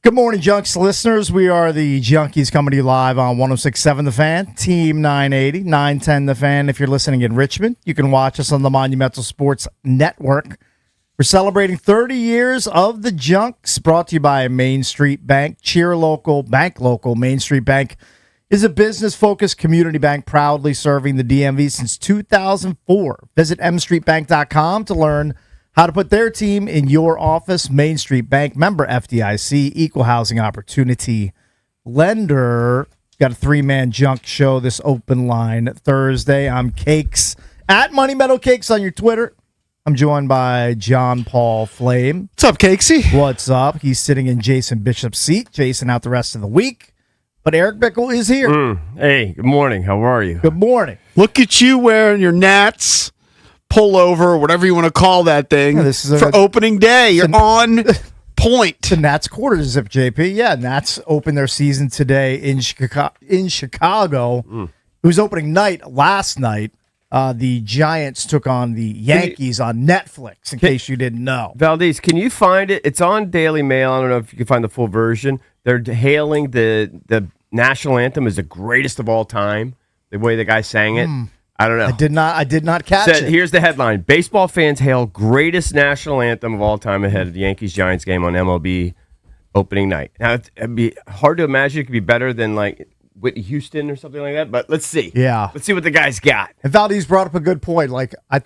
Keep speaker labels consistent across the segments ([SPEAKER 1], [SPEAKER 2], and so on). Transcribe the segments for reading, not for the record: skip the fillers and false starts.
[SPEAKER 1] Good morning, Junks listeners. We are the Junkies coming to you live on 106.7 The Fan, Team 980, 910 The Fan. If you're listening in Richmond, you can watch us on the Monumental Sports Network. We're celebrating 30 years of the Junks, brought to you by Main Street Bank. Cheer local, bank local. Main Street Bank is a business-focused community bank proudly serving the DMV since 2004. Visit mstreetbank.com to learn how to put their team in your office. Main Street Bank, member FDIC, equal housing opportunity lender. Got a three-man junk show this open line Thursday. I'm Cakes at Money Meadow Cakes on your Twitter. I'm joined by John Paul Flame.
[SPEAKER 2] What's up, Cakesy?
[SPEAKER 1] What's up? He's sitting in Jason Bishop's seat. Jason out the rest of the week. But Eric Bickle is here.
[SPEAKER 3] Hey, good morning. How are you?
[SPEAKER 1] Good morning.
[SPEAKER 2] Look at you wearing your Nats pullover, whatever you want to call that thing, for opening day. You're on point.
[SPEAKER 1] The Nats quarter zip, JP. Yeah, Nats opened their season today in Chicago. It was opening night last night. The Giants took on the Yankees on Netflix, in case you didn't know.
[SPEAKER 3] Valdez, can you find it? It's on Daily Mail. I don't know if you can find the full version. They're hailing the national anthem as the greatest of all time, the way the guy sang it. I don't know.
[SPEAKER 1] I did not catch it.
[SPEAKER 3] Here's the headline. Baseball fans hail greatest national anthem of all time ahead of the Yankees-Giants game on MLB opening night. Now, it'd be hard to imagine it could be better than, like, Whitney Houston or something like that, but let's see.
[SPEAKER 1] Yeah.
[SPEAKER 3] Let's see what the guy's got.
[SPEAKER 1] And Valdez brought up a good point. Like, I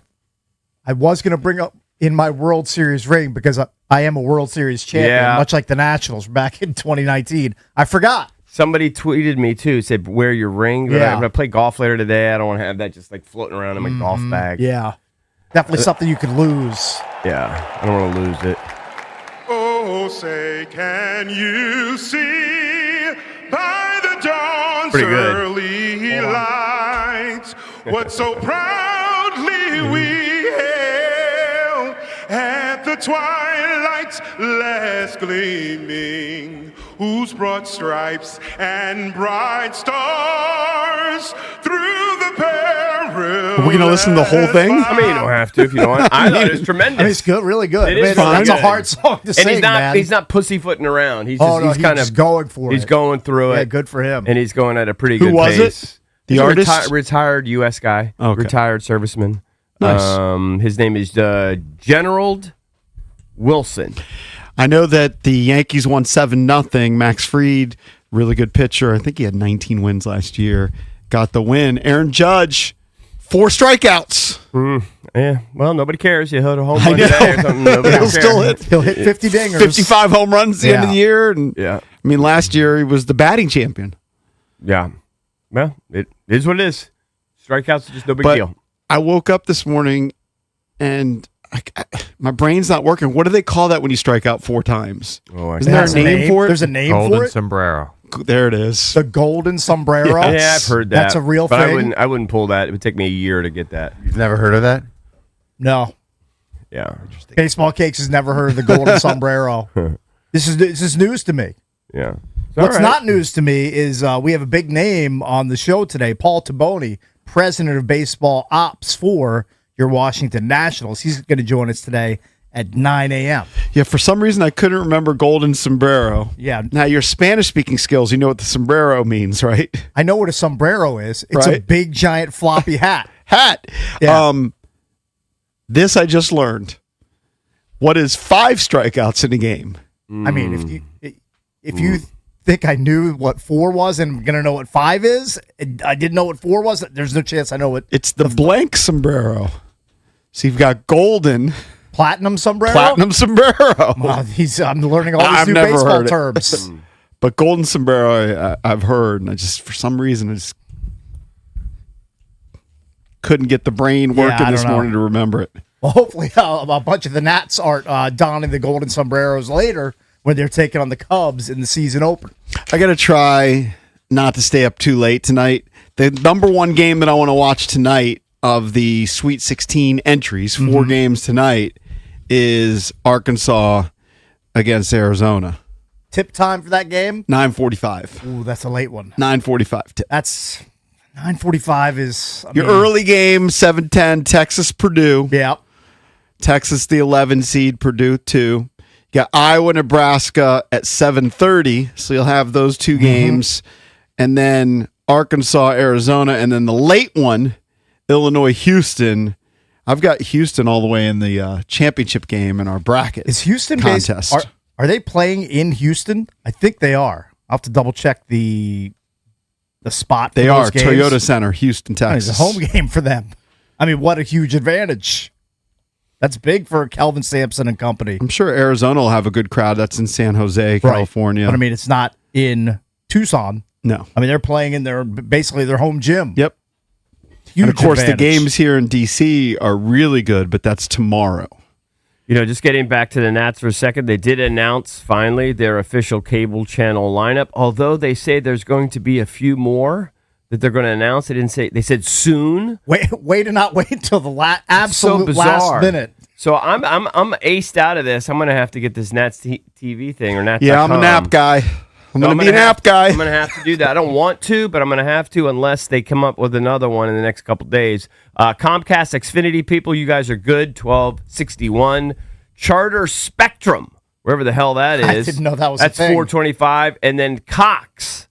[SPEAKER 1] was going to bring up in my World Series ring because I am a World Series champion, much like the Nationals back in 2019. I forgot.
[SPEAKER 3] Somebody tweeted me, too, said, wear your ring. But I'm going to play golf later today. I don't want to have that just, like, floating around in my golf bag.
[SPEAKER 1] Yeah. Definitely something you could lose.
[SPEAKER 3] Yeah. I don't want to lose it.
[SPEAKER 4] Oh, say, can you see by the dawn's
[SPEAKER 3] Pretty good.
[SPEAKER 4] early light what so proudly we hailed at the twilight's last gleaming, whose broad stripes and bright stars through the perilous.
[SPEAKER 2] Are we going to listen to the whole thing?
[SPEAKER 3] I mean, you don't have to if you don't want. I thought it was tremendous.
[SPEAKER 1] I mean, it's good, really good.
[SPEAKER 3] It is
[SPEAKER 1] fine. It's a
[SPEAKER 3] good.
[SPEAKER 1] hard song to sing, man.
[SPEAKER 3] He's not pussyfooting around. He's just,
[SPEAKER 1] he's kind of going for it.
[SPEAKER 3] He's going through it.
[SPEAKER 1] Yeah, good for him.
[SPEAKER 3] And he's going at a pretty good
[SPEAKER 2] pace. Who was it?
[SPEAKER 3] The
[SPEAKER 2] He's artist?
[SPEAKER 3] Retired U.S. guy.
[SPEAKER 2] Okay.
[SPEAKER 3] Retired serviceman.
[SPEAKER 2] Nice.
[SPEAKER 3] His name is Generald Wilson.
[SPEAKER 2] I know that the Yankees won 7-0. Max Fried, really good pitcher. I think he had 19 wins last year. Got the win. Aaron Judge, 4 strikeouts.
[SPEAKER 3] Yeah, well, nobody cares. You hit a home run today or something.
[SPEAKER 1] He'll hit 50 dingers.
[SPEAKER 2] 55 home runs at the end of the year. And
[SPEAKER 3] yeah.
[SPEAKER 2] I mean, last year he was the batting champion.
[SPEAKER 3] Yeah. Well, it is what it is. Strikeouts are just no big deal.
[SPEAKER 2] I woke up this morning and my brain's not working. What do they call that when you strike out 4 times? Isn't there a name for it?
[SPEAKER 1] There's a name
[SPEAKER 5] Golden
[SPEAKER 1] for it?
[SPEAKER 5] sombrero.
[SPEAKER 2] There it is.
[SPEAKER 1] The golden sombrero?
[SPEAKER 3] Yeah, I've heard that.
[SPEAKER 1] That's a real thing?
[SPEAKER 3] I wouldn't pull that. It would take me a year to get that.
[SPEAKER 5] You've never heard of that?
[SPEAKER 1] No.
[SPEAKER 3] Yeah.
[SPEAKER 1] Baseball Cakes has never heard of the golden sombrero. This is news to me.
[SPEAKER 3] Yeah.
[SPEAKER 1] What's not news to me is we have a big name on the show today, Paul Tabone, president of baseball ops for your Washington Nationals. He's going to join us today at 9 a.m.
[SPEAKER 2] Yeah, for some reason I couldn't remember golden sombrero.
[SPEAKER 1] Yeah.
[SPEAKER 2] Now, your Spanish-speaking skills, you know what the sombrero means, right?
[SPEAKER 1] I know what a sombrero is. It's a big, giant, floppy hat.
[SPEAKER 2] Yeah. This I just learned. What is 5 strikeouts in a game?
[SPEAKER 1] I mean, if you think I knew what 4 was and I'm going to know what 5 is, and I didn't know what 4 was, there's no chance I know what.
[SPEAKER 2] It's the blank sombrero. So you've got golden.
[SPEAKER 1] Platinum sombrero?
[SPEAKER 2] Platinum sombrero.
[SPEAKER 1] I'm learning all these new baseball terms.
[SPEAKER 2] But golden sombrero I've heard, and I just, for some reason, I just couldn't get the brain working this morning to remember it.
[SPEAKER 1] Well, hopefully a bunch of the Nats aren't donning the golden sombreros later when they're taking on the Cubs in the season opener.
[SPEAKER 2] I got to try not to stay up too late tonight. The number one game that I want to watch tonight of the Sweet 16 entries, 4 games tonight, is Arkansas against Arizona.
[SPEAKER 1] Tip time for that game?
[SPEAKER 2] 9:45.
[SPEAKER 1] Ooh, that's a late one.
[SPEAKER 2] 9:45 tip.
[SPEAKER 1] That's 9:45 is
[SPEAKER 2] your early game. 7:10. Texas Purdue.
[SPEAKER 1] Yeah.
[SPEAKER 2] Texas the 11 seed. Purdue 2. Got Iowa, Nebraska at 7:30. So you'll have those two games. And then Arkansas, Arizona. And then the late one, Illinois, Houston. I've got Houston all the way in the championship game in our bracket.
[SPEAKER 1] Is Houston
[SPEAKER 2] contest?
[SPEAKER 1] Are they playing in Houston? I think they are. I'll have to double check the spot.
[SPEAKER 2] They
[SPEAKER 1] for
[SPEAKER 2] are
[SPEAKER 1] those games.
[SPEAKER 2] Toyota Center, Houston, Texas.
[SPEAKER 1] It's a home game for them. I mean, what a huge advantage. That's big for Kelvin Sampson and company.
[SPEAKER 2] I'm sure Arizona will have a good crowd. That's in San Jose, California.
[SPEAKER 1] But I mean, it's not in Tucson.
[SPEAKER 2] No.
[SPEAKER 1] I mean, they're playing in basically their home gym.
[SPEAKER 2] Yep.
[SPEAKER 1] Huge
[SPEAKER 2] and of course,
[SPEAKER 1] advantage.
[SPEAKER 2] the games here in D.C. are really good, but that's tomorrow.
[SPEAKER 3] Just getting back to the Nats for a second, they did announce finally their official cable channel lineup, although they say there's going to be a few more that they're going to announce. They didn't say. They said soon.
[SPEAKER 1] Wait to not wait until the absolute
[SPEAKER 3] so
[SPEAKER 1] last minute.
[SPEAKER 3] So I'm aced out of this. I'm going to have to get this Nats TV thing or Nats.
[SPEAKER 2] Yeah, I'm a nap guy. I'm going to be an app guy.
[SPEAKER 3] I'm going to have to do that. I don't want to, but I'm going to have to unless they come up with another one in the next couple days. Comcast Xfinity people, you guys are good. 1261. Charter Spectrum, wherever the hell that is.
[SPEAKER 1] I didn't know that was
[SPEAKER 3] That's
[SPEAKER 1] a thing.
[SPEAKER 3] 425. And then Cox.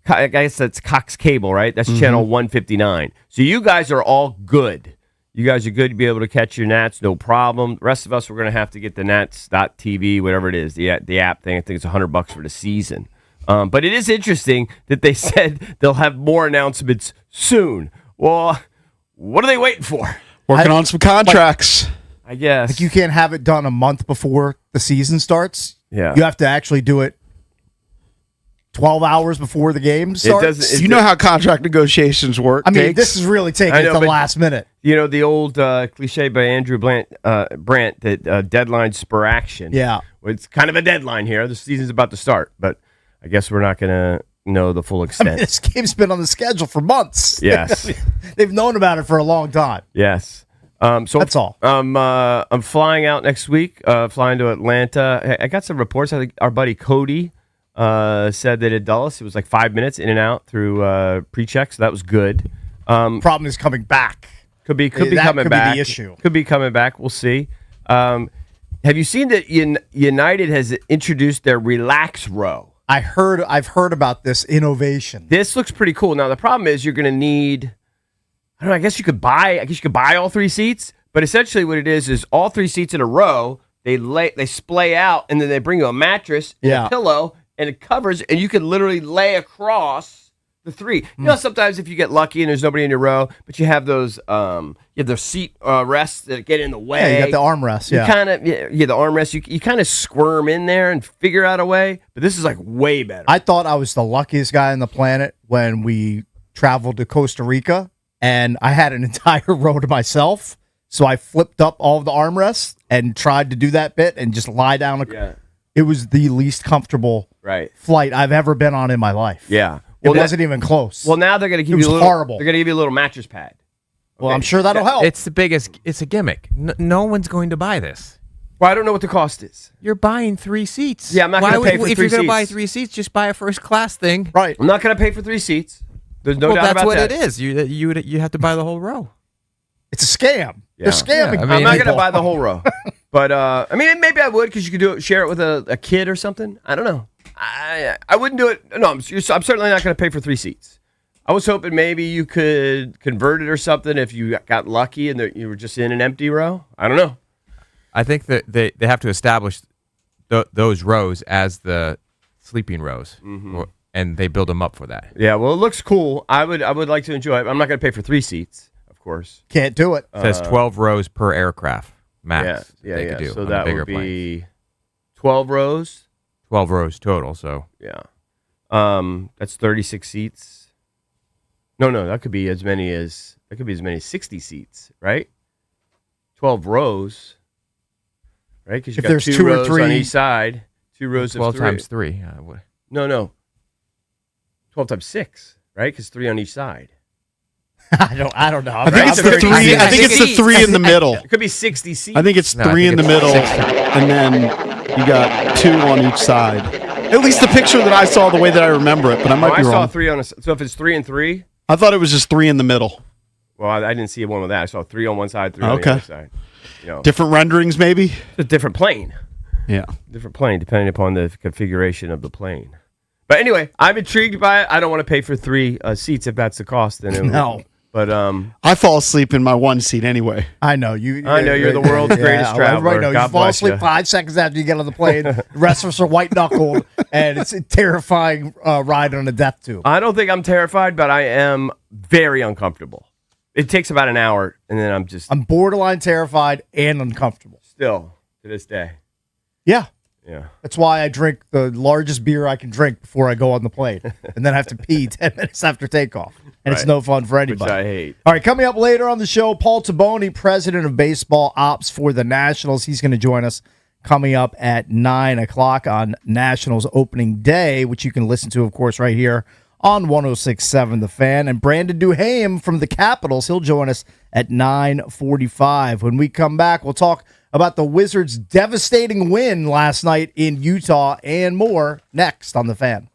[SPEAKER 3] I guess that's Cox Cable, right? That's channel 159. So you guys are all good. You guys are good to be able to catch your Nats, no problem. The rest of us, we're going to have to get the Nats.tv, whatever it is, the app thing. I think it's $100 for the season. But it is interesting that they said they'll have more announcements soon. Well, what are they waiting for?
[SPEAKER 2] Working on some contracts.
[SPEAKER 3] I guess.
[SPEAKER 1] Like you can't have it done a month before the season starts.
[SPEAKER 3] Yeah.
[SPEAKER 1] You have to actually do it 12 hours before the game starts.
[SPEAKER 2] You know how contract negotiations work.
[SPEAKER 1] I mean, this is really taking it to the last minute.
[SPEAKER 3] The old cliche by Andrew Brandt that deadline spur action.
[SPEAKER 1] Yeah.
[SPEAKER 3] Well, it's kind of a deadline here. The season's about to start, but I guess we're not going to know the full extent.
[SPEAKER 1] I mean, this game's been on the schedule for months.
[SPEAKER 3] Yes.
[SPEAKER 1] They've known about it for a long time.
[SPEAKER 3] Yes. So
[SPEAKER 1] that's all.
[SPEAKER 3] I'm flying out next week, flying to Atlanta. I got some reports. I think our buddy Cody said that at Dulles, it was like 5 minutes in and out through pre-check, so that was good.
[SPEAKER 1] Problem is coming back.
[SPEAKER 3] Could be coming
[SPEAKER 1] Be
[SPEAKER 3] back.
[SPEAKER 1] the issue.
[SPEAKER 3] Could be coming back. We'll see. Have you seen that United has introduced their Relax Row?
[SPEAKER 1] I've heard about this innovation.
[SPEAKER 3] This looks pretty cool. Now the problem is you're going to need. I don't know. I guess you could buy all three seats, but essentially what it is all three seats in a row. They splay out, and then they bring you a mattress and a pillow, and it covers, and you can literally lay across the three. You know, sometimes if you get lucky and there's nobody in your row, but you have those seat rests that get in the way.
[SPEAKER 1] Yeah, you got the armrest. Yeah,
[SPEAKER 3] You kind of the armrest. You kind of squirm in there and figure out a way. But this is like way better.
[SPEAKER 1] I thought I was the luckiest guy on the planet when we traveled to Costa Rica, and I had an entire row to myself. So I flipped up all of the armrests and tried to do that bit and just lie down. It was the least comfortable flight I've ever been on in my life.
[SPEAKER 3] Yeah.
[SPEAKER 1] Well, it wasn't even close.
[SPEAKER 3] Well, now they're going to give you a little.
[SPEAKER 1] Horrible.
[SPEAKER 3] They're going to give you a little mattress pad.
[SPEAKER 1] Well, I'm sure that'll help.
[SPEAKER 5] It's the biggest. It's a gimmick. No one's going to buy this.
[SPEAKER 3] Well, I don't know what the cost is.
[SPEAKER 5] You're buying 3 seats.
[SPEAKER 3] Yeah, I'm not going to pay for 3 seats.
[SPEAKER 5] If you're going to buy 3 seats, just buy a first class thing.
[SPEAKER 1] Right.
[SPEAKER 3] I'm not going to pay for 3 seats. There's no doubt
[SPEAKER 5] that's
[SPEAKER 3] about
[SPEAKER 5] what
[SPEAKER 3] that.
[SPEAKER 5] it is. You have to buy the whole row.
[SPEAKER 1] It's a scam. They're scamming.
[SPEAKER 5] Yeah, I mean,
[SPEAKER 3] I'm not going to
[SPEAKER 1] people.
[SPEAKER 3] buy the whole row. But, I mean, maybe I would because you could share it with a kid or something. I don't know. I wouldn't do it. No, I'm certainly not going to pay for 3 seats. I was hoping maybe you could convert it or something if you got lucky and you were just in an empty row. I don't know.
[SPEAKER 5] I think that they have to establish those rows as the sleeping rows, and they build them up for that.
[SPEAKER 3] Yeah, well, it looks cool. I would like to enjoy it. I'm not going to pay for 3 seats, of course.
[SPEAKER 1] Can't do it.
[SPEAKER 5] It says 12 rows per aircraft max.
[SPEAKER 3] Yeah.
[SPEAKER 5] Could do
[SPEAKER 3] so
[SPEAKER 5] on
[SPEAKER 3] that
[SPEAKER 5] the bigger
[SPEAKER 3] would be
[SPEAKER 5] planes.
[SPEAKER 3] 12 rows.
[SPEAKER 5] 12 rows total. So
[SPEAKER 3] Yeah. That's 36 seats. No, that could be as many as 60 seats, right? 12 rows, right? Because you got
[SPEAKER 1] there's
[SPEAKER 3] 2
[SPEAKER 1] 2 or
[SPEAKER 3] rows
[SPEAKER 1] 3
[SPEAKER 3] on each side, 2 rows
[SPEAKER 5] 12
[SPEAKER 3] of 3.
[SPEAKER 5] times 3.
[SPEAKER 3] No. 12 times 6, right? Because 3 on each side.
[SPEAKER 1] I don't know.
[SPEAKER 2] I think it's the 3. I think it's the 3 in the middle.
[SPEAKER 3] It could be 60 seats.
[SPEAKER 2] I think it's 3 in the middle, and then you got 2 on each side. At least the picture that I saw, the way that I remember it, but I might be
[SPEAKER 3] I saw
[SPEAKER 2] wrong.
[SPEAKER 3] 3 on a. So if it's 3 and 3.
[SPEAKER 2] I thought it was just 3 in the middle.
[SPEAKER 3] Well, I didn't see one with that. I saw 3 on one side, 3 on the other side.
[SPEAKER 2] Different renderings, maybe.
[SPEAKER 3] It's a different plane.
[SPEAKER 2] Yeah.
[SPEAKER 3] Different plane, depending upon the configuration of the plane. But anyway, I'm intrigued by it. I don't want to pay for 3 seats if that's the cost. Then
[SPEAKER 1] No.
[SPEAKER 3] But
[SPEAKER 2] I fall asleep in my one seat anyway.
[SPEAKER 1] I know you.
[SPEAKER 3] I know you're the world's greatest traveler.
[SPEAKER 1] Right, no,
[SPEAKER 3] God
[SPEAKER 1] you fall
[SPEAKER 3] bless
[SPEAKER 1] asleep
[SPEAKER 3] you.
[SPEAKER 1] 5 seconds after you get on the plane. The rest of us are white knuckled, and it's a terrifying ride on a death tube.
[SPEAKER 3] I don't think I'm terrified, but I am very uncomfortable. It takes about an hour, and then
[SPEAKER 1] I'm borderline terrified and uncomfortable.
[SPEAKER 3] still to this day.
[SPEAKER 1] Yeah.
[SPEAKER 3] Yeah.
[SPEAKER 1] That's why I drink the largest beer I can drink before I go on the plane, and then I have to pee 10 minutes after takeoff. And it's
[SPEAKER 3] Right.
[SPEAKER 1] no fun for anybody.
[SPEAKER 3] Which I hate.
[SPEAKER 1] All right, coming up later on the show, Paul Tabone, president of baseball ops for the Nationals. He's going to join us coming up at 9 o'clock on Nationals opening day, which you can listen to, of course, right here on 106.7 The Fan. And Brandon Duhame from the Capitals, he'll join us at 9:45. When we come back, we'll talk about the Wizards' devastating win last night in Utah and more next on The Fan.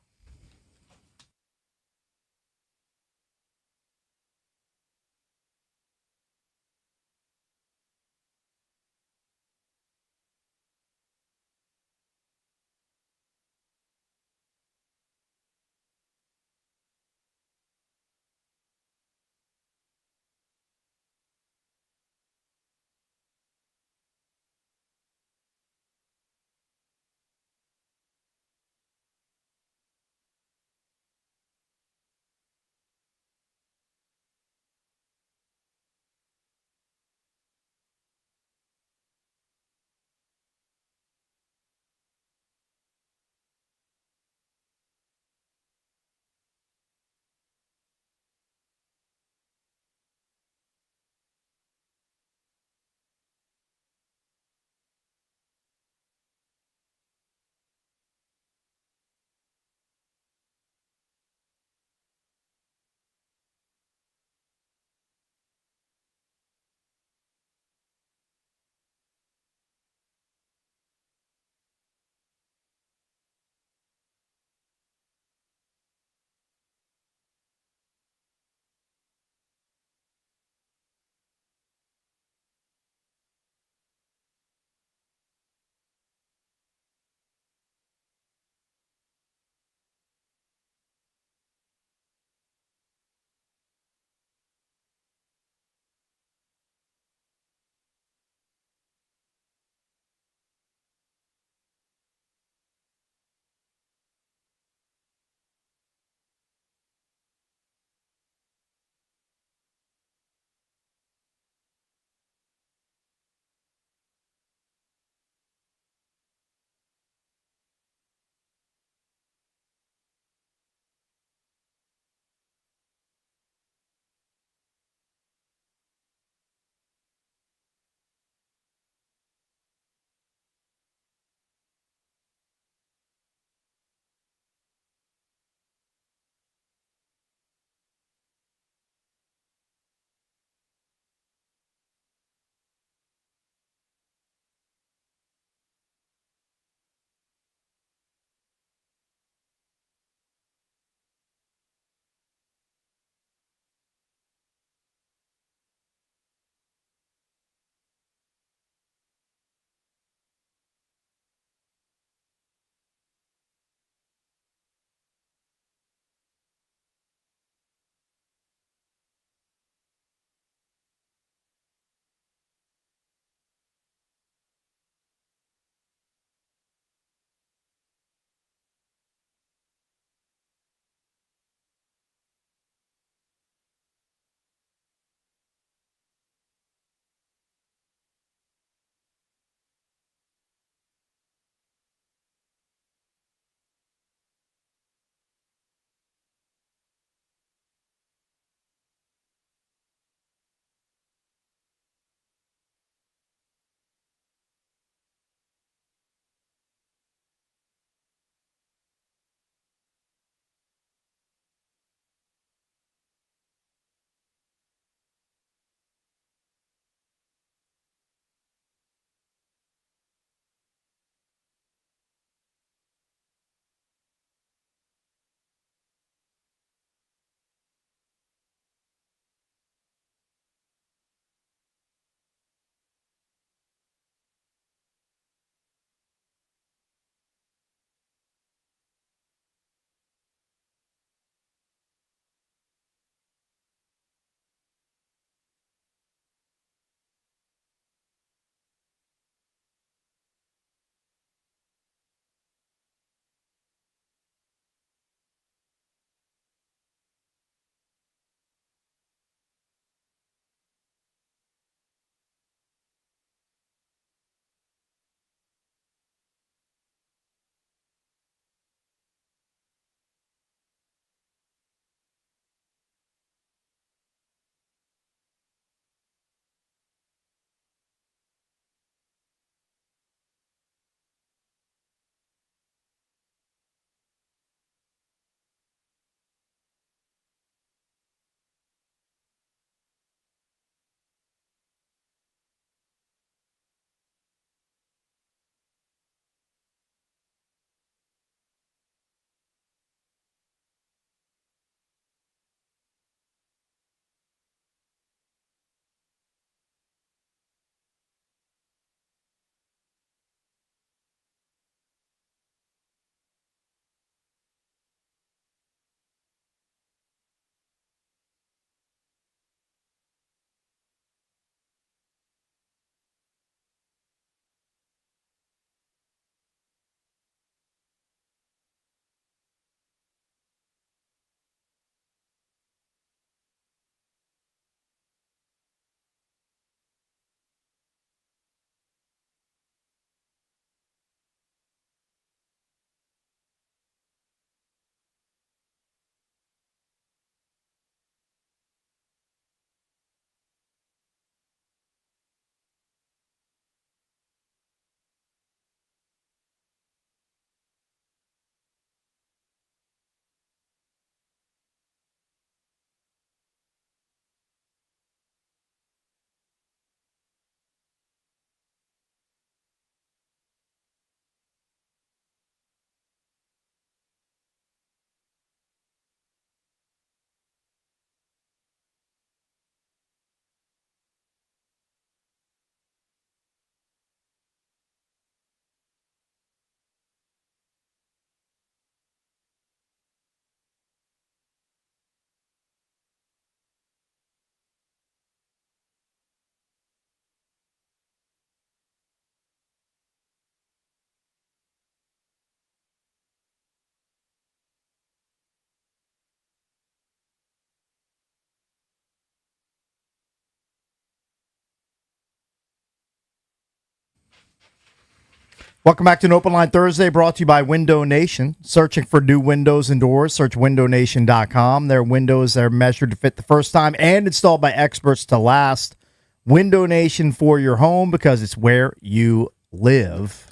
[SPEAKER 1] Welcome back to an Open Line Thursday, brought to you by Window Nation. Searching for new windows and doors, search windownation.com. Their windows are measured to fit the first time and installed by experts to last. Window Nation for your home, because it's where you live.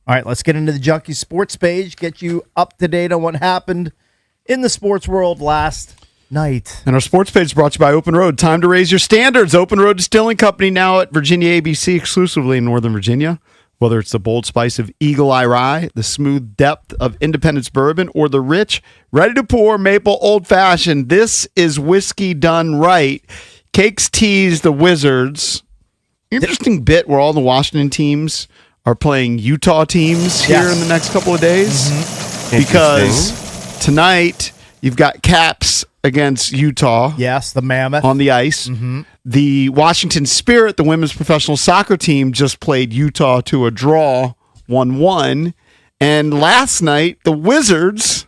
[SPEAKER 1] All right, let's get into the Junkie Sports page, get you up to date on what happened in the sports world last night.
[SPEAKER 2] And our sports page is brought to you by Open Road. Time to raise your standards. Open Road Distilling Company, now at Virginia ABC, exclusively in Northern Virginia. Whether it's the bold spice of Eagle Eye Rye, the smooth depth of Independence Bourbon, or the rich, ready-to-pour maple old-fashioned, this is whiskey done right. Cakes tease the Wizards. Interesting bit where all the Washington teams are playing Utah teams here in the next couple of days. Because tonight you've got Caps against Utah.
[SPEAKER 1] Yes, the Mammoth.
[SPEAKER 2] On the ice. The Washington Spirit, the women's professional soccer team, just played Utah to a draw, 1-1. And last night, the Wizards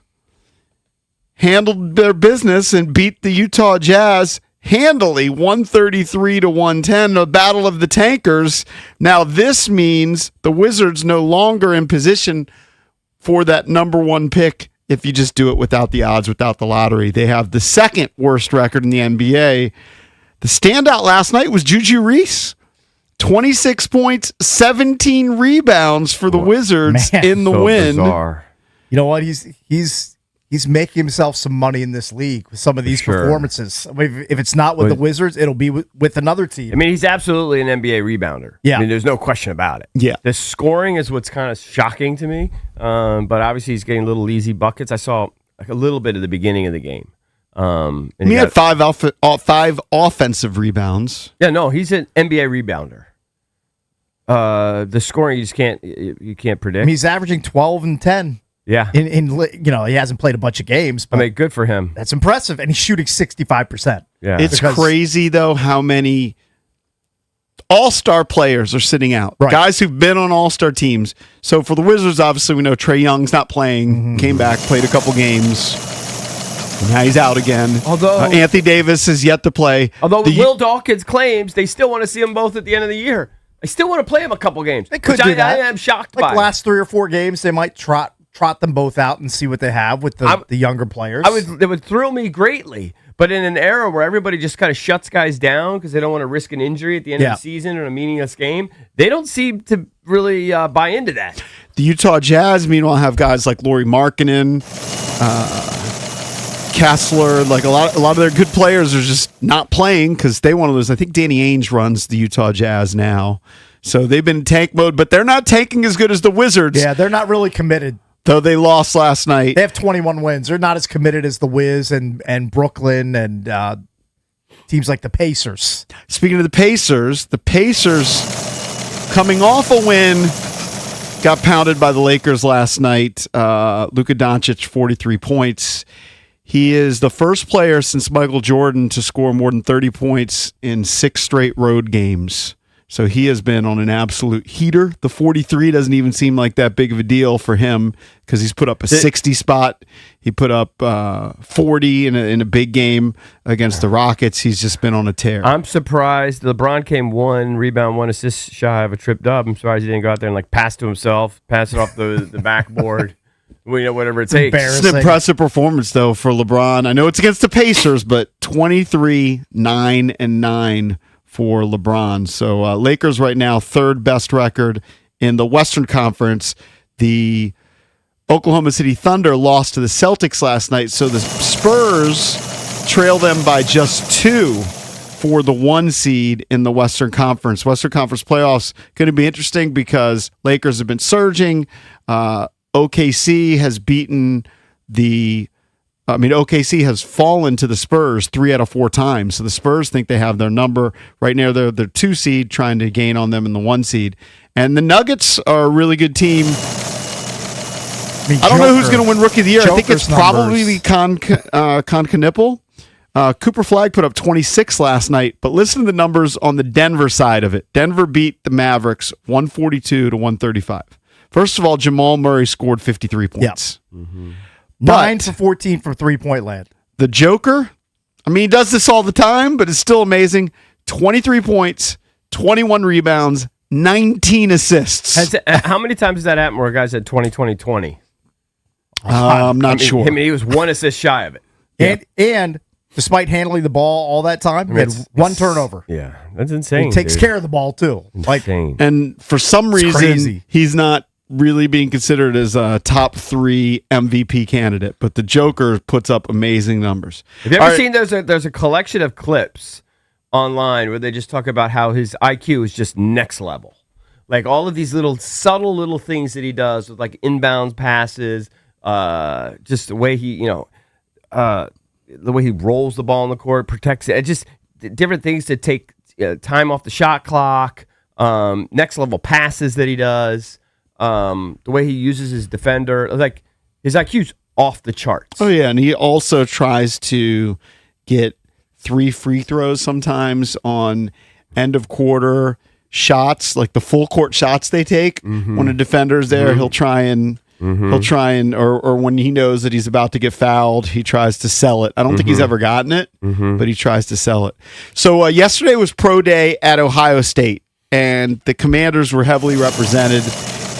[SPEAKER 2] handled their business and beat the Utah Jazz handily, 133-110, a battle of the tankers. Now, this means the Wizards no longer in position for that number one pick if you just do it without the odds, without the lottery. They have the second worst record in the NBA. The standout last night was Juju Reese. 26 points, 17 rebounds for the Wizards in the win.
[SPEAKER 3] Bizarre.
[SPEAKER 1] You know what? He's making himself some money in this league with some of these performances. I mean, if it's not with the Wizards, it'll be with another team.
[SPEAKER 3] I mean, he's absolutely an NBA rebounder.
[SPEAKER 1] Yeah.
[SPEAKER 3] I mean, there's no question about it.
[SPEAKER 2] Yeah.
[SPEAKER 3] The scoring is what's kind of shocking to me, but obviously he's getting little easy buckets. I saw like a little bit at the beginning of the game. And
[SPEAKER 2] he had five offensive rebounds.
[SPEAKER 3] Yeah, no, he's an NBA rebounder. The scoring you can't predict.
[SPEAKER 1] I mean, he's averaging 12 and 10.
[SPEAKER 3] Yeah.
[SPEAKER 1] In he hasn't played a bunch of games, but
[SPEAKER 3] I mean, good for him.
[SPEAKER 1] That's impressive, and he's shooting 65%.
[SPEAKER 3] Yeah.
[SPEAKER 2] It's crazy though how many all-star players are sitting out.
[SPEAKER 1] Right.
[SPEAKER 2] Guys who've been on all-star teams. So for the Wizards, obviously we know Trae Young's not playing. Came back, played a couple games. And now he's out again.
[SPEAKER 3] Although
[SPEAKER 2] Anthony Davis is yet to play.
[SPEAKER 3] Although Will Dawkins claims they still want to see them both at the end of the year. They still want to play them a couple games.
[SPEAKER 1] They could do that.
[SPEAKER 3] I am shocked
[SPEAKER 1] like
[SPEAKER 3] by.
[SPEAKER 1] Last 3 or 4 games, they might trot them both out and see what they have with the younger players.
[SPEAKER 3] It would thrill me greatly. But in an era where everybody just kind of shuts guys down because they don't want to risk an injury at the end of the season or a meaningless game, they don't seem to really buy into that.
[SPEAKER 2] The Utah Jazz, meanwhile, have guys like Lauri Markkanen, Kessler, like a lot of their good players are just not playing because they want to lose. I think Danny Ainge runs the Utah Jazz now. So they've been in tank mode, but they're not tanking as good as the Wizards.
[SPEAKER 1] Yeah, they're not really committed.
[SPEAKER 2] Though they lost last night.
[SPEAKER 1] They have 21 wins. They're not as committed as the Wiz and Brooklyn and teams like the Pacers.
[SPEAKER 2] Speaking of the Pacers coming off a win, got pounded by the Lakers last night. Luka Doncic, 43 points. He is the first player since Michael Jordan to score more than 30 points in 6 straight road games. So he has been on an absolute heater. The 43 doesn't even seem like that big of a deal for him because he's put up a 60 spot. He put up 40 in a big game against the Rockets. He's just been on a tear.
[SPEAKER 3] I'm surprised. LeBron came 1 rebound, 1 assist shy of a tripped up. I'm surprised he didn't go out there and pass to himself, pass it off the backboard. Whatever it takes.
[SPEAKER 2] It's an impressive performance, though, for LeBron. I know it's against the Pacers, but 23, 9, and 9 for LeBron. So Lakers right now, 3rd best record in the Western Conference. The Oklahoma City Thunder lost to the Celtics last night, so the Spurs trail them by just 2 for the 1 seed in the Western Conference. Western Conference playoffs going to be interesting because Lakers have been surging. OKC has beaten OKC has fallen to the Spurs 3 out of 4 times. So the Spurs think they have their number. Right now, they're 2 seed, trying to gain on them in the 1 seed. And the Nuggets are a really good team. I don't know who's going to win Rookie of the Year. I think it's probably Con Knipple. Cooper Flagg put up 26 last night, but listen to the numbers on the Denver side of it. Denver beat the Mavericks 142-135. First of all, Jamal Murray scored 53 points.
[SPEAKER 1] Yep. 9 for 14 from 3-point land.
[SPEAKER 2] The Joker, he does this all the time, but it's still amazing. 23 points, 21 rebounds, 19 assists.
[SPEAKER 3] How many times has that happened where a guy said 20-20-20?
[SPEAKER 2] I'm not sure.
[SPEAKER 3] I mean, he was one assist shy of it.
[SPEAKER 1] And despite handling the ball all that time, he had one turnover.
[SPEAKER 3] Yeah, that's insane.
[SPEAKER 1] He takes
[SPEAKER 3] dude.
[SPEAKER 1] care of the ball too.
[SPEAKER 3] Insane.
[SPEAKER 2] And for some reason,
[SPEAKER 1] crazy.
[SPEAKER 2] he's not really being considered as a top 3 MVP candidate, but the Joker puts up amazing numbers.
[SPEAKER 3] Have you ever seen there's a collection of clips online where they just talk about how his IQ is just next level. Like all of these little subtle little things that he does with like inbounds passes, just the way he, the way he rolls the ball on the court, protects it, just different things to take time off the shot clock, next level passes that he does, the way he uses his defender, like his IQ's off the charts.
[SPEAKER 2] Oh yeah, and he also tries to get 3 free throws sometimes on end of quarter shots, like the full court shots they take. When a defender's there, he'll try and or when he knows that he's about to get fouled, he tries to sell it. I don't think he's ever gotten it, but he tries to sell it. So yesterday was pro day at Ohio State, and the Commanders were heavily represented.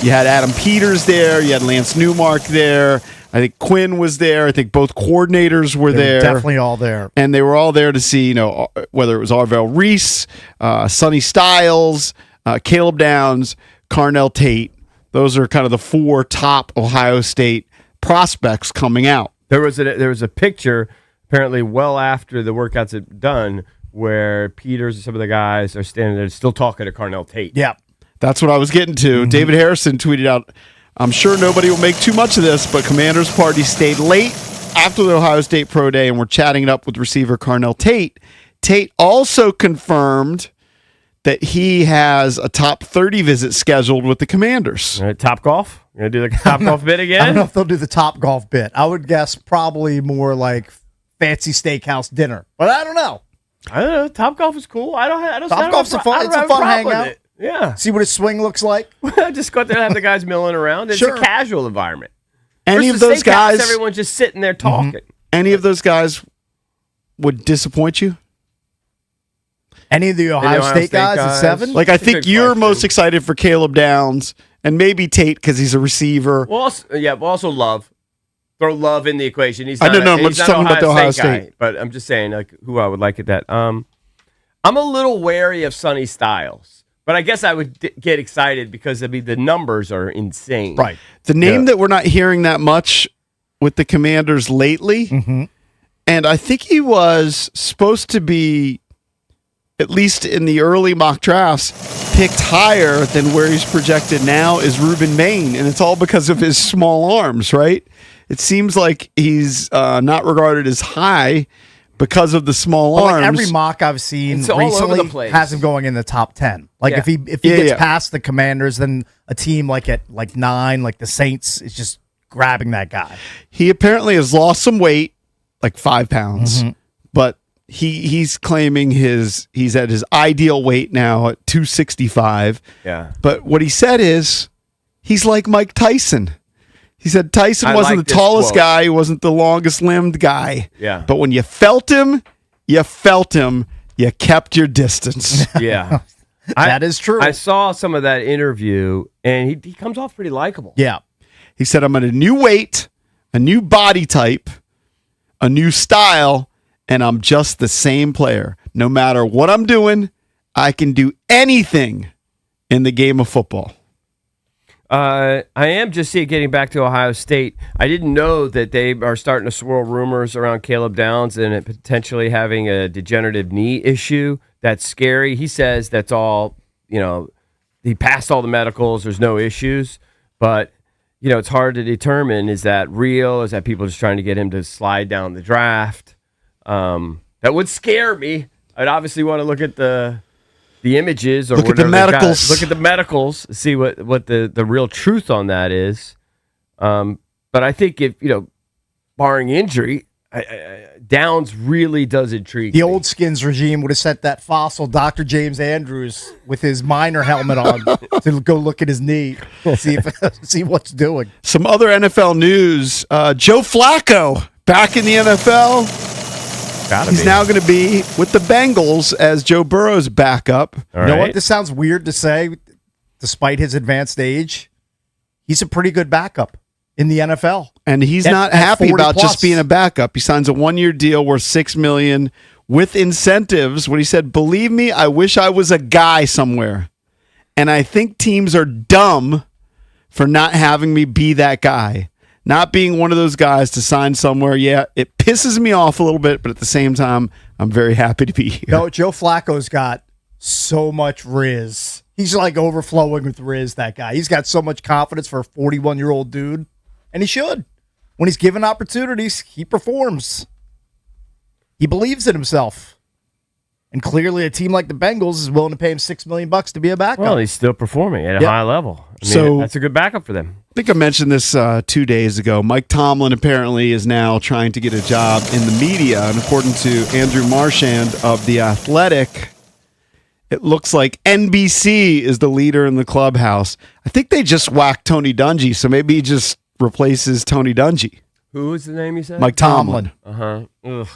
[SPEAKER 2] You had Adam Peters there, you had Lance Newmark there, I think Quinn was there, I think both coordinators were there.
[SPEAKER 1] Definitely all there.
[SPEAKER 2] And they were all there to see, whether it was Arvell Reese, Sonny Styles, Caleb Downs, Carnell Tate. Those are kind of the 4 top Ohio State prospects coming out.
[SPEAKER 3] There was a picture apparently well after the workouts had done where Peters and some of the guys are standing there still talking to Carnell Tate.
[SPEAKER 1] Yeah.
[SPEAKER 2] That's what I was getting to. David Harrison tweeted out, I'm sure nobody will make too much of this, but Commanders Party stayed late after the Ohio State Pro Day and we're chatting it up with receiver Carnell Tate. Tate also confirmed that he has a top 30 visit scheduled with the Commanders.
[SPEAKER 3] All right, Top Golf? You going to do the Top Golf bit again?
[SPEAKER 1] I don't know if they'll do the Top Golf bit. I would guess probably more like fancy steakhouse dinner, but I don't know.
[SPEAKER 3] I don't know. Top Golf is cool. I don't.
[SPEAKER 1] Top Golf's a fun hangout.
[SPEAKER 3] Yeah.
[SPEAKER 1] See what his swing looks like.
[SPEAKER 3] Just go out there and have the guys milling around. It's
[SPEAKER 1] Sure.
[SPEAKER 3] a casual environment.
[SPEAKER 2] Any
[SPEAKER 3] Versus
[SPEAKER 2] of those
[SPEAKER 3] steakhouse,
[SPEAKER 2] guys,
[SPEAKER 3] everyone's just sitting there talking.
[SPEAKER 2] any of those guys would disappoint you?
[SPEAKER 1] Any of the Ohio State guys at 7?
[SPEAKER 2] Like, I think
[SPEAKER 3] Good
[SPEAKER 2] you're
[SPEAKER 3] question.
[SPEAKER 2] most excited for Caleb Downs and maybe Tate because he's a receiver.
[SPEAKER 3] Well, also Love. Throw Love in the equation. He's
[SPEAKER 2] I
[SPEAKER 3] not
[SPEAKER 2] don't know. I'm
[SPEAKER 3] he's
[SPEAKER 2] just
[SPEAKER 3] not
[SPEAKER 2] talking about the Ohio State
[SPEAKER 3] guy, but I'm just saying, like, who I would like at that. I'm a little wary of Sonny Styles, but I guess I would get excited because the numbers are insane.
[SPEAKER 1] Right.
[SPEAKER 2] The name that we're not hearing that much with the Commanders lately, and I think he was supposed to be, at least in the early mock drafts, picked higher than where he's projected now, is Reuben Maine, and it's all because of his small arms, right? It seems like he's not regarded as high because of the small
[SPEAKER 1] Well,
[SPEAKER 2] arms.
[SPEAKER 1] like every mock I've seen
[SPEAKER 3] It's all over
[SPEAKER 1] recently
[SPEAKER 3] the place.
[SPEAKER 1] has him going in the top 10. Like
[SPEAKER 3] Yeah.
[SPEAKER 1] if he gets past the Commanders, then a team like at 9, like the Saints, is just grabbing that guy.
[SPEAKER 2] He apparently has lost some weight, like 5 pounds, but he's claiming he's at his ideal weight now at 265.
[SPEAKER 3] Yeah.
[SPEAKER 2] But what he said is he's like Mike Tyson. He said Tyson
[SPEAKER 3] I
[SPEAKER 2] wasn't
[SPEAKER 3] like
[SPEAKER 2] the
[SPEAKER 3] this
[SPEAKER 2] tallest
[SPEAKER 3] quote.
[SPEAKER 2] guy, he wasn't the longest limbed guy.
[SPEAKER 3] Yeah.
[SPEAKER 2] But when you felt him, you kept your distance.
[SPEAKER 3] Yeah.
[SPEAKER 1] That is true.
[SPEAKER 3] I saw some of that interview, and he comes off pretty likable.
[SPEAKER 1] Yeah.
[SPEAKER 2] He said, I'm at a new weight, a new body type, a new style, and I'm just the same player. No matter what I'm doing, I can do anything in the game of football.
[SPEAKER 3] I am just getting back to Ohio State. I didn't know that they are starting to swirl rumors around Caleb Downs and it potentially having a degenerative knee issue. That's scary. He says that's all, he passed all the medicals. There's no issues. But, it's hard to determine, is that real? Is that people just trying to get him to slide down the draft? That would scare me. I'd obviously want to look at the images or
[SPEAKER 2] look at the medicals.
[SPEAKER 3] Look at the medicals, see what the real truth on that is. But I think if, barring injury, Downs really does intrigue
[SPEAKER 1] The
[SPEAKER 3] me.
[SPEAKER 1] old Skins regime would have sent that fossil Dr. James Andrews with his miner helmet on to go look at his knee, see what's doing.
[SPEAKER 2] Some other NFL news. Joe Flacco back in the NFL. He's now going to be with the Bengals as Joe Burrow's backup.
[SPEAKER 3] All
[SPEAKER 1] You know
[SPEAKER 3] right.
[SPEAKER 1] what? This sounds weird to say. despite his advanced age, he's a pretty good backup in the NFL.
[SPEAKER 2] And he's not happy about just being a backup. He signs a 1-year deal worth $6 million with incentives. When he said, "Believe me, I wish I was a guy somewhere." And I think teams are dumb for not having me be that guy. Not being one of those guys to sign somewhere. Yeah, it pisses me off a little bit, but at the same time, I'm very happy to be here.
[SPEAKER 1] No, Joe Flacco's got so much riz. He's like overflowing with riz, that guy. He's got so much confidence for a 41-year-old dude. And he should. When he's given opportunities, he performs. He believes in himself. And clearly a team like the Bengals is willing to pay him $6 million to be a backup.
[SPEAKER 3] Well, he's still performing at a high level. I mean,
[SPEAKER 2] So-
[SPEAKER 3] that's a good backup for them.
[SPEAKER 2] I think I mentioned this 2 days ago. Mike Tomlin apparently is now trying to get a job in the media. And according to Andrew Marchand of The Athletic, it looks like NBC is the leader in the clubhouse. I think they just whacked Tony Dungy, so maybe he just replaces Tony Dungy.
[SPEAKER 3] Who was the name you said?
[SPEAKER 2] Mike Tomlin.
[SPEAKER 3] Uh-huh. Ugh.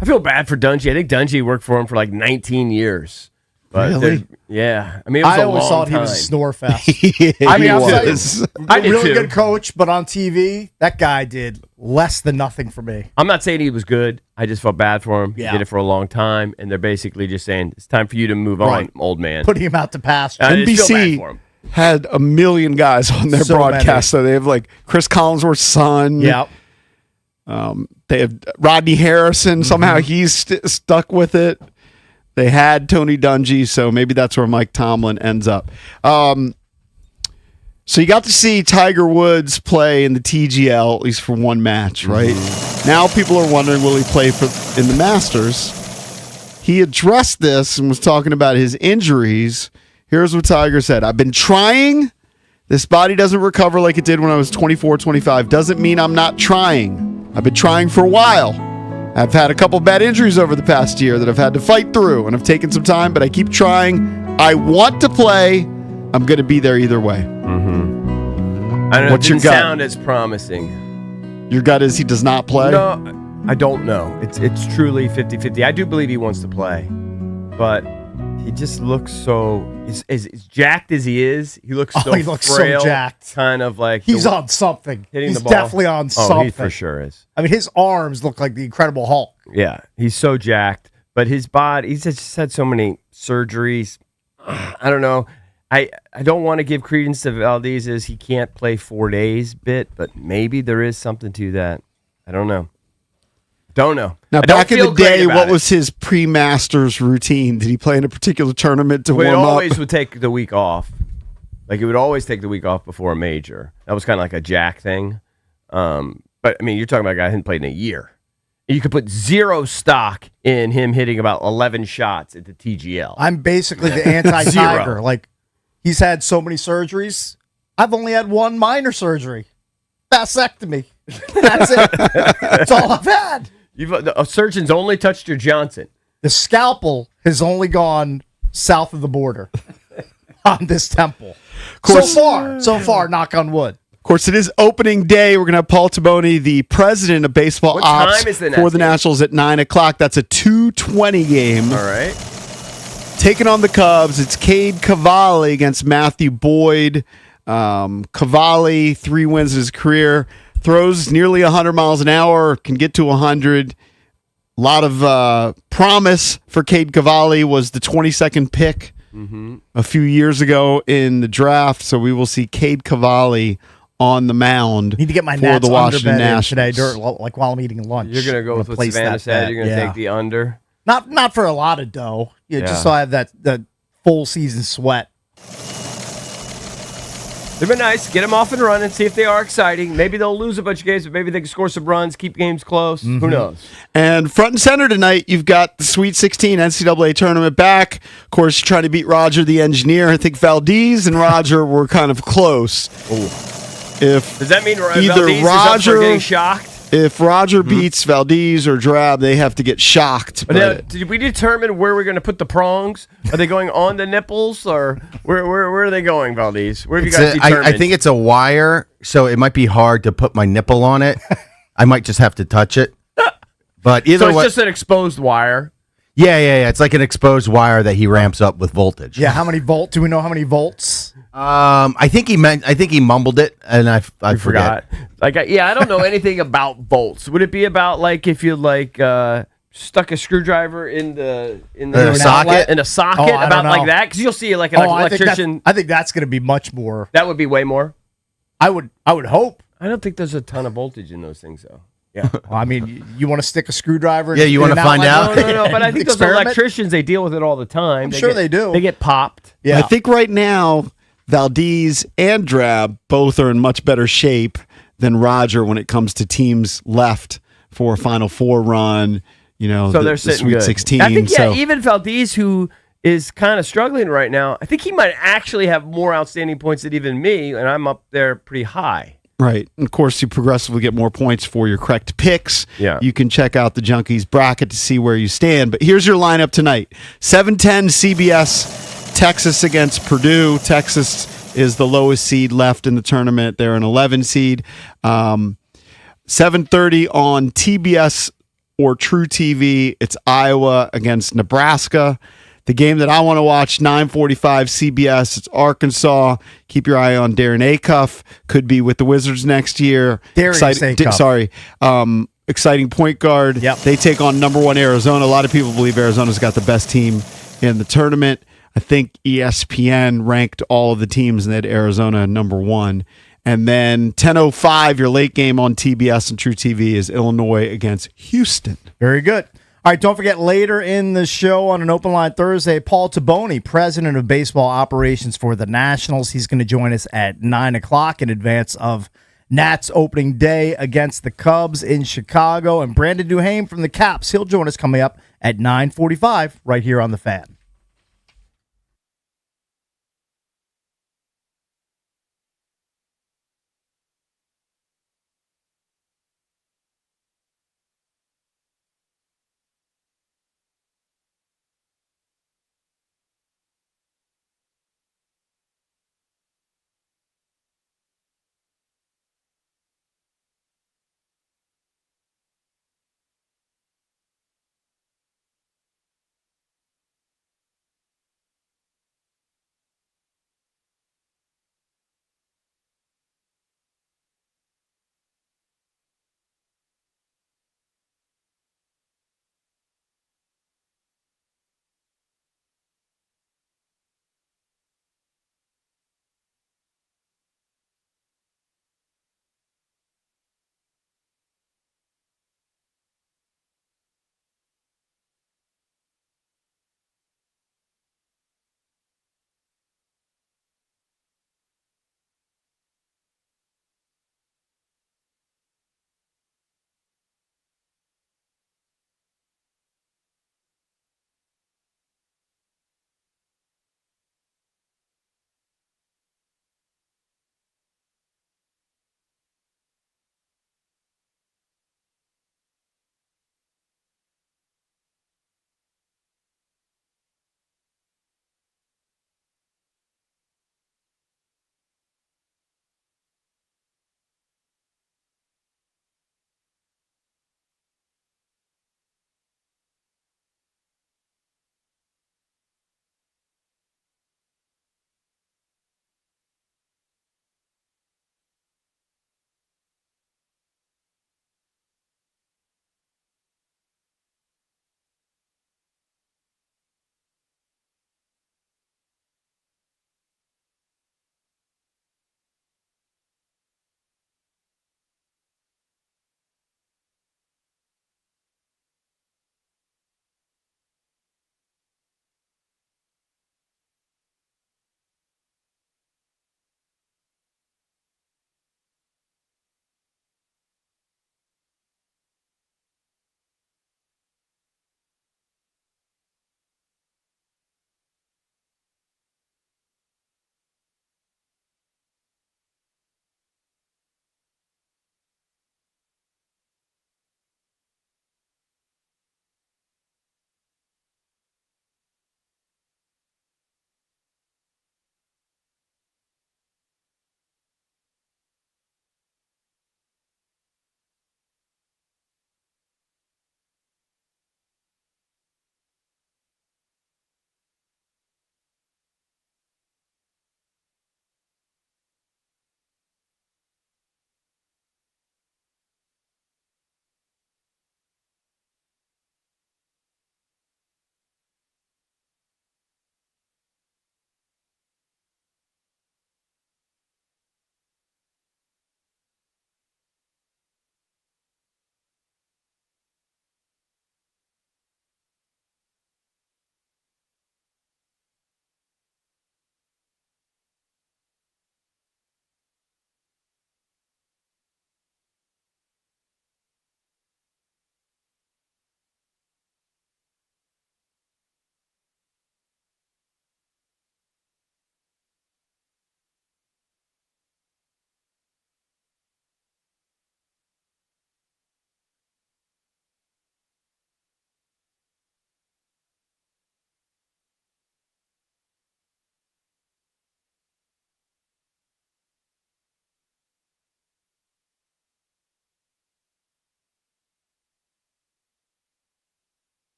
[SPEAKER 3] I feel bad for Dungy. I think Dungy worked for him for like 19 years. But
[SPEAKER 2] Really?
[SPEAKER 3] Yeah. I mean, it was
[SPEAKER 1] I
[SPEAKER 3] a
[SPEAKER 1] always
[SPEAKER 3] long
[SPEAKER 1] thought he
[SPEAKER 3] time.
[SPEAKER 1] was a snore fest.
[SPEAKER 2] I
[SPEAKER 1] mean,
[SPEAKER 2] he
[SPEAKER 1] I'll tell you,
[SPEAKER 2] was.
[SPEAKER 3] I did
[SPEAKER 1] really
[SPEAKER 3] too.
[SPEAKER 1] good coach, but on TV, that guy did less than nothing for me.
[SPEAKER 3] I'm not saying he was good. I just felt bad for him.
[SPEAKER 1] Yeah.
[SPEAKER 3] He did it for a long time, and they're basically just saying, it's time for you to move
[SPEAKER 1] Right.
[SPEAKER 3] on, old man.
[SPEAKER 1] Putting him out to pasture.
[SPEAKER 3] I just feel bad
[SPEAKER 2] NBC
[SPEAKER 3] for him.
[SPEAKER 2] had a million guys on their
[SPEAKER 1] So
[SPEAKER 2] broadcast. So they have like Chris Collinsworth's son.
[SPEAKER 1] Yeah.
[SPEAKER 2] They have Rodney Harrison. Somehow he's stuck with it. They had Tony Dungy, so maybe that's where Mike Tomlin ends up. So you got to see Tiger Woods play in the TGL, at least for one match, right? Now people are wondering, will he play in the Masters? He addressed this and was talking about his injuries. Here's what Tiger said. "I've been trying. This body doesn't recover like it did when I was 24, 25. Doesn't mean I'm not trying. I've been trying for a while. I've had a couple bad injuries over the past year that I've had to fight through, and I've taken some time, but I keep trying. I want to play. I'm going to be there either way."
[SPEAKER 3] I don't know.
[SPEAKER 2] What's
[SPEAKER 3] It
[SPEAKER 2] your
[SPEAKER 3] didn't
[SPEAKER 2] gut?
[SPEAKER 3] sound as promising.
[SPEAKER 2] Your gut is he does not play?
[SPEAKER 3] No, I don't know. It's truly 50-50. I do believe he wants to play, but he just looks so as jacked as he is. He looks so
[SPEAKER 1] he looks so
[SPEAKER 3] frail,
[SPEAKER 1] jacked.
[SPEAKER 3] kind of like
[SPEAKER 1] He's on something.
[SPEAKER 3] hitting
[SPEAKER 1] He's
[SPEAKER 3] the ball.
[SPEAKER 1] definitely on something.
[SPEAKER 3] Oh, he for sure is.
[SPEAKER 1] I mean, his arms look like the Incredible Hulk.
[SPEAKER 3] Yeah, he's so jacked, but his body, he's just had so many surgeries. I don't know. I don't want to give credence to Valdez's he can't play 4 days bit, but maybe there is something to that. I don't know.
[SPEAKER 2] Now,
[SPEAKER 3] I don't
[SPEAKER 2] back in
[SPEAKER 3] feel
[SPEAKER 2] the
[SPEAKER 3] great
[SPEAKER 2] day,
[SPEAKER 3] about
[SPEAKER 2] what
[SPEAKER 3] it.
[SPEAKER 2] was his pre-Masters routine? Did he play in a particular tournament to
[SPEAKER 3] Well,
[SPEAKER 2] warm
[SPEAKER 3] it
[SPEAKER 2] up?
[SPEAKER 3] always would take the week off. Like, it would always take the week off before a major. That was kind of like a Jack thing. But, I mean, you're talking about a guy who hadn't played in a year. You could put zero stock in him hitting about 11 shots at the TGL.
[SPEAKER 1] I'm basically the anti-Tiger.
[SPEAKER 3] Zero.
[SPEAKER 1] Like, he's had so many surgeries. I've only had one minor surgery. Vasectomy. That's it. That's all I've had.
[SPEAKER 3] The surgeon's only touched your Johnson.
[SPEAKER 1] The scalpel has only gone south of the border on this temple. So far, knock on wood.
[SPEAKER 2] Of course, it is opening day. We're going to have Paul Tabone, the president of baseball
[SPEAKER 3] What
[SPEAKER 2] ops
[SPEAKER 3] time is the
[SPEAKER 2] for
[SPEAKER 3] Nats
[SPEAKER 2] the
[SPEAKER 3] game?
[SPEAKER 2] Nationals at 9 o'clock. That's a 2:20 game.
[SPEAKER 3] All right.
[SPEAKER 2] Taking on the Cubs, it's Cade Cavalli against Matthew Boyd. Cavalli, 3 wins in his career, throws nearly 100 miles an hour, can get to 100. A lot of promise for Cade Cavalli, was the 22nd pick a few years ago in the draft. So we will see Cade Cavalli on the mound.
[SPEAKER 1] Need to get my
[SPEAKER 2] for
[SPEAKER 1] Nats
[SPEAKER 2] the Washington
[SPEAKER 1] under bet in
[SPEAKER 2] Nationals.
[SPEAKER 1] today, like while I'm eating lunch.
[SPEAKER 3] You're going to go with what Savannah said. You're going to take the under.
[SPEAKER 1] Not for a lot of dough. Yeah,
[SPEAKER 3] Yeah.
[SPEAKER 1] just so I have that full season sweat.
[SPEAKER 3] They've been nice. Get them off and running. See if they are exciting. Maybe they'll lose a bunch of games, but maybe they can score some runs, keep games close. Who knows?
[SPEAKER 2] And front and center tonight, you've got the Sweet 16 NCAA tournament back. Of course, you're trying to beat Roger the engineer. I think Valdez and Roger were kind of close. If
[SPEAKER 3] Does that mean
[SPEAKER 2] either
[SPEAKER 3] Valdez is up
[SPEAKER 2] Roger,
[SPEAKER 3] for getting shocked?
[SPEAKER 2] if Roger beats Valdez or Drab, they have to get shocked.
[SPEAKER 3] Now,
[SPEAKER 2] But
[SPEAKER 3] did we determine where we're going to put the prongs? Are they going on the nipples, or where are they going, Valdez? Where have you guys determined?
[SPEAKER 6] I think it's a wire, so it might be hard to put my nipple on it. I might just have to touch it. But either
[SPEAKER 3] so. It's
[SPEAKER 6] way,
[SPEAKER 3] just an exposed wire.
[SPEAKER 6] Yeah. It's like an exposed wire that he ramps up with voltage.
[SPEAKER 1] Yeah, how many volts? Do we know how many volts?
[SPEAKER 6] I think he mumbled it, and I forgot.
[SPEAKER 3] Like, I don't know anything about volts. Would it be about like if you like stuck a screwdriver in the
[SPEAKER 6] socket?
[SPEAKER 3] in a socket
[SPEAKER 1] Oh, I
[SPEAKER 3] about
[SPEAKER 1] don't
[SPEAKER 3] like
[SPEAKER 1] know.
[SPEAKER 3] that? Because you'll see like an electrician.
[SPEAKER 1] I think that's going to be much more.
[SPEAKER 3] That would be way more.
[SPEAKER 1] I would hope.
[SPEAKER 3] I don't think there's a ton of voltage in those things though. Yeah.
[SPEAKER 1] Well, I mean, you want to stick a screwdriver?
[SPEAKER 6] Yeah, you
[SPEAKER 1] in
[SPEAKER 6] wanna
[SPEAKER 1] an
[SPEAKER 6] find
[SPEAKER 1] outlet?
[SPEAKER 6] out?
[SPEAKER 3] No, but I think those
[SPEAKER 1] Experiment?
[SPEAKER 3] electricians, they deal with it all the time.
[SPEAKER 1] I'm sure they do.
[SPEAKER 3] They get popped.
[SPEAKER 1] Yeah.
[SPEAKER 2] I think right now, Valdez and Drab both are in much better shape than Roger when it comes to teams left for a Final Four run. You know,
[SPEAKER 3] So
[SPEAKER 2] the
[SPEAKER 3] they're sitting
[SPEAKER 2] Sweet
[SPEAKER 3] good.
[SPEAKER 2] 16.
[SPEAKER 3] I think,
[SPEAKER 2] so
[SPEAKER 3] even Valdez, who is kind of struggling right now, I think he might actually have more outstanding points than even me, and I'm up there pretty high.
[SPEAKER 2] right. And of course, you progressively get more points for your correct picks.
[SPEAKER 3] Yeah.
[SPEAKER 2] You can check out the Junkies bracket to see where you stand. But here's your lineup tonight: 7:10 CBS, Texas against Purdue. Texas is the lowest seed left in the tournament. They're an 11 seed. 7:30 on TBS or True TV. It's Iowa against Nebraska. The game that I want to watch, 9:45 CBS. It's Arkansas. Keep your eye on Darren Acuff. Could be with the Wizards next year.
[SPEAKER 1] Acuff.
[SPEAKER 2] Exciting point guard.
[SPEAKER 1] Yep.
[SPEAKER 2] They take on number 1 Arizona. A lot of people believe Arizona's got the best team in the tournament. I think ESPN ranked all of the teams and they had Arizona number 1. And then 10:05, your late game on TBS and True TV is Illinois against Houston.
[SPEAKER 1] Very good. All right, don't forget, later in the show on an Open Line Thursday, Paul Tabone, president of baseball operations for the Nationals. He's going to join us at 9 o'clock in advance of Nats opening day against the Cubs in Chicago. And Brandon Duhame from the Caps, he'll join us coming up at 9:45 right here on The Fan.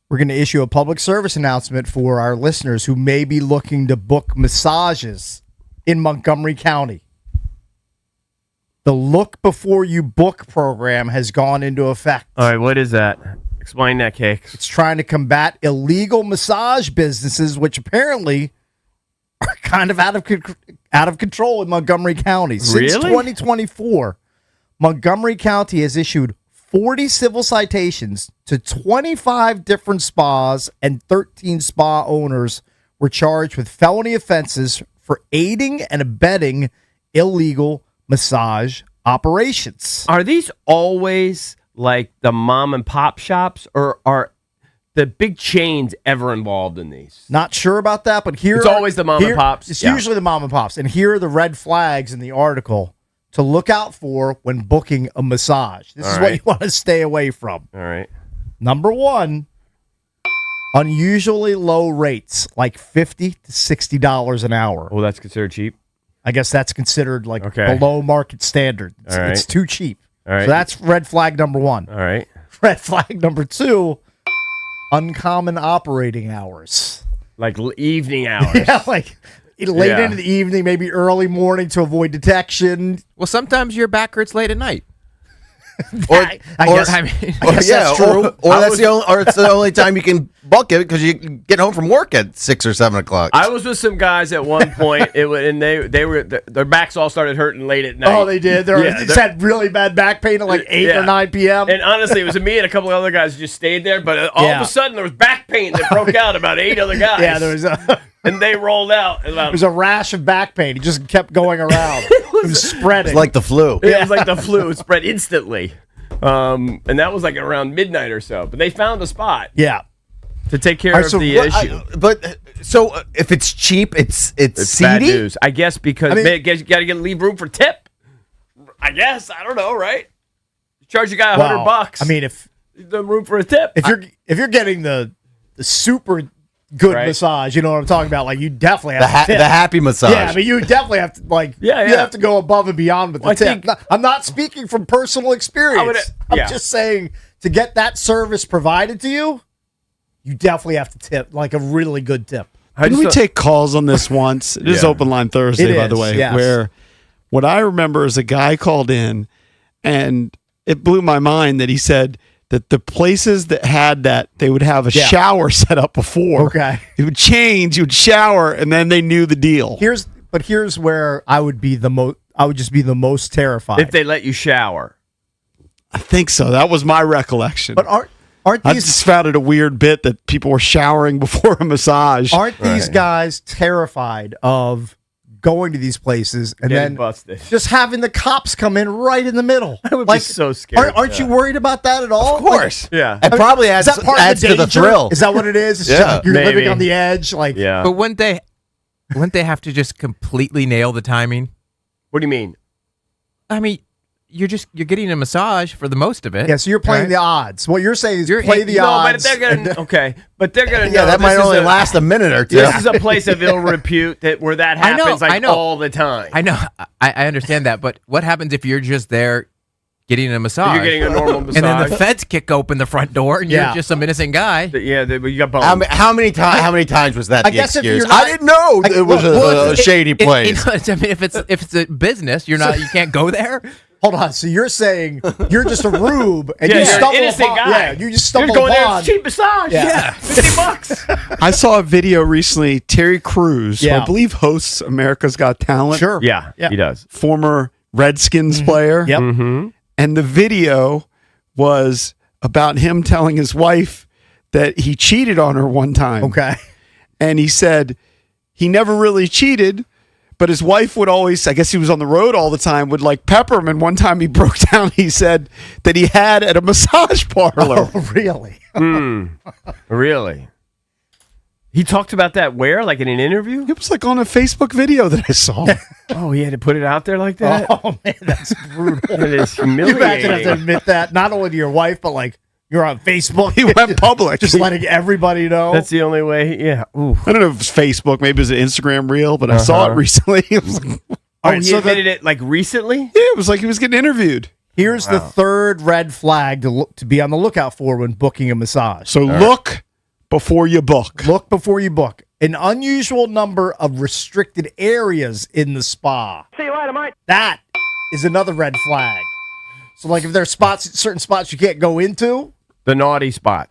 [SPEAKER 1] we're going to issue a public service announcement for our listeners who may be looking to book massages in Montgomery County. The Look Before You Book program has gone into effect.
[SPEAKER 3] All right, what is that? Explain that, Cakes.
[SPEAKER 1] It's trying to combat illegal massage businesses, which apparently are kind of out of control in Montgomery County. Since
[SPEAKER 3] Really?
[SPEAKER 1] 2024, Montgomery County has issued 40 civil citations to 25 different spas, and 13 spa owners were charged with felony offenses for aiding and abetting illegal massage operations.
[SPEAKER 3] Are these always like the mom and pop shops, or are the big chains ever involved in these?
[SPEAKER 1] Not sure about that, but here
[SPEAKER 3] It's always the mom and pops.
[SPEAKER 1] It's
[SPEAKER 3] Yeah.
[SPEAKER 1] usually the mom and pops, and here are the red flags in the article to look out for when booking a massage. This is
[SPEAKER 3] All
[SPEAKER 1] what
[SPEAKER 3] right.
[SPEAKER 1] you want to stay away from.
[SPEAKER 3] All right.
[SPEAKER 1] Number one, unusually low rates, like $50 to $60 an hour.
[SPEAKER 3] Well, that's considered cheap.
[SPEAKER 1] I guess that's considered like
[SPEAKER 3] Okay.
[SPEAKER 1] below market standard. It's,
[SPEAKER 3] All right.
[SPEAKER 1] it's too cheap.
[SPEAKER 3] All right.
[SPEAKER 1] So that's red flag number one.
[SPEAKER 3] All right.
[SPEAKER 1] Red flag number two, uncommon operating hours.
[SPEAKER 3] Like evening hours.
[SPEAKER 1] Yeah, like late
[SPEAKER 3] Yeah.
[SPEAKER 1] into the evening, maybe early morning to avoid detection.
[SPEAKER 5] Well, sometimes your back hurts late at night.
[SPEAKER 1] I guess,
[SPEAKER 5] I mean,
[SPEAKER 1] I guess that's true.
[SPEAKER 6] Or it's the only time you can book it because you get home from work at 6 or 7 o'clock.
[SPEAKER 3] I was with some guys at one point, and they were their backs all started hurting late at night.
[SPEAKER 1] Oh, they did. They
[SPEAKER 3] Yeah,
[SPEAKER 1] just had really bad back pain at like 8
[SPEAKER 3] Yeah.
[SPEAKER 1] or 9 p.m.
[SPEAKER 3] And honestly, it was me and a couple of other guys who just stayed there. But all
[SPEAKER 1] Yeah.
[SPEAKER 3] of a sudden, there was back pain that broke out about 8 other guys.
[SPEAKER 1] Yeah, there
[SPEAKER 3] and they rolled out. About,
[SPEAKER 1] was a rash of back pain. It just kept going around. It was spreading.
[SPEAKER 6] It's like the flu.
[SPEAKER 3] it was like the flu. It spread instantly. And that was like around midnight or so. But they found a spot
[SPEAKER 1] yeah.
[SPEAKER 3] to take care
[SPEAKER 1] All right,
[SPEAKER 3] of
[SPEAKER 1] so
[SPEAKER 3] the
[SPEAKER 1] what-
[SPEAKER 3] issue.
[SPEAKER 6] If it's cheap, it's
[SPEAKER 3] It's bad
[SPEAKER 6] seedy.
[SPEAKER 3] news, I guess, because
[SPEAKER 1] I mean-
[SPEAKER 3] man, you got to leave room for tip. I guess I don't know, right? You charge a guy
[SPEAKER 1] Wow.
[SPEAKER 3] $100.
[SPEAKER 1] I mean, if
[SPEAKER 3] the room for a tip.
[SPEAKER 1] if you're getting the super good
[SPEAKER 3] Right.
[SPEAKER 1] massage, you know what I'm talking about. Like you definitely have
[SPEAKER 6] The
[SPEAKER 1] to tip.
[SPEAKER 6] happy massage.
[SPEAKER 1] Yeah, I mean, you definitely have to you
[SPEAKER 3] Yeah.
[SPEAKER 1] have to go above and beyond with the
[SPEAKER 3] Well, I
[SPEAKER 1] tip.
[SPEAKER 3] think-
[SPEAKER 1] I'm not speaking from personal experience. I'm
[SPEAKER 3] yeah.
[SPEAKER 1] just saying to get that service provided to you, you definitely have to tip, like a really good tip.
[SPEAKER 2] Didn't we take calls on this once? It is
[SPEAKER 3] Yeah.
[SPEAKER 2] Open Line Thursday,
[SPEAKER 1] It
[SPEAKER 2] by the
[SPEAKER 1] is,
[SPEAKER 2] way,
[SPEAKER 1] yes.
[SPEAKER 2] where what I remember is a guy called in, and it blew my mind that he said that the places that had that, they would have a
[SPEAKER 1] Yeah.
[SPEAKER 2] shower set up before.
[SPEAKER 1] Okay.
[SPEAKER 2] It would change, you would shower, and then they knew the deal.
[SPEAKER 1] Here's where I would be I would just be the most terrified.
[SPEAKER 3] if they let you shower.
[SPEAKER 2] I think so. That was my recollection.
[SPEAKER 1] but aren't
[SPEAKER 2] I
[SPEAKER 1] these
[SPEAKER 2] just found it a weird bit that people were showering before a massage.
[SPEAKER 1] aren't these guys terrified of going to these places and
[SPEAKER 3] Getting
[SPEAKER 1] then
[SPEAKER 3] busted.
[SPEAKER 1] just having the cops come in right in the middle?
[SPEAKER 3] I would be so scared.
[SPEAKER 1] Aren't you worried about that at all?
[SPEAKER 6] Of course.
[SPEAKER 3] Yeah.
[SPEAKER 6] It probably
[SPEAKER 1] Is
[SPEAKER 6] adds,
[SPEAKER 1] that part
[SPEAKER 6] adds
[SPEAKER 1] of
[SPEAKER 6] to
[SPEAKER 1] the
[SPEAKER 6] the
[SPEAKER 1] danger?
[SPEAKER 6] thrill.
[SPEAKER 1] Is that what it is? It's
[SPEAKER 6] Yeah.
[SPEAKER 1] just like you're
[SPEAKER 3] Maybe.
[SPEAKER 1] living on the edge. Like,
[SPEAKER 3] Yeah.
[SPEAKER 5] but wouldn't they have to just completely nail the timing?
[SPEAKER 3] What do you mean?
[SPEAKER 5] I mean, you're getting a massage for the most of it.
[SPEAKER 1] yeah. So you're playing
[SPEAKER 5] right?
[SPEAKER 1] the odds. What you're saying is
[SPEAKER 5] You're-
[SPEAKER 1] play the
[SPEAKER 3] No, but
[SPEAKER 1] odds.
[SPEAKER 3] they're gonna okay. But they're gonna know
[SPEAKER 6] Yeah, that
[SPEAKER 3] this
[SPEAKER 6] might
[SPEAKER 3] is
[SPEAKER 6] only
[SPEAKER 3] a-
[SPEAKER 6] last a minute or two.
[SPEAKER 3] This is a place of ill repute where that
[SPEAKER 5] I know,
[SPEAKER 3] happens
[SPEAKER 5] I know.
[SPEAKER 3] all the time.
[SPEAKER 5] I know, I understand that, but what happens if you're just there getting a massage?
[SPEAKER 3] You're getting a normal massage.
[SPEAKER 5] and then the feds kick open the front door, and
[SPEAKER 1] Yeah.
[SPEAKER 5] you're just some innocent guy.
[SPEAKER 3] Yeah, you got bones.
[SPEAKER 6] How many times was that
[SPEAKER 1] I
[SPEAKER 6] the
[SPEAKER 1] guess if
[SPEAKER 6] excuse?
[SPEAKER 1] you're not-
[SPEAKER 6] I didn't know it was
[SPEAKER 1] well,
[SPEAKER 6] a shady place.
[SPEAKER 5] I mean, if it's a business, you can't go there.
[SPEAKER 1] Hold on. So you're saying you're just a rube and
[SPEAKER 3] Yeah,
[SPEAKER 1] you
[SPEAKER 3] you're an
[SPEAKER 1] stumble
[SPEAKER 3] innocent
[SPEAKER 1] upon.
[SPEAKER 3] guy.
[SPEAKER 1] Yeah, you just
[SPEAKER 3] You're
[SPEAKER 1] stumble
[SPEAKER 3] going there.
[SPEAKER 1] upon.
[SPEAKER 3] It's cheap massage.
[SPEAKER 1] Yeah.
[SPEAKER 3] $50.
[SPEAKER 2] I saw a video recently. Terry Crews, who
[SPEAKER 1] Yeah.
[SPEAKER 2] I believe hosts America's Got Talent,
[SPEAKER 1] Sure.
[SPEAKER 3] Yeah,
[SPEAKER 1] Yeah.
[SPEAKER 3] he does.
[SPEAKER 2] former Redskins player.
[SPEAKER 1] Yep.
[SPEAKER 3] Mm-hmm.
[SPEAKER 2] And the video was about him telling his wife that he cheated on her one time.
[SPEAKER 1] Okay.
[SPEAKER 2] And he said he never really cheated, but his wife would always, I guess he was on the road all the time, would like pepper him. And one time he broke down, he said that he had at a massage parlor.
[SPEAKER 1] Oh, really?
[SPEAKER 3] Really? He talked about that where? Like in an interview?
[SPEAKER 2] It was like on a Facebook video that I saw.
[SPEAKER 3] Oh, he had to put it out there like that?
[SPEAKER 1] Oh man, that's brutal.
[SPEAKER 3] It is
[SPEAKER 1] You imagine have to
[SPEAKER 3] humiliating.
[SPEAKER 1] admit that not only to your wife, but like you're on Facebook.
[SPEAKER 2] He went public.
[SPEAKER 1] just letting everybody know.
[SPEAKER 3] That's the only way. Yeah. Ooh.
[SPEAKER 2] I don't know if it was Facebook, maybe it was an Instagram reel, but I saw it recently. It was like,
[SPEAKER 3] Oh,
[SPEAKER 1] right,
[SPEAKER 3] he
[SPEAKER 1] so
[SPEAKER 3] admitted it like recently?
[SPEAKER 2] yeah, it was like he was getting interviewed.
[SPEAKER 1] Here's the third red flag to be on the lookout for when booking a massage.
[SPEAKER 2] So look before you book.
[SPEAKER 1] Look before you book. An unusual number of restricted areas in the spa.
[SPEAKER 7] See you later, mate.
[SPEAKER 1] That is another red flag. So, like, if there's certain spots you can't go into,
[SPEAKER 3] The naughty spot.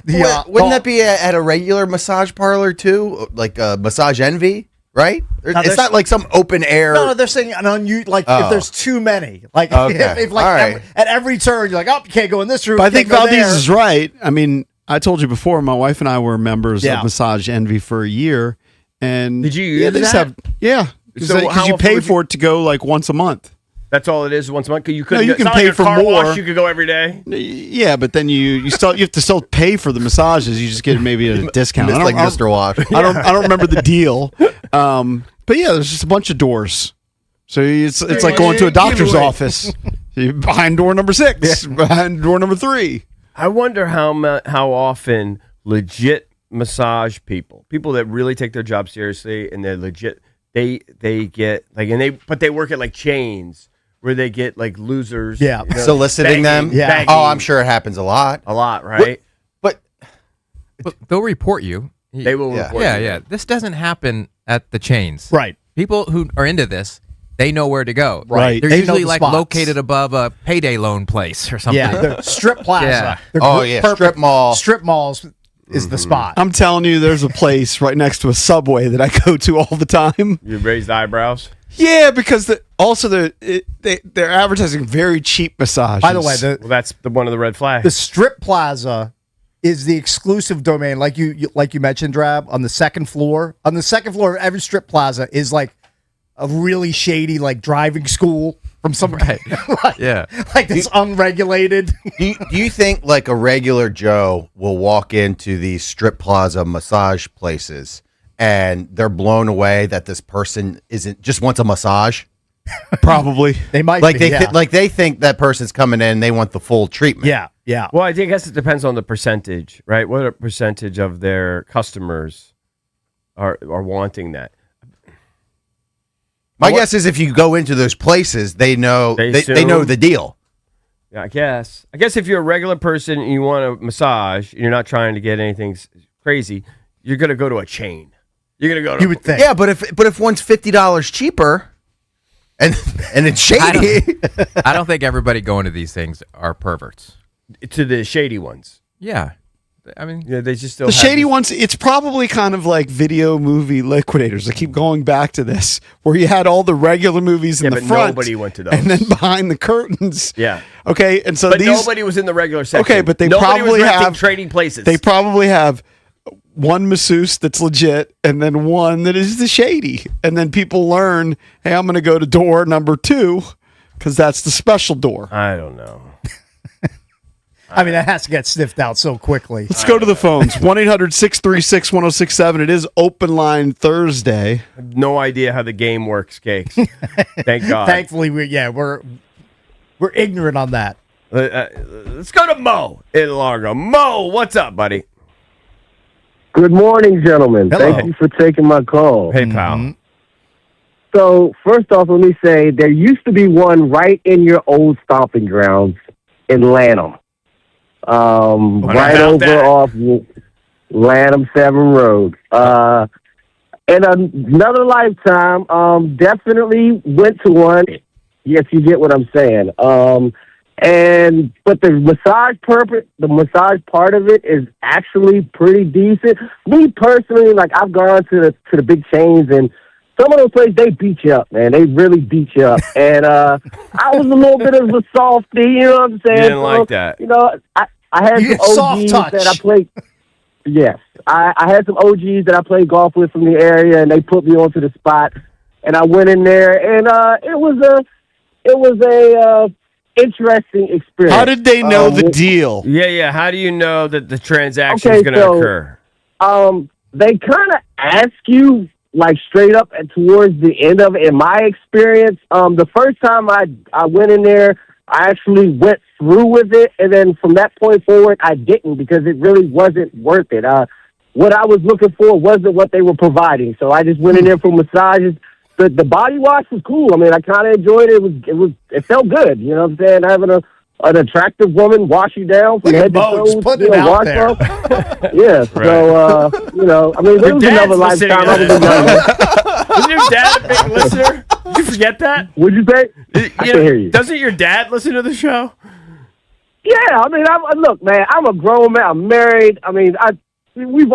[SPEAKER 6] Wouldn't that be at a regular massage parlor too? Like Massage Envy, right? It's not like some open air.
[SPEAKER 1] No, they're saying an unusual. Like if there's too many, like
[SPEAKER 6] Okay.
[SPEAKER 1] if like
[SPEAKER 6] All right.
[SPEAKER 1] at every turn you're like, oh, you can't go in this room.
[SPEAKER 2] But I
[SPEAKER 1] you
[SPEAKER 2] think
[SPEAKER 1] can't go
[SPEAKER 2] Valdez
[SPEAKER 1] there.
[SPEAKER 2] is right. I mean, I told you before, my wife and I were members
[SPEAKER 1] Yeah.
[SPEAKER 2] of Massage Envy for a year. And
[SPEAKER 3] Did you
[SPEAKER 2] yeah,
[SPEAKER 3] use
[SPEAKER 2] they just
[SPEAKER 3] that?
[SPEAKER 2] have because
[SPEAKER 3] So how
[SPEAKER 2] you
[SPEAKER 3] often
[SPEAKER 2] pay
[SPEAKER 3] would you-
[SPEAKER 2] for it to go like once a month.
[SPEAKER 3] That's all it is once a month. You couldn't.
[SPEAKER 2] you
[SPEAKER 3] it's
[SPEAKER 2] can
[SPEAKER 3] not
[SPEAKER 2] pay
[SPEAKER 3] like a
[SPEAKER 2] for
[SPEAKER 3] car
[SPEAKER 2] more.
[SPEAKER 3] Wash, you could go every day.
[SPEAKER 2] Yeah, but then you have to still pay for the massages. You just get maybe a discount.
[SPEAKER 6] It's like Mr. Wash.
[SPEAKER 2] I don't remember the deal. But yeah, there's just a bunch of doors. So it's like going to a doctor's office. You're behind door number 6, behind door number 3.
[SPEAKER 3] I wonder how often legit massage people that really take their job seriously and they're legit, they get like, but they work at like chains where they get like losers.
[SPEAKER 1] Yeah.
[SPEAKER 6] Soliciting them.
[SPEAKER 1] Yeah.
[SPEAKER 3] begging
[SPEAKER 6] Oh, I'm sure it happens a lot.
[SPEAKER 3] a lot, right?
[SPEAKER 6] But
[SPEAKER 5] Well, they'll report you.
[SPEAKER 3] They will
[SPEAKER 6] Yeah.
[SPEAKER 3] report
[SPEAKER 5] Yeah,
[SPEAKER 3] you.
[SPEAKER 5] yeah. This doesn't happen at the chains.
[SPEAKER 1] Right.
[SPEAKER 5] People who are into this, they know where to go.
[SPEAKER 2] Right.
[SPEAKER 5] They're
[SPEAKER 1] They know
[SPEAKER 5] usually
[SPEAKER 1] the
[SPEAKER 5] like
[SPEAKER 1] spots.
[SPEAKER 5] located above a payday loan place or something.
[SPEAKER 1] Yeah, the strip plaza.
[SPEAKER 5] Yeah.
[SPEAKER 1] They're
[SPEAKER 6] Oh, yeah,
[SPEAKER 1] perfect.
[SPEAKER 6] strip mall.
[SPEAKER 1] Strip malls is the spot.
[SPEAKER 2] I'm telling you, there's a place right next to a Subway that I go to all the time.
[SPEAKER 3] You raised eyebrows.
[SPEAKER 2] Yeah, because they're advertising very cheap massages.
[SPEAKER 1] By the way,
[SPEAKER 3] Well, that's one of the red flags.
[SPEAKER 1] the strip plaza is the exclusive domain, like you mentioned, Drab, on the second floor. On the second floor of every strip plaza is like a really shady like driving school from some like,
[SPEAKER 5] Yeah.
[SPEAKER 1] like this unregulated.
[SPEAKER 6] do you think like a regular Joe will walk into these strip plaza massage places and they're blown away that this person just wants a massage?
[SPEAKER 2] probably.
[SPEAKER 1] They might
[SPEAKER 6] Like
[SPEAKER 1] be,
[SPEAKER 6] they think that person's coming in, they want the full treatment.
[SPEAKER 1] yeah.
[SPEAKER 3] Well, I guess it depends on the percentage, right? What a percentage of their customers are wanting that.
[SPEAKER 6] My guess is if you go into those places, they know
[SPEAKER 3] They
[SPEAKER 6] they know
[SPEAKER 3] assume-
[SPEAKER 6] the deal.
[SPEAKER 3] Yeah, I guess if you're a regular person and you want a massage, and you're not trying to get anything crazy, you're gonna go to a chain. You're gonna go to
[SPEAKER 1] You would think.
[SPEAKER 6] Yeah, but if one's $50 cheaper, and it's shady,
[SPEAKER 5] I don't think everybody going to these things are perverts.
[SPEAKER 3] to the shady ones.
[SPEAKER 5] Yeah. I mean,
[SPEAKER 3] Yeah, they just still
[SPEAKER 2] The
[SPEAKER 3] have
[SPEAKER 2] shady
[SPEAKER 3] this-
[SPEAKER 2] ones, it's probably kind of like video movie liquidators. I keep going back to this, where you had all the regular movies in
[SPEAKER 3] Yeah,
[SPEAKER 2] the
[SPEAKER 3] but
[SPEAKER 2] front.
[SPEAKER 3] nobody went to those.
[SPEAKER 2] And then behind the curtains.
[SPEAKER 3] Yeah.
[SPEAKER 2] Okay, and so
[SPEAKER 3] But
[SPEAKER 2] these
[SPEAKER 3] nobody was in the regular section.
[SPEAKER 2] Okay, but they
[SPEAKER 3] Nobody
[SPEAKER 2] probably
[SPEAKER 3] was renting
[SPEAKER 2] have
[SPEAKER 3] trading places.
[SPEAKER 2] They probably have one masseuse that's legit, and then one that is the shady. And then people learn, hey, I'm going to go to door number 2 because that's the special door.
[SPEAKER 3] I don't know.
[SPEAKER 1] I mean, that has to get sniffed out so quickly.
[SPEAKER 2] Let's go to the phones. 1-800-636-1067. It is open line Thursday.
[SPEAKER 3] No idea how the game works, Cakes. Thank God.
[SPEAKER 1] Thankfully, we're ignorant on that.
[SPEAKER 3] Let's go to Mo in Largo. Mo, what's up, buddy?
[SPEAKER 7] Good morning, gentlemen.
[SPEAKER 1] Hello.
[SPEAKER 7] Thank you for taking my call.
[SPEAKER 3] Hey, pal.
[SPEAKER 1] Mm-hmm.
[SPEAKER 7] So, first off, let me say there used to be one right in your old stomping grounds in Lanham. Right
[SPEAKER 3] about
[SPEAKER 7] over
[SPEAKER 3] that?
[SPEAKER 7] off Lanham 7 Road. In another lifetime, definitely went to one, if you get what I'm saying. But the massage part of it is actually pretty decent. Me personally, like I've gone to the big chains, and some of those places they beat you up, man. They really beat you up. And I was a little bit of a softie, you know what I'm saying?
[SPEAKER 3] You didn't like that.
[SPEAKER 7] You know, I had
[SPEAKER 1] You
[SPEAKER 7] some
[SPEAKER 1] get soft
[SPEAKER 7] OGs
[SPEAKER 1] touch.
[SPEAKER 7] that I played. Yes, I had some OGs that I played golf with from the area, and they put me onto the spot. And I went in there, and it was a interesting experience.
[SPEAKER 2] How did they know the deal?
[SPEAKER 3] Yeah. How do you know that the transaction is
[SPEAKER 7] Okay,
[SPEAKER 3] going to
[SPEAKER 7] so-
[SPEAKER 3] occur?
[SPEAKER 7] They kind of ask you like straight up and towards the end of it. In my experience, the first time I went in there, I actually went through with it, and then from that point forward, I didn't because it really wasn't worth it. What I was looking for wasn't what they were providing, so I just went in there for massages. The body wash was cool. I mean, I kind of enjoyed it. It felt good. You know what I'm saying? Having a an attractive woman wash you down from
[SPEAKER 1] Look
[SPEAKER 7] head
[SPEAKER 1] at
[SPEAKER 7] to
[SPEAKER 1] Mo, just
[SPEAKER 7] toe.
[SPEAKER 1] putting it out
[SPEAKER 7] washcloth.
[SPEAKER 1] there.
[SPEAKER 7] Yeah. So I mean, there was
[SPEAKER 3] dad's
[SPEAKER 7] another
[SPEAKER 3] listening
[SPEAKER 7] lifetime.
[SPEAKER 3] to
[SPEAKER 7] I was
[SPEAKER 3] this.
[SPEAKER 7] in London.
[SPEAKER 3] Isn't your dad a big listener? Did you forget that?
[SPEAKER 7] What'd you say? I can hear you.
[SPEAKER 3] Doesn't your dad listen to the show?
[SPEAKER 7] Yeah, I mean, look, man, I'm a grown man. I'm married. I mean, we've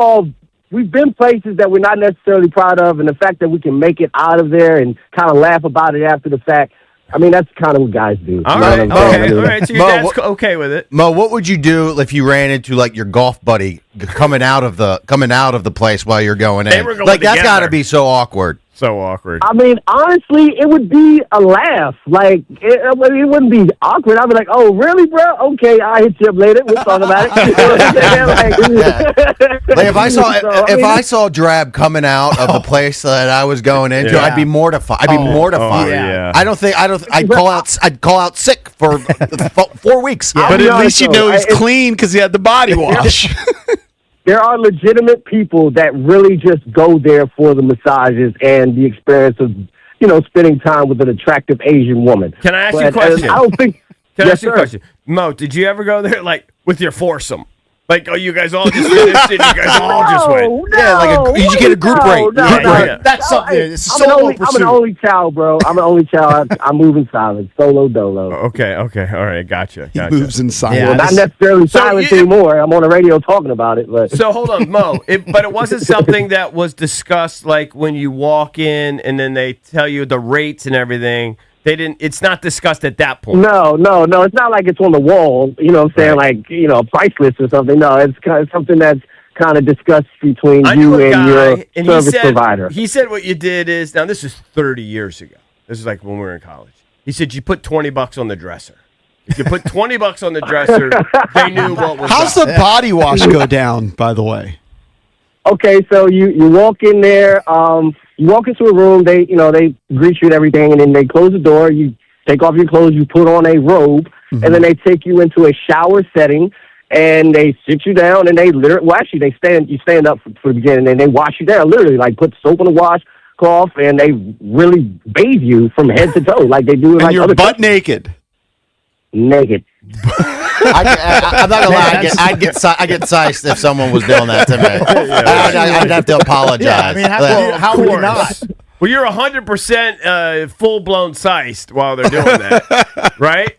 [SPEAKER 7] been places that we're not necessarily proud of, and the fact that we can make it out of there and kind of laugh about it after the fact. I mean, that's kind of what guys do.
[SPEAKER 3] All
[SPEAKER 7] You know
[SPEAKER 3] right,
[SPEAKER 7] what I'm saying?
[SPEAKER 3] okay,
[SPEAKER 7] I mean,
[SPEAKER 3] all right. So your
[SPEAKER 6] Mo,
[SPEAKER 3] dad's
[SPEAKER 6] what-
[SPEAKER 3] okay with it.
[SPEAKER 6] Mo, what would you do if you ran into like your golf buddy coming out of the place while you're going in?
[SPEAKER 3] They were going
[SPEAKER 6] like that's got to
[SPEAKER 3] together.
[SPEAKER 6] be so awkward.
[SPEAKER 3] So awkward.
[SPEAKER 7] I mean, honestly, it would be a laugh. Like, it wouldn't be awkward. I'd be like, oh, really, bro? Okay, I'll hit you up later. We'll talk about it. You know what I'm saying?
[SPEAKER 6] Like if I saw
[SPEAKER 7] So,
[SPEAKER 6] I saw Drab coming out of the place that I was going into,
[SPEAKER 3] Yeah.
[SPEAKER 6] I'd be mortified. I'd be mortified.
[SPEAKER 3] yeah.
[SPEAKER 6] I'd call out sick for 4 weeks.
[SPEAKER 2] But
[SPEAKER 7] be
[SPEAKER 2] at
[SPEAKER 7] honest,
[SPEAKER 2] least you
[SPEAKER 7] though,
[SPEAKER 2] know he's
[SPEAKER 7] it's-
[SPEAKER 2] clean because he had the body wash.
[SPEAKER 7] There are legitimate people that really just go there for the massages and the experience of, spending time with an attractive Asian woman.
[SPEAKER 3] Can I ask you a
[SPEAKER 7] But,
[SPEAKER 3] question?
[SPEAKER 7] I don't think.
[SPEAKER 3] Can I
[SPEAKER 7] Yes,
[SPEAKER 3] ask you a
[SPEAKER 7] sir.
[SPEAKER 3] question? Mo, did you ever go there like with your foursome? Like, you guys all just finished and you guys all just went.
[SPEAKER 6] Yeah, like you should get a group rate. Group
[SPEAKER 3] rate.
[SPEAKER 1] That's something. It's
[SPEAKER 7] I'm
[SPEAKER 1] solo
[SPEAKER 7] I'm an
[SPEAKER 1] pursuit.
[SPEAKER 7] only child, bro. I'm an only child. I'm moving silent. Solo dolo.
[SPEAKER 3] Okay, all right, gotcha.
[SPEAKER 2] He moves in silence.
[SPEAKER 1] Yeah.
[SPEAKER 7] Well, not necessarily
[SPEAKER 3] So
[SPEAKER 7] silent
[SPEAKER 3] you-
[SPEAKER 7] anymore. I'm on the radio talking about it, but
[SPEAKER 3] So hold on, Mo. But it wasn't something that was discussed like when you walk in and then they tell you the rates and everything. They didn't. It's not discussed at that point.
[SPEAKER 7] no. It's not like it's on the wall. You know what I'm saying?
[SPEAKER 3] Right.
[SPEAKER 7] Like, a price list or something. No, it's kind of something that's kind of discussed between
[SPEAKER 3] I knew
[SPEAKER 7] you
[SPEAKER 3] a
[SPEAKER 7] and your
[SPEAKER 3] guy, and
[SPEAKER 7] service provider.
[SPEAKER 3] he said what you did is, now this is 30 years ago. This is like when we were in college. He said you put $20 on the dresser. If you put $20 on the dresser, they knew what was
[SPEAKER 2] How's
[SPEAKER 3] up.
[SPEAKER 2] the body wash go down, by the way?
[SPEAKER 7] Okay, so you walk in there. You walk into a room. They greet you and everything, and then they close the door. You take off your clothes. You put on a robe, and then they take you into a shower setting, and they sit you down, and they literally, well, actually, you stand up for the beginning, and they wash you down, literally, like put soap on the washcloth, and they really bathe you from head to toe, like they do in
[SPEAKER 2] And
[SPEAKER 7] like
[SPEAKER 2] you're
[SPEAKER 7] other
[SPEAKER 2] butt
[SPEAKER 7] countries.
[SPEAKER 2] naked.
[SPEAKER 7] Naked.
[SPEAKER 6] I'm not gonna lie. I'd get sized if someone was doing that to me. I'd have to apologize.
[SPEAKER 1] Yeah, I mean, how would you not?
[SPEAKER 3] Well, you're 100% full-blown sized while they're doing that, right?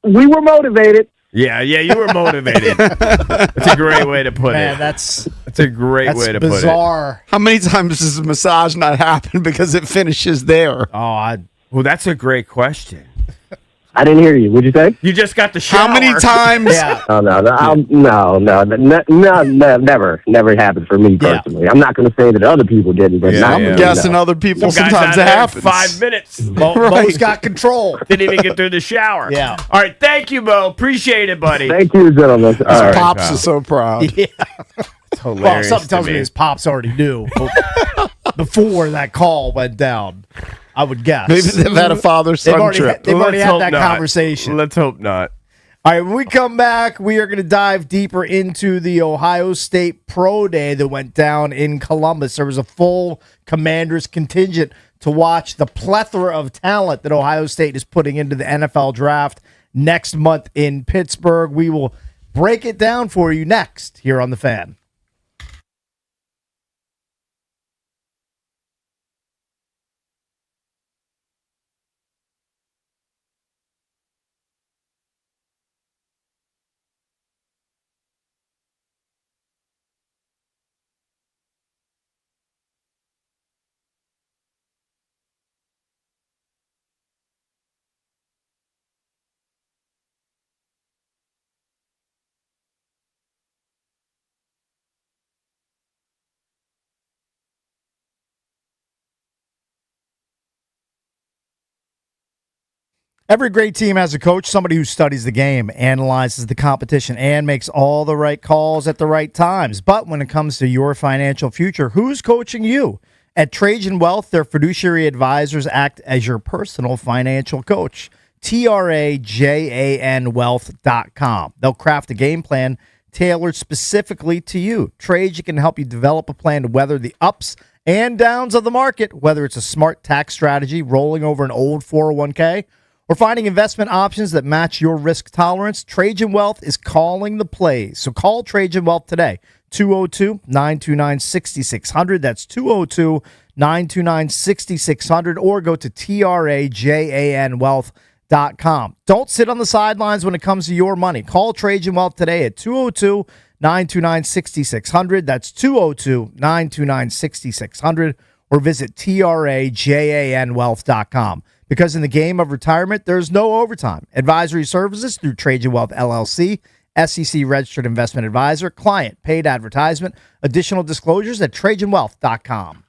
[SPEAKER 7] We were motivated.
[SPEAKER 3] Yeah, you were motivated. That's a great way to put
[SPEAKER 1] Man,
[SPEAKER 3] it.
[SPEAKER 1] that's
[SPEAKER 3] That's a great way to
[SPEAKER 1] bizarre.
[SPEAKER 2] How many times does a massage not happen because it finishes there?
[SPEAKER 1] Oh,
[SPEAKER 3] put it. Well, that's a great question.
[SPEAKER 7] I didn't hear you. What'd you say?
[SPEAKER 3] You just got the shower.
[SPEAKER 2] How many times?
[SPEAKER 1] yeah.
[SPEAKER 7] Oh, never happened for me personally. I'm not going to say that other people didn't, but not
[SPEAKER 2] I'm
[SPEAKER 7] me,
[SPEAKER 2] guessing
[SPEAKER 7] no.
[SPEAKER 2] other people
[SPEAKER 3] Some guys
[SPEAKER 2] sometimes
[SPEAKER 3] out
[SPEAKER 2] it
[SPEAKER 3] there in
[SPEAKER 2] happens.
[SPEAKER 3] 5 minutes.
[SPEAKER 1] Mo's got control.
[SPEAKER 3] Didn't even get through the shower.
[SPEAKER 1] Yeah.
[SPEAKER 3] All right. Thank you, Mo. Appreciate it, buddy.
[SPEAKER 7] Thank you, gentlemen. All right.
[SPEAKER 2] Pops is so proud.
[SPEAKER 3] It's
[SPEAKER 1] Well,
[SPEAKER 3] hilarious
[SPEAKER 1] something
[SPEAKER 3] to
[SPEAKER 1] tells me his pops already knew before that call went down. I would guess.
[SPEAKER 2] Maybe they've had a father-son trip.
[SPEAKER 1] They've already
[SPEAKER 3] Let's
[SPEAKER 1] had
[SPEAKER 3] hope
[SPEAKER 1] that
[SPEAKER 3] not.
[SPEAKER 1] conversation.
[SPEAKER 3] Let's hope not.
[SPEAKER 1] All right, when we come back, we are going to dive deeper into the Ohio State Pro Day that went down in Columbus. There was a full Commanders contingent to watch the plethora of talent that Ohio State is putting into the NFL draft next month in Pittsburgh. We will break it down for you next here on The Fan. Every great team has a coach, somebody who studies the game, analyzes the competition, and makes all the right calls at the right times. But when it comes to your financial future, who's coaching you? At Trajan Wealth, their fiduciary advisors act as your personal financial coach. TRAJANwealth.com. They'll craft a game plan tailored specifically to you. Trajan can help you develop a plan to weather the ups and downs of the market, whether it's a smart tax strategy, rolling over an old 401k, or finding investment options that match your risk tolerance, Trajan Wealth is calling the plays. So call Trajan Wealth today, 202-929-6600. That's 202-929-6600, or go to trajanwealth.com. Don't sit on the sidelines when it comes to your money. Call Trajan Wealth today at 202-929-6600. That's 202-929-6600, or visit trajanwealth.com. Because in the game of retirement, there's no overtime. Advisory services through Trajan Wealth LLC, SEC registered investment advisor, client paid advertisement. Additional disclosures at trajanwealth.com.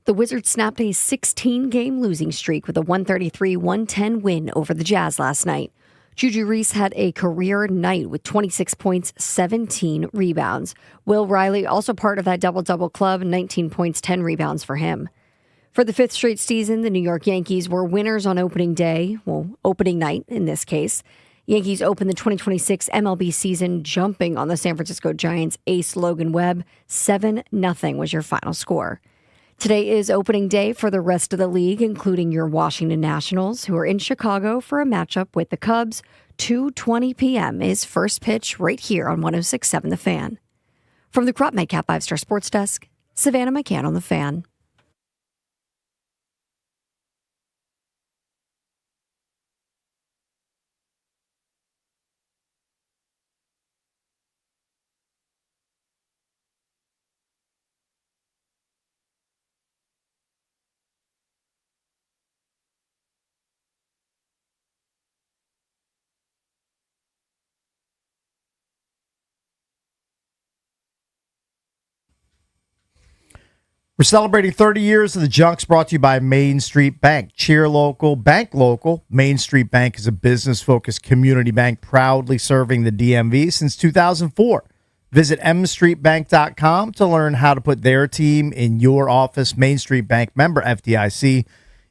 [SPEAKER 8] The Wizards snapped a 16-game losing streak with a 133-110 win over the Jazz last night. Juju Reese had a career night with 26 points, 17 rebounds. Will Riley, also part of that double-double club, 19 points, 10 rebounds for him. For the fifth straight season, the New York Yankees were winners on opening day, opening night in this case. Yankees opened the 2026 MLB season jumping on the San Francisco Giants ace Logan Webb. 7-0 was your final score. Today is opening day for the rest of the league, including your Washington Nationals, who are in Chicago for a matchup with the Cubs. 2:20 p.m. is first pitch right here on 106.7 The Fan. From the Crop Nightcap 5-Star Sports Desk, Savannah McCann on The Fan.
[SPEAKER 1] We're celebrating 30 years of the Junks, brought to you by Main Street Bank. Cheer local, bank local. Main Street Bank is a business-focused community bank proudly serving the DMV since 2004. Visit mstreetbank.com to learn how to put their team in your office. Main Street Bank, member FDIC,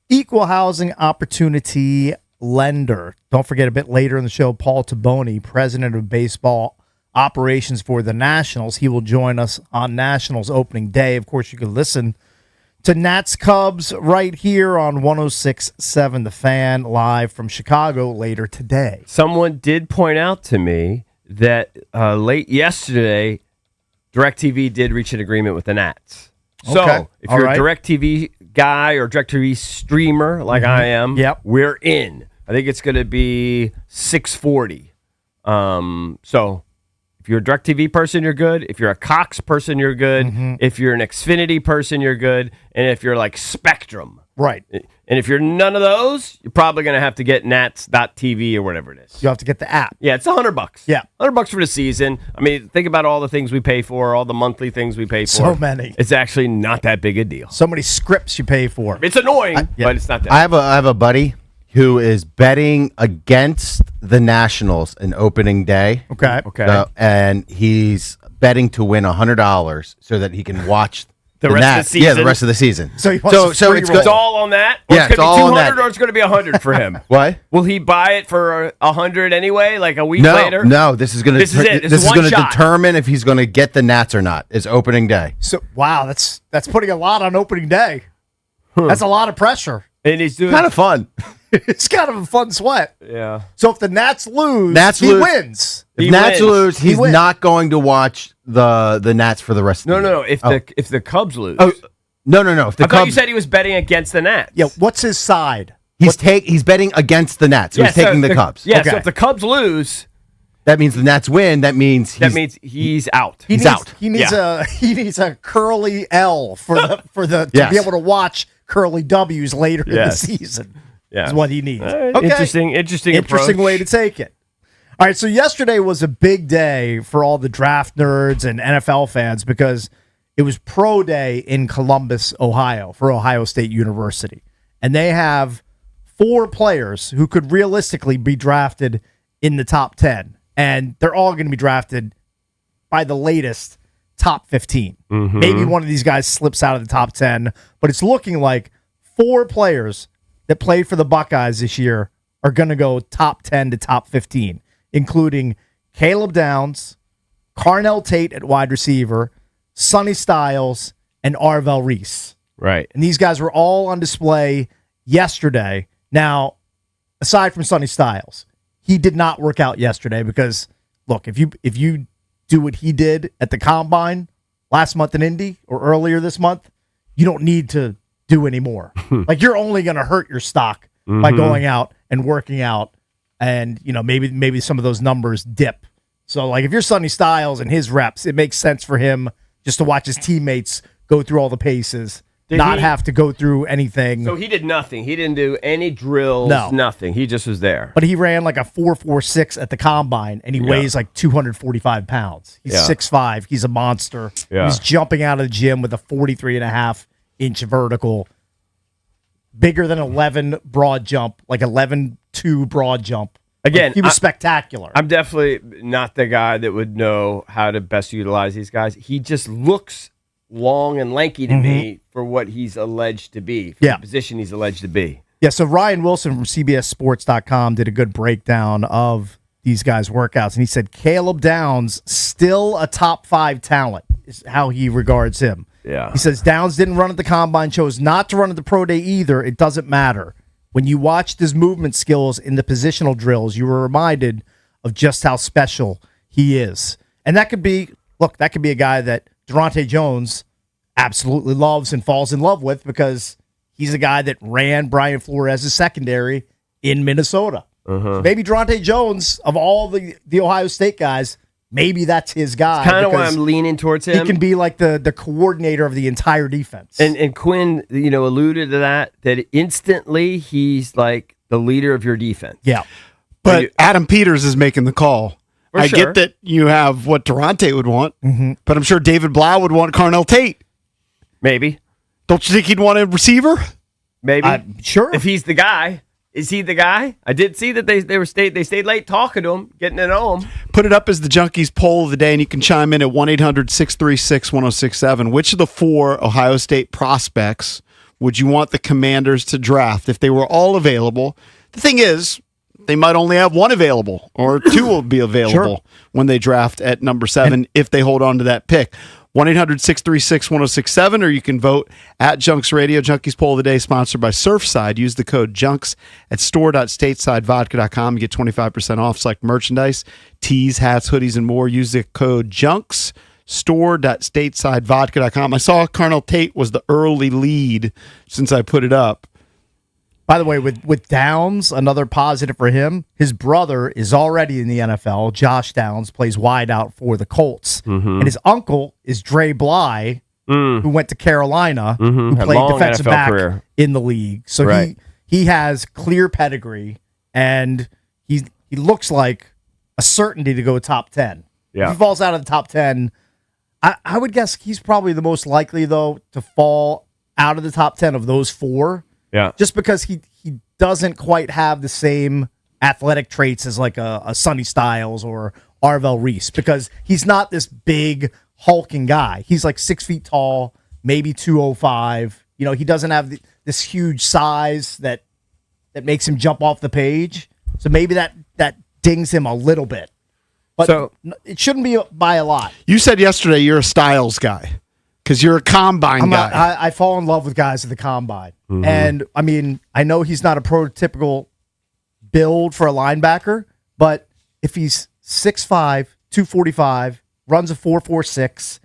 [SPEAKER 1] equal housing opportunity lender. Don't forget, a bit later in the show, Paul Tabone, president of baseball operations for the Nationals. He will join us on Nationals opening day. Of course, you can listen to Nats Cubs right here on 106.7 The Fan, live from Chicago later today.
[SPEAKER 3] Someone did point out to me that late yesterday, DirecTV did reach an agreement with the Nats. So
[SPEAKER 1] Okay.
[SPEAKER 3] if
[SPEAKER 1] All
[SPEAKER 3] you're
[SPEAKER 1] right.
[SPEAKER 3] a DirecTV guy or DirecTV streamer like I am, we're in. I think it's going to be $6.40. So if you're a DirecTV person, you're good. If you're a Cox person, you're good. If you're an Xfinity person, you're good. And if you're like Spectrum.
[SPEAKER 1] Right.
[SPEAKER 3] And if you're none of those, you're probably going to have to get Nats.tv or whatever it is.
[SPEAKER 1] You have to get the app.
[SPEAKER 3] Yeah, it's $100.
[SPEAKER 1] Yeah.
[SPEAKER 3] $100 for the season. I mean, think about all the things we pay for, all the monthly things we pay for.
[SPEAKER 1] So many.
[SPEAKER 3] It's actually not that big a deal.
[SPEAKER 1] So many scripts you pay for.
[SPEAKER 3] It's annoying, but it's not that.
[SPEAKER 6] I have a buddy who is betting against the Nationals in opening day.
[SPEAKER 1] Okay.
[SPEAKER 3] Okay.
[SPEAKER 6] And he's betting to win $100 so that he can watch
[SPEAKER 3] The rest of the
[SPEAKER 6] Nats. Yeah,
[SPEAKER 3] season?
[SPEAKER 6] the rest of the season.
[SPEAKER 1] So he wants a free
[SPEAKER 6] it's
[SPEAKER 1] roll.
[SPEAKER 3] It's all on that? Or
[SPEAKER 6] Yeah,
[SPEAKER 3] it's
[SPEAKER 6] it's
[SPEAKER 3] going to
[SPEAKER 6] all
[SPEAKER 3] be
[SPEAKER 6] on
[SPEAKER 3] 200
[SPEAKER 6] that.
[SPEAKER 3] or it's going to be 100 for him?
[SPEAKER 6] What?
[SPEAKER 3] Will he buy it for 100 anyway, like a week
[SPEAKER 6] No,
[SPEAKER 3] later?
[SPEAKER 6] no. This is going to
[SPEAKER 3] This is it. It's
[SPEAKER 6] this is
[SPEAKER 3] one
[SPEAKER 6] going to
[SPEAKER 3] shot.
[SPEAKER 6] determine if he's going to get the Nats or not. Is opening day.
[SPEAKER 1] So wow, that's putting a lot on opening day. That's a lot of pressure.
[SPEAKER 3] And he's doing
[SPEAKER 6] Kind of fun.
[SPEAKER 1] It's kind of a fun sweat.
[SPEAKER 3] Yeah.
[SPEAKER 1] So if the Nats lose, he
[SPEAKER 6] lose.
[SPEAKER 1] wins.
[SPEAKER 6] If
[SPEAKER 3] He
[SPEAKER 6] Nats
[SPEAKER 3] wins.
[SPEAKER 6] lose, he's
[SPEAKER 1] wins.
[SPEAKER 6] not going to watch the Nats for the rest of the
[SPEAKER 3] No.
[SPEAKER 6] year.
[SPEAKER 3] If the Cubs lose.
[SPEAKER 6] Oh, no. If the
[SPEAKER 3] I thought you
[SPEAKER 6] Cubs,
[SPEAKER 3] said he was betting against the Nats.
[SPEAKER 1] Yeah, what's his side?
[SPEAKER 6] he's betting against the Nats. So he's taking the Cubs.
[SPEAKER 3] Yeah,
[SPEAKER 1] Okay.
[SPEAKER 3] so if the Cubs lose,
[SPEAKER 6] That means the Nats win. That means
[SPEAKER 3] he's out.
[SPEAKER 1] He
[SPEAKER 6] He's
[SPEAKER 1] needs,
[SPEAKER 6] out.
[SPEAKER 1] He needs a curly L for the to
[SPEAKER 6] Yes.
[SPEAKER 1] be able to watch curly W's later
[SPEAKER 3] Yes.
[SPEAKER 1] in the season.
[SPEAKER 3] Yeah.
[SPEAKER 1] Is what he needs.
[SPEAKER 3] Interesting
[SPEAKER 1] Interesting way to take it. All right, so yesterday was a big day for all the draft nerds and NFL fans because it was pro day in Columbus, Ohio, for Ohio State University. And they have 4 players who could realistically be drafted in the top 10. And they're all going to be drafted by the latest top 15. Maybe one of these guys slips out of the top 10, but it's looking like 4 players that played for the Buckeyes this year are going to go top 10 to top 15, including Caleb Downs, Carnell Tate at wide receiver, Sonny Styles, and Arvell Reese.
[SPEAKER 3] Right.
[SPEAKER 1] And these guys were all on display yesterday. Now, aside from Sonny Styles, he did not work out yesterday because, look, if you do what he did at the Combine last month in Indy or earlier this month, you don't need to do any more. Like, you're only going to hurt your stock by going out and working out, and maybe some of those numbers dip. So, like, if you're Sonny Styles and his reps, it makes sense for him just to watch his teammates go through all the paces, not have to go through anything.
[SPEAKER 3] So he did nothing. He didn't do any drills, nothing. He just was there.
[SPEAKER 1] But he ran like a 4.46 at the Combine, and he weighs like 245 pounds. He's 6'5". He's a monster.
[SPEAKER 3] Yeah.
[SPEAKER 1] He's jumping out of the gym with a 43.5-inch vertical. Bigger than 11 broad jump, like 11.2 broad jump.
[SPEAKER 3] Again,
[SPEAKER 1] Like, he was spectacular.
[SPEAKER 3] I'm definitely not the guy that would know how to best utilize these guys. He just looks long and lanky to me for what he's alleged to be, for the position he's alleged to be.
[SPEAKER 1] Yeah, so Ryan Wilson from CBSSports.com did a good breakdown of these guys' workouts, and he said Caleb Downs still a top 5 talent is how he regards him.
[SPEAKER 3] Yeah.
[SPEAKER 1] He says Downs didn't run at the Combine, chose not to run at the Pro Day either. It doesn't matter. When you watched his movement skills in the positional drills, you were reminded of just how special he is. And that could be a guy that Durante Jones absolutely loves and falls in love with because he's a guy that ran Brian Flores' secondary in Minnesota. So maybe Durante Jones, of all the Ohio State guys, maybe that's his guy.
[SPEAKER 3] Kind of why I'm leaning towards him.
[SPEAKER 1] He can be like the coordinator of the entire defense.
[SPEAKER 3] And Quinn, alluded to that instantly he's like the leader of your defense.
[SPEAKER 1] Yeah.
[SPEAKER 2] But Adam Peters is making the call. I get that you have what Durante would want, but I'm sure David Blau would want Carnell Tate.
[SPEAKER 3] Maybe.
[SPEAKER 2] Don't you think he'd want a receiver?
[SPEAKER 3] Maybe.
[SPEAKER 1] Sure.
[SPEAKER 3] If he's the guy. Is he the guy? I did see that they stayed late talking to him, getting to know him.
[SPEAKER 2] Put it up as the Junkies poll of the day, and you can chime in at 1-800-636-1067. Which of the 4 Ohio State prospects would you want the Commanders to draft if they were all available? The thing is, they might only have one available, or 2 will be available when they draft at number 7 if they hold on to that pick. 1-800-636-1067, or you can vote at Junks Radio. Junkies Poll of the Day, sponsored by Surfside. Use the code JUNKS at store.statesidevodka.com. You get 25% off select merchandise, tees, hats, hoodies, and more. Use the code JUNKS, store.statesidevodka.com. I saw Carnell Tate was the early lead since I put it up.
[SPEAKER 1] By the way, with Downs, another positive for him, his brother is already in the NFL. Josh Downs plays wide out for the Colts. And his uncle is Dre Bly, who went to Carolina, who played defensive
[SPEAKER 3] NFL
[SPEAKER 1] back
[SPEAKER 3] career
[SPEAKER 1] in the league. So he has clear pedigree, and he looks like a certainty to go top 10.
[SPEAKER 3] Yeah.
[SPEAKER 1] If he falls out of the top 10, I would guess he's probably the most likely, though, to fall out of the top 10 of those 4.
[SPEAKER 3] Yeah.
[SPEAKER 1] Just because he doesn't quite have the same athletic traits as like a Sonny Styles or Arvell Reese, because he's not this big hulking guy. He's like 6 feet tall, maybe 205. You know, he doesn't have this huge size that makes him jump off the page. So maybe that dings him a little bit. But it shouldn't be by a lot.
[SPEAKER 2] You said yesterday you're a Styles guy because you're a combine guy.
[SPEAKER 1] I fall in love with guys at the combine. And, I mean, I know he's not a prototypical build for a linebacker, but if he's 6'5", 245, runs a 4.46,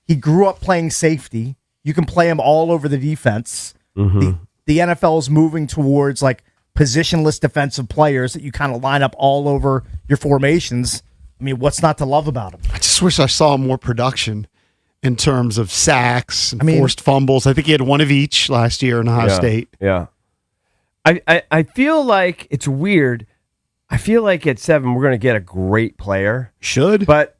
[SPEAKER 1] he grew up playing safety. You can play him all over the defense. The NFL is moving towards, like, positionless defensive players that you kind of line up all over your formations. I mean, what's not to love about him?
[SPEAKER 2] I just wish I saw more production in terms of sacks and forced fumbles. I think he had one of each last year in Ohio State.
[SPEAKER 3] Yeah. I feel like it's weird. I feel like at 7 we're going to get a great player.
[SPEAKER 2] Should.
[SPEAKER 3] But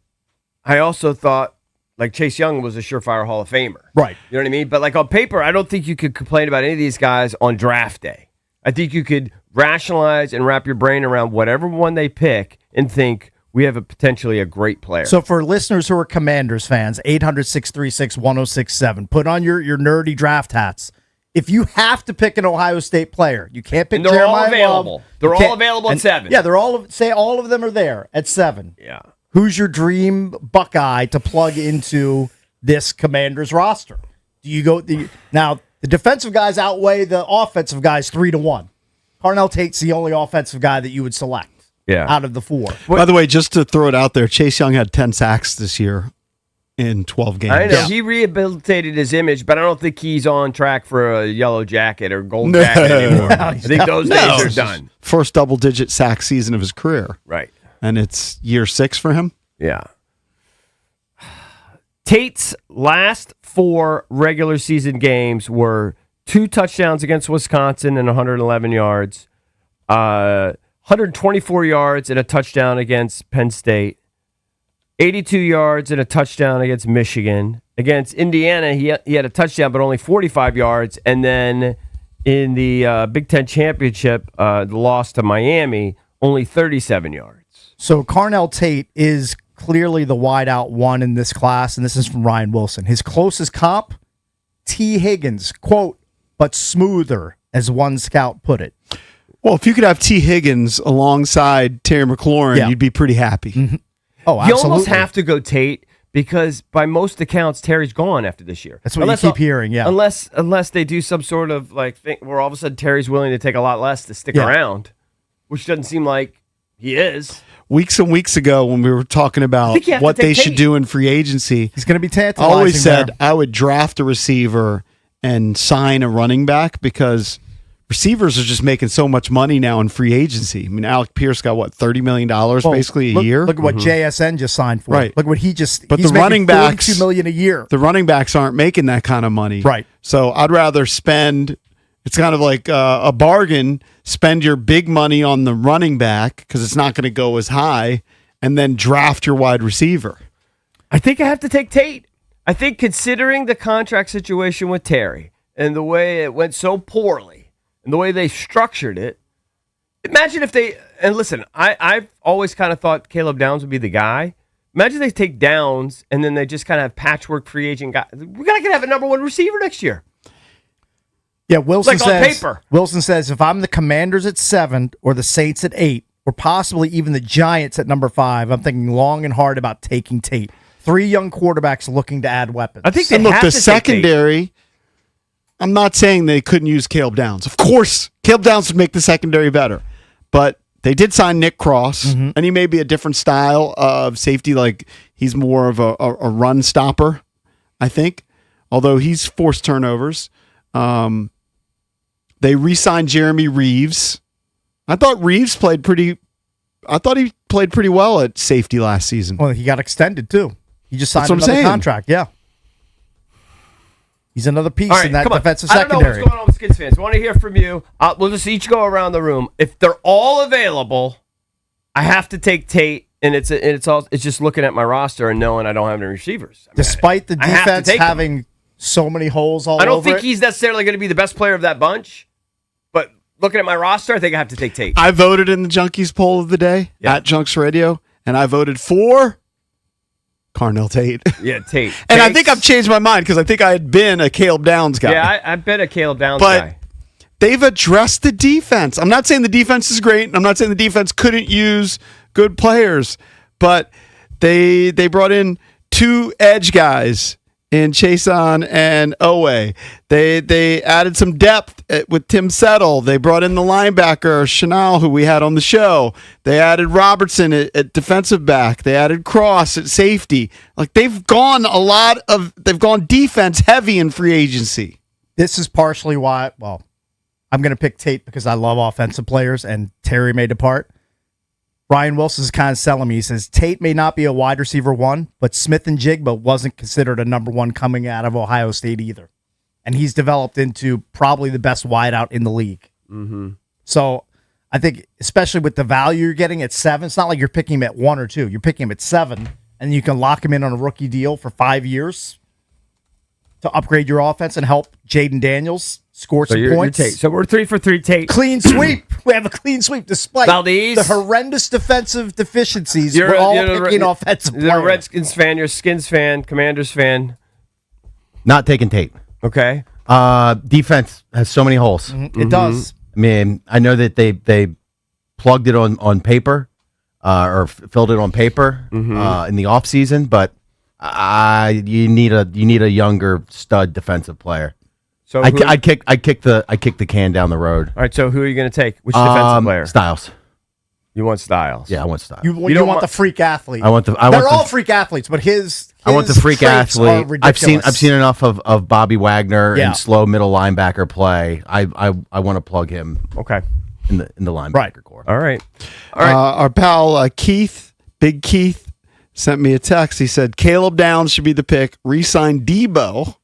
[SPEAKER 3] I also thought like Chase Young was a surefire Hall of Famer.
[SPEAKER 1] Right.
[SPEAKER 3] You know what I mean? But like on paper, I don't think you could complain about any of these guys on draft day. I think you could rationalize and wrap your brain around whatever one they pick and think we have potentially a great player.
[SPEAKER 1] So for listeners who are Commanders fans, 800-636-1067, put on your nerdy draft hats. If you have to pick an Ohio State player, you can't pick
[SPEAKER 3] and they're
[SPEAKER 1] Jeremiah
[SPEAKER 3] all available.
[SPEAKER 1] Love.
[SPEAKER 3] They're all available at 7.
[SPEAKER 1] Yeah, they're all of them are there at 7.
[SPEAKER 3] Yeah.
[SPEAKER 1] Who's your dream Buckeye to plug into this Commanders roster? Do you go now? The defensive guys outweigh the offensive guys 3-1. Carnell Tate's the only offensive guy that you would select. Out of the 4.
[SPEAKER 2] By the way, just to throw it out there, Chase Young had 10 sacks this year in 12 games.
[SPEAKER 3] I know. He rehabilitated his image, but I don't think he's on track for a yellow jacket or gold jacket anymore. I think those days are done.
[SPEAKER 2] First double-digit sack season of his career.
[SPEAKER 3] Right.
[SPEAKER 2] And it's year 6 for him?
[SPEAKER 3] Yeah. Tate's last 4 regular season games were 2 touchdowns against Wisconsin and 111 yards. 124 yards and a touchdown against Penn State. 82 yards and a touchdown against Michigan. Against Indiana, he had a touchdown, but only 45 yards. And then in the Big Ten Championship, the loss to Miami, only 37 yards.
[SPEAKER 1] So Carnell Tate is clearly the wideout one in this class, and this is from Ryan Wilson. His closest comp, T. Higgins, quote, but smoother, as one scout put it.
[SPEAKER 2] Well, if you could have T. Higgins alongside Terry McLaurin, you'd be pretty happy.
[SPEAKER 1] Oh, absolutely.
[SPEAKER 3] You almost have to go Tate because by most accounts, Terry's gone after this year.
[SPEAKER 1] That's what you keep hearing, yeah.
[SPEAKER 3] Unless they do some sort of like thing where all of a sudden Terry's willing to take a lot less to stick around, which doesn't seem like he is.
[SPEAKER 2] Weeks and weeks ago when we were talking about what they should do in free agency,
[SPEAKER 1] he's going to be tantalizing.
[SPEAKER 2] I always said I would draft a receiver and sign a running back because receivers are just making so much money now in free agency. I mean, Alec Pierce got, $30 million basically a year?
[SPEAKER 1] Look at what JSN just signed for.
[SPEAKER 2] Right.
[SPEAKER 1] Look what he's
[SPEAKER 2] the running backs,
[SPEAKER 1] $42 million a year.
[SPEAKER 2] The running backs aren't making that kind of money.
[SPEAKER 1] Right.
[SPEAKER 2] So I'd rather spend, it's kind of like a bargain, spend your big money on the running back because it's not going to go as high, and then draft your wide receiver.
[SPEAKER 3] I think I have to take Tate. I think considering the contract situation with Terry, and the way it went so poorly and the way they structured it, imagine if they, and listen, I've always kind of thought Caleb Downs would be the guy. Imagine they take Downs and then they just kind of have patchwork free agent guys. We're going to have a number one receiver next year.
[SPEAKER 1] Yeah, Wilson
[SPEAKER 3] Like on
[SPEAKER 1] says.
[SPEAKER 3] paper.
[SPEAKER 1] Wilson says if I'm the Commanders at 7 or the Saints at 8 or possibly even the Giants at number 5, I'm thinking long and hard about taking Tate. 3 young quarterbacks looking to add weapons.
[SPEAKER 3] I think they
[SPEAKER 2] And look,
[SPEAKER 3] have
[SPEAKER 2] the
[SPEAKER 3] to take Tate.
[SPEAKER 2] secondary, I'm not saying they couldn't use Caleb Downs. Of course, Caleb Downs would make the secondary better. But they did sign Nick Cross, and he may be a different style of safety. Like he's more of a run stopper, I think, although he's forced turnovers. They re-signed Jeremy Reeves. I thought he played pretty well at safety last season.
[SPEAKER 1] Well, he got extended too. He just signed
[SPEAKER 2] That's what I'm
[SPEAKER 1] another
[SPEAKER 2] saying.
[SPEAKER 1] contract. Yeah. He's another piece
[SPEAKER 3] All right,
[SPEAKER 1] in that
[SPEAKER 3] come on.
[SPEAKER 1] defensive
[SPEAKER 3] I don't know
[SPEAKER 1] secondary.
[SPEAKER 3] what's going on with Skins fans. I want to hear from you. We'll just each go around the room. If they're all available, I have to take Tate, and it's just looking at my roster and knowing I don't have any receivers. I mean,
[SPEAKER 1] Despite the
[SPEAKER 3] I have to
[SPEAKER 1] defense
[SPEAKER 3] take him.
[SPEAKER 1] having so many holes all
[SPEAKER 3] I don't
[SPEAKER 1] over
[SPEAKER 3] think
[SPEAKER 1] it.
[SPEAKER 3] he's necessarily going to be the best player of that bunch, but looking at my roster, I think I have to take Tate.
[SPEAKER 2] I voted in the Junkies poll of the day at Junks Radio, and I voted for Carnell Tate.
[SPEAKER 3] Yeah, Tate.
[SPEAKER 2] And I think I've changed my mind because I think I had been a Caleb Downs guy.
[SPEAKER 3] Yeah, I've been a Caleb Downs
[SPEAKER 2] But
[SPEAKER 3] guy.
[SPEAKER 2] they've addressed the defense. I'm not saying the defense is great. I'm not saying the defense couldn't use good players, but they brought in 2 edge guys in Chason and Owe. They added some depth with Tim Settle. They brought in the linebacker Chanel, who we had on the show. They added Robertson at defensive back. They added Cross at safety. Like they've gone defense heavy in free agency.
[SPEAKER 1] This is partially why, well, I'm going to pick Tate because I love offensive players, and Terry may depart. Ryan Wilson's kind of selling me. He says Tate may not be a wide receiver 1, but Smith and Jigba wasn't considered a number 1 coming out of Ohio State either. And he's developed into probably the best wideout in the league. Mm-hmm. So I think, especially with the value you're getting at 7, it's not like you're picking him at 1 or 2. You're picking him at 7, and you can lock him in on a rookie deal for 5 years to upgrade your offense and help Jaden Daniels score some points.
[SPEAKER 3] Tate. So we're 3 for 3 Tate.
[SPEAKER 1] Clean sweep. We have a clean sweep despite
[SPEAKER 3] Valdez.
[SPEAKER 1] the horrendous defensive deficiencies. We're all picking offensive
[SPEAKER 3] You're a
[SPEAKER 1] players.
[SPEAKER 3] Redskins fan, you're a Skins fan, Commanders fan.
[SPEAKER 6] Not taking Tate.
[SPEAKER 3] Okay.
[SPEAKER 6] Defense has so many holes.
[SPEAKER 1] It does.
[SPEAKER 6] I mean, I know that they plugged it on paper or filled it on paper in the offseason, but you need a younger stud defensive player.
[SPEAKER 3] So
[SPEAKER 6] I'd kick the can down the road.
[SPEAKER 3] all right, so who are you going to take? Which defensive player?
[SPEAKER 6] Styles.
[SPEAKER 3] You want Styles?
[SPEAKER 6] Yeah, I want Styles.
[SPEAKER 1] You
[SPEAKER 3] don't
[SPEAKER 1] want
[SPEAKER 3] want-
[SPEAKER 1] the freak athlete.
[SPEAKER 6] I want the
[SPEAKER 1] They're all freak athletes, but his
[SPEAKER 6] I want the freak
[SPEAKER 1] traits are
[SPEAKER 6] athlete. I've
[SPEAKER 1] ridiculous.
[SPEAKER 6] seen enough of Bobby Wagner
[SPEAKER 1] Yeah.
[SPEAKER 6] and slow middle linebacker play. I want to plug him
[SPEAKER 3] Okay.
[SPEAKER 6] in the linebacker
[SPEAKER 1] Right.
[SPEAKER 6] core.
[SPEAKER 3] All right. All right.
[SPEAKER 2] Our pal Keith, Big Keith, sent me a text. He said Caleb Downs should be the pick. Re-sign Debo,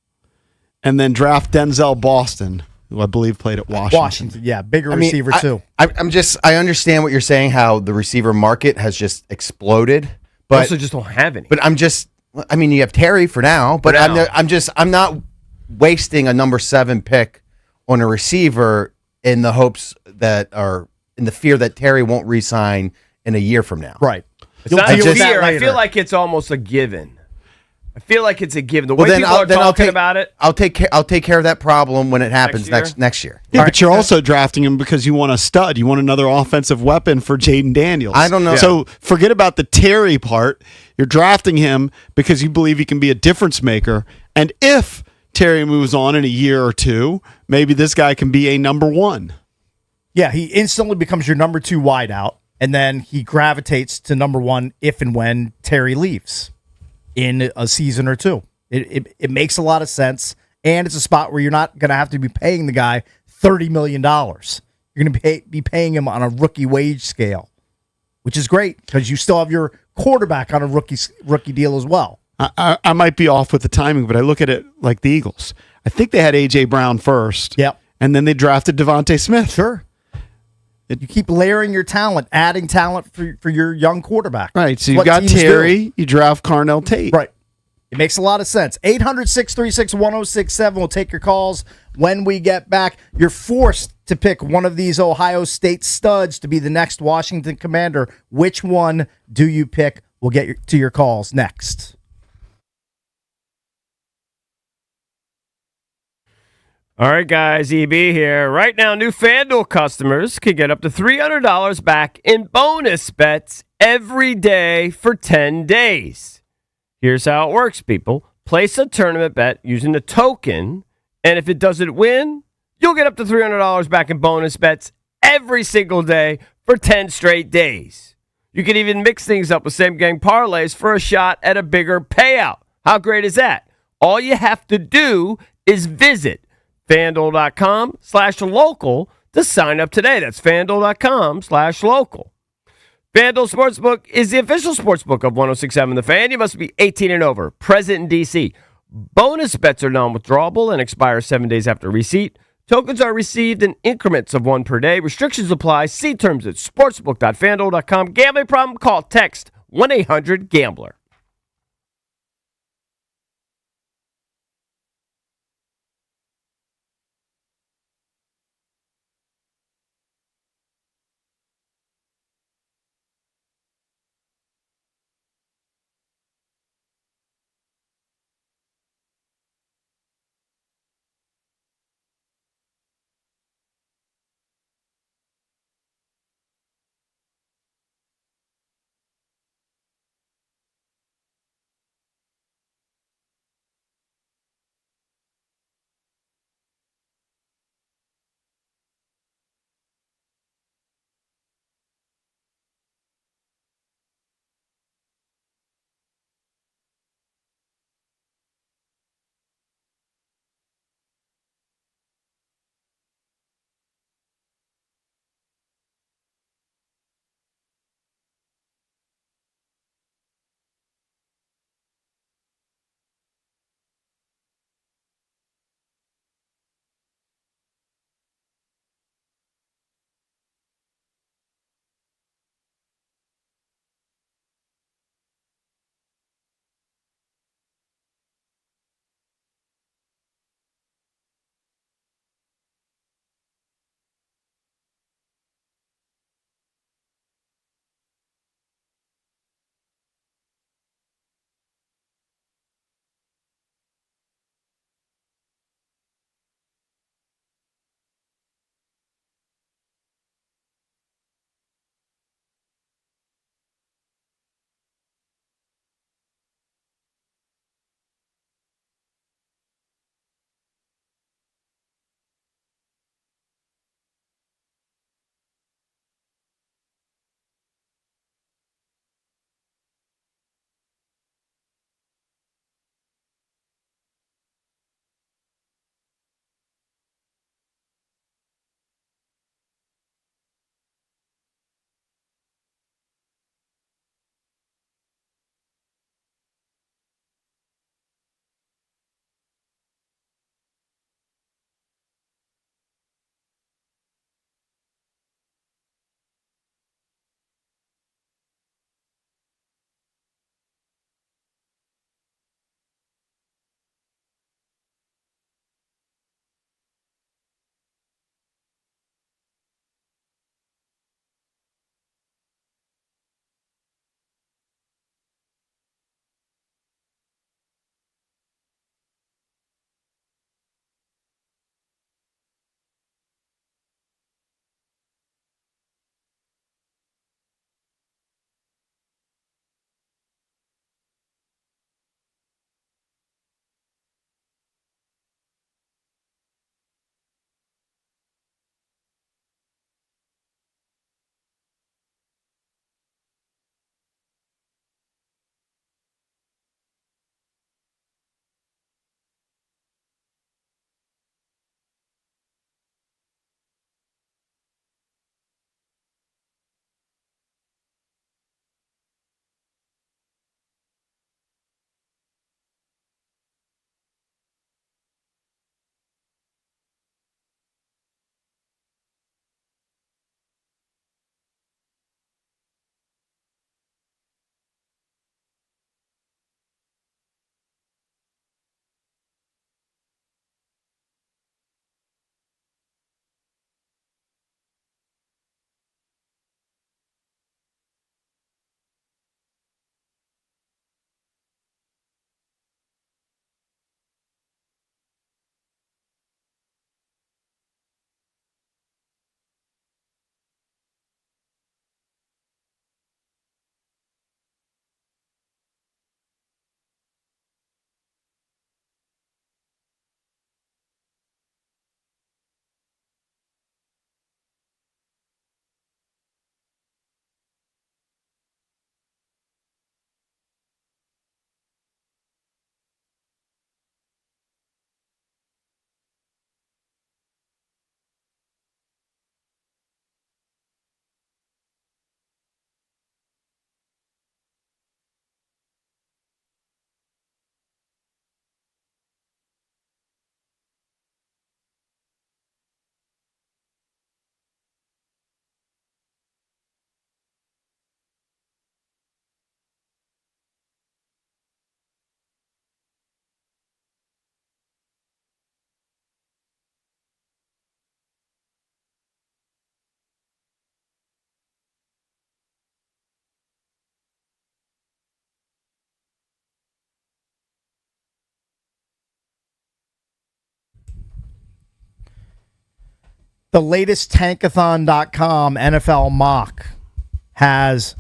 [SPEAKER 2] and then draft Denzel Boston, who I believe played at Washington.
[SPEAKER 1] Yeah, bigger receiver too.
[SPEAKER 6] I understand what you're saying. How the receiver market has just exploded,
[SPEAKER 3] I
[SPEAKER 6] but
[SPEAKER 3] also just don't have any.
[SPEAKER 6] I mean, you have Terry for now, but
[SPEAKER 3] For now.
[SPEAKER 6] I'm not wasting a number 7 pick on a receiver in the hopes that, or in the fear that Terry won't re-sign in a year from now.
[SPEAKER 1] Right.
[SPEAKER 3] It's not
[SPEAKER 1] deal
[SPEAKER 3] a
[SPEAKER 1] with that
[SPEAKER 3] fear. I
[SPEAKER 1] later.
[SPEAKER 3] feel like it's almost a given. I feel like it's a given. The
[SPEAKER 6] Well,
[SPEAKER 3] way
[SPEAKER 6] then
[SPEAKER 3] people
[SPEAKER 6] I'll-
[SPEAKER 3] are
[SPEAKER 6] then I'll
[SPEAKER 3] talking
[SPEAKER 6] take-
[SPEAKER 3] about it.
[SPEAKER 6] I'll take care of that problem when it happens
[SPEAKER 3] Next
[SPEAKER 6] next year.
[SPEAKER 2] Yeah, but you're also drafting him because you want a stud. You want another offensive weapon for Jaden Daniels.
[SPEAKER 6] I don't know.
[SPEAKER 2] So forget about the Terry part. You're drafting him because you believe he can be a difference maker. And if Terry moves on in a year or 2, maybe this guy can be a number 1.
[SPEAKER 1] Yeah, he instantly becomes your number 2 wideout, and then he gravitates to number 1 if and when Terry leaves in a season or 2. It makes a lot of sense, and it's a spot where you're not going to have to be paying the guy $30 million. You're going to be paying him on a rookie wage scale, which is great because you still have your quarterback on a rookie deal as well.
[SPEAKER 2] I might be off with the timing, but I look at it like the Eagles. I think they had A.J. Brown first.
[SPEAKER 1] Yep.
[SPEAKER 2] And then they drafted Devontae Smith.
[SPEAKER 1] Sure. You keep layering your talent, adding talent for your young quarterback.
[SPEAKER 2] Right. So
[SPEAKER 1] It's
[SPEAKER 2] you
[SPEAKER 1] what
[SPEAKER 2] got
[SPEAKER 1] teams
[SPEAKER 2] Terry,
[SPEAKER 1] do.
[SPEAKER 2] you draft Carnell Tate.
[SPEAKER 1] Right. It makes a lot of sense. 800-636-1067. We'll take your calls when we get back. You're forced to pick one of these Ohio State studs to be the next Washington Commander. Which one do you pick? We'll get to your calls next.
[SPEAKER 3] All right, guys, EB here. Right now, new FanDuel customers can get up to $300 back in bonus bets every day for 10 days. Here's how it works, people. Place a tournament bet using the token, and if it doesn't win, you'll get up to $300 back in bonus bets every single day for 10 straight days. You can even mix things up with same-game parlays for a shot at a bigger payout. How great is that? All you have to do is visit FanDuel.com/local to sign up today. That's FanDuel.com/local. FanDuel Sportsbook is the official sportsbook of 106.7 The Fan. You must be 18 and over, present in D.C. Bonus bets are non-withdrawable and expire 7 days after receipt. Tokens are received in increments of one per day. Restrictions apply. See terms at sportsbook.fanduel.com. Gambling problem? Call, text 1-800-GAMBLER.
[SPEAKER 1] The latest Tankathon.com NFL mock has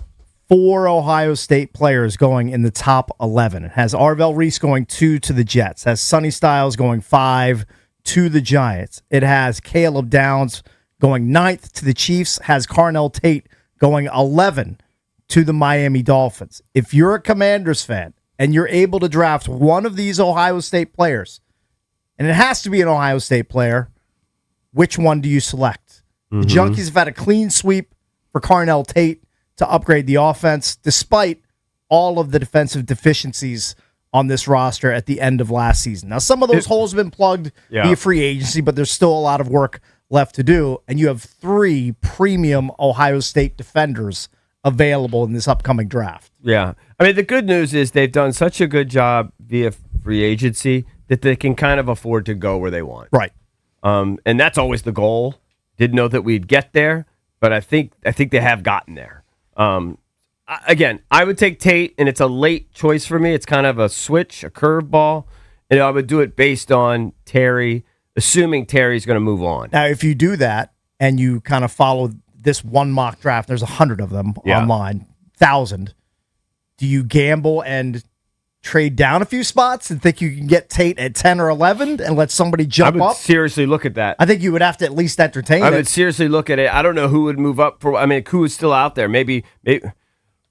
[SPEAKER 1] 4 Ohio State players going in the top 11. It has Arvell Reese going 2 to the Jets. It has Sonny Styles going 5 to the Giants. It has Caleb Downs going 9th to the Chiefs. Has Carnell Tate going 11 to the Miami Dolphins. If you're a Commanders fan and you're able to draft one of these Ohio State players, and it has to be an Ohio State player, which one do you select? The Junkies have had a clean sweep for Carnell Tate to upgrade the offense, despite all of the defensive deficiencies on this roster at the end of last season. Now, some of those holes have been plugged via free agency, but there's still a lot of work left to do, and you have 3 premium Ohio State defenders available in this upcoming draft.
[SPEAKER 3] Yeah. I mean, the good news is they've done such a good job via free agency that they can kind of afford to go where they want.
[SPEAKER 1] Right.
[SPEAKER 3] And that's always the goal. Didn't know that we'd get there, but I think they have gotten there. Again, I would take Tate, and it's a late choice for me. It's kind of a switch, a curveball, and I would do it based on Terry, assuming Terry's going to move on.
[SPEAKER 1] Now, if you do that and you kind of follow this one mock draft, there's 100 of them online, 1,000. Do you gamble and trade down a few spots and think you can get Tate at 10 or 11 and let somebody jump
[SPEAKER 3] I would
[SPEAKER 1] up?
[SPEAKER 3] seriously look at that.
[SPEAKER 1] I think you would have to at least entertain
[SPEAKER 3] I
[SPEAKER 1] it.
[SPEAKER 3] would seriously look at it. I don't know who would move up for. I mean, who is still out there? Maybe.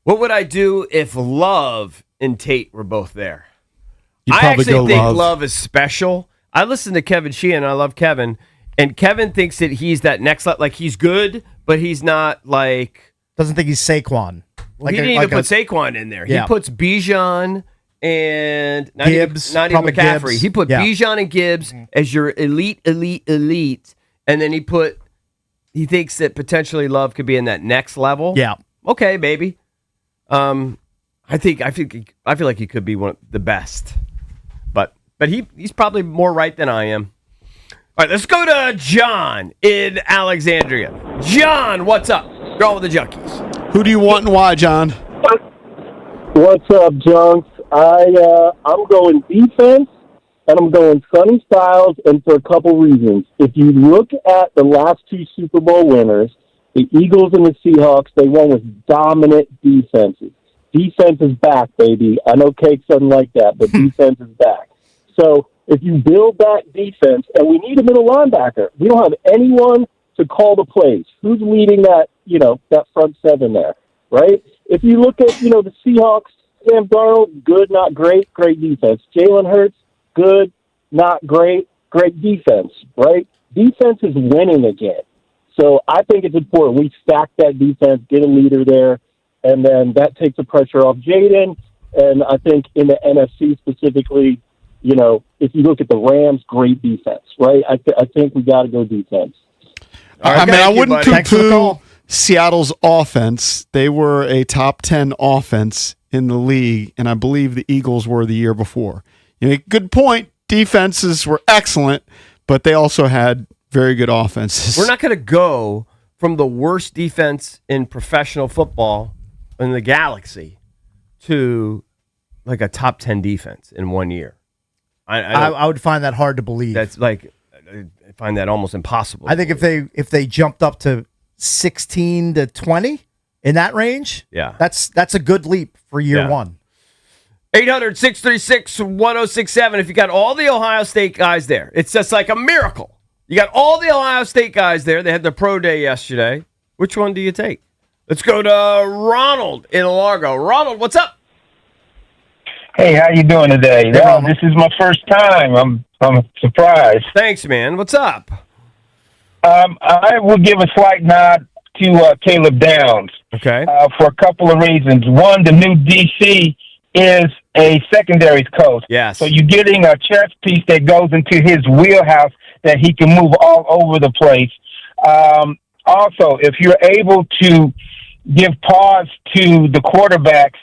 [SPEAKER 3] What would I do if Love and Tate were both there?
[SPEAKER 6] You'd
[SPEAKER 3] I
[SPEAKER 6] probably
[SPEAKER 3] actually
[SPEAKER 6] go
[SPEAKER 3] think
[SPEAKER 6] Love.
[SPEAKER 3] Love is special. I listen to Kevin Sheehan. I love Kevin, and Kevin thinks that he's that next level. Like, he's good, but he's not like.
[SPEAKER 1] Doesn't think he's Saquon.
[SPEAKER 3] He didn't even put Saquon in there.
[SPEAKER 1] Yeah.
[SPEAKER 3] He puts Bijan and
[SPEAKER 1] Gibbs,
[SPEAKER 3] not even
[SPEAKER 1] probably
[SPEAKER 3] McCaffrey.
[SPEAKER 1] Gibbs.
[SPEAKER 3] He put
[SPEAKER 1] Yeah.
[SPEAKER 3] Bijan and Gibbs as your elite, and then he thinks that potentially Love could be in that next level.
[SPEAKER 1] Yeah.
[SPEAKER 3] Okay, maybe. I feel like he could be one of the best, but he's probably more right than I am. All right, let's go to John in Alexandria. John, what's up? Go with the Junkies.
[SPEAKER 2] Who do you want and why, John?
[SPEAKER 7] What's up, Junks? I'm going defense, and I'm going Sonny Styles, and for a couple reasons. If you look at the last 2 Super Bowl winners, the Eagles and the Seahawks, they won with dominant defenses. Defense is back, baby. I know Cake doesn't like that, but defense is back. So if you build that defense, and we need a middle linebacker. We don't have anyone to call the plays. Who's leading that, that front 7 there, right? If you look at, the Seahawks, Sam Darnold, good, not great, great defense. Jalen Hurts, good, not great, great defense, right? Defense is winning again. So I think it's important we stack that defense, get a leader there, and then that takes the pressure off Jaden. And I think in the NFC specifically, if you look at the Rams, great defense, right? I think we got to go defense.
[SPEAKER 2] I mean, I wouldn't
[SPEAKER 1] Thanks for the
[SPEAKER 2] poo-poo
[SPEAKER 1] call.
[SPEAKER 2] Seattle's offense. They were a top 10 offense in the league, and I believe the Eagles were the year before. Good point. Defenses were excellent, but they also had very good offenses.
[SPEAKER 3] We're not going to go from the worst defense in professional football in the galaxy to like a top 10 defense in 1 year.
[SPEAKER 1] I would find that hard to believe.
[SPEAKER 3] That's like, I find that almost impossible.
[SPEAKER 1] I think if they jumped up to 16 to 20 in that range, that's a good leap for year one.
[SPEAKER 3] 800-636-1067. If you got all the Ohio State guys there, it's just like a miracle. You got all the Ohio State guys there. They had the pro day yesterday. Which one do you take? Let's go to Ronald in Largo. Ronald, what's up?
[SPEAKER 9] Hey, how you doing today? This is my first time. I'm surprised.
[SPEAKER 3] Thanks, man. What's up?
[SPEAKER 9] I will give a slight nod to Caleb Downs.
[SPEAKER 3] Okay.
[SPEAKER 9] For a couple of reasons. One, the new DC is a secondaries coach.
[SPEAKER 3] Yes.
[SPEAKER 9] So you're getting a chess piece that goes into his wheelhouse that he can move all over the place. Also, if you're able to give pause to the quarterbacks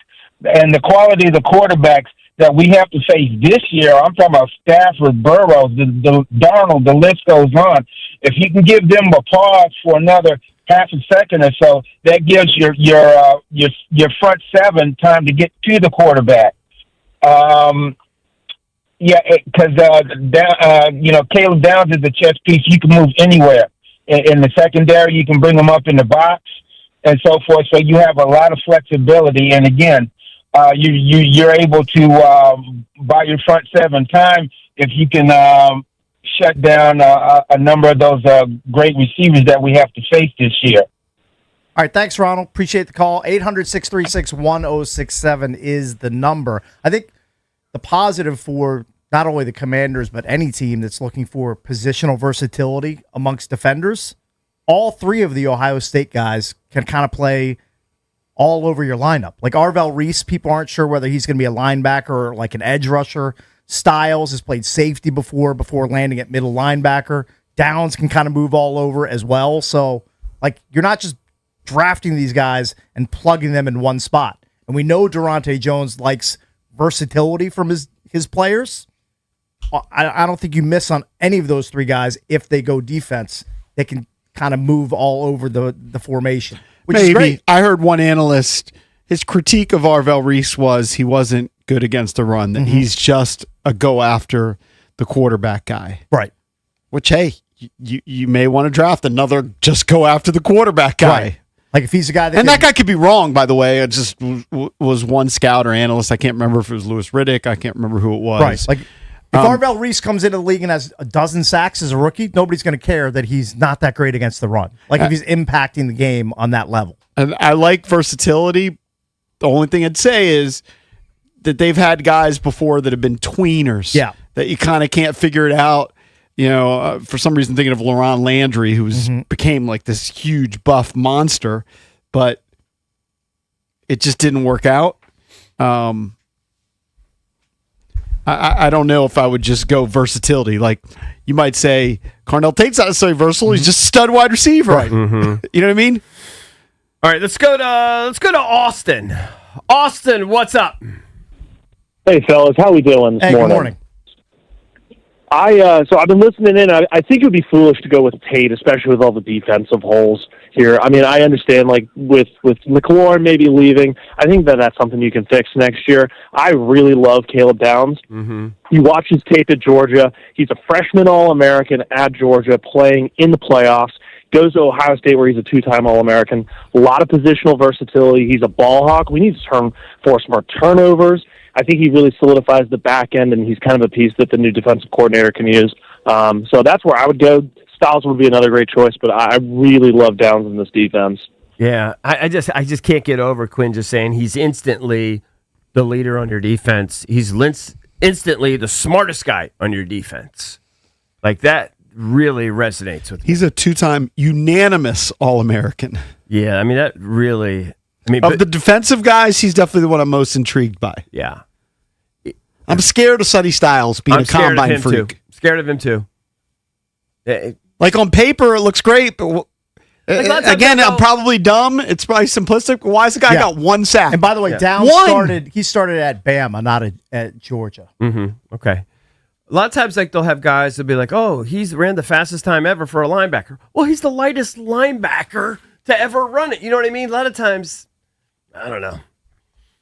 [SPEAKER 9] and the quality of the quarterbacks that we have to face this year, I'm talking about Stafford, Burrow, the Darnold, the list goes on. If you can give them a pause for another half a second or so, that gives your front 7 time to get to the quarterback. Because Caleb Downs is a chess piece. You can move anywhere. in the secondary. You can bring them up in the box and so forth. So you have a lot of flexibility. And again, you're able to buy your front seven time if you can shut down a number of those great receivers that we have to face this year.
[SPEAKER 1] All right, thanks, Ronald. Appreciate the call. 800-636-1067 is the number. I think the positive for not only the Commanders, but any team that's looking for positional versatility amongst defenders, all three of the Ohio State guys can kind of play all over your lineup. Like Arvell Reese, people aren't sure whether he's going to be a linebacker or like an edge rusher. Styles has played safety before landing at middle linebacker. Downs can kind of move all over as well. So, like, you're not just drafting these guys and plugging them in one spot. And we know Durante Jones likes versatility from his players. I don't think you miss on any of those three guys if they go defense. They can kind of move all over the formation, which is great.
[SPEAKER 2] I heard one analyst, his critique of Arvell Reese was he wasn't good against the run, that he's just a go after the quarterback guy.
[SPEAKER 1] Right.
[SPEAKER 2] Which, hey, you may want to draft another just go after the quarterback guy.
[SPEAKER 1] Right. Like if he's a guy that
[SPEAKER 2] that guy could be wrong, by the way. It just was one scout or analyst. I can't remember if it was Louis Riddick. I can't remember who it was.
[SPEAKER 1] Right. Like if Arvell Reese comes into the league and has a dozen sacks as a rookie, nobody's going to care that he's not that great against the run. Like if he's impacting the game on that level.
[SPEAKER 2] And I like versatility. The only thing I'd say is that they've had guys before that have been tweeners.
[SPEAKER 1] Yeah.
[SPEAKER 2] That you kind of can't figure it out. You know, for some reason thinking of Laron Landry, who became like this huge buff monster, but it just didn't work out. I don't know if I would just go versatility. Like you might say, Carnell Tate's not necessarily versatile. He's just a stud wide receiver.
[SPEAKER 1] Right.
[SPEAKER 2] You know what I mean?
[SPEAKER 3] All right, let's go to Austin. Austin, what's up?
[SPEAKER 10] Hey, fellas, how we doing this morning?
[SPEAKER 1] Good morning.
[SPEAKER 10] So I've been listening in. I think it would be foolish to go with Tate, especially with all the defensive holes here. I mean, I understand, like, with McLaurin maybe leaving, I think that's something you can fix next year. I really love Caleb Downs. You watch his tape at Georgia. He's a freshman All-American at Georgia playing in the playoffs. Goes to Ohio State where he's a two-time All-American. A lot of positional versatility. He's a ball hawk. We need to force more turnovers. I think he really solidifies the back end, and he's kind of a piece that the new defensive coordinator can use. So that's where I would go. Styles would be another great choice, but I really love Downs in this defense.
[SPEAKER 3] Yeah, I just can't get over Quinn just saying he's instantly the leader on your defense. He's instantly the smartest guy on your defense. Like that really resonates with me.
[SPEAKER 2] He's a two-time unanimous All-American.
[SPEAKER 3] Yeah, I mean that really.
[SPEAKER 2] Of the defensive guys, he's definitely the one I'm most intrigued by.
[SPEAKER 3] Yeah.
[SPEAKER 2] I'm scared of Sonny Styles being a combine freak.
[SPEAKER 3] Scared of him too.
[SPEAKER 2] Like on paper, it looks great, but again, I'm probably dumb. It's probably simplistic. Why has the guy got one sack?
[SPEAKER 1] And by the way, Downs started at Bama, not at Georgia.
[SPEAKER 3] Okay. A lot of times, like they'll have guys that'll be like, "Oh, he's ran the fastest time ever for a linebacker." Well, he's the lightest linebacker to ever run it. You know what I mean? A lot of times, I don't know.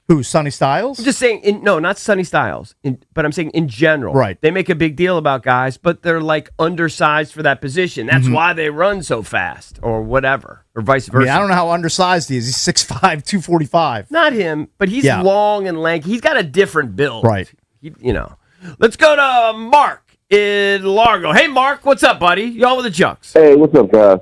[SPEAKER 1] Who, Sonny Styles?
[SPEAKER 3] I'm just saying, no, not Sonny Styles, but I'm saying in general.
[SPEAKER 1] Right.
[SPEAKER 3] They make a big deal about guys, but they're like undersized for that position. That's why they run so fast or whatever, or vice versa.
[SPEAKER 1] I don't know how undersized he is. He's 6'5", 245.
[SPEAKER 3] Not him, but he's long and lanky. He's got a different build.
[SPEAKER 1] Right.
[SPEAKER 3] Let's go to Mark in Largo. Hey, Mark, what's up, buddy? Y'all with the Junks.
[SPEAKER 11] Hey, what's up, guys?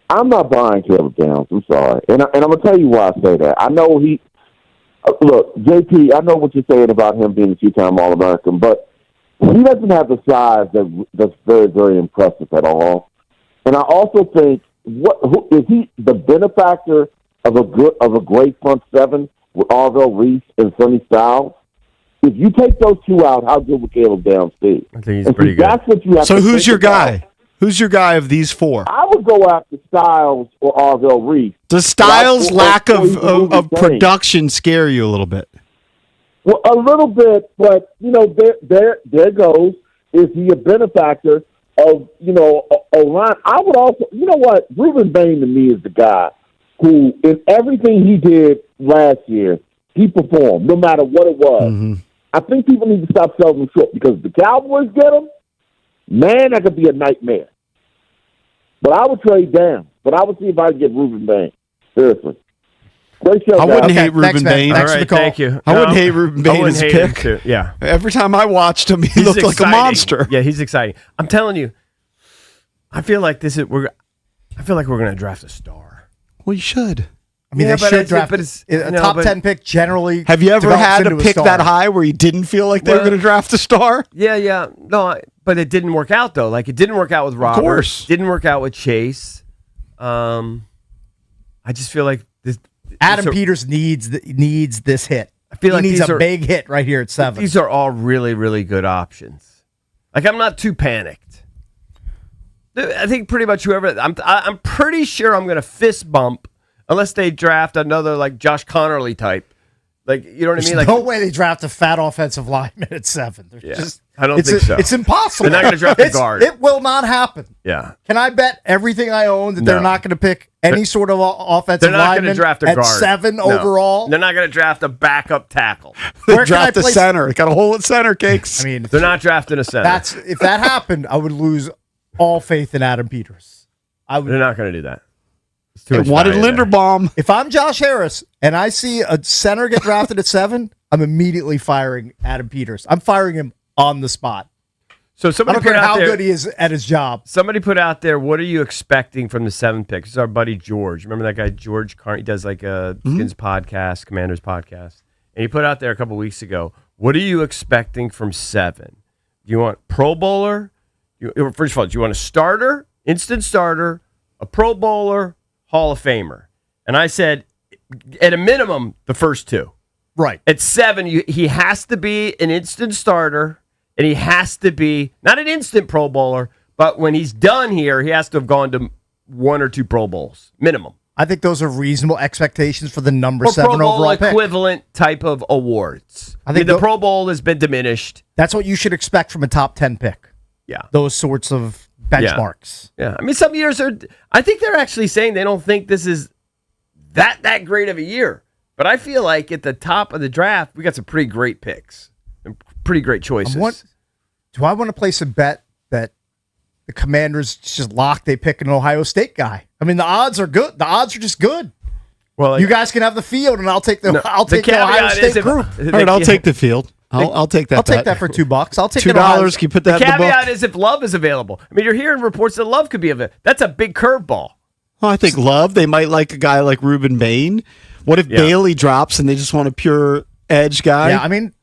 [SPEAKER 11] I'm not buying Caleb Downs. I'm sorry. And I'm going to tell you why I say that. I know look, JP, I know what you're saying about him being a two-time All-American, but he doesn't have the size that's very, very impressive at all. And I also think, is he the benefactor of a great front seven with Arvell Reese and Sonny Styles? If you take those two out, how good would Caleb Downs be?
[SPEAKER 3] I think he's pretty good.
[SPEAKER 11] That's what you have
[SPEAKER 2] So
[SPEAKER 11] to
[SPEAKER 2] who's your
[SPEAKER 11] about.
[SPEAKER 2] guy? Who's your guy of these four?
[SPEAKER 11] I would go after Styles or Arvell Reese.
[SPEAKER 2] Does Styles' lack of production scare you a little bit?
[SPEAKER 11] Well, a little bit, but there goes. Is he a benefactor of a line? I would also, what? Ruben Bain to me is the guy who, in everything he did last year, he performed no matter what it was. I think people need to stop selling him short because if the Cowboys get him, man, that could be a nightmare. But I would trade down. But I would see if I could get Ruben Bain. Seriously. Great show,
[SPEAKER 2] I
[SPEAKER 11] guys.
[SPEAKER 2] wouldn't
[SPEAKER 1] Okay,
[SPEAKER 2] hate Ruben
[SPEAKER 1] thanks, man.
[SPEAKER 2] Bain.
[SPEAKER 1] Thanks
[SPEAKER 3] All
[SPEAKER 1] for the
[SPEAKER 3] right,
[SPEAKER 1] call.
[SPEAKER 3] thank you.
[SPEAKER 2] I wouldn't hate Ruben Bain
[SPEAKER 3] I wouldn't
[SPEAKER 2] as a
[SPEAKER 3] hate him
[SPEAKER 2] pick.
[SPEAKER 3] too. Yeah.
[SPEAKER 2] Every time I watched him, he
[SPEAKER 3] He's
[SPEAKER 2] looked like a
[SPEAKER 3] exciting.
[SPEAKER 2] monster.
[SPEAKER 3] Yeah, he's exciting. I'm telling you, I feel like we're going to draft a star.
[SPEAKER 2] Well, you should.
[SPEAKER 1] I mean,
[SPEAKER 3] Yeah,
[SPEAKER 1] they
[SPEAKER 3] but
[SPEAKER 1] should
[SPEAKER 3] it's-
[SPEAKER 1] draft
[SPEAKER 3] but it's-
[SPEAKER 1] a
[SPEAKER 3] no,
[SPEAKER 1] top
[SPEAKER 3] but-
[SPEAKER 1] 10 pick generally.
[SPEAKER 2] Have you ever
[SPEAKER 1] develops
[SPEAKER 2] had a
[SPEAKER 1] into
[SPEAKER 2] pick
[SPEAKER 1] star.
[SPEAKER 2] that high where you didn't feel like they were
[SPEAKER 3] Well-
[SPEAKER 2] going to draft a star?
[SPEAKER 3] Yeah. No, but it didn't work out though. Like it didn't work out with Robert.
[SPEAKER 2] course.
[SPEAKER 3] Didn't work out with Chase. I just feel like this.
[SPEAKER 1] Adam
[SPEAKER 3] these are-
[SPEAKER 1] Peters needs this hit.
[SPEAKER 3] I feel like
[SPEAKER 1] he needs
[SPEAKER 3] these
[SPEAKER 1] a
[SPEAKER 3] are-
[SPEAKER 1] big hit right here at 7.
[SPEAKER 3] These are all really, really good options. Like I'm not too panicked. I think pretty much whoever I'm pretty sure I'm going to fist bump unless they draft another like Josh Connerly type. Like you know what
[SPEAKER 1] There's
[SPEAKER 3] I mean? Like
[SPEAKER 1] no way they draft a fat offensive lineman at 7.
[SPEAKER 3] Yeah. I don't think so.
[SPEAKER 1] It's impossible.
[SPEAKER 3] They're not gonna draft a guard.
[SPEAKER 1] It will not happen.
[SPEAKER 3] yeah.
[SPEAKER 1] Can I bet everything I own that they're
[SPEAKER 3] No.
[SPEAKER 1] not going to pick any sort of offensive
[SPEAKER 3] They're not going
[SPEAKER 1] lineman
[SPEAKER 3] to draft a
[SPEAKER 1] at
[SPEAKER 3] guard
[SPEAKER 1] 7
[SPEAKER 3] No.
[SPEAKER 1] overall?
[SPEAKER 3] They're not going to draft a backup tackle.
[SPEAKER 1] Where can
[SPEAKER 2] draft
[SPEAKER 1] I
[SPEAKER 2] a
[SPEAKER 1] place-
[SPEAKER 2] center. Got a hole at center, Cakes.
[SPEAKER 1] I mean,
[SPEAKER 3] They're not drafting a center.
[SPEAKER 1] if that happened, I would lose all faith in Adam Peters. I would.
[SPEAKER 3] They're not going to do that. It's too
[SPEAKER 2] They
[SPEAKER 3] much
[SPEAKER 2] wanted
[SPEAKER 3] value there.
[SPEAKER 2] Linderbaum.
[SPEAKER 1] If I'm Josh Harris and I see a center get drafted at 7, I'm immediately firing Adam Peters. I'm firing him on the spot.
[SPEAKER 3] So
[SPEAKER 1] I
[SPEAKER 3] somebody
[SPEAKER 1] don't
[SPEAKER 3] put
[SPEAKER 1] care
[SPEAKER 3] out
[SPEAKER 1] how
[SPEAKER 3] there.
[SPEAKER 1] good he is at his job.
[SPEAKER 3] Somebody put out there. What are you expecting from the 7th pick? This is our buddy George. Remember that guy George Carn? He does like a Skins podcast, Commanders podcast, and he put out there a couple weeks ago. What are you expecting from 7? Do you want Pro Bowler? First of all, do you want a starter, instant starter, a Pro Bowler, Hall of Famer? And I said, at a minimum, the first 2.
[SPEAKER 1] Right.
[SPEAKER 3] At 7, he has to be an instant starter, and he has to be not an instant Pro Bowler, but when he's done here, he has to have gone to 1 or 2 Pro Bowls, minimum.
[SPEAKER 1] I think those are reasonable expectations for the number
[SPEAKER 3] Or
[SPEAKER 1] 7
[SPEAKER 3] Pro Bowl
[SPEAKER 1] overall pick.
[SPEAKER 3] equivalent type of awards.
[SPEAKER 1] I think
[SPEAKER 3] the
[SPEAKER 1] tho-
[SPEAKER 3] Pro Bowl has been diminished.
[SPEAKER 1] That's what you should expect from a top 10 pick.
[SPEAKER 3] Yeah.
[SPEAKER 1] Those sorts of benchmarks.
[SPEAKER 3] Yeah. I mean, some years I think they're actually saying they don't think this is that great of a year. But I feel like at the top of the draft, we got some pretty great picks and pretty great choices.
[SPEAKER 1] Do I want to place a bet that the Commanders just lock they pick an Ohio State guy? I mean, the odds are good. The odds are just good.
[SPEAKER 3] Well,
[SPEAKER 1] You guys can have the field, and I'll take the Ohio
[SPEAKER 3] caveat is
[SPEAKER 1] State
[SPEAKER 3] if-
[SPEAKER 1] group.
[SPEAKER 2] All right, I'll take the field. I'll take that.
[SPEAKER 1] I'll take
[SPEAKER 2] bet.
[SPEAKER 1] that for $2. I'll take
[SPEAKER 2] $2.
[SPEAKER 1] that Ohio
[SPEAKER 2] Can you put that
[SPEAKER 3] The
[SPEAKER 2] in the book?
[SPEAKER 3] caveat is if Love is available. I mean, you're hearing reports that Love could be available. That's a big curveball.
[SPEAKER 2] Oh, I think Love. They might like a guy like Ruben Bain. What if
[SPEAKER 3] Yeah.
[SPEAKER 2] Bailey drops and they just want a pure edge guy?
[SPEAKER 1] Yeah, I mean,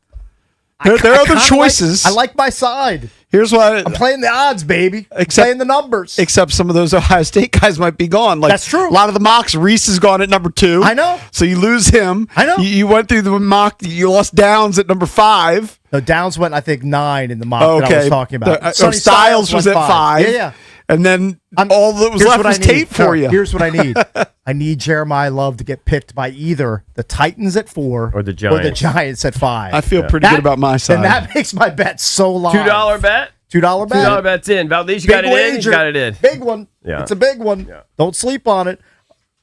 [SPEAKER 2] there are other
[SPEAKER 1] kinda
[SPEAKER 2] choices.
[SPEAKER 1] I like my side.
[SPEAKER 2] Here's what.
[SPEAKER 1] I'm playing the odds, baby. I'm
[SPEAKER 2] Except-
[SPEAKER 1] playing the numbers.
[SPEAKER 2] Except some of those Ohio State guys might be gone. Like,
[SPEAKER 1] That's true.
[SPEAKER 2] A lot of the mocks, Reese is gone at number 2.
[SPEAKER 1] I know.
[SPEAKER 2] So you lose him.
[SPEAKER 1] I know.
[SPEAKER 2] You went through the mock. You lost Downs at number 5.
[SPEAKER 1] No, Downs went, I think, 9 in the mock that I was talking about.
[SPEAKER 2] So Styles was
[SPEAKER 1] went
[SPEAKER 2] at 5.
[SPEAKER 1] Yeah.
[SPEAKER 2] And then all that was
[SPEAKER 1] Here's
[SPEAKER 2] left
[SPEAKER 1] what I
[SPEAKER 2] was
[SPEAKER 1] need.
[SPEAKER 2] Tate for
[SPEAKER 1] No,
[SPEAKER 2] you.
[SPEAKER 1] Here's what I need. I need Jeremiah Love to get picked by either the Titans at 4
[SPEAKER 3] Or the Giants.
[SPEAKER 1] Giants at 5.
[SPEAKER 2] I feel pretty good about my side.
[SPEAKER 1] And that makes my bet so live.
[SPEAKER 3] $2 bet?
[SPEAKER 1] $2 bet.
[SPEAKER 3] $2 bet's in. Valdez, you got it in? You got it in.
[SPEAKER 1] Big one.
[SPEAKER 3] Yeah.
[SPEAKER 1] It's a big one.
[SPEAKER 3] Yeah.
[SPEAKER 1] Don't sleep on it.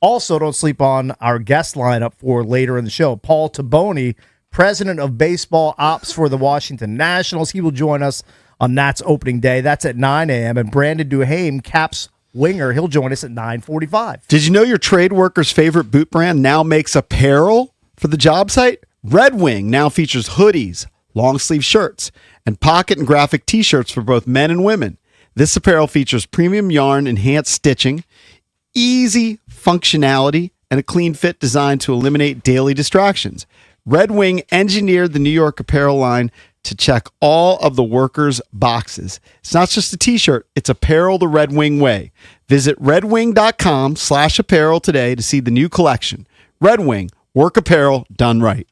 [SPEAKER 1] Also, don't sleep on our guest lineup for later in the show. Paul Tabone, president of baseball ops for the Washington Nationals. He will join us on Nats opening day. That's at 9 a.m. And Brandon Duhame, Caps winger, he'll join us at 9:45.
[SPEAKER 2] Did you know your trade worker's favorite boot brand now makes apparel for the job site? Red Wing now features hoodies, long sleeve shirts, and pocket and graphic t-shirts for both men and women. This apparel features premium yarn, enhanced stitching, easy functionality, and a clean fit designed to eliminate daily distractions. Red Wing engineered the New York apparel line to check all of the workers' boxes. It's not just a t-shirt, it's apparel the Red Wing way. Visit redwing.com/apparel today to see the new collection. Red Wing, work apparel done right.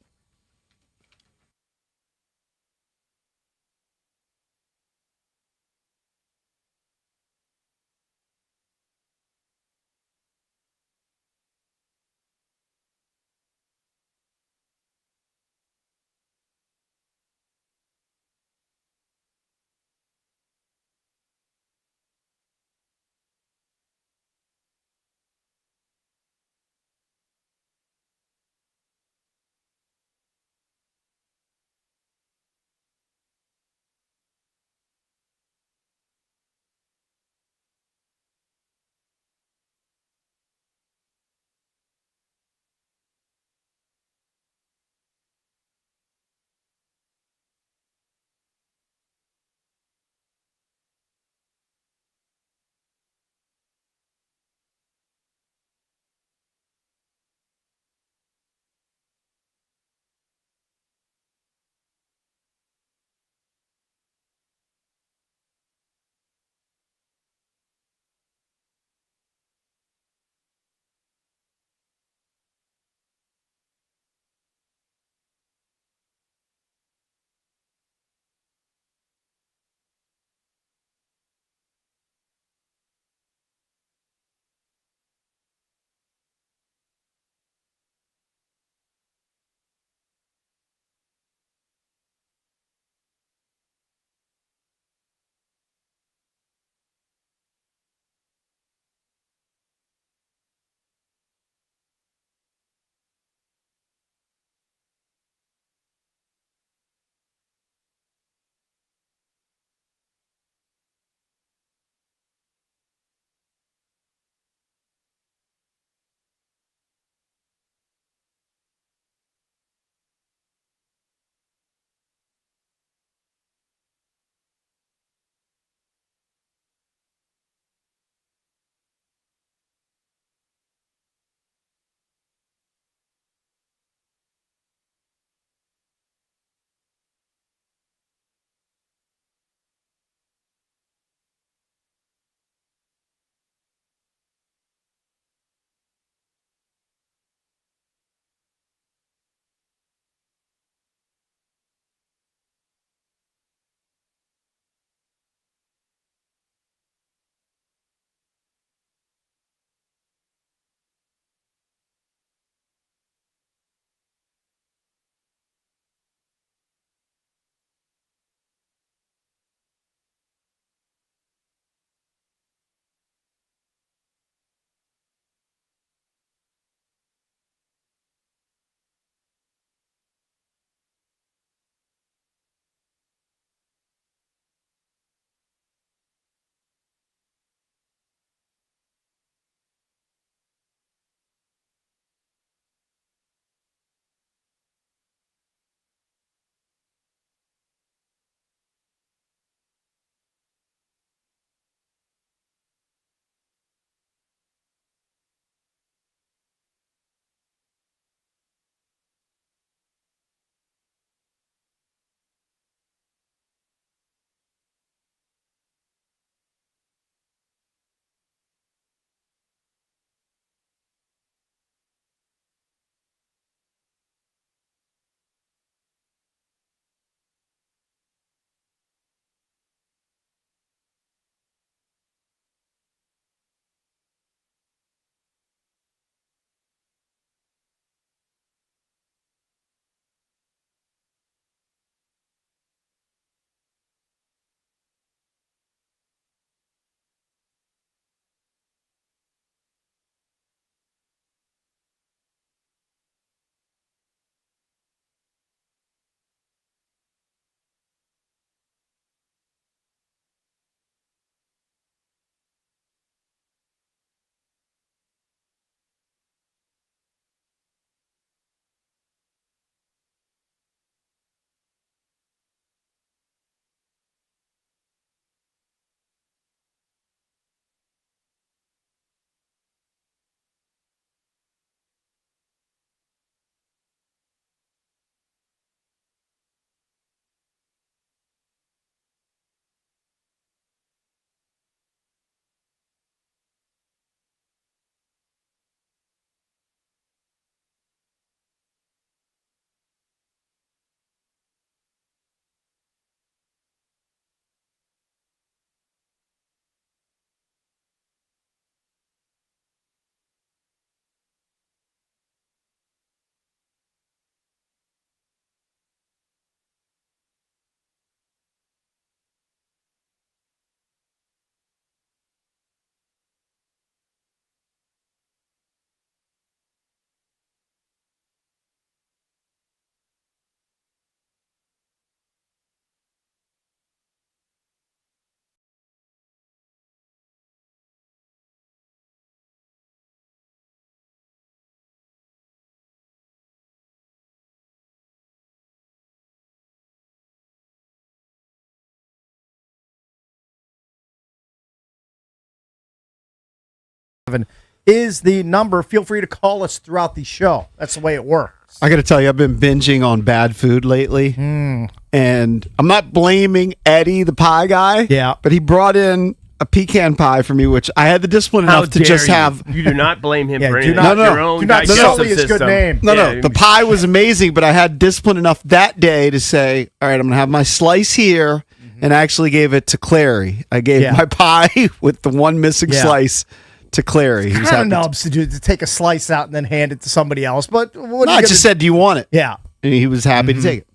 [SPEAKER 1] is the number. Feel free to call us throughout the show. That's the way it works.
[SPEAKER 2] I got to tell you, I've been binging on bad food lately, and I'm not blaming Eddie, the pie guy.
[SPEAKER 1] Yeah,
[SPEAKER 2] but he brought in a pecan pie for me, which I had the discipline enough to just have.
[SPEAKER 3] You do not blame him for
[SPEAKER 1] do
[SPEAKER 3] anything.
[SPEAKER 1] not,
[SPEAKER 3] Your own
[SPEAKER 1] do not
[SPEAKER 3] digestive
[SPEAKER 1] sully his
[SPEAKER 3] system.
[SPEAKER 1] good name.
[SPEAKER 2] No, the pie was amazing, but I had discipline enough that day to say, all right, I'm going to have my slice here, and I actually gave it to Clary. I gave my pie with the one missing slice to Clary.
[SPEAKER 1] It's kind of nubs to take a slice out and then hand it to somebody else. But what
[SPEAKER 2] I just said, do you want it?
[SPEAKER 1] Yeah.
[SPEAKER 2] And he was happy to take it.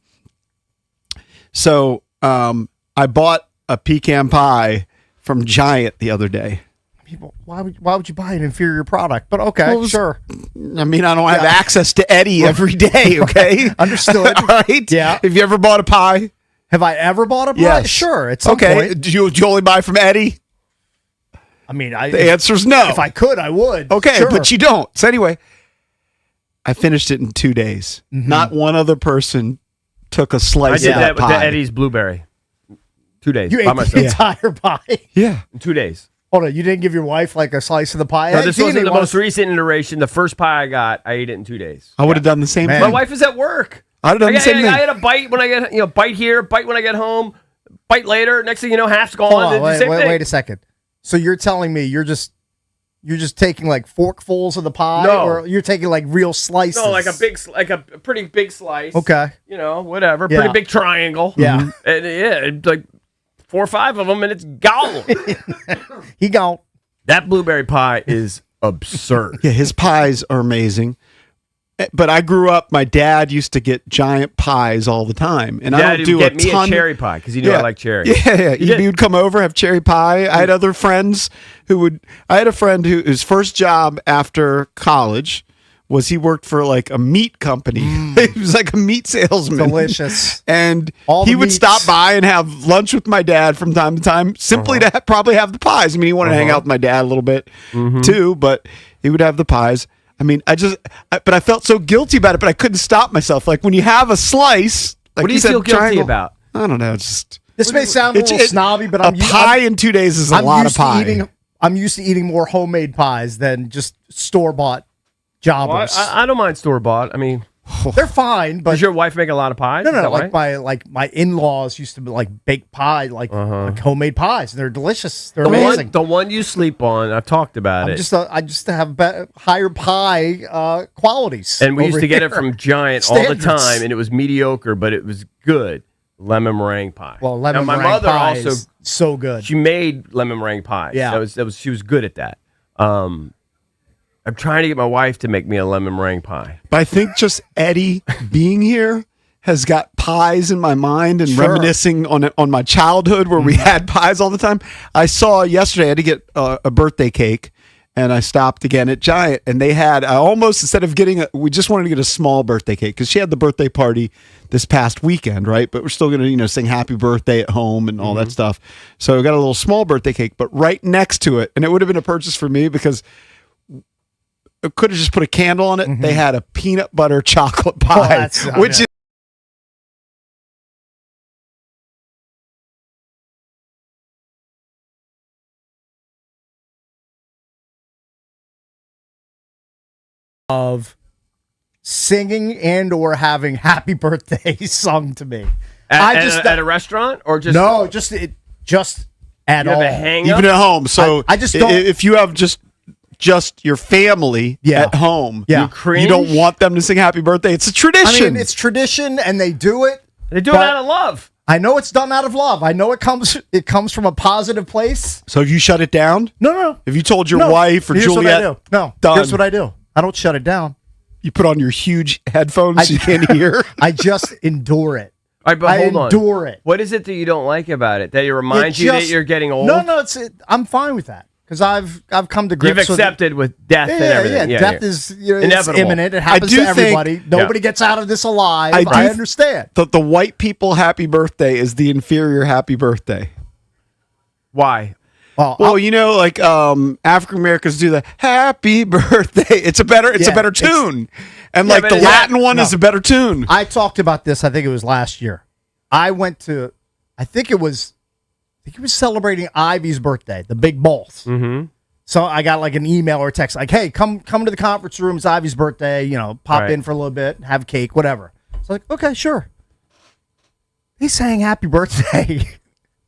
[SPEAKER 2] So I bought a pecan pie from Giant the other day.
[SPEAKER 1] People, why would you buy an inferior product? But okay, sure.
[SPEAKER 2] I mean, I don't have access to Eddie every day, okay?
[SPEAKER 1] Understood.
[SPEAKER 2] All right?
[SPEAKER 1] Yeah.
[SPEAKER 2] Have you ever bought a pie?
[SPEAKER 1] Have I ever bought a pie?
[SPEAKER 2] Yes.
[SPEAKER 1] Sure, at some
[SPEAKER 2] Okay.
[SPEAKER 1] point.
[SPEAKER 2] Do you only buy from Eddie?
[SPEAKER 1] I mean,
[SPEAKER 2] The answer's no.
[SPEAKER 1] If I could, I would.
[SPEAKER 2] Okay,
[SPEAKER 1] Sure.
[SPEAKER 2] but you don't. So anyway, I finished it in 2 days. Not one other person took a
[SPEAKER 3] I
[SPEAKER 2] slice
[SPEAKER 3] did
[SPEAKER 2] of
[SPEAKER 3] that
[SPEAKER 2] that
[SPEAKER 3] with
[SPEAKER 2] pie.
[SPEAKER 3] the Eddie's blueberry. 2 days
[SPEAKER 1] You
[SPEAKER 3] by
[SPEAKER 1] ate the
[SPEAKER 3] myself.
[SPEAKER 1] entire pie.
[SPEAKER 2] Yeah.
[SPEAKER 3] In 2 days.
[SPEAKER 1] Hold on, you didn't give your wife like a slice of the pie?
[SPEAKER 3] No,
[SPEAKER 1] Hey,
[SPEAKER 3] this
[SPEAKER 1] Jeannie,
[SPEAKER 3] wasn't the
[SPEAKER 1] wanna-
[SPEAKER 3] most recent iteration. The first pie I got, I ate it in 2 days.
[SPEAKER 2] I would have done the same
[SPEAKER 1] Man.
[SPEAKER 2] thing.
[SPEAKER 3] My wife is at work.
[SPEAKER 2] I'd have done the same thing.
[SPEAKER 3] I had a bite when I get, bite here, bite when I get home, bite later. Next thing you know, half's gone.
[SPEAKER 1] Hold on,
[SPEAKER 3] The same thing.
[SPEAKER 1] wait a second. So you're telling me you're just taking like forkfuls of the pie,
[SPEAKER 3] No.
[SPEAKER 1] or you're taking like real slices?
[SPEAKER 3] No, like a pretty big slice.
[SPEAKER 1] Okay.
[SPEAKER 3] Whatever.
[SPEAKER 1] Yeah.
[SPEAKER 3] Pretty big triangle.
[SPEAKER 1] Yeah.
[SPEAKER 3] And it's like 4 or 5 of them, and it's gone.
[SPEAKER 1] He gone.
[SPEAKER 3] That blueberry pie is absurd.
[SPEAKER 2] Yeah, his pies are amazing. But I grew up, my dad used to get Giant pies all the time. And I
[SPEAKER 3] Dad
[SPEAKER 2] don't
[SPEAKER 3] would
[SPEAKER 2] do
[SPEAKER 3] get
[SPEAKER 2] a
[SPEAKER 3] me
[SPEAKER 2] ton.
[SPEAKER 3] a cherry pie because he knew I like cherry.
[SPEAKER 2] Yeah.
[SPEAKER 3] He did.
[SPEAKER 2] He would come over, have cherry pie. I had other friends I had a friend whose first job after college was he worked for like a meat company. He was like a meat salesman.
[SPEAKER 1] Delicious.
[SPEAKER 2] And
[SPEAKER 1] All
[SPEAKER 2] he
[SPEAKER 1] the
[SPEAKER 2] would
[SPEAKER 1] meats.
[SPEAKER 2] stop by and have lunch with my dad from time to time, simply to probably have the pies. I mean, he wanted to hang out with my dad a little bit too, but he would have the pies. I mean, but I felt so guilty about it, but I couldn't stop myself. Like when you have a slice, like
[SPEAKER 3] What do you
[SPEAKER 2] said,
[SPEAKER 3] feel guilty
[SPEAKER 2] triangle-
[SPEAKER 3] about?
[SPEAKER 2] I don't know. It's just
[SPEAKER 1] This may sound a little snobby, but
[SPEAKER 2] a pie in 2 days is a lot of pie.
[SPEAKER 1] I'm used to eating more homemade pies than just store bought
[SPEAKER 3] Well,
[SPEAKER 1] jobbers.
[SPEAKER 3] I don't mind store bought. I mean,
[SPEAKER 1] They're fine, but
[SPEAKER 3] does your wife make a lot of pies?
[SPEAKER 1] no,
[SPEAKER 3] Is that
[SPEAKER 1] like
[SPEAKER 3] why?
[SPEAKER 1] my in-laws used to like bake pie, like homemade pies. They're delicious. They're
[SPEAKER 3] the
[SPEAKER 1] amazing.
[SPEAKER 3] one, the one you sleep on. I've talked about it.
[SPEAKER 1] I just have higher pie qualities.
[SPEAKER 3] And we used
[SPEAKER 1] over
[SPEAKER 3] to get it
[SPEAKER 1] here.
[SPEAKER 3] from Giant all the
[SPEAKER 1] Standards.
[SPEAKER 3] time, and it was mediocre, but it was good. Lemon meringue pie.
[SPEAKER 1] Well, lemon
[SPEAKER 3] now, my
[SPEAKER 1] meringue
[SPEAKER 3] mother
[SPEAKER 1] pie
[SPEAKER 3] also
[SPEAKER 1] is so good.
[SPEAKER 3] she made lemon meringue pies.
[SPEAKER 1] Yeah.
[SPEAKER 3] that was she was good at that. I'm trying to get my wife to make me a lemon meringue pie.
[SPEAKER 2] But I think just Eddie being here has got pies in my mind and
[SPEAKER 1] Sure.
[SPEAKER 2] reminiscing on my childhood where we had pies all the time. I saw yesterday I had to get a birthday cake, and I stopped again at Giant, and they had instead of getting we just wanted to get a small birthday cake because she had the birthday party this past weekend, right? But we're still gonna sing happy birthday at home and all that stuff. So we got a little small birthday cake, but right next to it, and it would have been a purchase for me because it could have just put a candle on it. They had a peanut butter chocolate pie, which is
[SPEAKER 1] of singing and or having happy birthday sung to me.
[SPEAKER 3] At a restaurant or just
[SPEAKER 1] no, just at
[SPEAKER 3] you
[SPEAKER 1] all.
[SPEAKER 3] have a hang
[SPEAKER 2] even at home. So
[SPEAKER 1] I just don't.
[SPEAKER 2] if you have just your family at home,
[SPEAKER 1] Yeah.
[SPEAKER 2] you don't want them to sing happy birthday. It's a tradition.
[SPEAKER 1] I mean, it's tradition, and they do it.
[SPEAKER 3] They do it
[SPEAKER 1] but
[SPEAKER 3] out of love.
[SPEAKER 1] I know it's done out of love. I know it comes from a positive place.
[SPEAKER 2] So have you shut it down?
[SPEAKER 1] No.
[SPEAKER 2] Have you told your
[SPEAKER 1] No.
[SPEAKER 2] wife or
[SPEAKER 1] Here's
[SPEAKER 2] Juliet?
[SPEAKER 1] what I do. No,
[SPEAKER 2] done?
[SPEAKER 1] here's what I do. I don't shut it down.
[SPEAKER 2] You put on your huge headphones so you can't hear.
[SPEAKER 1] I just endure it.
[SPEAKER 3] All right, but hold on.
[SPEAKER 1] endure it.
[SPEAKER 3] What is it that you don't like about it? That it reminds you that you're getting old?
[SPEAKER 1] No, I'm fine with that because I've come to grips.
[SPEAKER 3] You've accepted with death and everything.
[SPEAKER 1] Yeah, death is it's
[SPEAKER 3] inevitable.
[SPEAKER 1] imminent. It happens
[SPEAKER 2] do
[SPEAKER 1] to
[SPEAKER 2] think-
[SPEAKER 1] everybody. Nobody gets out of this alive.
[SPEAKER 2] I do
[SPEAKER 1] I understand.
[SPEAKER 2] The white people happy birthday is the inferior happy birthday.
[SPEAKER 3] Why?
[SPEAKER 1] Well,
[SPEAKER 2] Well, like African Americans do the happy birthday. It's a better tune. And
[SPEAKER 3] Yeah,
[SPEAKER 2] like
[SPEAKER 3] but
[SPEAKER 2] the
[SPEAKER 3] it's-
[SPEAKER 2] Latin one is a better tune.
[SPEAKER 1] I talked about this. I think it was last year. I went to. I think it was celebrating Ivy's birthday, the big balls.
[SPEAKER 3] Mm-hmm.
[SPEAKER 1] So I got like an email or a text like, hey, come to the conference room. It's Ivy's birthday. Pop in for a little bit, have cake, whatever. So like, okay, sure. He's saying happy birthday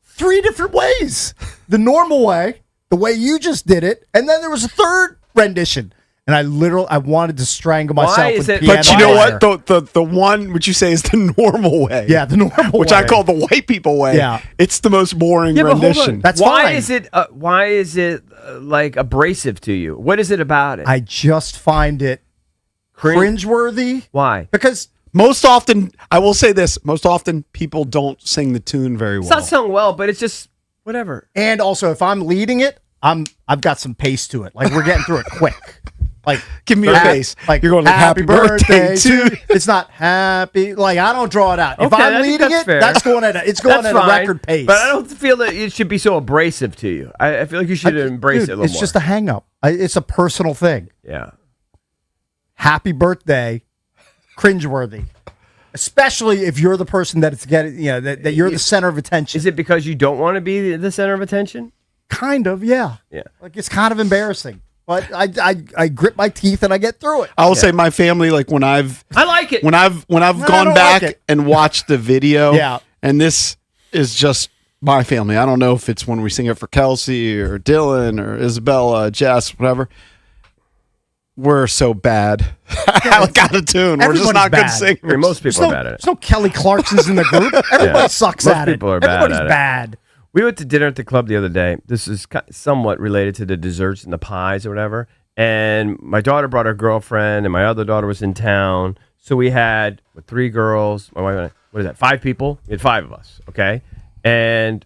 [SPEAKER 1] 3 different ways. The normal way, the way you just did it, and then there was a third rendition. And I wanted to strangle myself with piano.
[SPEAKER 2] But you know what? The one which you say is the normal way.
[SPEAKER 1] Yeah, the normal
[SPEAKER 2] which
[SPEAKER 1] way.
[SPEAKER 2] I call the white people way.
[SPEAKER 1] Yeah.
[SPEAKER 2] It's the most boring
[SPEAKER 3] But hold
[SPEAKER 2] rendition.
[SPEAKER 3] on.
[SPEAKER 1] That's
[SPEAKER 3] why
[SPEAKER 1] fine.
[SPEAKER 3] is it like abrasive to you? What is it about it?
[SPEAKER 1] I just find it cringeworthy.
[SPEAKER 3] Why?
[SPEAKER 1] Because
[SPEAKER 2] most often, I will say this, most often people don't sing the tune very well.
[SPEAKER 3] It's not sung well, but it's just whatever.
[SPEAKER 1] And also, if I'm leading it, I've got some pace to it. Like we're getting through it quick. Like
[SPEAKER 2] give me your face.
[SPEAKER 1] Like
[SPEAKER 2] you're going like happy birthday to.
[SPEAKER 1] It's not happy. Like I don't draw it out. If
[SPEAKER 3] Okay,
[SPEAKER 1] I'm leading it,
[SPEAKER 3] fair.
[SPEAKER 1] that's going at a record pace.
[SPEAKER 3] But I don't feel that it should be so abrasive to you. I feel like you should embrace it a little
[SPEAKER 1] It's
[SPEAKER 3] more.
[SPEAKER 1] just a hang up. It's a personal thing.
[SPEAKER 3] Yeah.
[SPEAKER 1] Happy birthday, cringeworthy. Especially if you're the person that it's getting, that you're the center of attention.
[SPEAKER 3] Is it because you don't want to be the center of attention?
[SPEAKER 1] Kind of, yeah.
[SPEAKER 3] Yeah.
[SPEAKER 1] Like it's kind of embarrassing. But I grip my teeth and I get through it.
[SPEAKER 2] I will say my family, like when I
[SPEAKER 3] like it.
[SPEAKER 2] When I've gone
[SPEAKER 1] don't
[SPEAKER 2] back
[SPEAKER 1] like it.
[SPEAKER 2] and watched the video.
[SPEAKER 1] Yeah.
[SPEAKER 2] And this is just my family. I don't know if it's when we sing it for Kelsey or Dylan or Isabella, Jess, whatever. We're so bad. Out of tune. We're just not good singers.
[SPEAKER 3] I mean, most people are bad at it.
[SPEAKER 1] There's no Kelly Clarksons in the group. Everybody sucks
[SPEAKER 3] Most
[SPEAKER 1] at it.
[SPEAKER 3] people are bad
[SPEAKER 1] Everybody's
[SPEAKER 3] at it.
[SPEAKER 1] bad.
[SPEAKER 3] We went to dinner at the club the other day. This is somewhat related to the desserts and the pies or whatever. And my daughter brought her girlfriend, and my other daughter was in town. So we had 3 girls. My wife, what is that? 5 people. We had 5 of us. Okay, and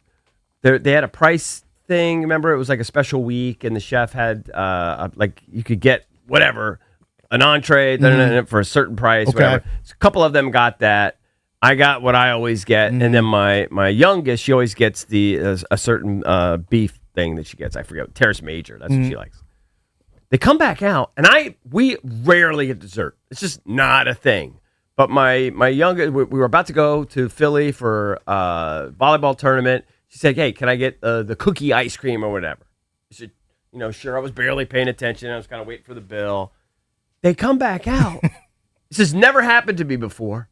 [SPEAKER 3] they had a price thing. Remember, it was like a special week, and the chef had like you could get whatever an entree for a certain price.
[SPEAKER 1] Okay.
[SPEAKER 3] Whatever. So a couple of them got that. I got what I always get, and then my youngest, she always gets a certain beef thing that she gets. I forget, Terrace Major. That's what she likes. They come back out, and we rarely get dessert. It's just not a thing. But my youngest, we were about to go to Philly for a volleyball tournament. She said, "Hey, can I get the cookie ice cream or whatever?" I said, sure. I was barely paying attention. I was kind of waiting for the bill. They come back out. This has never happened to me before.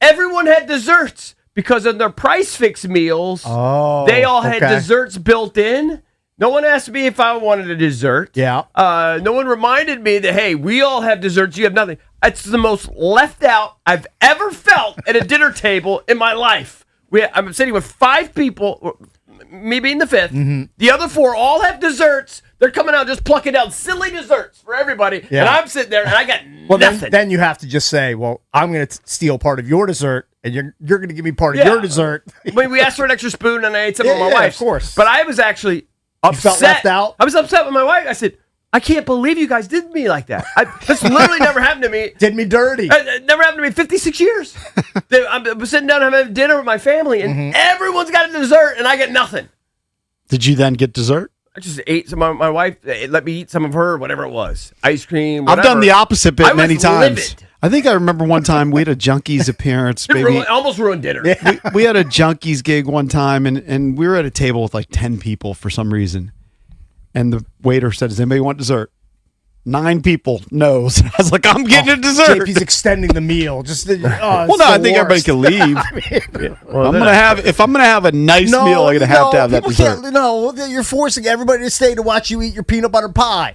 [SPEAKER 3] Everyone had desserts because of their Price Fix meals.
[SPEAKER 1] Oh,
[SPEAKER 3] they all had desserts built in. No one asked me if I wanted a dessert.
[SPEAKER 1] Yeah.
[SPEAKER 3] No one reminded me that, hey, we all have desserts. You have nothing. It's the most left out I've ever felt at a dinner table in my life. I'm sitting with 5 people, me being the 5th. Mm-hmm. The other 4 all have desserts. They're coming out just plucking out silly desserts for everybody. Yeah. And I'm sitting there and I got nothing.
[SPEAKER 1] Then you have to just say, well, I'm going to steal part of your dessert and you're going to give me part of your dessert.
[SPEAKER 3] We asked for an extra spoon and I ate some of my wife's.
[SPEAKER 1] Of course.
[SPEAKER 3] But I was actually upset.
[SPEAKER 1] You felt left out?
[SPEAKER 3] I was upset with my wife. I said, I can't believe you guys did me like that. This literally never happened to me.
[SPEAKER 1] Did me dirty.
[SPEAKER 3] It never happened to me in 56 years. I'm sitting down having dinner with my family and everyone's got a dessert and I get nothing.
[SPEAKER 2] Did you then get dessert?
[SPEAKER 3] I just ate some of my wife let me eat some of her, whatever it was. Ice cream, whatever.
[SPEAKER 2] I've done the opposite bit many times.
[SPEAKER 3] Livid.
[SPEAKER 2] I think I remember one time we had a Junkies appearance.
[SPEAKER 3] Almost ruined dinner.
[SPEAKER 2] Yeah. We had a Junkies gig one time and we were at a table with like 10 people for some reason. And the waiter said, does anybody want dessert? 9 people knows. I was like, I'm getting a dessert.
[SPEAKER 1] JP's extending the meal. Just
[SPEAKER 2] well, no, I think everybody can leave. If I'm gonna have a nice meal, I'm gonna have to have that dessert.
[SPEAKER 1] No, you're forcing everybody to stay to watch you eat your peanut butter pie.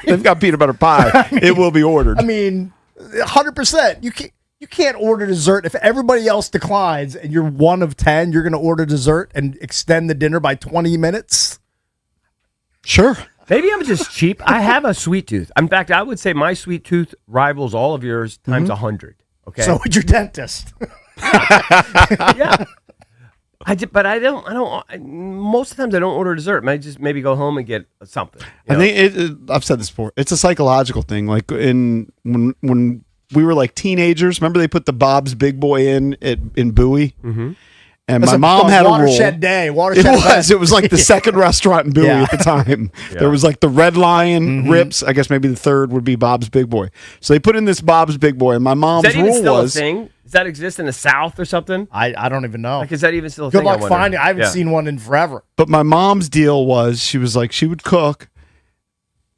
[SPEAKER 2] They've got peanut butter pie. It will be ordered.
[SPEAKER 1] I mean, 100%. You can't order dessert if everybody else declines and you're one of 10. You're gonna order dessert and extend the dinner by 20 minutes.
[SPEAKER 2] Sure.
[SPEAKER 3] Maybe I'm just cheap. I have a sweet tooth. In fact, I would say my sweet tooth rivals all of yours times 100. Okay.
[SPEAKER 1] So would your dentist.
[SPEAKER 3] Yeah. But I don't. Most of the times I don't order dessert. I just maybe go home and get something.
[SPEAKER 2] I think I've said this before. It's a psychological thing. Like when we were like teenagers, remember they put the Bob's Big Boy in Bowie, And
[SPEAKER 1] That's
[SPEAKER 2] my mom had a rule.
[SPEAKER 1] Watershed Day.
[SPEAKER 2] It
[SPEAKER 1] Watershed
[SPEAKER 2] was.
[SPEAKER 1] event.
[SPEAKER 2] It was like the second restaurant in Bowie
[SPEAKER 1] Yeah.
[SPEAKER 2] at the time. There was like the Red Lion, Rips. I guess maybe the third would be Bob's Big Boy. So they put in this Bob's Big Boy, and my
[SPEAKER 3] Is
[SPEAKER 2] mom's
[SPEAKER 3] that even
[SPEAKER 2] rule
[SPEAKER 3] still
[SPEAKER 2] was
[SPEAKER 3] a thing? Does that exist in the South or something?
[SPEAKER 1] I don't even know.
[SPEAKER 3] Like, is that even still a
[SPEAKER 1] Good
[SPEAKER 3] thing? I
[SPEAKER 1] luck
[SPEAKER 3] wonder.
[SPEAKER 1] finding. I haven't
[SPEAKER 3] Yeah.
[SPEAKER 1] seen one in forever.
[SPEAKER 2] But my mom's deal was she was like, she would cook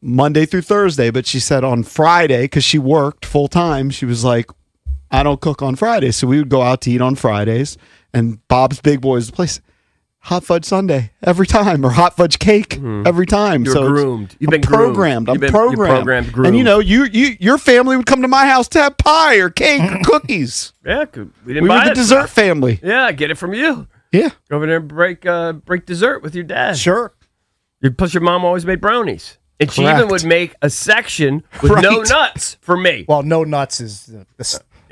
[SPEAKER 2] Monday through Thursday, but she said on Friday, because she worked full time, she was like, I don't cook on Fridays. So we would go out to eat on Fridays, and Bob's Big Boy is the place. Hot fudge sundae every time, or hot fudge cake every time.
[SPEAKER 3] You're
[SPEAKER 2] so
[SPEAKER 3] groomed. You've
[SPEAKER 2] I'm
[SPEAKER 3] been groomed.
[SPEAKER 2] programmed.
[SPEAKER 3] You're
[SPEAKER 2] I'm programmed.
[SPEAKER 3] programmed, groomed.
[SPEAKER 2] And you know, your family would come to my house to have pie or cake or cookies.
[SPEAKER 3] Yeah, we didn't
[SPEAKER 2] We
[SPEAKER 3] buy
[SPEAKER 2] were the
[SPEAKER 3] it.
[SPEAKER 2] dessert family.
[SPEAKER 3] Yeah, I get it from you.
[SPEAKER 2] Yeah.
[SPEAKER 3] Go over there and break dessert with your dad.
[SPEAKER 1] Sure.
[SPEAKER 3] Plus, your mom always made brownies. And she
[SPEAKER 2] Correct.
[SPEAKER 3] even would make a section with no
[SPEAKER 2] Right.
[SPEAKER 3] nuts for me.
[SPEAKER 1] Well, no nuts is the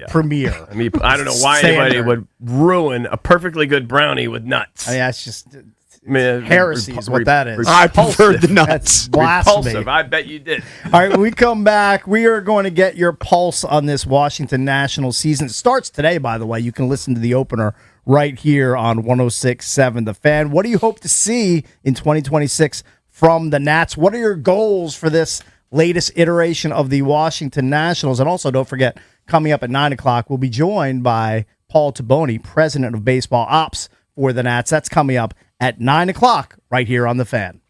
[SPEAKER 1] premier.
[SPEAKER 3] I mean, I don't know why
[SPEAKER 1] Standard.
[SPEAKER 3] anybody would ruin a perfectly good brownie with nuts.
[SPEAKER 1] I mean, that's just
[SPEAKER 3] I mean,
[SPEAKER 1] heresy is what that is.
[SPEAKER 2] I preferred the
[SPEAKER 1] That's
[SPEAKER 2] nuts.
[SPEAKER 1] blasphemy.
[SPEAKER 3] Repulsive. I bet you did.
[SPEAKER 1] All right, when we come back, we are going to get your pulse on this Washington National season. It starts today, by the way. You can listen to the opener right here on 106.7 The Fan. What do you hope to see in 2026 from the Nats? What are your goals for this latest iteration of the Washington Nationals? And also, don't forget, coming up at 9 o'clock, we'll be joined by Paul Tabone, president of baseball ops for the Nats. That's coming up at 9 o'clock right here on The Fan.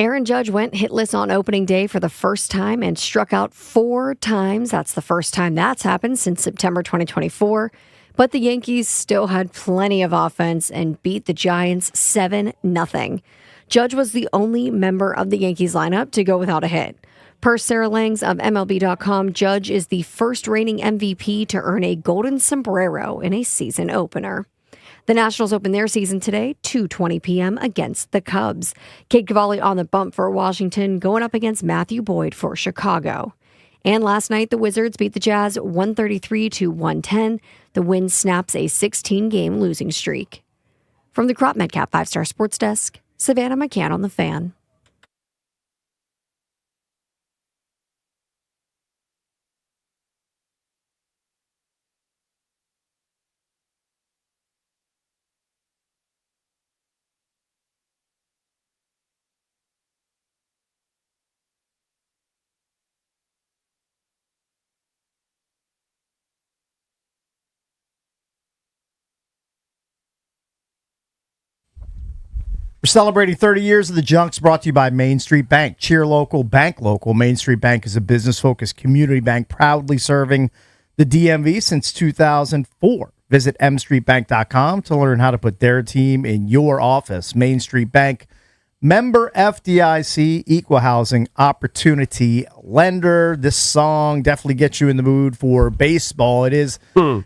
[SPEAKER 8] Aaron Judge went hitless on opening day for the first time and struck out 4 times. That's the first time that's happened since September 2024. But the Yankees still had plenty of offense and beat the Giants 7-0. Judge was the only member of the Yankees lineup to go without a hit. Per Sarah Langs of MLB.com, Judge is the first reigning MVP to earn a golden sombrero in a season opener. The Nationals open their season today, 2:20 p.m. against the Cubs. Cade Cavalli on the bump for Washington, going up against Matthew Boyd for Chicago. And last night, the Wizards beat the Jazz 133-110. The win snaps a 16-game losing streak. From the Crop Medcap 5-Star Sports Desk, Savannah McCann on the Fan.
[SPEAKER 1] We're celebrating 30 years of the Junks, brought to you by Main Street Bank. Cheer local, bank local. Main Street Bank is a business-focused community bank proudly serving the DMV since 2004. Visit mstreetbank.com to learn how to put their team in your office. Main Street Bank, member FDIC, equal housing opportunity lender. This song definitely gets you in the mood for baseball. It is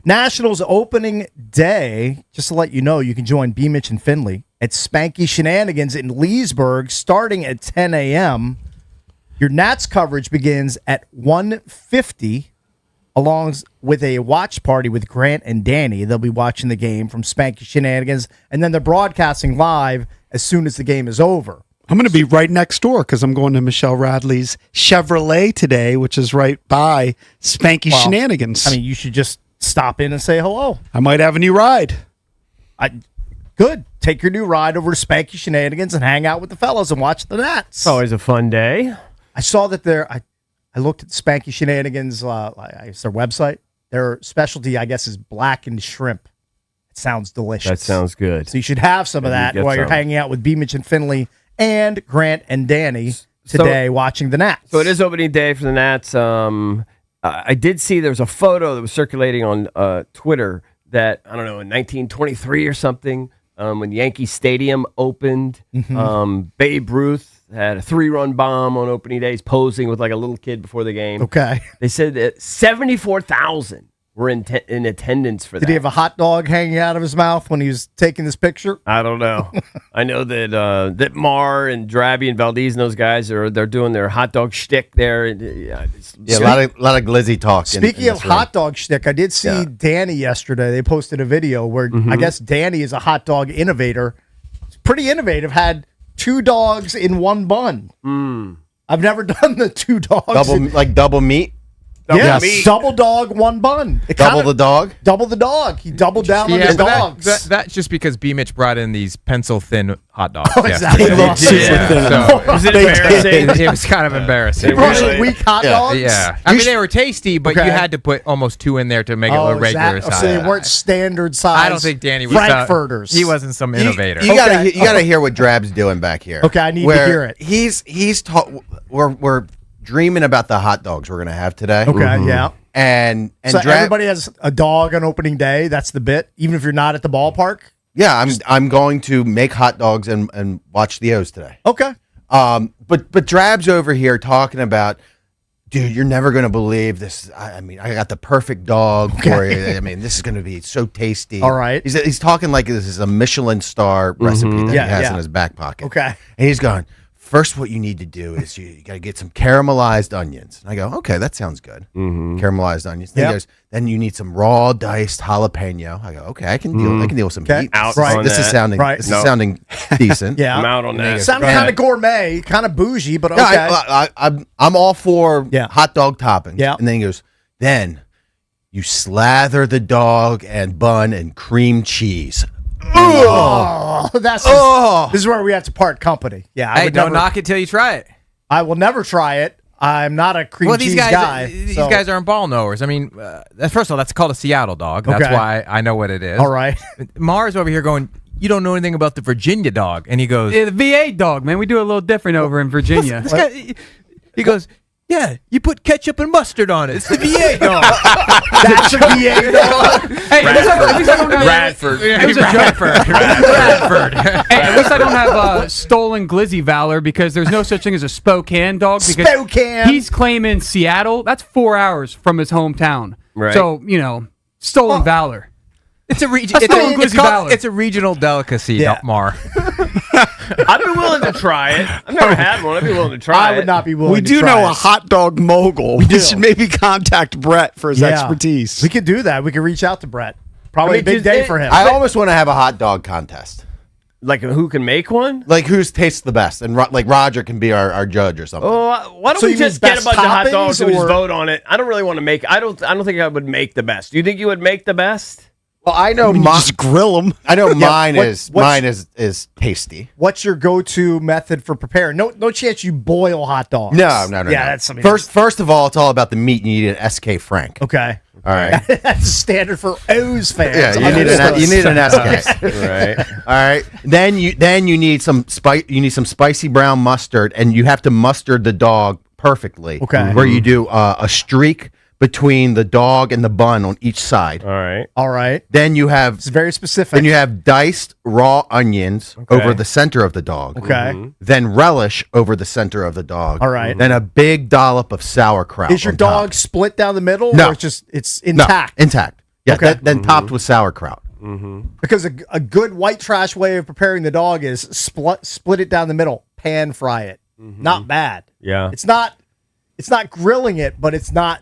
[SPEAKER 1] Nationals opening day. Just to let you know, you can join BMitch and Finlay at Spanky Shenanigans in Leesburg starting at 10 a.m. Your Nats coverage begins at 1:50, along with a watch party with Grant and Danny. They'll be watching the game from Spanky Shenanigans, and then they're broadcasting live as soon as the game is over.
[SPEAKER 2] I'm going to be right next door because I'm going to Michelle Radley's Chevrolet today, which is right by Spanky Shenanigans.
[SPEAKER 1] I mean, you should just stop in and say hello.
[SPEAKER 2] I might have a new ride.
[SPEAKER 1] Good. Take your new ride over to Spanky Shenanigans and hang out with the fellas and watch the Nats.
[SPEAKER 3] It's always a fun day.
[SPEAKER 1] I saw that I looked at Spanky Shenanigans, it's their website. Their specialty, I guess, is blackened shrimp. It sounds delicious.
[SPEAKER 3] That sounds good.
[SPEAKER 1] So you should have some of that while you're hanging out with BMitch and Finlay and Grant and Danny today watching the Nats.
[SPEAKER 3] So it is opening day for the Nats. I did see there was a photo that was circulating on Twitter that, I don't know, in 1923 or something, when Yankee Stadium opened, Babe Ruth had a 3-run bomb on opening day. He's posing with like a little kid before the game.
[SPEAKER 1] Okay.
[SPEAKER 3] They said that 74,000 were in attendance for that.
[SPEAKER 1] Did he have a hot dog hanging out of his mouth when he was taking this picture?
[SPEAKER 3] I don't know. I know that that Mar and Drabby and Valdez and those guys they're doing their hot dog shtick there.
[SPEAKER 6] Yeah, a lot of glizzy talk.
[SPEAKER 1] Speaking of hot dog shtick, I did see Danny yesterday. They posted a video where I guess Danny is a hot dog innovator. It's pretty innovative. Had 2 dogs in 1 bun. I've never done the 2 dogs.
[SPEAKER 6] Double meat.
[SPEAKER 1] Double dog, 1 bun.
[SPEAKER 6] Double the dog?
[SPEAKER 1] Double the dog. He doubled down on his dogs.
[SPEAKER 5] That's just because BMitch brought in these pencil-thin hot dogs.
[SPEAKER 1] Oh, exactly.
[SPEAKER 3] Was it embarrassing?
[SPEAKER 5] It was kind of embarrassing.
[SPEAKER 1] They brought weak hot dogs?
[SPEAKER 5] Yeah. I mean, they were tasty, but you had to put almost 2 in there to make it a regular size.
[SPEAKER 1] So they weren't standard size.
[SPEAKER 5] I don't think Danny was
[SPEAKER 1] Frankfurters.
[SPEAKER 5] He wasn't some innovator.
[SPEAKER 6] You gotta hear what Drab's doing back here.
[SPEAKER 1] Okay, I need to hear it.
[SPEAKER 6] We're dreaming about the hot dogs we're gonna have today.
[SPEAKER 1] Okay, yeah.
[SPEAKER 6] And
[SPEAKER 1] so everybody has a dog on opening day. That's the bit, even if you're not at the ballpark.
[SPEAKER 6] Yeah, I'm going to make hot dogs and watch the O's today.
[SPEAKER 1] Okay.
[SPEAKER 6] But Drab's over here talking about, dude, you're never gonna believe this. I mean, I got the perfect dog for you. I mean, this is gonna be so tasty.
[SPEAKER 1] All right.
[SPEAKER 6] He's talking like this is a Michelin star recipe that he has in his back pocket.
[SPEAKER 1] Okay.
[SPEAKER 6] And he's going, first, what you need to do is you got to get some caramelized onions. And I go, okay, that sounds good. Caramelized onions. Then he goes, then you need some raw diced jalapeno. I go, okay, I can deal. I can deal with some heat. This is sounding decent.
[SPEAKER 1] Yeah,
[SPEAKER 3] I'm out on that.
[SPEAKER 1] Sounding kind of gourmet, kind of bougie, but okay.
[SPEAKER 6] I'm all for hot dog toppings.
[SPEAKER 1] Yeah.
[SPEAKER 6] And then he goes, then you slather the dog and bun and cream cheese.
[SPEAKER 1] This is where we have to part company. Yeah,
[SPEAKER 5] Hey, don't knock it till you try it.
[SPEAKER 1] I will never try it. I'm not a cream cheese guy.
[SPEAKER 5] These guys aren't ball knowers. I mean, first of all, that's called a Seattle dog. That's why I know what it is.
[SPEAKER 1] All right.
[SPEAKER 5] Mars over here going, you don't know anything about the Virginia dog. And he goes,
[SPEAKER 12] Yeah, the VA dog, man. We do a little different over in Virginia.
[SPEAKER 5] this guy, he goes, yeah, you put ketchup and mustard on it. It's the VA dog.
[SPEAKER 1] That's a VA dog.
[SPEAKER 12] Hey, at least I don't have
[SPEAKER 3] Radford.
[SPEAKER 12] It was a joke.
[SPEAKER 5] Radford.
[SPEAKER 12] Hey, at least I don't have stolen glizzy valor because there's no such thing as a Spokane dog. Because
[SPEAKER 1] Spokane.
[SPEAKER 12] He's claiming Seattle. That's 4 hours from his hometown.
[SPEAKER 3] Right.
[SPEAKER 12] So, stolen valor.
[SPEAKER 5] It's a it's a regional delicacy, Mar.
[SPEAKER 3] I'd be willing to try it. I've never had one. I'd be willing to try it.
[SPEAKER 1] I would not be willing
[SPEAKER 2] We
[SPEAKER 1] to
[SPEAKER 2] do
[SPEAKER 1] try
[SPEAKER 2] know
[SPEAKER 1] it.
[SPEAKER 2] a hot dog mogul. We
[SPEAKER 1] do.
[SPEAKER 2] should maybe contact Brett for his expertise.
[SPEAKER 1] We could do that. We could reach out to Brett. Probably a big day for him.
[SPEAKER 6] I almost want to have a hot dog contest.
[SPEAKER 3] Like who can make one?
[SPEAKER 6] Like who's tastes the best, and like Roger can be our judge or something.
[SPEAKER 3] Oh, why don't
[SPEAKER 1] So
[SPEAKER 3] we
[SPEAKER 1] you mean
[SPEAKER 3] just get a
[SPEAKER 1] best
[SPEAKER 3] bunch of hot dogs and we just
[SPEAKER 1] toppings, or-
[SPEAKER 3] vote on it? I don't really want to make. I don't think I would make the best. Do you think you would make the best?
[SPEAKER 6] Well, I know
[SPEAKER 2] You just grill them.
[SPEAKER 6] I know mine
[SPEAKER 1] what's-
[SPEAKER 6] is tasty.
[SPEAKER 1] What's your go-to method for preparing? No chance you boil hot dogs.
[SPEAKER 6] No.
[SPEAKER 1] Yeah,
[SPEAKER 6] no.
[SPEAKER 1] that's something.
[SPEAKER 6] First of all, it's all about the meat. You need an SK Frank.
[SPEAKER 1] Okay.
[SPEAKER 6] All right.
[SPEAKER 1] That's a standard for O's fans.
[SPEAKER 6] Yeah, you need an SK.
[SPEAKER 3] Right.
[SPEAKER 6] All right. Then you need some spicy brown mustard, and you have to mustard the dog perfectly.
[SPEAKER 1] Okay.
[SPEAKER 6] Where you do a streak between the dog and the bun on each side.
[SPEAKER 3] All right.
[SPEAKER 1] All right.
[SPEAKER 6] Then you have
[SPEAKER 1] It's very specific.
[SPEAKER 6] Then you have diced raw onions over the center of the dog.
[SPEAKER 1] Okay.
[SPEAKER 6] Then relish over the center of the dog.
[SPEAKER 1] All right.
[SPEAKER 6] Then a big dollop of sauerkraut.
[SPEAKER 1] Is your
[SPEAKER 6] on top.
[SPEAKER 1] dog split down the middle?
[SPEAKER 6] No.
[SPEAKER 1] Or it's intact?
[SPEAKER 6] No, intact. Yeah.
[SPEAKER 1] Okay.
[SPEAKER 6] Then topped with sauerkraut.
[SPEAKER 1] Because a good white trash way of preparing the dog is split it down the middle, pan fry it. Not bad.
[SPEAKER 3] Yeah.
[SPEAKER 1] It's not grilling it, but it's not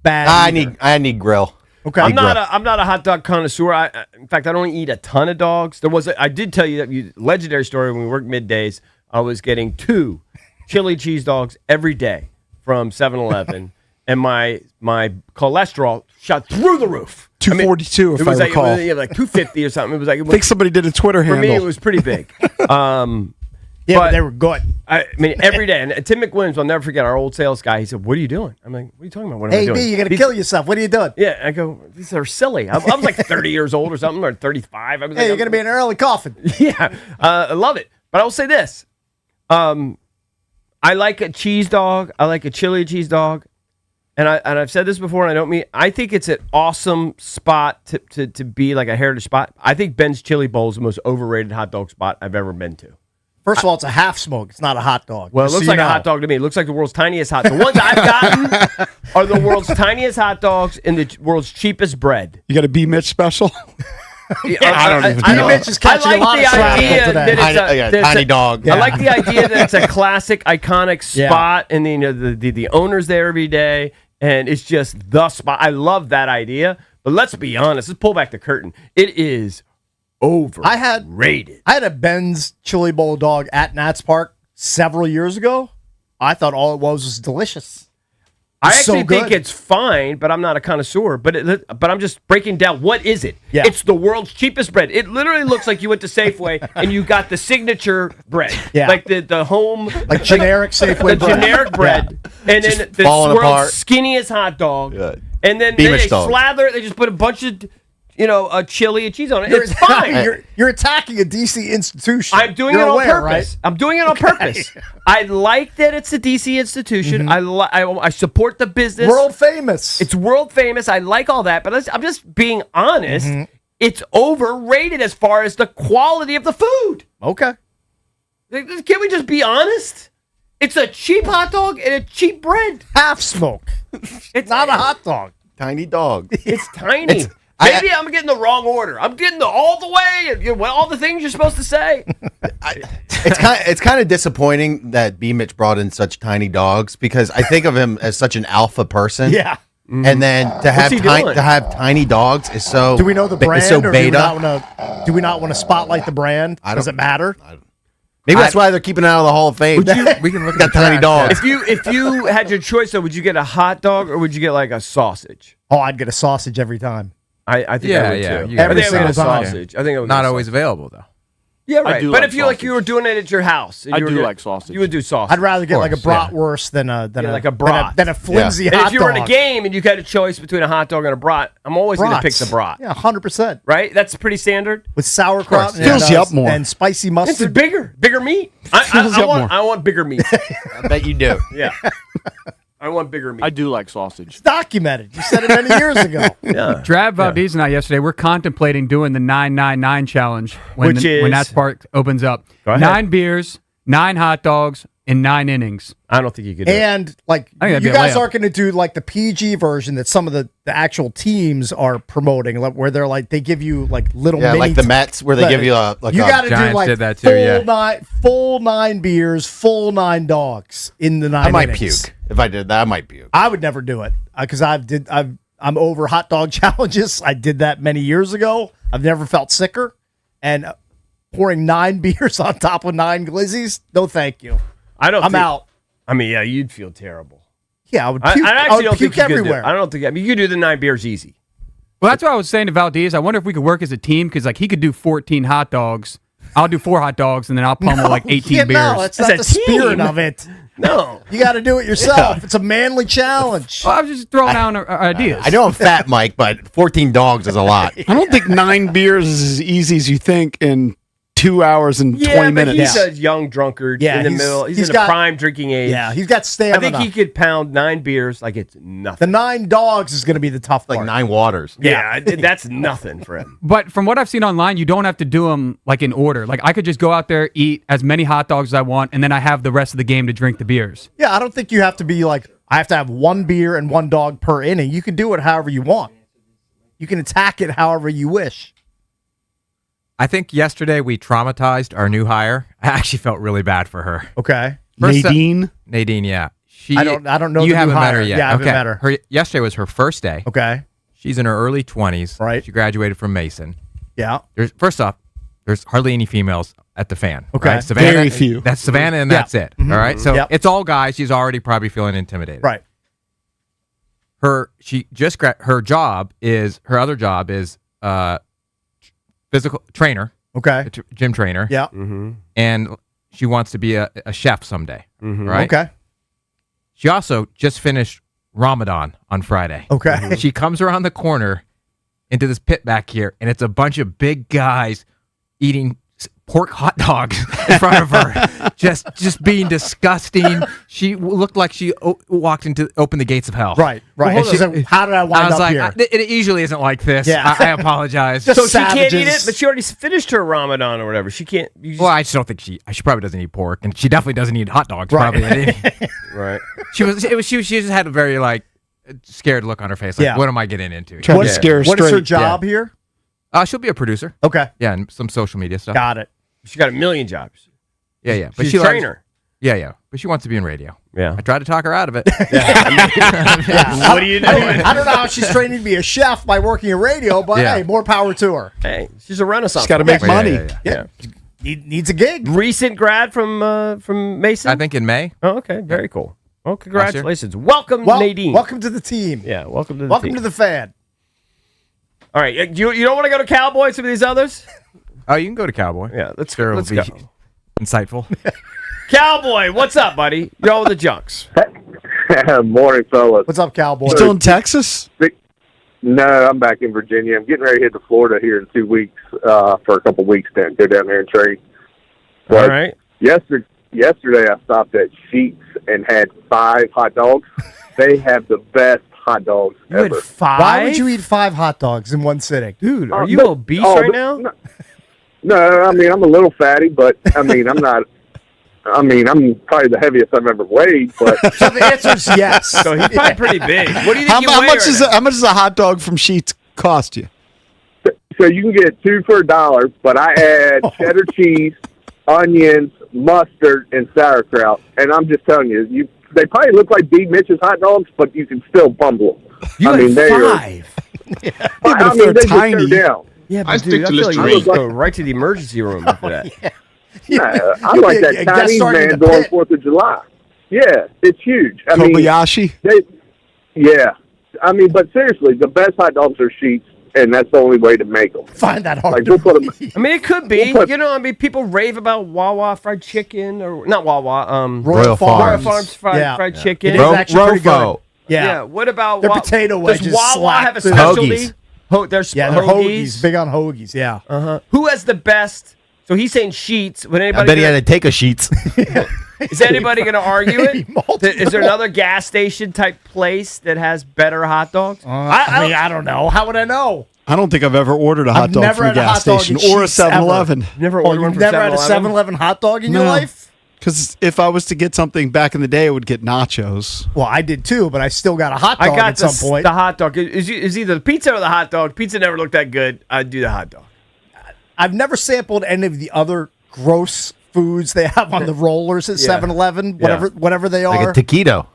[SPEAKER 1] bad.
[SPEAKER 6] I need grill.
[SPEAKER 1] Okay.
[SPEAKER 3] I'm not a hot dog connoisseur. In fact, I don't eat a ton of dogs. I did tell you that legendary story when we worked middays. I was getting 2 chili cheese dogs every day from 7-Eleven, and my cholesterol shot through the roof.
[SPEAKER 2] 242, if I recall.
[SPEAKER 3] It was like 250 or something. It was like
[SPEAKER 2] I think somebody did a Twitter
[SPEAKER 3] for
[SPEAKER 2] handle.
[SPEAKER 3] me. It was pretty big.
[SPEAKER 1] Yeah, but they were good.
[SPEAKER 3] I mean, every day. And Tim McWilliams, I'll never forget, our old sales guy, he said, "What are you doing?" I'm like, "What are you talking about? What am I
[SPEAKER 1] Hey,
[SPEAKER 3] doing?"
[SPEAKER 1] B, you're going to kill yourself. What are you doing?
[SPEAKER 3] Yeah, I go, "These are silly." I was like 30 years old or something, or 35. I was
[SPEAKER 1] Hey,
[SPEAKER 3] like,
[SPEAKER 1] you're going to be in an early coffin.
[SPEAKER 3] Yeah, I love it. But I will say this. I like a cheese dog. I like a chili cheese dog. And I've said this before, and I don't mean, I think it's an awesome spot to be like a heritage spot. I think Ben's Chili Bowl is the most overrated hot dog spot I've ever been to.
[SPEAKER 1] First of all, it's a half smoke. It's not a hot dog.
[SPEAKER 3] Well, it
[SPEAKER 1] Just
[SPEAKER 3] looks
[SPEAKER 1] so
[SPEAKER 3] like
[SPEAKER 1] you
[SPEAKER 3] a
[SPEAKER 1] know.
[SPEAKER 3] hot dog to me. It looks like the world's tiniest hot. The ones I've gotten are the world's tiniest hot dogs in the world's cheapest bread.
[SPEAKER 2] You got a BMitch special?
[SPEAKER 3] I
[SPEAKER 2] don't even know.
[SPEAKER 1] BMitch is catching
[SPEAKER 3] I like
[SPEAKER 1] a lot
[SPEAKER 3] the
[SPEAKER 1] of slack
[SPEAKER 3] idea
[SPEAKER 1] today.
[SPEAKER 3] that it's a
[SPEAKER 6] Tiny dog.
[SPEAKER 3] I like the idea that it's a classic, iconic
[SPEAKER 1] Yeah.
[SPEAKER 3] spot, and the owner's there every day, and it's just the spot. I love that idea. But let's be honest. Let's pull back the curtain. It is overrated.
[SPEAKER 1] I had a Ben's Chili Bowl dog at Nats Park several years ago. I thought all it was delicious.
[SPEAKER 3] I
[SPEAKER 1] It's so
[SPEAKER 3] actually think
[SPEAKER 1] good.
[SPEAKER 3] it's fine, but I'm not a connoisseur. But I'm just breaking down, what is it?
[SPEAKER 1] Yeah.
[SPEAKER 3] It's the world's cheapest bread. It literally looks like you went to Safeway and you got the signature bread.
[SPEAKER 1] Yeah.
[SPEAKER 3] Like the home.
[SPEAKER 1] Like generic Safeway
[SPEAKER 3] the
[SPEAKER 1] bread.
[SPEAKER 3] generic bread. And then the
[SPEAKER 6] falling
[SPEAKER 3] world's
[SPEAKER 6] apart.
[SPEAKER 3] skinniest hot dog.
[SPEAKER 6] Yeah.
[SPEAKER 3] And then
[SPEAKER 6] BMitch
[SPEAKER 3] they
[SPEAKER 6] dog.
[SPEAKER 3] slather it. They just put a bunch of, chili and cheese on it.
[SPEAKER 1] You're,
[SPEAKER 3] It's fine.
[SPEAKER 1] You're attacking a DC institution.
[SPEAKER 3] I'm doing
[SPEAKER 1] You're
[SPEAKER 3] it on
[SPEAKER 1] aware,
[SPEAKER 3] purpose.
[SPEAKER 1] right?
[SPEAKER 3] I'm doing it on purpose. I like that it's a DC institution. I support the business.
[SPEAKER 1] World famous.
[SPEAKER 3] It's world famous. I like all that, but I'm just being honest. It's overrated as far as the quality of the food.
[SPEAKER 1] okay.
[SPEAKER 3] Can't we just be honest? It's a cheap hot dog and a cheap bread.
[SPEAKER 1] Half smoke.
[SPEAKER 3] It's
[SPEAKER 1] Not a hot dog.
[SPEAKER 6] Tiny dog.
[SPEAKER 3] It's tiny. Maybe I'm getting the wrong order. I'm getting all the way, and all the things you're supposed to say.
[SPEAKER 6] It's kind of disappointing that BMitch brought in such tiny dogs because I think of him as such an alpha person.
[SPEAKER 1] Yeah.
[SPEAKER 6] And then to have
[SPEAKER 3] he doing?
[SPEAKER 6] tiny dogs is so.
[SPEAKER 1] Do we know the brand?
[SPEAKER 6] It's so
[SPEAKER 1] or
[SPEAKER 6] beta.
[SPEAKER 1] do we not want to spotlight the brand? Does it matter?
[SPEAKER 6] Maybe that's why they're keeping it out of the Hall of Fame.
[SPEAKER 5] We can look at
[SPEAKER 6] Got tiny dogs.
[SPEAKER 3] If you had your choice, though, would you get a hot dog or would you get like a sausage?
[SPEAKER 1] Oh, I'd get a sausage every time.
[SPEAKER 3] I think
[SPEAKER 5] Yeah,
[SPEAKER 3] I would
[SPEAKER 5] yeah,
[SPEAKER 3] too.
[SPEAKER 5] you
[SPEAKER 3] I
[SPEAKER 5] gotta
[SPEAKER 3] think I would
[SPEAKER 1] get
[SPEAKER 3] get a
[SPEAKER 1] a sausage.
[SPEAKER 3] sausage. I think I would
[SPEAKER 5] Not
[SPEAKER 3] get a
[SPEAKER 5] always
[SPEAKER 3] sausage.
[SPEAKER 5] available though.
[SPEAKER 3] Yeah, right.
[SPEAKER 13] do
[SPEAKER 3] But
[SPEAKER 13] like
[SPEAKER 3] if you were doing it at your house, and
[SPEAKER 13] I
[SPEAKER 3] you were
[SPEAKER 13] do
[SPEAKER 3] gonna-
[SPEAKER 13] like sausage.
[SPEAKER 3] You would do sausage.
[SPEAKER 1] I'd rather get like a
[SPEAKER 5] course, yeah.
[SPEAKER 1] bratwurst than a
[SPEAKER 3] like a brat.
[SPEAKER 1] than a flimsy
[SPEAKER 3] And
[SPEAKER 1] hot
[SPEAKER 3] if you were in a
[SPEAKER 1] dog.
[SPEAKER 3] game and you had a choice between a hot dog and a brat, I'm always going to pick the brat.
[SPEAKER 1] Yeah, 100%.
[SPEAKER 3] Right? That's pretty standard.
[SPEAKER 1] With sauerkraut
[SPEAKER 2] Course, fills you up more.
[SPEAKER 1] and spicy
[SPEAKER 3] It's
[SPEAKER 1] mustard.
[SPEAKER 3] bigger meat. I want bigger meat.
[SPEAKER 6] I bet you do.
[SPEAKER 3] Yeah. I want bigger meat.
[SPEAKER 13] I do like sausage.
[SPEAKER 1] It's documented. You said it many years ago.
[SPEAKER 3] Yeah.
[SPEAKER 12] Trav Valdez and I yesterday, we're contemplating doing the 999 challenge when
[SPEAKER 3] Which is-
[SPEAKER 12] when that spark opens up.
[SPEAKER 3] Go ahead.
[SPEAKER 12] 9 beers, 9 hot dogs, in 9 innings.
[SPEAKER 3] I don't think you could do it.
[SPEAKER 1] And like
[SPEAKER 12] I think that'd
[SPEAKER 1] you
[SPEAKER 12] be a
[SPEAKER 1] guys
[SPEAKER 12] layup.
[SPEAKER 1] aren't going to do like the PG version that some of the actual teams are promoting, like, where they're like they give you like little
[SPEAKER 6] Yeah,
[SPEAKER 1] mini
[SPEAKER 6] like the Mets where they give you a
[SPEAKER 1] you got to do
[SPEAKER 5] Giants
[SPEAKER 1] like
[SPEAKER 5] did that too,
[SPEAKER 1] full 9 beers, full 9 dogs in the 9
[SPEAKER 6] I might
[SPEAKER 1] innings.
[SPEAKER 6] puke. If I did that, I might puke.
[SPEAKER 1] I would never do it because I'm over hot dog challenges. I did that many years ago. I've never felt sicker, and pouring 9 beers on top of 9 glizzies, no thank you. I'm out.
[SPEAKER 3] I mean, yeah, you'd feel terrible.
[SPEAKER 1] Yeah, I would
[SPEAKER 3] I
[SPEAKER 1] puke.
[SPEAKER 3] actually
[SPEAKER 1] would
[SPEAKER 3] don't think
[SPEAKER 1] puke
[SPEAKER 3] you could do it.
[SPEAKER 1] everywhere.
[SPEAKER 3] I don't think. I mean, you could do the 9 beers easy.
[SPEAKER 12] Well, that's what I was saying to Valdez. I wonder if we could work as a team because like he could do 14 hot dogs. I'll do 4 hot dogs and then I'll pummel like 18 beers.
[SPEAKER 1] No, that's not
[SPEAKER 3] As a
[SPEAKER 1] the spirit
[SPEAKER 3] team.
[SPEAKER 1] of it.
[SPEAKER 3] No.
[SPEAKER 1] You got to do it yourself. It's a manly challenge.
[SPEAKER 12] Well, I was just throwing down ideas.
[SPEAKER 6] I know I'm fat, Mike, but 14 dogs is a lot.
[SPEAKER 2] I don't think 9 beers is as easy as you think in 2 hours and 20
[SPEAKER 3] but
[SPEAKER 2] minutes.
[SPEAKER 3] he's a young drunkard
[SPEAKER 1] Yeah,
[SPEAKER 3] in the
[SPEAKER 1] he's-
[SPEAKER 3] middle. He's
[SPEAKER 1] he's
[SPEAKER 3] in
[SPEAKER 1] got-
[SPEAKER 3] a prime drinking age.
[SPEAKER 1] Yeah, he's got
[SPEAKER 3] I
[SPEAKER 1] stamina.
[SPEAKER 3] think he could pound 9 beers like it's
[SPEAKER 1] The
[SPEAKER 3] nothing.
[SPEAKER 1] 9 dogs is going to be the tough part.
[SPEAKER 6] Like 9 waters.
[SPEAKER 3] Yeah, that's nothing for him.
[SPEAKER 12] But from what I've seen online, you don't have to do them like in order. Like I could just go out there, eat as many hot dogs as I want, and then I have the rest of the game to drink the beers.
[SPEAKER 1] Yeah, I don't think you have to be like, I have to have 1 beer and 1 dog per inning. You can do it however you want. You can attack it however you wish.
[SPEAKER 5] I think yesterday we traumatized our new hire. I actually felt really bad for her.
[SPEAKER 1] Okay.
[SPEAKER 5] First,
[SPEAKER 2] Nadine?
[SPEAKER 5] Nadine, yeah. She,
[SPEAKER 1] I don't know
[SPEAKER 5] You
[SPEAKER 1] the new
[SPEAKER 5] haven't met her
[SPEAKER 1] hire.
[SPEAKER 5] yet.
[SPEAKER 1] Yeah, I haven't
[SPEAKER 5] okay.
[SPEAKER 1] met her.
[SPEAKER 5] Yesterday was her first day.
[SPEAKER 1] Okay.
[SPEAKER 5] She's in her early 20s.
[SPEAKER 1] Right.
[SPEAKER 5] She graduated from Mason.
[SPEAKER 1] Yeah.
[SPEAKER 5] First off, there's hardly any females at the Fan.
[SPEAKER 1] Okay.
[SPEAKER 5] Right? Savannah,
[SPEAKER 2] Very few.
[SPEAKER 5] That's Savannah, and
[SPEAKER 1] Yeah.
[SPEAKER 5] that's it. All right. So
[SPEAKER 1] Yep.
[SPEAKER 5] it's all guys. She's already probably feeling intimidated.
[SPEAKER 1] Right.
[SPEAKER 5] Her other job is physical trainer,
[SPEAKER 1] Okay.
[SPEAKER 5] gym trainer.
[SPEAKER 1] Yeah.
[SPEAKER 5] And she wants to be a chef someday. Right.
[SPEAKER 1] Okay.
[SPEAKER 5] She also just finished Ramadan on Friday.
[SPEAKER 1] Okay.
[SPEAKER 5] She comes around the corner into this pit back here, and it's a bunch of big guys eating pork hot dogs in front of her, just being disgusting. She looked like she opened the gates of hell.
[SPEAKER 1] Right. Right.
[SPEAKER 3] Well,
[SPEAKER 1] And she said, how did I wind
[SPEAKER 5] I was
[SPEAKER 1] up
[SPEAKER 5] like,
[SPEAKER 1] here?
[SPEAKER 5] it usually isn't like this.
[SPEAKER 1] Yeah.
[SPEAKER 5] I apologize.
[SPEAKER 1] Just
[SPEAKER 3] So she can't eat
[SPEAKER 1] savages.
[SPEAKER 3] it, but she already finished her Ramadan or whatever. She can't.
[SPEAKER 5] Well, I just don't think she probably doesn't eat pork, and she definitely doesn't eat hot dogs.
[SPEAKER 1] Right.
[SPEAKER 5] Probably.
[SPEAKER 3] right.
[SPEAKER 5] She just had a very like scared look on her face. Like,
[SPEAKER 1] Yeah.
[SPEAKER 5] what am I getting into?
[SPEAKER 2] Trying to
[SPEAKER 1] What-
[SPEAKER 2] scare her
[SPEAKER 1] what is her
[SPEAKER 2] straight.
[SPEAKER 1] job here?
[SPEAKER 5] She'll be a producer.
[SPEAKER 1] Okay.
[SPEAKER 5] Yeah, and some social media stuff.
[SPEAKER 1] Got it.
[SPEAKER 3] She got a million jobs.
[SPEAKER 5] Yeah. But
[SPEAKER 3] She's
[SPEAKER 5] she
[SPEAKER 3] a
[SPEAKER 5] likes-
[SPEAKER 3] trainer.
[SPEAKER 5] Yeah. But she wants to be in radio.
[SPEAKER 3] Yeah.
[SPEAKER 5] I tried to talk her out of it.
[SPEAKER 1] Yeah.
[SPEAKER 3] What are you doing?
[SPEAKER 1] I don't know how she's training to be a chef by working in radio, but
[SPEAKER 5] Yeah.
[SPEAKER 1] hey, more power to her.
[SPEAKER 3] Hey, she's a Renaissance.
[SPEAKER 2] She's got to make
[SPEAKER 5] Yeah,
[SPEAKER 2] money.
[SPEAKER 5] yeah.
[SPEAKER 1] Needs a gig.
[SPEAKER 3] Recent grad from Mason.
[SPEAKER 5] I think in May.
[SPEAKER 3] Oh, okay, very cool. Well, congratulations. Welcome,
[SPEAKER 1] Well,
[SPEAKER 3] Nadine.
[SPEAKER 1] welcome to the team.
[SPEAKER 3] Yeah, welcome to the
[SPEAKER 1] Welcome
[SPEAKER 3] team.
[SPEAKER 1] to the Fan.
[SPEAKER 3] All right, you don't want to go to Cowboy? Some of these others?
[SPEAKER 5] Oh, you can go to Cowboy.
[SPEAKER 3] Yeah, let's
[SPEAKER 5] Sure,
[SPEAKER 3] let's
[SPEAKER 5] it'll
[SPEAKER 3] go.
[SPEAKER 5] be insightful.
[SPEAKER 3] Cowboy, what's up, buddy? You're all with the Junks.
[SPEAKER 7] Morning, fellas.
[SPEAKER 1] What's up, Cowboy?
[SPEAKER 2] Still in Texas?
[SPEAKER 7] No, I'm back in Virginia. I'm getting ready to head to Florida here in 2 weeks for a couple weeks. Then go down there and train.
[SPEAKER 3] All
[SPEAKER 7] But
[SPEAKER 3] right.
[SPEAKER 7] Yesterday, I stopped at Sheets and had 5 hot dogs. They have the best hot dogs
[SPEAKER 3] You had
[SPEAKER 7] ever.
[SPEAKER 3] 5?
[SPEAKER 1] Why would you eat 5 hot dogs in one sitting?
[SPEAKER 3] Dude, are
[SPEAKER 7] Oh,
[SPEAKER 3] you
[SPEAKER 7] but-
[SPEAKER 3] obese
[SPEAKER 7] oh,
[SPEAKER 3] right
[SPEAKER 7] but-
[SPEAKER 3] now?
[SPEAKER 7] No, I mean, I'm a little fatty, but I mean, I'm not. I mean, I'm probably the heaviest I've ever weighed, but
[SPEAKER 1] So the answer is yes.
[SPEAKER 3] So he's probably pretty big. What do you think
[SPEAKER 2] How,
[SPEAKER 3] you
[SPEAKER 2] how
[SPEAKER 3] weigh
[SPEAKER 2] much
[SPEAKER 3] right
[SPEAKER 2] is
[SPEAKER 3] now?
[SPEAKER 2] how much does a hot dog from Sheets cost you?
[SPEAKER 7] so you can get 2 for $1. But I add cheddar cheese, onions, mustard, and sauerkraut. And I'm just telling you, they probably look like BMitch's hot dogs, but you can still bumble them.
[SPEAKER 3] You
[SPEAKER 7] I
[SPEAKER 3] had
[SPEAKER 7] mean, they are.
[SPEAKER 3] 5.
[SPEAKER 2] but
[SPEAKER 7] I
[SPEAKER 2] if
[SPEAKER 7] mean,
[SPEAKER 2] they're
[SPEAKER 7] they just
[SPEAKER 2] tiny-
[SPEAKER 7] go down.
[SPEAKER 3] Yeah, but
[SPEAKER 4] I
[SPEAKER 3] dude,
[SPEAKER 4] stick to
[SPEAKER 3] I feel like you
[SPEAKER 4] Listerine.
[SPEAKER 3] would go right to the emergency room after that.
[SPEAKER 7] I'm like that
[SPEAKER 1] Guest
[SPEAKER 7] Chinese
[SPEAKER 1] started
[SPEAKER 7] man
[SPEAKER 1] the
[SPEAKER 7] during
[SPEAKER 1] pit.
[SPEAKER 7] 4th of July. Yeah, it's huge. I mean,
[SPEAKER 2] Kobayashi?
[SPEAKER 7] yeah. I mean, but seriously, the best hot dogs are Sheets.
[SPEAKER 11] and that's the only way to make them.
[SPEAKER 1] Find that hard.
[SPEAKER 11] Like we'll put them.
[SPEAKER 3] I mean, it could be.
[SPEAKER 11] We'll put-
[SPEAKER 3] People rave about Wawa fried chicken, or not Wawa.
[SPEAKER 1] Royal
[SPEAKER 3] Royal
[SPEAKER 1] Farms.
[SPEAKER 3] Farms fried chicken.
[SPEAKER 1] It is actually pretty
[SPEAKER 6] Rofo.
[SPEAKER 1] good. Yeah.
[SPEAKER 3] What about
[SPEAKER 1] Their potato wedges
[SPEAKER 3] Does Wawa
[SPEAKER 1] slap,
[SPEAKER 3] have a
[SPEAKER 1] too.
[SPEAKER 3] specialty?
[SPEAKER 6] Hoagies.
[SPEAKER 3] There's
[SPEAKER 1] Yeah, they're
[SPEAKER 3] hoagies.
[SPEAKER 1] hoagies. Big on hoagies, yeah.
[SPEAKER 3] Who has the best? So he's saying sheets. Would anybody?
[SPEAKER 6] I bet he had to take a sheets.
[SPEAKER 3] Is anybody going to argue it?
[SPEAKER 1] Multiple.
[SPEAKER 3] Is there another gas station type place that has better hot dogs?
[SPEAKER 1] I don't know. How would I know?
[SPEAKER 2] I don't think I've ever ordered a hot
[SPEAKER 1] I've
[SPEAKER 2] dog
[SPEAKER 1] never
[SPEAKER 2] from a
[SPEAKER 1] had a
[SPEAKER 2] gas
[SPEAKER 1] hot dog
[SPEAKER 2] station
[SPEAKER 1] at
[SPEAKER 2] or a
[SPEAKER 1] Sheetz ever.
[SPEAKER 2] 7-Eleven.
[SPEAKER 3] Never
[SPEAKER 1] Oh,
[SPEAKER 3] ordered one
[SPEAKER 1] you've
[SPEAKER 3] from
[SPEAKER 1] never had a
[SPEAKER 3] 7-Eleven?
[SPEAKER 1] 7-Eleven hot dog in your
[SPEAKER 2] No.
[SPEAKER 1] life?
[SPEAKER 2] Because if I was to get something back in the day, I would get nachos.
[SPEAKER 1] Well, I did too, but I still got a hot dog
[SPEAKER 3] I got
[SPEAKER 1] at some point.
[SPEAKER 3] the hot dog. Is either the pizza or the hot dog. Pizza never looked that good. I'd do the hot dog.
[SPEAKER 1] I've never sampled any of the other gross foods they have on the rollers at 7-Eleven, whatever they are.
[SPEAKER 6] Like a taquito.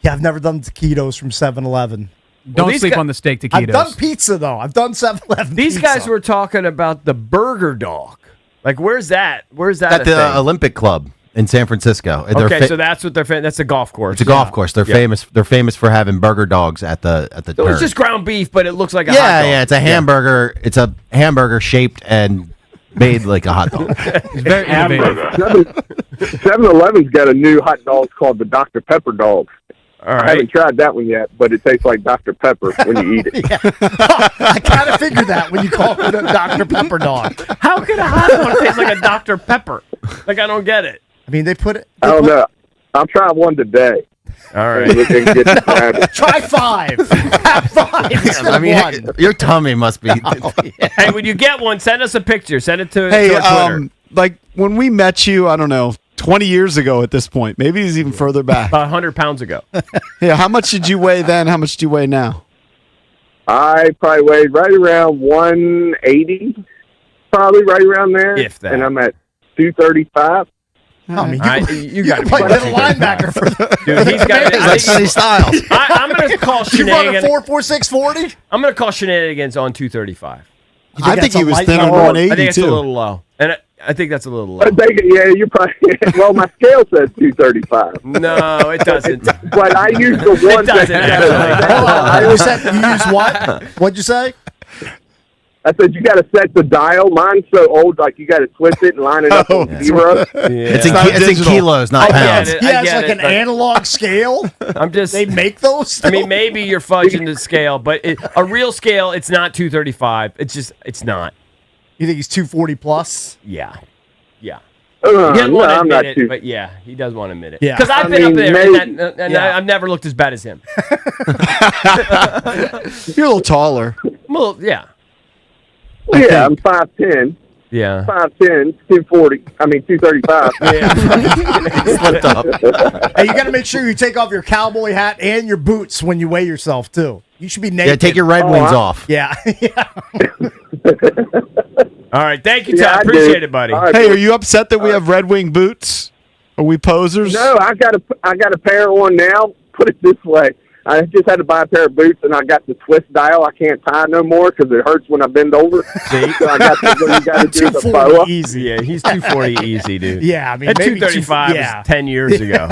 [SPEAKER 1] Yeah, I've never done taquitos from 7-Eleven.
[SPEAKER 12] Don't
[SPEAKER 3] these
[SPEAKER 12] sleep
[SPEAKER 3] guy-
[SPEAKER 12] on the steak taquitos.
[SPEAKER 1] I've done pizza, though. I've done 7-Eleven
[SPEAKER 3] These
[SPEAKER 1] pizza.
[SPEAKER 3] guys were talking about the burger dog. Like, where's that? Where's that?
[SPEAKER 6] At the Olympic Club in San Francisco. And they're
[SPEAKER 3] Okay, so that's what they're. That's a golf course.
[SPEAKER 6] it's a golf course. They're famous. They're famous for having burger dogs at the
[SPEAKER 3] So
[SPEAKER 6] turn.
[SPEAKER 3] it's just ground beef, but it looks like a hot
[SPEAKER 6] yeah,
[SPEAKER 3] dog.
[SPEAKER 6] yeah. It's a hamburger. It's a hamburger shaped and made like a hot dog.
[SPEAKER 12] It's very innovative.
[SPEAKER 11] 7-Eleven's got a new hot dog called the Dr. Pepper dog.
[SPEAKER 3] All
[SPEAKER 11] I
[SPEAKER 3] right.
[SPEAKER 11] haven't tried that one yet, but it tastes like Dr. Pepper when you eat it.
[SPEAKER 1] I kind of figured that when you call it a Dr. Pepper dog.
[SPEAKER 3] How could a hot dog taste like a Dr. Pepper? Like, I don't get it.
[SPEAKER 1] I mean, they put it.
[SPEAKER 11] I don't know. I'll try one today.
[SPEAKER 3] All
[SPEAKER 11] And
[SPEAKER 3] right.
[SPEAKER 11] we can get to grab it.
[SPEAKER 1] Try 5. Have 5. instead
[SPEAKER 6] I
[SPEAKER 1] of
[SPEAKER 6] mean,
[SPEAKER 1] 1.
[SPEAKER 6] your tummy must be.
[SPEAKER 3] Hey, when you get one, send us a picture. Send it to
[SPEAKER 2] Hey,
[SPEAKER 3] our Twitter.
[SPEAKER 2] like when we met you, I don't know, 20 years ago at this point. Maybe it's even further back.
[SPEAKER 3] About 100 pounds ago.
[SPEAKER 2] Yeah, how much did you weigh then? How much do you weigh now?
[SPEAKER 11] I probably weighed right around 180, probably right around there.
[SPEAKER 3] If that.
[SPEAKER 11] And I'm at 235.
[SPEAKER 1] I mean,
[SPEAKER 3] You got to
[SPEAKER 1] you play
[SPEAKER 3] be
[SPEAKER 1] middle linebacker for the
[SPEAKER 3] Dude, he's got
[SPEAKER 6] It's like Sonny Styles.
[SPEAKER 3] I'm going to call
[SPEAKER 1] You run a
[SPEAKER 3] shenanigans.
[SPEAKER 1] 4.46 40?
[SPEAKER 3] I'm going to call shenanigans on 235.
[SPEAKER 2] I think
[SPEAKER 1] that's
[SPEAKER 2] he
[SPEAKER 1] a
[SPEAKER 2] was
[SPEAKER 1] light
[SPEAKER 2] thin on
[SPEAKER 1] number?
[SPEAKER 3] I
[SPEAKER 2] 180
[SPEAKER 3] think it's a
[SPEAKER 2] too.
[SPEAKER 3] little low. And I think that's a little low.
[SPEAKER 11] Yeah, you probably. Well, my scale says 235,
[SPEAKER 3] No, it doesn't.
[SPEAKER 11] but I use the one.
[SPEAKER 3] It doesn't, actually.
[SPEAKER 1] Hold on. You said you use what? What'd you say?
[SPEAKER 11] I said you got to set the dial. Mine's so old, like you got to twist it and line it up on zero.
[SPEAKER 6] It's in,
[SPEAKER 2] not
[SPEAKER 6] it's in
[SPEAKER 2] digital.
[SPEAKER 6] kilos, not
[SPEAKER 3] I get
[SPEAKER 6] pounds.
[SPEAKER 3] it.
[SPEAKER 1] He
[SPEAKER 3] I
[SPEAKER 1] has
[SPEAKER 3] get
[SPEAKER 1] like
[SPEAKER 3] it,
[SPEAKER 1] an
[SPEAKER 3] but
[SPEAKER 1] analog scale.
[SPEAKER 3] I'm just.
[SPEAKER 1] They make those.
[SPEAKER 3] I mean,
[SPEAKER 1] still?
[SPEAKER 3] maybe you're fudging the scale, but a real scale, it's not 235. It's not.
[SPEAKER 1] You think he's 240 plus?
[SPEAKER 3] Yeah. He doesn't
[SPEAKER 11] No,
[SPEAKER 3] want to
[SPEAKER 11] I'm not
[SPEAKER 3] admit
[SPEAKER 11] too.
[SPEAKER 3] it, but yeah, he does want to admit it.
[SPEAKER 1] Yeah.
[SPEAKER 3] Because I've
[SPEAKER 11] I
[SPEAKER 3] been up
[SPEAKER 11] mean,
[SPEAKER 3] there,
[SPEAKER 11] maybe-
[SPEAKER 3] and
[SPEAKER 1] Yeah.
[SPEAKER 3] I've never looked as bad as him.
[SPEAKER 2] You're a little taller.
[SPEAKER 3] Well, yeah.
[SPEAKER 11] Yeah, I'm 5'10",
[SPEAKER 3] Yeah.
[SPEAKER 11] 5'10", 240. I mean 235.
[SPEAKER 6] Slipped up.
[SPEAKER 1] Hey, you got to make sure you take off your cowboy hat and your boots when you weigh yourself too. You should be naked.
[SPEAKER 6] Yeah, take your Red Wings off.
[SPEAKER 1] Yeah, yeah.
[SPEAKER 3] All right. Thank you,
[SPEAKER 11] Yeah,
[SPEAKER 3] Todd.
[SPEAKER 11] I do.
[SPEAKER 3] Appreciate it, buddy.
[SPEAKER 11] All right,
[SPEAKER 2] Hey,
[SPEAKER 11] boys.
[SPEAKER 2] are you upset that we have Red Wing boots? Are we posers?
[SPEAKER 11] No, I got a pair of one now. Put it this way. I just had to buy a pair of boots, and I got the twist dial. I can't tie no more because it hurts when I bend over.
[SPEAKER 3] See?
[SPEAKER 11] So I got what you got to do the
[SPEAKER 1] 240
[SPEAKER 11] boa.
[SPEAKER 1] easy.
[SPEAKER 3] Yeah, he's 240 easy, dude.
[SPEAKER 1] Yeah, I mean,
[SPEAKER 3] That
[SPEAKER 1] maybe
[SPEAKER 3] 235
[SPEAKER 1] yeah.
[SPEAKER 3] is 10 years ago.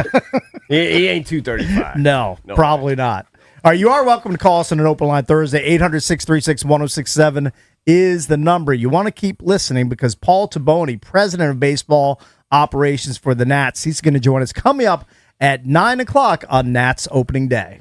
[SPEAKER 3] he ain't 235.
[SPEAKER 1] No, probably not. All right, you are welcome to call us on an open line Thursday. 800-636-1067 is the number. You want to keep listening because Paul Tabone, president of baseball operations for the Nats, he's going to join us coming up at 9 o'clock on Nats opening day.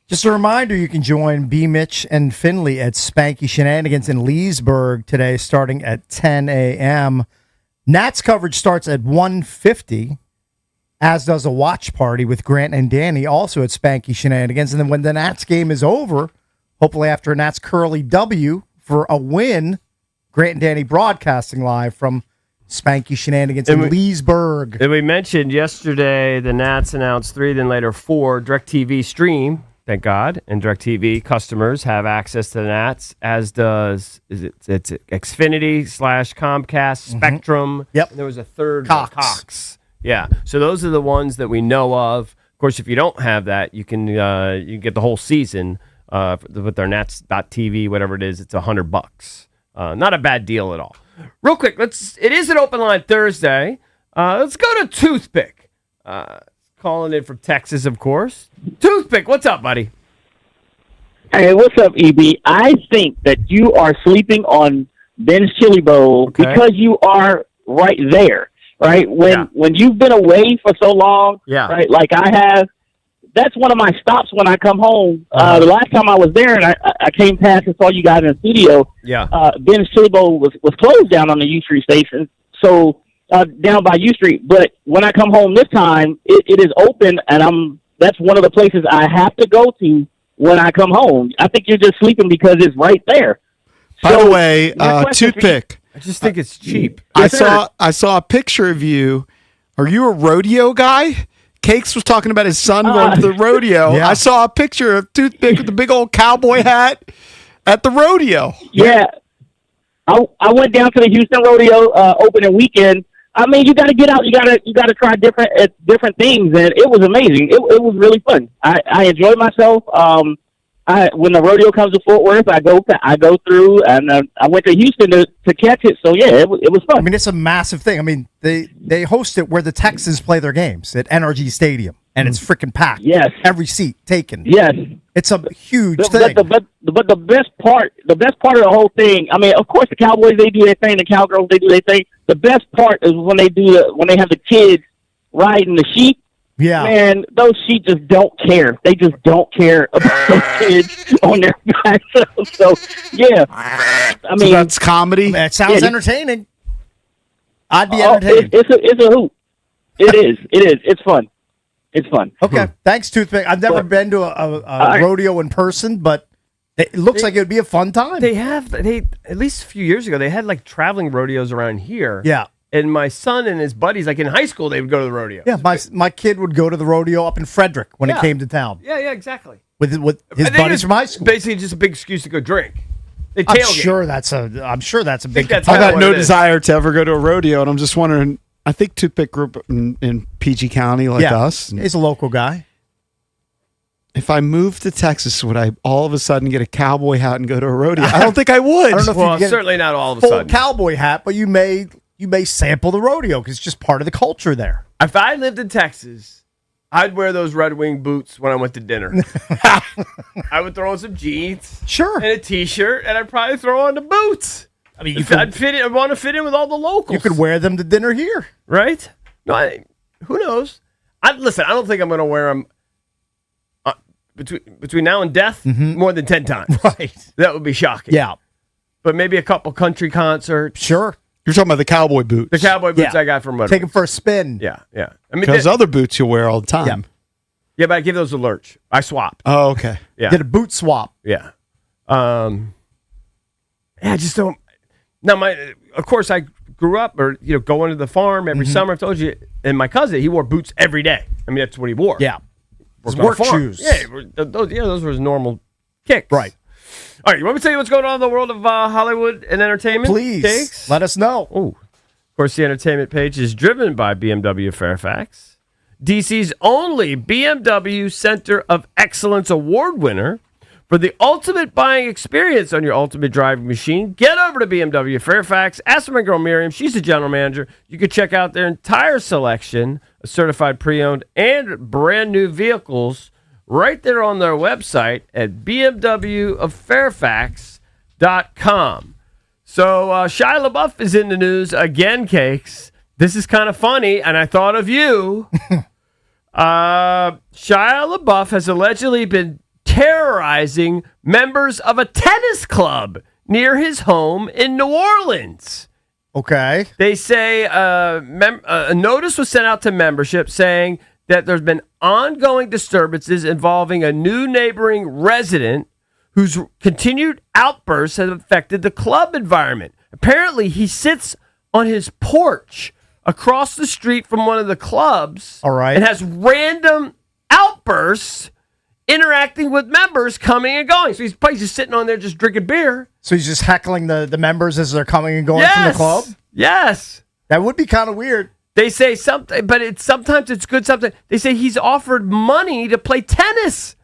[SPEAKER 1] Just a reminder, you can join BMitch and Finlay at Spanky Shenanigans in Leesburg today, starting at 10 a.m. Nats coverage starts at 1:50, as does a watch party with Grant and Danny, also at Spanky Shenanigans. And then when the Nats game is over, hopefully after a Nats Curly W for a win, Grant and Danny broadcasting live from Spanky Shenanigans in Leesburg.
[SPEAKER 3] And we mentioned yesterday the Nats announced 3, then later 4 DirecTV stream. Thank God. And DirecTV customers have access to the Nats, as does it's Xfinity / Comcast, Spectrum.
[SPEAKER 1] Yep.
[SPEAKER 3] And there was a third,
[SPEAKER 1] Cox.
[SPEAKER 3] Yeah. So those are the ones that we know of. Of course, if you don't have that, you can get the whole season with their Nats.tv, whatever it is. It's $100. Not a bad deal at all. Real quick, it is an open line Thursday. Let's go to Toothpick. Calling in from Texas, of course. Toothpick, what's up, buddy?
[SPEAKER 13] Hey, what's up, EB? I think that you are sleeping on Ben's Chili Bowl because you are right there, right? When you've been away for so long, right, like I have, that's one of my stops when I come home. The last time I was there and I came past and saw you guys in the studio, Ben's Chili Bowl was closed down on the U Street station. So down by U Street, but when I come home this time, it is open, and that's one of the places I have to go to when I come home. I think you're just sleeping because it's right there.
[SPEAKER 2] By the way, Toothpick.
[SPEAKER 3] I just think it's cheap.
[SPEAKER 2] I saw a picture of you. Are you a rodeo guy? Cakes was talking about his son going to the rodeo. I saw a picture of Toothpick with the big old cowboy hat at the rodeo.
[SPEAKER 13] Yeah. I went down to the Houston rodeo opening weekend. I mean, you got to get out. You got to try different things, and it was amazing. It was really fun. I enjoyed myself. When the rodeo comes to Fort Worth, I go through, and I went to Houston to catch it. So yeah, it was fun.
[SPEAKER 1] I mean, it's a massive thing. I mean, they host it where the Texans play their games at NRG Stadium, and it's freaking packed.
[SPEAKER 13] Yes,
[SPEAKER 1] every seat taken.
[SPEAKER 13] Yes,
[SPEAKER 1] it's a huge thing.
[SPEAKER 13] But the best part of the whole thing, I mean, of course, the Cowboys, they do their thing, the Cowgirls, they do their thing. The best part is when they have the kids riding the sheep.
[SPEAKER 1] Yeah,
[SPEAKER 13] man, those sheep just don't care. They just don't care about those kids on their back. So yeah, I mean,
[SPEAKER 2] so that's comedy.
[SPEAKER 1] It sounds entertaining. I'd be entertained.
[SPEAKER 13] It's a hoot. It is. It's fun. It's fun.
[SPEAKER 1] Okay, thanks, Toothpick. I've never been to a rodeo in person, but it looks like it would be a fun time.
[SPEAKER 3] They at least a few years ago, they had like traveling rodeos around here.
[SPEAKER 1] Yeah.
[SPEAKER 3] And my son and his buddies, like in high school, they would go to the rodeo.
[SPEAKER 1] Yeah, my kid would go to the rodeo up in Frederick when he came to town.
[SPEAKER 3] Yeah, exactly.
[SPEAKER 1] With his buddies from high school.
[SPEAKER 3] Basically, just a big excuse to go drink.
[SPEAKER 1] I'm sure that's a big.
[SPEAKER 2] I got no desire to ever go to a rodeo, and I'm just wondering. I think Toothpick grew up in PG County like us.
[SPEAKER 1] He's a local guy.
[SPEAKER 2] If I moved to Texas, would I all of a sudden get a cowboy hat and go to a rodeo? I don't think I would.
[SPEAKER 1] I don't know if you could get
[SPEAKER 3] certainly not all of a
[SPEAKER 1] full
[SPEAKER 3] sudden
[SPEAKER 1] cowboy hat, but you may sample the rodeo because it's just part of the culture there.
[SPEAKER 3] If I lived in Texas, I'd wear those Red Wing boots when I went to dinner. I would throw on some jeans,
[SPEAKER 1] sure,
[SPEAKER 3] and a T-shirt, and I'd probably throw on the boots. I mean, I'd want to fit in with all the locals.
[SPEAKER 1] You could wear them to dinner here,
[SPEAKER 3] right? No, who knows? Listen, I don't think I'm going to wear them between now and death more than 10 times.
[SPEAKER 1] Right,
[SPEAKER 3] that would be shocking.
[SPEAKER 1] Yeah,
[SPEAKER 3] but maybe a couple country concerts.
[SPEAKER 1] Sure.
[SPEAKER 2] You're talking about the cowboy boots.
[SPEAKER 3] The cowboy boots I got from Red
[SPEAKER 1] Take them for a spin.
[SPEAKER 3] Yeah. I mean,
[SPEAKER 2] because other boots you wear all the time.
[SPEAKER 3] Yeah, but I give those a lurch. I swap.
[SPEAKER 2] Oh, okay.
[SPEAKER 3] Yeah.
[SPEAKER 1] Did a boot swap.
[SPEAKER 3] Yeah. I just don't. Now, of course, I grew up going to the farm every summer. I told you, and my cousin, he wore boots every day. I mean, that's what he wore.
[SPEAKER 1] Yeah.
[SPEAKER 3] His
[SPEAKER 1] work shoes.
[SPEAKER 3] Yeah, those were his normal kicks.
[SPEAKER 1] Right.
[SPEAKER 3] All right, you want me to tell you what's going on in the world of Hollywood and entertainment?
[SPEAKER 1] Please,
[SPEAKER 3] Cakes?
[SPEAKER 1] let us know.
[SPEAKER 3] Oh, of course, the entertainment page is driven by BMW Fairfax, DC's only BMW Center of Excellence Award winner. For the ultimate buying experience on your ultimate driving machine, get over to BMW Fairfax. Ask my girl Miriam. She's the general manager. You can check out their entire selection of certified pre-owned and brand new vehicles right there on their website at bmwoffairfax.com. So Shia LaBeouf is in the news again, Cakes. This is kind of funny, and I thought of you. Shia LaBeouf has allegedly been terrorizing members of a tennis club near his home in New Orleans.
[SPEAKER 1] Okay.
[SPEAKER 3] They say a notice was sent out to membership saying that there's been ongoing disturbances involving a new neighboring resident whose continued outbursts have affected the club environment. Apparently, he sits on his porch across the street from one of the clubs.
[SPEAKER 1] All right.
[SPEAKER 3] And has random outbursts interacting with members coming and going. So he's probably just sitting on there just drinking beer.
[SPEAKER 1] So he's just heckling the members as they're coming and going from the club?
[SPEAKER 3] Yes.
[SPEAKER 1] That would be kind of weird.
[SPEAKER 3] They say something, but sometimes it's good. They say he's offered money to play tennis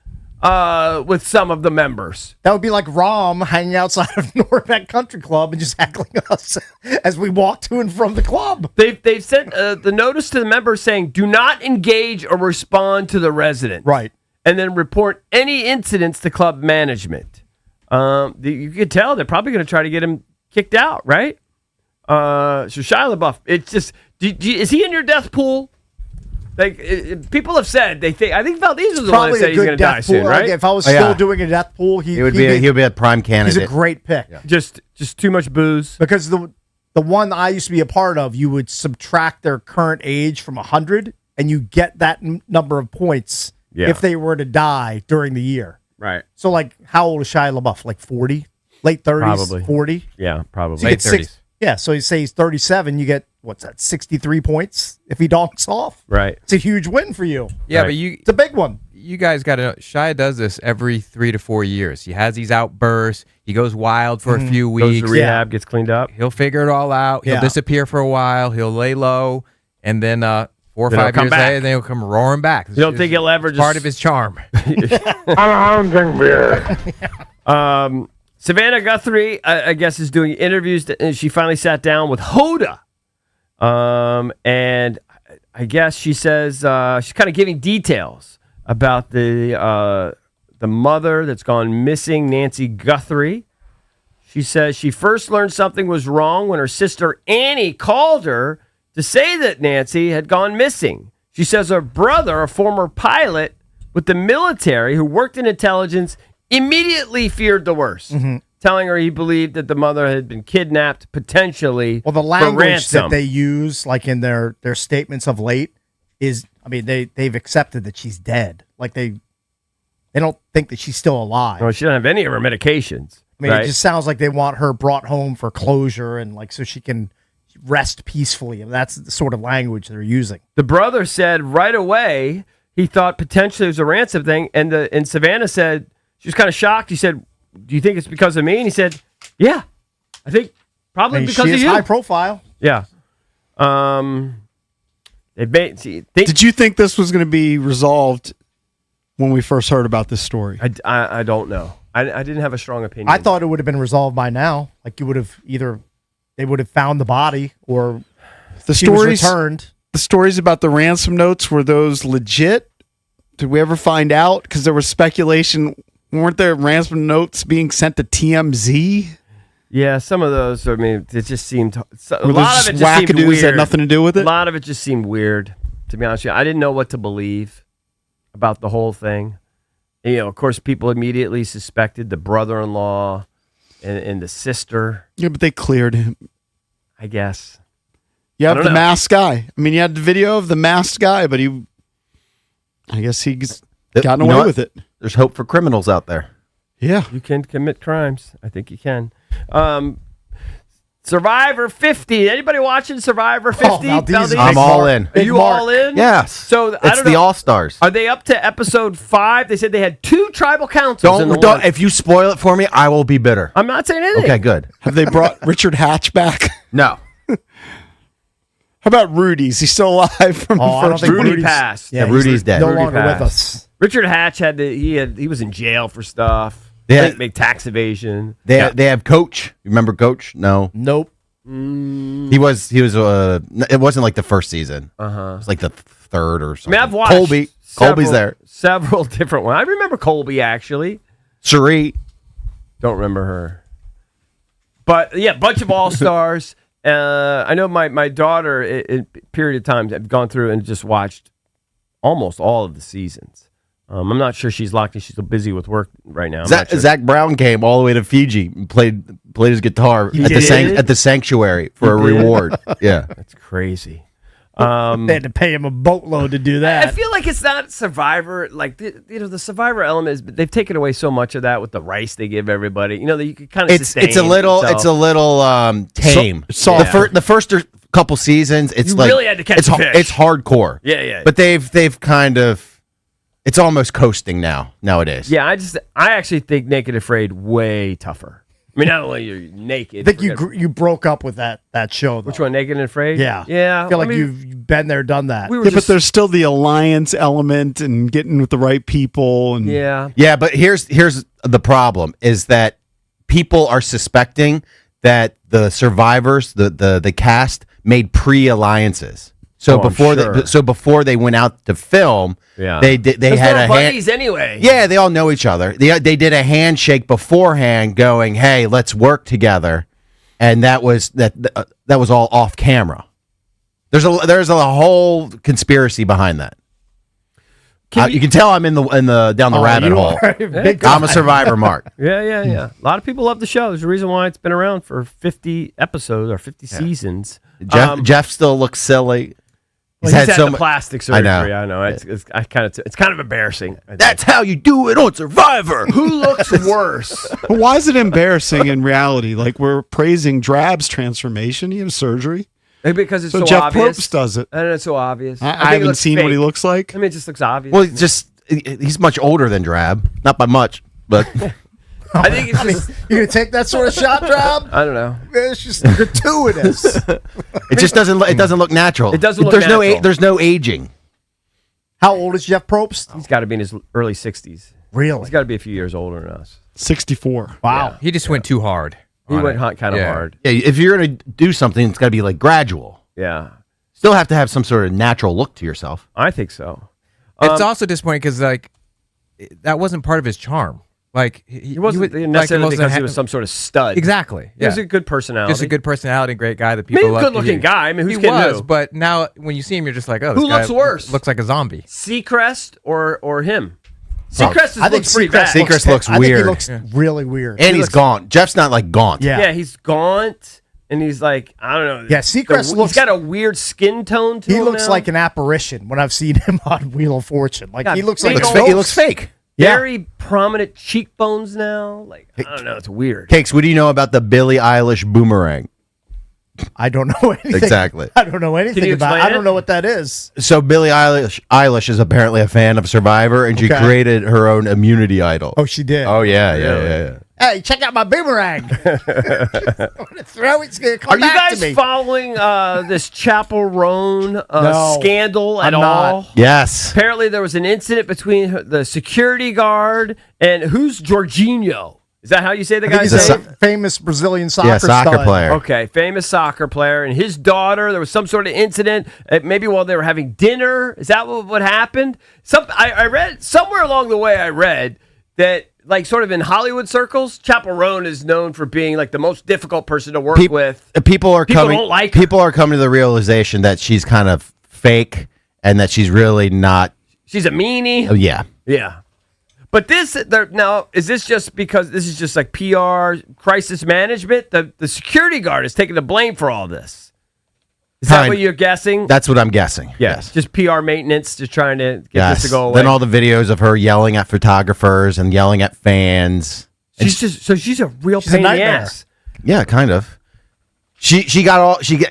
[SPEAKER 3] with some of the members.
[SPEAKER 1] That would be like Rom hanging outside of Norbeck Country Club and just heckling us as we walk to and from the club.
[SPEAKER 3] They've sent the notice to the members saying, do not engage or respond to the resident.
[SPEAKER 1] Right.
[SPEAKER 3] And then report any incidents to club management. You could tell they're probably going to try to get him kicked out, right? So Shia LaBeouf, it's just, is he in your death pool? Like people have said, I think Valdez is the one that said he's going to die soon, right?
[SPEAKER 1] Like if I was still doing a death pool, he would
[SPEAKER 6] be a prime candidate.
[SPEAKER 1] He's a great pick.
[SPEAKER 6] Yeah.
[SPEAKER 3] Just too much booze.
[SPEAKER 1] Because the one I used to be a part of, you would subtract their current age from 100, and you get that number of points if they were to die during the year.
[SPEAKER 3] Right.
[SPEAKER 1] So, like, how old is Shia LaBeouf? Like 40? Late 30s?
[SPEAKER 3] Probably.
[SPEAKER 1] 40?
[SPEAKER 3] Yeah, probably.
[SPEAKER 1] So you get 30s. Yeah, so you say he's 37, you get, what's that, 63 points if he donks off?
[SPEAKER 3] Right.
[SPEAKER 1] It's a huge win for you.
[SPEAKER 5] Yeah,
[SPEAKER 3] Right.
[SPEAKER 5] but
[SPEAKER 1] It's a big one.
[SPEAKER 5] you guys got to. Shia does this every 3 to 4 years. He has these outbursts. He goes wild for a few
[SPEAKER 3] Goes
[SPEAKER 5] weeks.
[SPEAKER 3] to rehab, gets cleaned up.
[SPEAKER 5] He'll figure it all out. He'll
[SPEAKER 1] Yeah.
[SPEAKER 5] disappear for a while. He'll lay low, and then 4 or
[SPEAKER 3] Then he'll
[SPEAKER 5] 5
[SPEAKER 3] come
[SPEAKER 5] years
[SPEAKER 3] back.
[SPEAKER 5] later, then he'll come roaring back.
[SPEAKER 3] You don't think he'll ever
[SPEAKER 5] part
[SPEAKER 3] just-
[SPEAKER 5] of his charm?
[SPEAKER 9] I don't drink beer.
[SPEAKER 3] Savannah Guthrie, I guess, is doing interviews, and she finally sat down with Hoda. And I guess she says she's kind of giving details about the mother that's gone missing, Nancy Guthrie. She says she first learned something was wrong when her sister Annie called her to say that Nancy had gone missing. She says her brother, a former pilot with the military who worked in intelligence, immediately feared the worst, telling her he believed that the mother had been kidnapped, potentially
[SPEAKER 1] Well, the
[SPEAKER 3] for
[SPEAKER 1] language
[SPEAKER 3] ransom.
[SPEAKER 1] that they use, like in their statements of late, is, I mean, they've accepted that she's dead. Like they don't think that she's still alive.
[SPEAKER 3] No, she doesn't have any of her medications.
[SPEAKER 1] I mean,
[SPEAKER 3] right?
[SPEAKER 1] it just sounds like they want her brought home for closure and like so she can rest peacefully. And that's the sort of language they're using.
[SPEAKER 3] The brother said right away he thought potentially it was a ransom thing, and Savannah said she was kind of shocked. He said, "Do you think it's because of me?" And he said, "Yeah, I think probably
[SPEAKER 1] I mean,
[SPEAKER 3] because
[SPEAKER 1] she
[SPEAKER 3] of
[SPEAKER 1] is
[SPEAKER 3] you."
[SPEAKER 1] high profile.
[SPEAKER 3] Yeah.
[SPEAKER 2] Did you think this was going to be resolved when we first heard about this story?
[SPEAKER 3] I don't know. I didn't have a strong opinion.
[SPEAKER 1] I thought it would have been resolved by now. Like you would have they would have found the body or
[SPEAKER 2] The
[SPEAKER 1] she was
[SPEAKER 2] stories
[SPEAKER 1] returned.
[SPEAKER 2] The stories about the ransom notes, were those legit? Did we ever find out? Because there was speculation. Weren't there ransom notes being sent to TMZ?
[SPEAKER 3] Yeah, some of those. I mean, it just seemed a
[SPEAKER 2] Were
[SPEAKER 3] lot
[SPEAKER 2] those
[SPEAKER 3] of it
[SPEAKER 2] just
[SPEAKER 3] just seemed
[SPEAKER 2] wackadoos
[SPEAKER 3] weird.
[SPEAKER 2] that had nothing to do with it?
[SPEAKER 3] A lot of it just seemed weird. To be honest with you, I didn't know what to believe about the whole thing. You know, of course, people immediately suspected the brother-in-law and the sister.
[SPEAKER 2] Yeah, but they cleared him.
[SPEAKER 3] I guess.
[SPEAKER 2] You
[SPEAKER 3] I
[SPEAKER 2] have
[SPEAKER 3] don't
[SPEAKER 2] the
[SPEAKER 3] know.
[SPEAKER 2] masked guy. I mean, you had the video of the masked guy, but I guess he's gotten
[SPEAKER 6] You know
[SPEAKER 2] away
[SPEAKER 6] what?
[SPEAKER 2] with it.
[SPEAKER 6] There's hope for criminals out there.
[SPEAKER 2] Yeah.
[SPEAKER 3] You can commit crimes. I think you can. Survivor 50. Anybody watching Survivor 50?
[SPEAKER 1] Valdez.
[SPEAKER 6] I'm all in.
[SPEAKER 3] Are you all in?
[SPEAKER 6] Yes.
[SPEAKER 3] So I
[SPEAKER 6] It's
[SPEAKER 3] don't
[SPEAKER 6] the
[SPEAKER 3] know.
[SPEAKER 6] All Stars.
[SPEAKER 3] Are they up to episode 5? They said they had 2 tribal councils in the
[SPEAKER 6] Don't.
[SPEAKER 3] one.
[SPEAKER 6] If you spoil it for me, I will be bitter.
[SPEAKER 3] I'm not saying anything.
[SPEAKER 6] Okay, good.
[SPEAKER 2] Have they brought Richard Hatch back?
[SPEAKER 6] No.
[SPEAKER 2] How about Rudy's? He's still alive from
[SPEAKER 1] Oh, I
[SPEAKER 2] the
[SPEAKER 1] don't
[SPEAKER 2] first
[SPEAKER 1] think
[SPEAKER 3] Rudy
[SPEAKER 1] Rudy's
[SPEAKER 3] passed.
[SPEAKER 6] Yeah, Rudy's dead.
[SPEAKER 1] No
[SPEAKER 3] Rudy
[SPEAKER 1] longer with
[SPEAKER 3] passed.
[SPEAKER 1] us.
[SPEAKER 3] Richard Hatch he was in jail for stuff.
[SPEAKER 6] Yeah.
[SPEAKER 3] I think make tax evasion.
[SPEAKER 6] They have Coach. You remember Coach? No.
[SPEAKER 1] Nope.
[SPEAKER 6] He was. It wasn't like the first season. It was like the third or
[SPEAKER 3] I
[SPEAKER 6] something.
[SPEAKER 3] mean, I've watched
[SPEAKER 6] Colby's there.
[SPEAKER 3] several different ones. I remember Colby actually.
[SPEAKER 6] Cherie.
[SPEAKER 3] Don't remember her. But yeah, bunch of all stars. I know my daughter in period of time have gone through and just watched almost all of the seasons. I'm not sure she's locked in. She's so busy with work right now. I'm not sure.
[SPEAKER 6] Zach Brown came all the way to Fiji and played his guitar at the sanctuary for a reward. Yeah,
[SPEAKER 3] that's crazy.
[SPEAKER 1] They had to pay him a boatload to do that.
[SPEAKER 3] I feel like it's not Survivor. Like the Survivor element is, they've taken away so much of that with the rice they give everybody. You know, that you can kind of
[SPEAKER 6] it's a little tame. The first couple seasons, it's
[SPEAKER 3] You
[SPEAKER 6] like
[SPEAKER 3] really had to catch
[SPEAKER 6] it's
[SPEAKER 3] a fish.
[SPEAKER 6] it's hardcore.
[SPEAKER 3] Yeah.
[SPEAKER 6] But they've kind of, it's almost coasting nowadays.
[SPEAKER 3] Yeah, I actually think Naked Afraid way tougher. I mean, not only you're naked.
[SPEAKER 1] I think you broke up with that show, though.
[SPEAKER 3] Which one, Naked and Afraid?
[SPEAKER 1] Yeah.
[SPEAKER 3] Yeah.
[SPEAKER 1] I feel like you've been there, done that.
[SPEAKER 2] But there's still the alliance element and getting with the right people. And
[SPEAKER 6] Yeah, but here's the problem is that people are suspecting that the survivors, the cast, made pre-alliances. So before they went out to film, they had a
[SPEAKER 3] buddies anyway.
[SPEAKER 6] Yeah, they all know each other. They did a handshake beforehand, going, "Hey, let's work together," and that was all off camera. There's a whole conspiracy behind that. You can tell I'm in the down the rabbit hole. I'm a survivor, Mark.
[SPEAKER 3] Yeah. A lot of people love the show. There's a reason why it's been around for 50 episodes or 50 seasons.
[SPEAKER 6] Jeff still looks silly.
[SPEAKER 3] He's had the plastic surgery.
[SPEAKER 6] I
[SPEAKER 3] know. It's kind of embarrassing.
[SPEAKER 6] That's how you do it on Survivor.
[SPEAKER 3] Who looks worse?
[SPEAKER 2] Why is it embarrassing in reality? Like, we're praising Drab's transformation. He had surgery.
[SPEAKER 3] Maybe because it's so
[SPEAKER 2] Jeff
[SPEAKER 3] obvious.
[SPEAKER 2] Probst does it.
[SPEAKER 3] And it's so obvious.
[SPEAKER 2] I haven't seen what he looks like.
[SPEAKER 3] I mean, it just looks obvious.
[SPEAKER 6] Well, he's much older than Drab. Not by much, but
[SPEAKER 3] I think it's just.
[SPEAKER 1] You gonna take that sort of shot, Drab?
[SPEAKER 3] I don't know.
[SPEAKER 1] It's just gratuitous.
[SPEAKER 6] it just doesn't look natural.
[SPEAKER 3] It doesn't look natural.
[SPEAKER 6] There's no aging.
[SPEAKER 1] How old is Jeff Probst?
[SPEAKER 3] He's got to be in his early 60s.
[SPEAKER 1] Really?
[SPEAKER 3] He's got to be a few years older than us.
[SPEAKER 2] 64.
[SPEAKER 1] Wow.
[SPEAKER 5] He just went too hard.
[SPEAKER 3] He went kind of hard.
[SPEAKER 6] Yeah, if you're gonna do something, it's got to be like gradual.
[SPEAKER 3] Yeah.
[SPEAKER 6] Still have to have some sort of natural look to yourself.
[SPEAKER 3] I think so.
[SPEAKER 5] It's also disappointing because that wasn't part of his charm. Like
[SPEAKER 3] he wasn't necessarily because he was some sort of stud.
[SPEAKER 5] Exactly.
[SPEAKER 3] He was a good personality.
[SPEAKER 5] Just a good personality, great guy that people love.
[SPEAKER 3] Good-looking guy. I mean, who's
[SPEAKER 5] he
[SPEAKER 3] kidding
[SPEAKER 5] was,
[SPEAKER 3] who?
[SPEAKER 5] but now when you see him, you're just like, oh, this
[SPEAKER 3] who
[SPEAKER 5] guy
[SPEAKER 3] looks worse?
[SPEAKER 5] Looks like a zombie.
[SPEAKER 3] Seacrest or him? Seacrest looks pretty bad.
[SPEAKER 6] Seacrest looks weird.
[SPEAKER 1] I think he looks really weird.
[SPEAKER 6] And he's gaunt. Jeff's not like gaunt.
[SPEAKER 3] Yeah, he's gaunt. And he's like, I don't know.
[SPEAKER 1] Yeah, Seacrest
[SPEAKER 3] he's got a weird skin tone to him.
[SPEAKER 1] He looks
[SPEAKER 3] now.
[SPEAKER 1] like an apparition when I've seen him on Wheel of Fortune. Like
[SPEAKER 3] God,
[SPEAKER 1] he looks
[SPEAKER 3] he
[SPEAKER 6] looks fake.
[SPEAKER 3] Very prominent cheekbones now. Like I don't know, it's weird.
[SPEAKER 6] Cakes, what do you know about the Billie Eilish boomerang?
[SPEAKER 1] I don't know anything.
[SPEAKER 6] Exactly.
[SPEAKER 1] I don't know anything about it. I don't know what that is.
[SPEAKER 6] So Billie Eilish is apparently a fan of Survivor, and she created her own immunity idol.
[SPEAKER 1] Oh, she did?
[SPEAKER 6] Oh, yeah.
[SPEAKER 1] Hey, check out my boomerang. I'm gonna throw it. It's gonna come
[SPEAKER 3] Are you
[SPEAKER 1] back to
[SPEAKER 3] guys
[SPEAKER 1] me.
[SPEAKER 3] following this Chapel Roan
[SPEAKER 1] No,
[SPEAKER 3] scandal at
[SPEAKER 1] I'm
[SPEAKER 3] all?
[SPEAKER 1] not.
[SPEAKER 6] Yes.
[SPEAKER 3] Apparently, there was an incident between the security guard and who's Jorginho? Is that how you say the guy's
[SPEAKER 1] He's
[SPEAKER 3] name?
[SPEAKER 1] a famous Brazilian soccer
[SPEAKER 6] soccer player.
[SPEAKER 3] Okay, famous soccer player, and his daughter. There was some sort of incident, maybe while they were having dinner. Is that what happened? I read somewhere along the way. I read that, like, sort of in Hollywood circles, Chapel Roan is known for being like the most difficult person to work with.
[SPEAKER 6] People
[SPEAKER 3] don't like her.
[SPEAKER 6] People are coming to the realization that she's kind of fake and that she's really not.
[SPEAKER 3] She's a meanie.
[SPEAKER 6] Oh, yeah.
[SPEAKER 3] Yeah. But now, is this just because this is just like PR crisis management? The security guard is taking the blame for all this. Is that what you're guessing?
[SPEAKER 6] That's what I'm guessing. Yes.
[SPEAKER 3] Just PR maintenance, just trying to get this to go away.
[SPEAKER 6] Then all the videos of her yelling at photographers and yelling at fans.
[SPEAKER 3] She's a real pain in the ass.
[SPEAKER 6] Yeah, kind of. She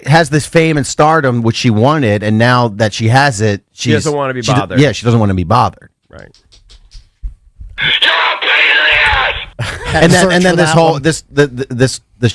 [SPEAKER 6] has this fame and stardom which she wanted, and now that she has it, she
[SPEAKER 3] doesn't want to be bothered.
[SPEAKER 6] She doesn't want to be bothered.
[SPEAKER 3] Right.
[SPEAKER 6] And then this whole this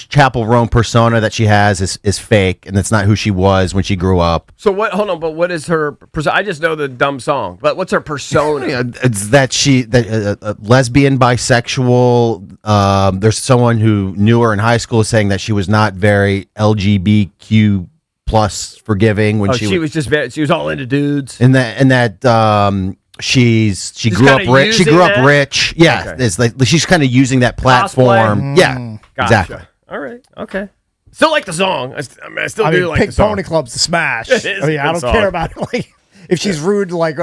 [SPEAKER 6] Chapel Roan persona that she has is fake, and it's not who she was when she grew up.
[SPEAKER 3] So what? Hold on, but what is her persona? I just know the dumb song, but what's her persona?
[SPEAKER 6] It's that lesbian, bisexual. There's someone who knew her in high school saying that she was not very LGBTQ plus forgiving when she
[SPEAKER 3] was all into dudes.
[SPEAKER 6] And that she grew up rich. She grew up rich. Yeah, okay. It's like she's kind of using that platform. Yeah,
[SPEAKER 3] gotcha.
[SPEAKER 6] Exactly.
[SPEAKER 3] All right. Okay. Still like the song. I still do like
[SPEAKER 1] Pink
[SPEAKER 3] the song.
[SPEAKER 1] Pony Club's the smash. I don't care about it. Like if she's rude, like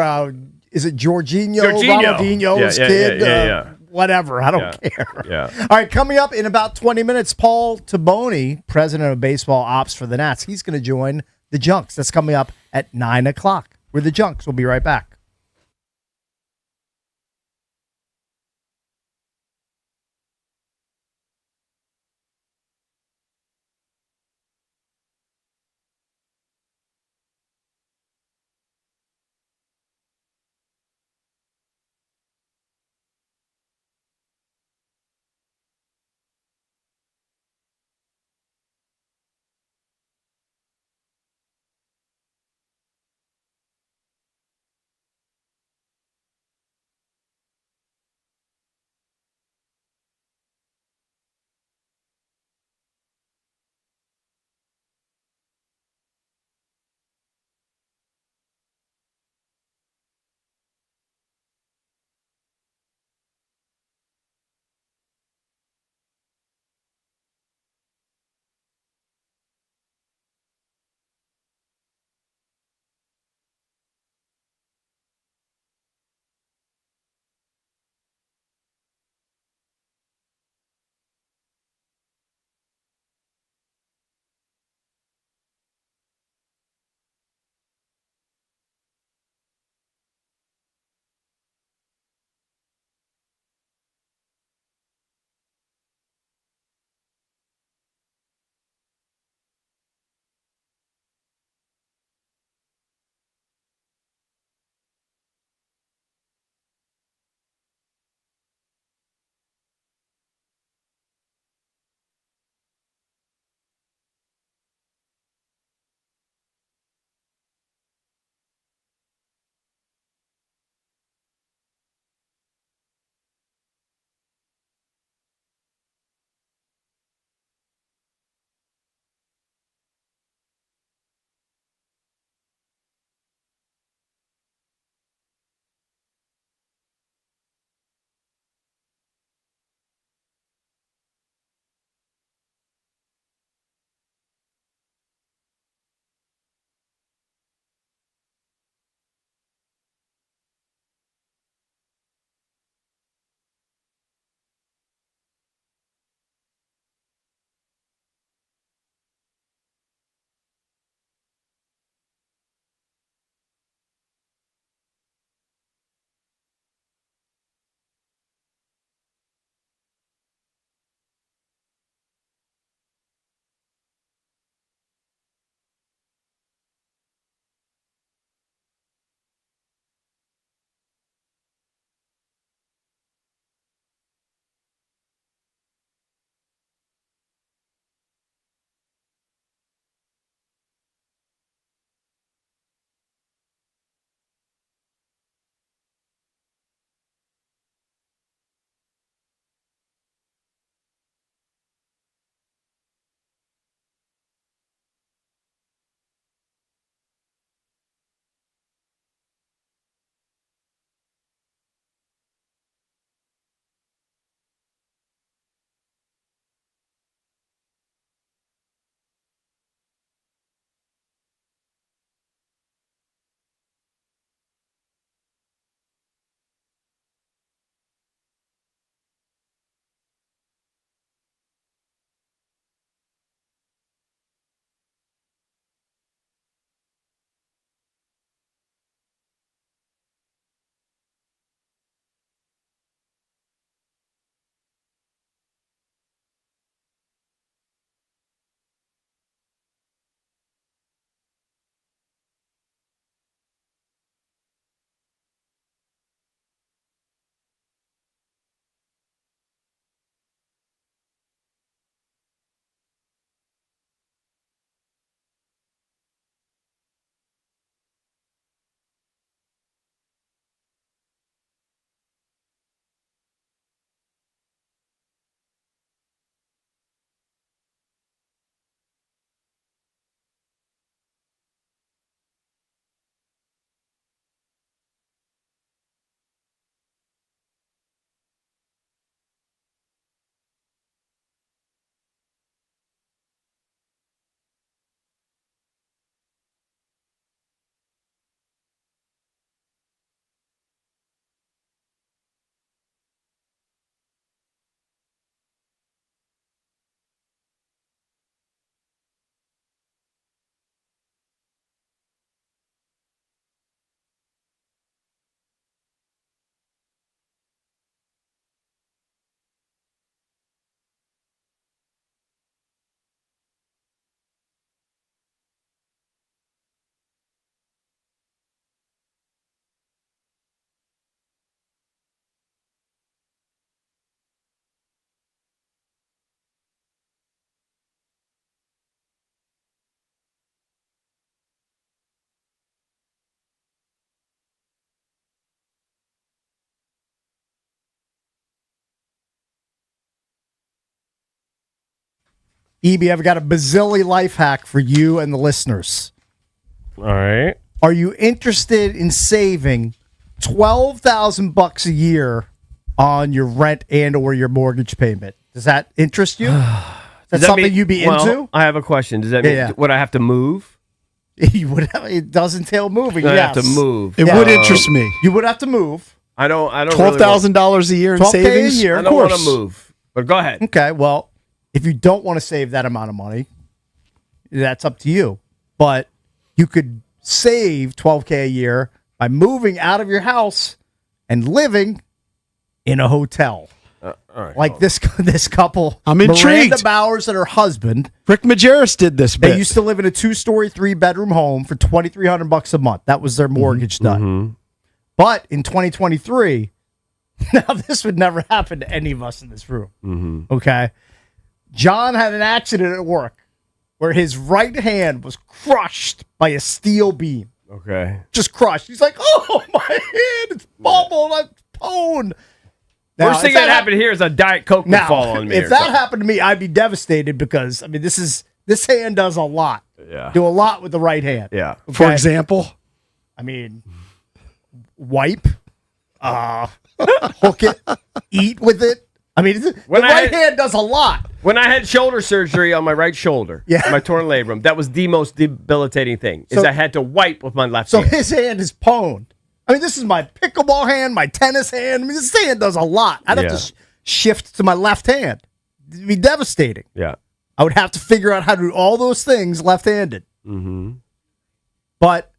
[SPEAKER 1] is it Jorginho,
[SPEAKER 3] Jorginho.
[SPEAKER 1] Ronaldinho's
[SPEAKER 3] Yeah,
[SPEAKER 1] kid?
[SPEAKER 3] yeah.
[SPEAKER 1] Whatever. I don't care.
[SPEAKER 3] Yeah.
[SPEAKER 1] All right, coming up in about 20 minutes, Paul Tabone, president of baseball ops for the Nats, he's going to join the Junks. That's coming up at 9 o'clock. We're the Junks. We'll be right back. EB, I've got a bazilli life hack for you and the listeners.
[SPEAKER 3] All right.
[SPEAKER 1] Are you interested in saving $12,000 a year on your rent and or your mortgage payment? Does that interest you? Is that something you'd be into?
[SPEAKER 3] I have a question. Does that mean would I have to move?
[SPEAKER 1] It does entail moving.
[SPEAKER 3] I
[SPEAKER 1] Yes.
[SPEAKER 3] have to move.
[SPEAKER 2] It would interest me.
[SPEAKER 1] You would have to move.
[SPEAKER 3] I don't.
[SPEAKER 2] $12,000 a year in
[SPEAKER 1] $12K
[SPEAKER 2] savings.
[SPEAKER 1] a year.
[SPEAKER 3] I
[SPEAKER 1] Of
[SPEAKER 3] don't want
[SPEAKER 1] course.
[SPEAKER 3] to move. But go ahead.
[SPEAKER 1] Okay. Well, if you don't want to save that amount of money, that's up to you. But you could save $12K a year by moving out of your house and living in a hotel.
[SPEAKER 3] All right.
[SPEAKER 1] Like this couple.
[SPEAKER 2] I'm intrigued.
[SPEAKER 1] Miranda Bowers and her husband.
[SPEAKER 2] Rick Majerus did this bit.
[SPEAKER 1] They used to live in a 2-story, 3-bedroom home for $2,300 a month. That was their mortgage done. But in 2023, now this would never happen to any of us in this room. Okay, John had an accident at work where his right hand was crushed by a steel beam.
[SPEAKER 3] Okay.
[SPEAKER 1] Just crushed. He's like, "Oh, my hand! It's bubbled. I'm toned."
[SPEAKER 3] Worst thing that happened here is a Diet Coke would fall on me.
[SPEAKER 1] If that happened to me, I'd be devastated because this hand does a lot.
[SPEAKER 3] Yeah.
[SPEAKER 1] Do a lot with the right hand.
[SPEAKER 3] Yeah.
[SPEAKER 1] Okay?
[SPEAKER 2] For example,
[SPEAKER 1] I mean, wipe, hook it, eat with it. I mean, the right hand does a lot.
[SPEAKER 3] When I had shoulder surgery on my right shoulder, my torn labrum, that was the most debilitating thing. Is I had to wipe with my left hand.
[SPEAKER 1] So his hand is pwned. I mean, this is my pickleball hand, my tennis hand. I mean, this hand does a lot. I'd have to shift to my left hand. It'd be devastating.
[SPEAKER 3] Yeah.
[SPEAKER 1] I would have to figure out how to do all those things left-handed. But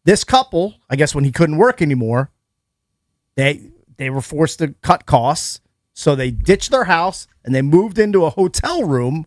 [SPEAKER 1] this couple, I guess when he couldn't work anymore, they were forced to cut costs. So they ditched their house and they moved into a hotel room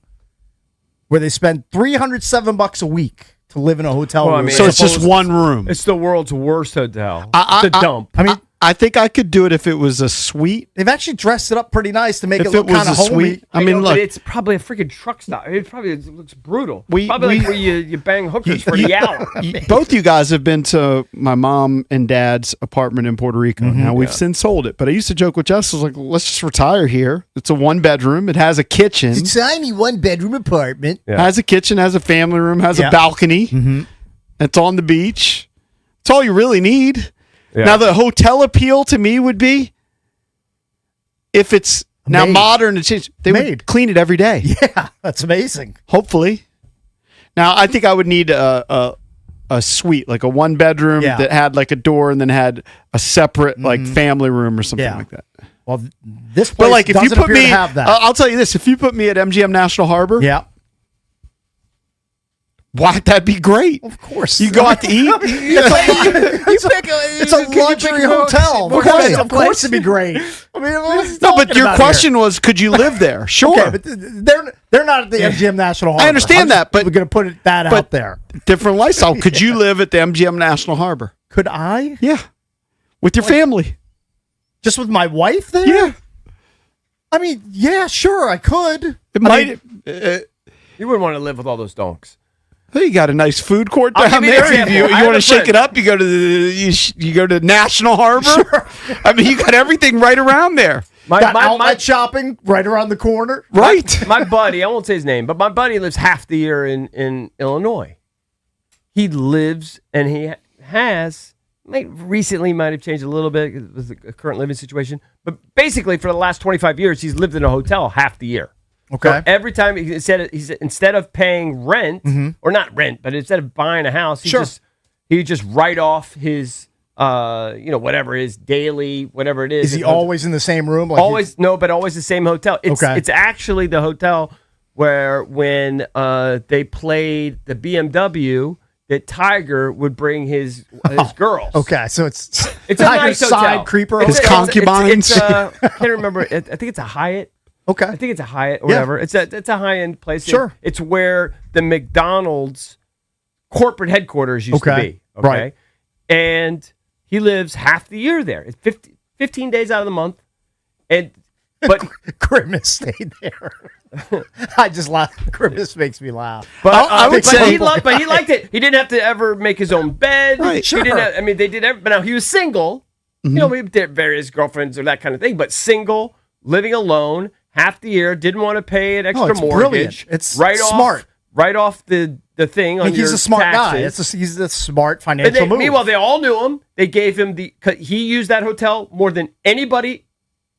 [SPEAKER 1] where they spent $307 a week to live in a hotel room.
[SPEAKER 2] so it's just one room.
[SPEAKER 3] It's the world's worst hotel.
[SPEAKER 2] I
[SPEAKER 3] dump.
[SPEAKER 1] I mean,
[SPEAKER 2] I think I could do it if it was a suite.
[SPEAKER 1] They've actually dressed it up pretty nice to make
[SPEAKER 2] If
[SPEAKER 1] it look
[SPEAKER 2] it was
[SPEAKER 1] kind of
[SPEAKER 2] a
[SPEAKER 1] homey.
[SPEAKER 2] suite, I mean, look,
[SPEAKER 3] but it's probably a freaking truck stop. It looks brutal.
[SPEAKER 2] We-
[SPEAKER 3] probably
[SPEAKER 2] we-
[SPEAKER 3] like where you bang hookers for the hour.
[SPEAKER 2] both you guys have been to my mom and dad's apartment in Puerto Rico. Now we've since sold it, but I used to joke with Jess. I was like, let's just retire here. It's a 1-bedroom. It has a kitchen.
[SPEAKER 1] It's a tiny 1-bedroom apartment.
[SPEAKER 2] Has a kitchen, has a family room, has a balcony. It's on the beach. It's all you really need.
[SPEAKER 3] Yeah.
[SPEAKER 2] Now, the hotel appeal to me would be if it's now modern and changed, they would clean it every day.
[SPEAKER 1] Yeah, that's amazing.
[SPEAKER 2] Hopefully. Now, I think I would need a suite, like a 1-bedroom that had like a door and then had a separate like family room or something like that.
[SPEAKER 1] Well, this place
[SPEAKER 2] But like if you
[SPEAKER 1] doesn't
[SPEAKER 2] put
[SPEAKER 1] appear
[SPEAKER 2] me,
[SPEAKER 1] to have that.
[SPEAKER 2] I'll tell you this: if you put me at MGM National Harbor, why that'd be great.
[SPEAKER 1] Of course,
[SPEAKER 2] you go out to eat.
[SPEAKER 1] It's a luxury hotel. Of course, it'd be great. I mean,
[SPEAKER 2] No, but your question was, could you live there? Sure.
[SPEAKER 1] Okay, but they're not at the MGM National Harbor.
[SPEAKER 2] I understand that, but
[SPEAKER 1] we're going to put that out there.
[SPEAKER 2] Different lifestyle. Could you live at the MGM National Harbor?
[SPEAKER 1] Could I?
[SPEAKER 2] Yeah, with your family.
[SPEAKER 1] Just with my wife there?
[SPEAKER 2] Yeah.
[SPEAKER 1] I mean, yeah, sure, I could.
[SPEAKER 2] It might.
[SPEAKER 3] You wouldn't want to live with all those donks.
[SPEAKER 2] Hey, you got a nice food court
[SPEAKER 3] I'll
[SPEAKER 2] down
[SPEAKER 3] give you an
[SPEAKER 2] there.
[SPEAKER 3] example.
[SPEAKER 2] You
[SPEAKER 3] I
[SPEAKER 2] want
[SPEAKER 3] have
[SPEAKER 2] to
[SPEAKER 3] a
[SPEAKER 2] shake
[SPEAKER 3] friend.
[SPEAKER 2] it up? You go to you go to National Harbor.
[SPEAKER 1] Sure.
[SPEAKER 2] I mean, you got everything right around there.
[SPEAKER 1] Got outlet shopping right around the corner.
[SPEAKER 2] Right.
[SPEAKER 3] My buddy, I won't say his name, but my buddy lives half the year in Illinois. He lives and he has recently might have changed a little bit with the current living situation, but basically for the last 25 years he's lived in a hotel half the year.
[SPEAKER 1] Okay.
[SPEAKER 3] So every time he said instead of paying rent or not rent, but instead of buying a house, he just write off his whatever his daily whatever it is.
[SPEAKER 1] Is he always in the same room? Like
[SPEAKER 3] Always but always the same hotel. It's actually the hotel where when they played the BMW, that Tiger would bring his girls.
[SPEAKER 1] Okay, so it's
[SPEAKER 3] a
[SPEAKER 1] Tiger's
[SPEAKER 3] nice
[SPEAKER 1] side
[SPEAKER 3] hotel.
[SPEAKER 1] creeper.
[SPEAKER 2] His concubines.
[SPEAKER 3] I can't remember. I think it's a Hyatt.
[SPEAKER 1] Okay.
[SPEAKER 3] I think it's a Hyatt or whatever. It's a high end place.
[SPEAKER 1] Sure.
[SPEAKER 3] It's where the McDonald's corporate headquarters used to be. Okay.
[SPEAKER 1] Right.
[SPEAKER 3] And he lives half the year there. It's 15 days out of the month. But
[SPEAKER 1] Grimace stayed there. I just laugh. Grimace makes me laugh.
[SPEAKER 3] But
[SPEAKER 2] I would say-
[SPEAKER 3] he liked it. He didn't have to ever make his own bed.
[SPEAKER 2] Right,
[SPEAKER 3] He didn't have, they did. But now he was single. You know, we did various girlfriends or that kind of thing. But single, living alone, half the year. Didn't want to pay an extra
[SPEAKER 1] it's
[SPEAKER 3] mortgage.
[SPEAKER 1] brilliant. It's
[SPEAKER 3] smart. Right off the thing on your
[SPEAKER 1] he's a smart
[SPEAKER 3] taxes.
[SPEAKER 1] guy. He's a smart financial move.
[SPEAKER 3] Meanwhile, they all knew him. They gave him he used that hotel more than anybody.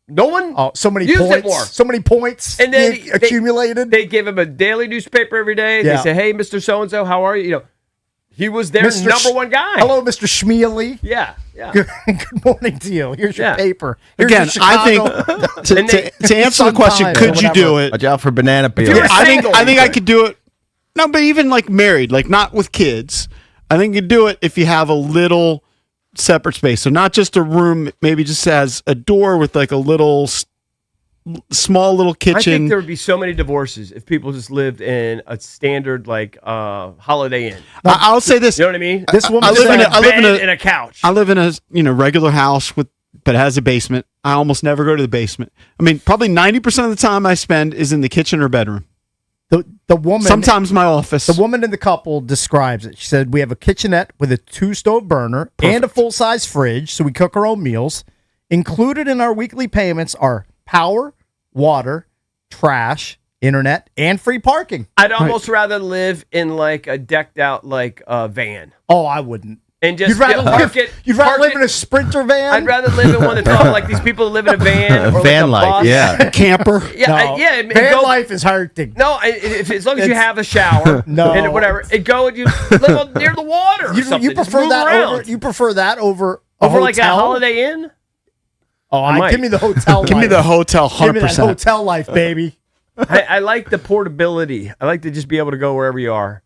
[SPEAKER 3] No one
[SPEAKER 1] so many
[SPEAKER 3] used
[SPEAKER 1] points.
[SPEAKER 3] it more.
[SPEAKER 1] So many points
[SPEAKER 3] and then
[SPEAKER 1] accumulated.
[SPEAKER 3] They gave him a daily newspaper every day.
[SPEAKER 1] Yeah.
[SPEAKER 3] They say, "Hey, Mr. So-and-so, how are you?" You know, he was their
[SPEAKER 1] Mr.
[SPEAKER 3] number one guy.
[SPEAKER 1] Hello, Mr. Schmealy.
[SPEAKER 3] Yeah.
[SPEAKER 1] Good morning to you. Here's your paper. Here's
[SPEAKER 2] Again,
[SPEAKER 1] your
[SPEAKER 2] I think to answer the question, could you do it?
[SPEAKER 6] Watch out for banana peel.
[SPEAKER 2] I think I could do it. No, but even like married, like not with kids. I think you do it if you have a little separate space. So not just a room, maybe just has a door with like a little small little kitchen.
[SPEAKER 3] I think there would be so many divorces if people just lived in a standard like Holiday Inn.
[SPEAKER 2] I'll say this.
[SPEAKER 3] You know what I mean?
[SPEAKER 1] This woman
[SPEAKER 3] I live in a couch.
[SPEAKER 2] I live in a regular house but it has a basement. I almost never go to the basement. I mean, probably 90% of the time I spend is in the kitchen or bedroom.
[SPEAKER 1] The woman,
[SPEAKER 2] sometimes my office.
[SPEAKER 1] The woman in the couple describes it. She said, "We have a kitchenette with a 2-stove burner and a full-size fridge, so we cook our own meals. Included in our weekly payments are power, water, trash, internet, and free parking."
[SPEAKER 3] I'd almost rather live in like a decked out like van.
[SPEAKER 1] Oh, I wouldn't.
[SPEAKER 3] And just
[SPEAKER 1] you'd rather
[SPEAKER 3] park
[SPEAKER 1] live,
[SPEAKER 3] it.
[SPEAKER 1] You'd rather live in a Sprinter van.
[SPEAKER 3] I'd rather live in one that's all like these people who live in a van or
[SPEAKER 6] Van
[SPEAKER 3] like a
[SPEAKER 6] life,
[SPEAKER 3] bus.
[SPEAKER 6] yeah.
[SPEAKER 2] Camper.
[SPEAKER 3] Yeah,
[SPEAKER 1] Van life is hurting.
[SPEAKER 3] No, as long as you have a shower,
[SPEAKER 1] No.
[SPEAKER 3] and whatever, and go and you live near the water. Or something.
[SPEAKER 1] You
[SPEAKER 3] Just
[SPEAKER 1] prefer
[SPEAKER 3] move
[SPEAKER 1] that
[SPEAKER 3] around.
[SPEAKER 1] over? You prefer that over
[SPEAKER 3] like a
[SPEAKER 1] hotel?
[SPEAKER 3] Holiday Inn?
[SPEAKER 1] Oh, give me the hotel.
[SPEAKER 2] Give me the hotel. 100%.
[SPEAKER 1] Give me that hotel life, baby.
[SPEAKER 3] I like the portability. I like to just be able to go wherever you are.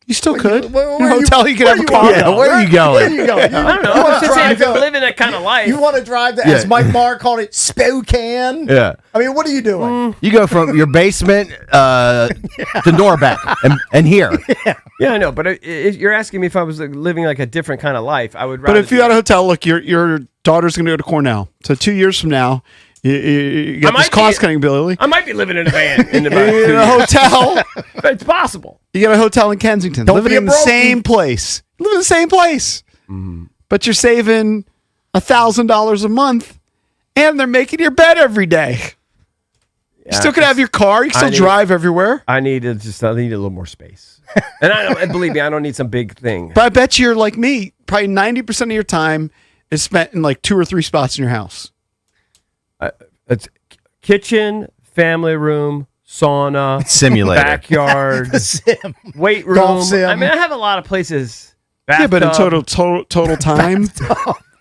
[SPEAKER 2] You still could.
[SPEAKER 1] Where
[SPEAKER 2] in a hotel, you could have a car.
[SPEAKER 6] Where are you going?
[SPEAKER 1] Where you going?
[SPEAKER 3] I don't know. I'm just saying, if you're living that kind of life.
[SPEAKER 1] You want to drive to, as Mike Marr called it, Spokane?
[SPEAKER 6] Yeah.
[SPEAKER 1] I mean, what are you doing?
[SPEAKER 6] You go from your basement to Norbeck and here.
[SPEAKER 3] Yeah, I know. But you're asking me if I was living like a different kind of life. I would rather.
[SPEAKER 2] But if you had a hotel, look, your daughter's going to go to Cornell. So 2 years from now, you got this cost-cutting ability.
[SPEAKER 3] I might be living in a van in about 2
[SPEAKER 2] in
[SPEAKER 3] years.
[SPEAKER 2] a hotel.
[SPEAKER 3] But it's possible.
[SPEAKER 2] You got a hotel in Kensington.
[SPEAKER 1] Don't
[SPEAKER 2] living
[SPEAKER 1] be a
[SPEAKER 2] in the
[SPEAKER 1] brokey.
[SPEAKER 2] same place. Live in the same place. But you're saving $1,000 a month, and they're making your bed every day. You still could have your car. You can still drive everywhere.
[SPEAKER 3] I need a little more space. And believe me, I don't need some big thing.
[SPEAKER 2] But I bet you're like me. Probably 90% of your time is spent in like 2 or 3 spots in your house.
[SPEAKER 3] It's kitchen, family room, sauna,
[SPEAKER 6] Simulator.
[SPEAKER 3] backyard, weight room.
[SPEAKER 1] Golf sim.
[SPEAKER 3] I mean, I have a lot of places.
[SPEAKER 2] Yeah, but in
[SPEAKER 3] Bathtub.
[SPEAKER 2] total time.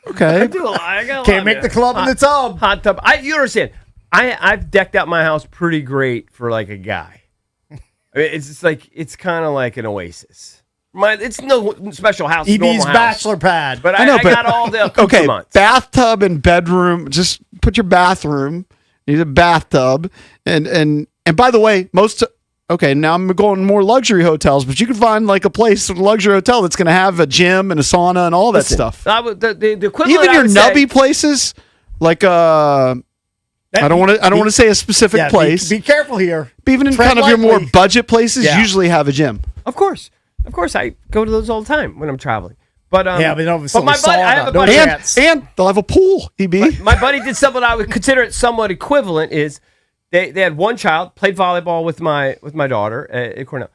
[SPEAKER 2] Okay.
[SPEAKER 3] I do a lot. I got a
[SPEAKER 1] Can't
[SPEAKER 3] lot
[SPEAKER 1] make
[SPEAKER 3] of
[SPEAKER 1] the club in the tub.
[SPEAKER 3] hot tub. You understand? I've decked out my house pretty great for like a guy. I mean, it's just like it's kind of like an oasis. It's no special house.
[SPEAKER 1] EB's
[SPEAKER 3] normal house.
[SPEAKER 1] bachelor pad.
[SPEAKER 3] But
[SPEAKER 2] I know,
[SPEAKER 3] I
[SPEAKER 2] but-
[SPEAKER 3] got all the
[SPEAKER 2] Okay,
[SPEAKER 3] accoutrements.
[SPEAKER 2] bathtub and bedroom. Just put your bathroom. You need a bathtub, and by the way, okay, now I'm going more luxury hotels, but you can find like a place, a luxury hotel that's going to have a gym and a sauna and all that stuff.
[SPEAKER 3] The equivalent.
[SPEAKER 2] Even
[SPEAKER 3] I
[SPEAKER 2] your
[SPEAKER 3] would
[SPEAKER 2] nubby
[SPEAKER 3] say-
[SPEAKER 2] places, like I don't want to say a specific
[SPEAKER 1] Yeah,
[SPEAKER 2] place.
[SPEAKER 1] Be careful here.
[SPEAKER 2] But even in
[SPEAKER 1] Tread
[SPEAKER 2] kind of your more
[SPEAKER 1] lightly.
[SPEAKER 2] budget places,
[SPEAKER 1] Yeah.
[SPEAKER 2] usually have a gym.
[SPEAKER 3] Of course, I go to those all the time when I'm traveling. But
[SPEAKER 1] Yeah, but obviously
[SPEAKER 3] my buddy, I have a
[SPEAKER 1] sauna.
[SPEAKER 3] buddy.
[SPEAKER 2] And they'll have a pool, EB.
[SPEAKER 3] My buddy did something I would consider it somewhat equivalent. Is they had one child, played volleyball with my daughter at Cornell.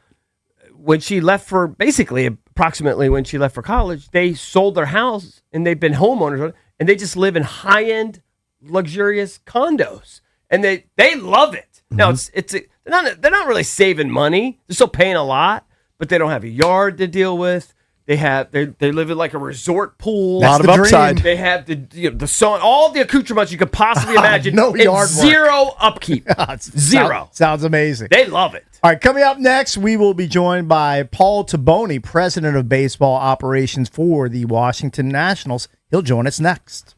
[SPEAKER 3] When she left for approximately when she left for college, they sold their house and they've been homeowners and they just live in high end, luxurious condos and they love it. Now they're not really saving money. They're still paying a lot, but they don't have a yard to deal with. They live in like a resort pool.
[SPEAKER 2] A lot of upside.
[SPEAKER 3] They have the sauna, all the accoutrements you could possibly imagine.
[SPEAKER 1] No
[SPEAKER 3] and
[SPEAKER 1] yard work.
[SPEAKER 3] zero upkeep. Zero.
[SPEAKER 1] Sounds amazing.
[SPEAKER 3] They love it.
[SPEAKER 1] All right, coming up next, we will be joined by Paul Tabone, president of baseball operations for the Washington Nationals. He'll join us next.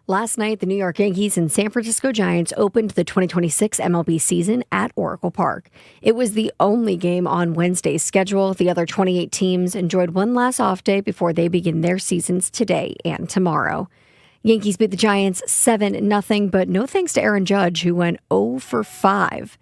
[SPEAKER 8] Last night, the New York Yankees and San Francisco Giants opened the 2026 MLB season at Oracle Park. It was the only game on Wednesday's schedule. The other 28 teams enjoyed one last off day before they begin their seasons today and tomorrow. Yankees beat the Giants 7-0, but no thanks to Aaron Judge, who went 0 for 5.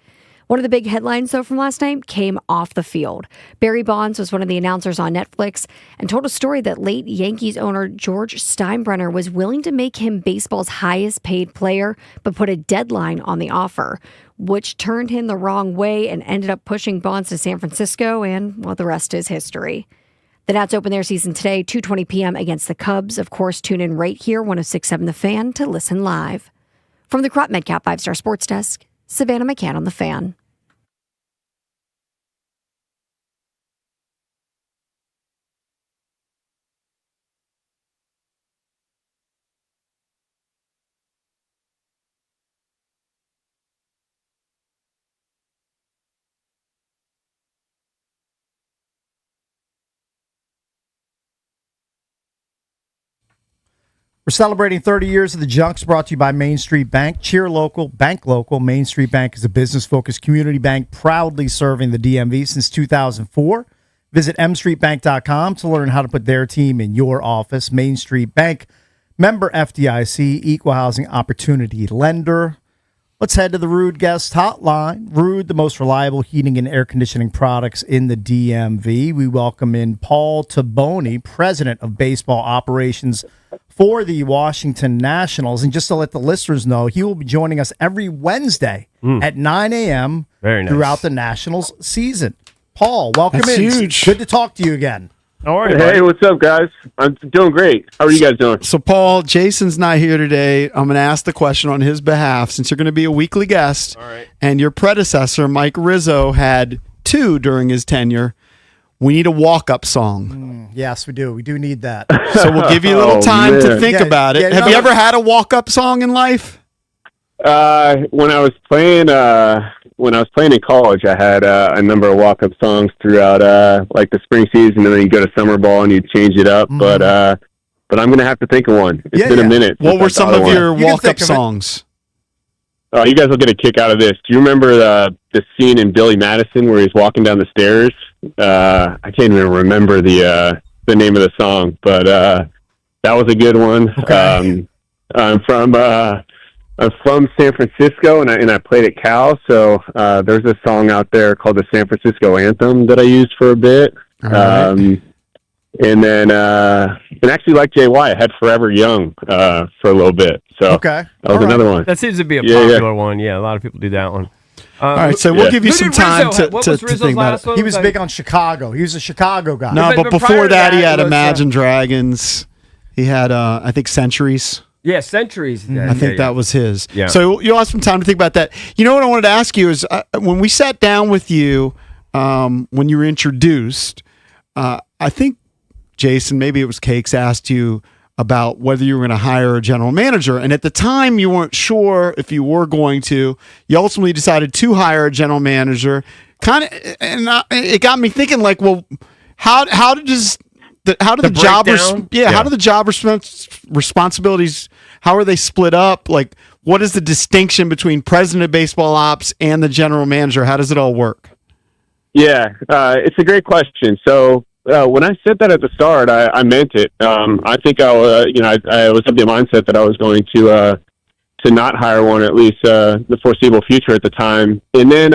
[SPEAKER 8] One of the big headlines, though, from last night came off the field. Barry Bonds was one of the announcers on Netflix and told a story that late Yankees owner George Steinbrenner was willing to make him baseball's highest paid player, but put a deadline on the offer, which turned him the wrong way and ended up pushing Bonds to San Francisco, and, well, the rest is history. The Nats open their season today, 2:20 p.m. against the Cubs. Of course, tune in right here, 106.7 The Fan, to listen live. From the Crop Medcap 5-Star Sports Desk, Savannah McCann on The Fan.
[SPEAKER 1] We're celebrating 30 years of the Junks, brought to you by Main Street Bank. Cheer local, bank local. Main Street Bank is a business-focused community bank proudly serving the DMV since 2004. Visit mstreetbank.com to learn how to put their team in your office. Main Street Bank, member FDIC, equal housing opportunity lender. Let's head to the Rude Guest Hotline. Rude, the most reliable heating and air conditioning products in the DMV. We welcome in Paul Tabone, president of baseball operations for the Washington Nationals. And just to let the listeners know, he will be joining us every Wednesday at 9 a.m.
[SPEAKER 3] Very nice.
[SPEAKER 1] throughout the Nationals season. Paul, welcome
[SPEAKER 2] That's
[SPEAKER 1] in.
[SPEAKER 2] huge.
[SPEAKER 1] Good to talk to you again.
[SPEAKER 3] How are you,
[SPEAKER 10] Hey,
[SPEAKER 3] buddy?
[SPEAKER 10] what's up, guys? I'm doing great. How are you guys doing?
[SPEAKER 2] So, Paul, Jason's not here today. I'm going to ask the question on his behalf since you're going to be a weekly guest.
[SPEAKER 3] All right.
[SPEAKER 2] And your predecessor, Mike Rizzo, had 2 during his tenure. We need a walk-up song.
[SPEAKER 1] Yes, we do. We do need that.
[SPEAKER 2] So we'll give you a little time to
[SPEAKER 10] man.
[SPEAKER 2] think
[SPEAKER 1] Yeah,
[SPEAKER 2] about it.
[SPEAKER 1] yeah,
[SPEAKER 2] Have
[SPEAKER 1] no,
[SPEAKER 2] you ever had a walk-up song in life?
[SPEAKER 10] When I was playing in college, I had a number of walk-up songs throughout like the spring season, and then you go to summer ball and you change it up. But I'm gonna have to think of one. It's
[SPEAKER 1] Yeah,
[SPEAKER 10] been
[SPEAKER 1] yeah.
[SPEAKER 10] a minute.
[SPEAKER 2] What
[SPEAKER 10] since
[SPEAKER 2] were
[SPEAKER 10] I
[SPEAKER 2] some
[SPEAKER 10] thought
[SPEAKER 2] of
[SPEAKER 10] one.
[SPEAKER 2] your
[SPEAKER 1] You can
[SPEAKER 2] walk-up
[SPEAKER 1] think of it.
[SPEAKER 2] songs?
[SPEAKER 10] Oh, you guys will get a kick out of this. Do you remember the scene in Billy Madison where he's walking down the stairs? I can't even remember the name of the song, but that was a good one.
[SPEAKER 1] Okay.
[SPEAKER 10] I'm from San Francisco, and I played at Cal, so there's a song out there called the San Francisco Anthem that I used for a bit.
[SPEAKER 2] All right.
[SPEAKER 10] And then and actually, like Jay White, I had Forever Young for a little bit. So
[SPEAKER 1] Okay.
[SPEAKER 10] that was
[SPEAKER 1] All right.
[SPEAKER 10] another one.
[SPEAKER 3] That seems to be a
[SPEAKER 10] Yeah,
[SPEAKER 3] popular one. Yeah, a lot of people do that one.
[SPEAKER 2] All right, so we'll give you
[SPEAKER 3] Who
[SPEAKER 2] some
[SPEAKER 3] did
[SPEAKER 2] time
[SPEAKER 3] Rizzo-
[SPEAKER 2] to
[SPEAKER 3] what was Rizzo's
[SPEAKER 2] think about
[SPEAKER 3] last
[SPEAKER 2] it.
[SPEAKER 3] one?
[SPEAKER 1] He was big on Chicago. He was a Chicago guy.
[SPEAKER 2] No, but
[SPEAKER 3] But prior
[SPEAKER 2] before
[SPEAKER 3] to
[SPEAKER 2] that, he
[SPEAKER 3] that
[SPEAKER 2] had
[SPEAKER 3] was,
[SPEAKER 2] Imagine Dragons. He had, I think, Centuries.
[SPEAKER 3] Yeah, Centuries.
[SPEAKER 2] I think that was his.
[SPEAKER 3] Yeah.
[SPEAKER 2] So you'll have some time to think about that. You know what I wanted to ask you is when we sat down with you, when you were introduced, I think Jason, maybe it was Cakes, asked you about whether you were going to hire a general manager. And at the time, you weren't sure if you were going to. You ultimately decided to hire a general manager. It got me thinking, like, well, how do the job
[SPEAKER 3] breakdown?
[SPEAKER 2] how do the job responsibilities, how are they split up? Like, what is the distinction between president of baseball ops and the general manager? How does it all work?
[SPEAKER 10] Yeah, it's a great question. So when I said that at the start, I meant it. I think I was of the mindset that I was going to not hire one, at least the foreseeable future at the time. And then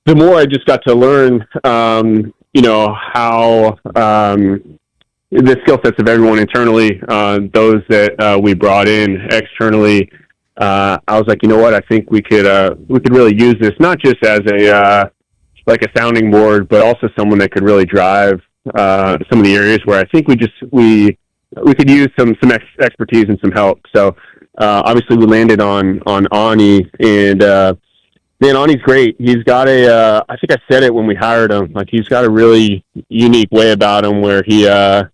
[SPEAKER 10] the more I just got to learn, how the skill sets of everyone internally, those that we brought in externally. I was like, you know what? I think we could really use this not just as a sounding board, but also someone that could really drive some of the areas where I think we could use some expertise and some help. So obviously we landed on Ani, and man, Ani's great. He's got I think I said it when we hired him, like he's got a really unique way about him where he in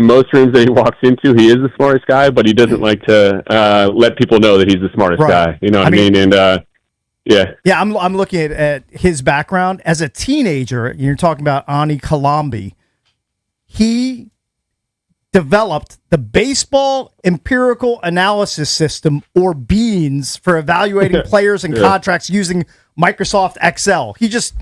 [SPEAKER 10] most rooms that he walks into, he is the smartest guy, but he doesn't like to let people know that he's the smartest guy. You know what I mean? And yeah.
[SPEAKER 1] Yeah, I'm looking at his background. As a teenager, you're talking about Ani Kalambi. He developed the baseball empirical analysis system, or BEANS, for evaluating players and contracts using Microsoft Excel. He just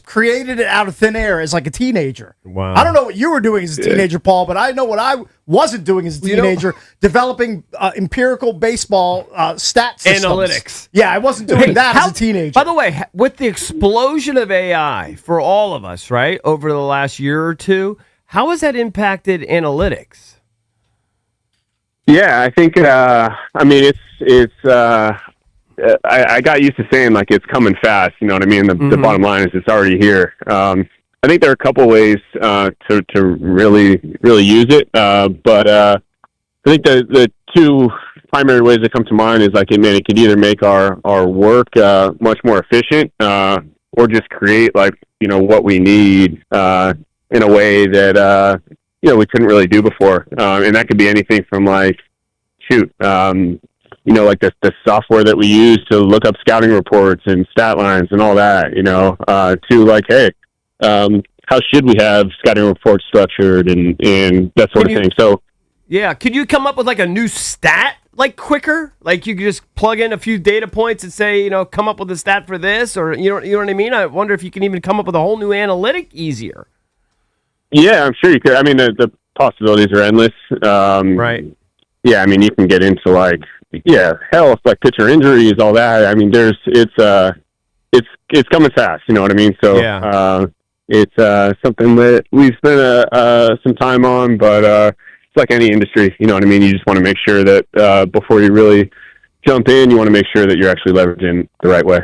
[SPEAKER 1] created it out of thin air as like a teenager.
[SPEAKER 3] Wow.
[SPEAKER 1] I don't know what you were doing as a teenager, Paul, but I know what I wasn't doing as a teenager, developing empirical baseball stat systems.
[SPEAKER 3] Analytics.
[SPEAKER 1] Yeah, I wasn't doing that as a teenager.
[SPEAKER 3] By the way, with the explosion of AI for all of us, right, over the last year or two, how has that impacted analytics?
[SPEAKER 14] Yeah, I think, I got used to saying like it's coming fast. You know what I mean? The bottom line is it's already here. I think there are a couple ways to really use it, but I think the two primary ways that come to mind is like it could either make our work much more efficient, or just create like what we need in a way that we couldn't really do before, and that could be anything from like like the software that we use to look up scouting reports and stat lines and all that, to like, hey, how should we have scouting reports structured and that sort of thing. So,
[SPEAKER 3] yeah, could you come up with like a new stat like quicker? Like you could just plug in a few data points and say, come up with a stat for this, or you know what I mean? I wonder if you can even come up with a whole new analytic easier.
[SPEAKER 14] Yeah, I'm sure you could. I mean, the possibilities are endless.
[SPEAKER 3] Right.
[SPEAKER 14] Yeah, I mean, you can get into like, health, like pitcher injuries, all that. I mean, it's coming fast. You know what I mean? So it's something that we've spent some time on, but it's like any industry. You know what I mean? You just want to make sure that before you really jump in, you want to make sure that you're actually leveraging the right way.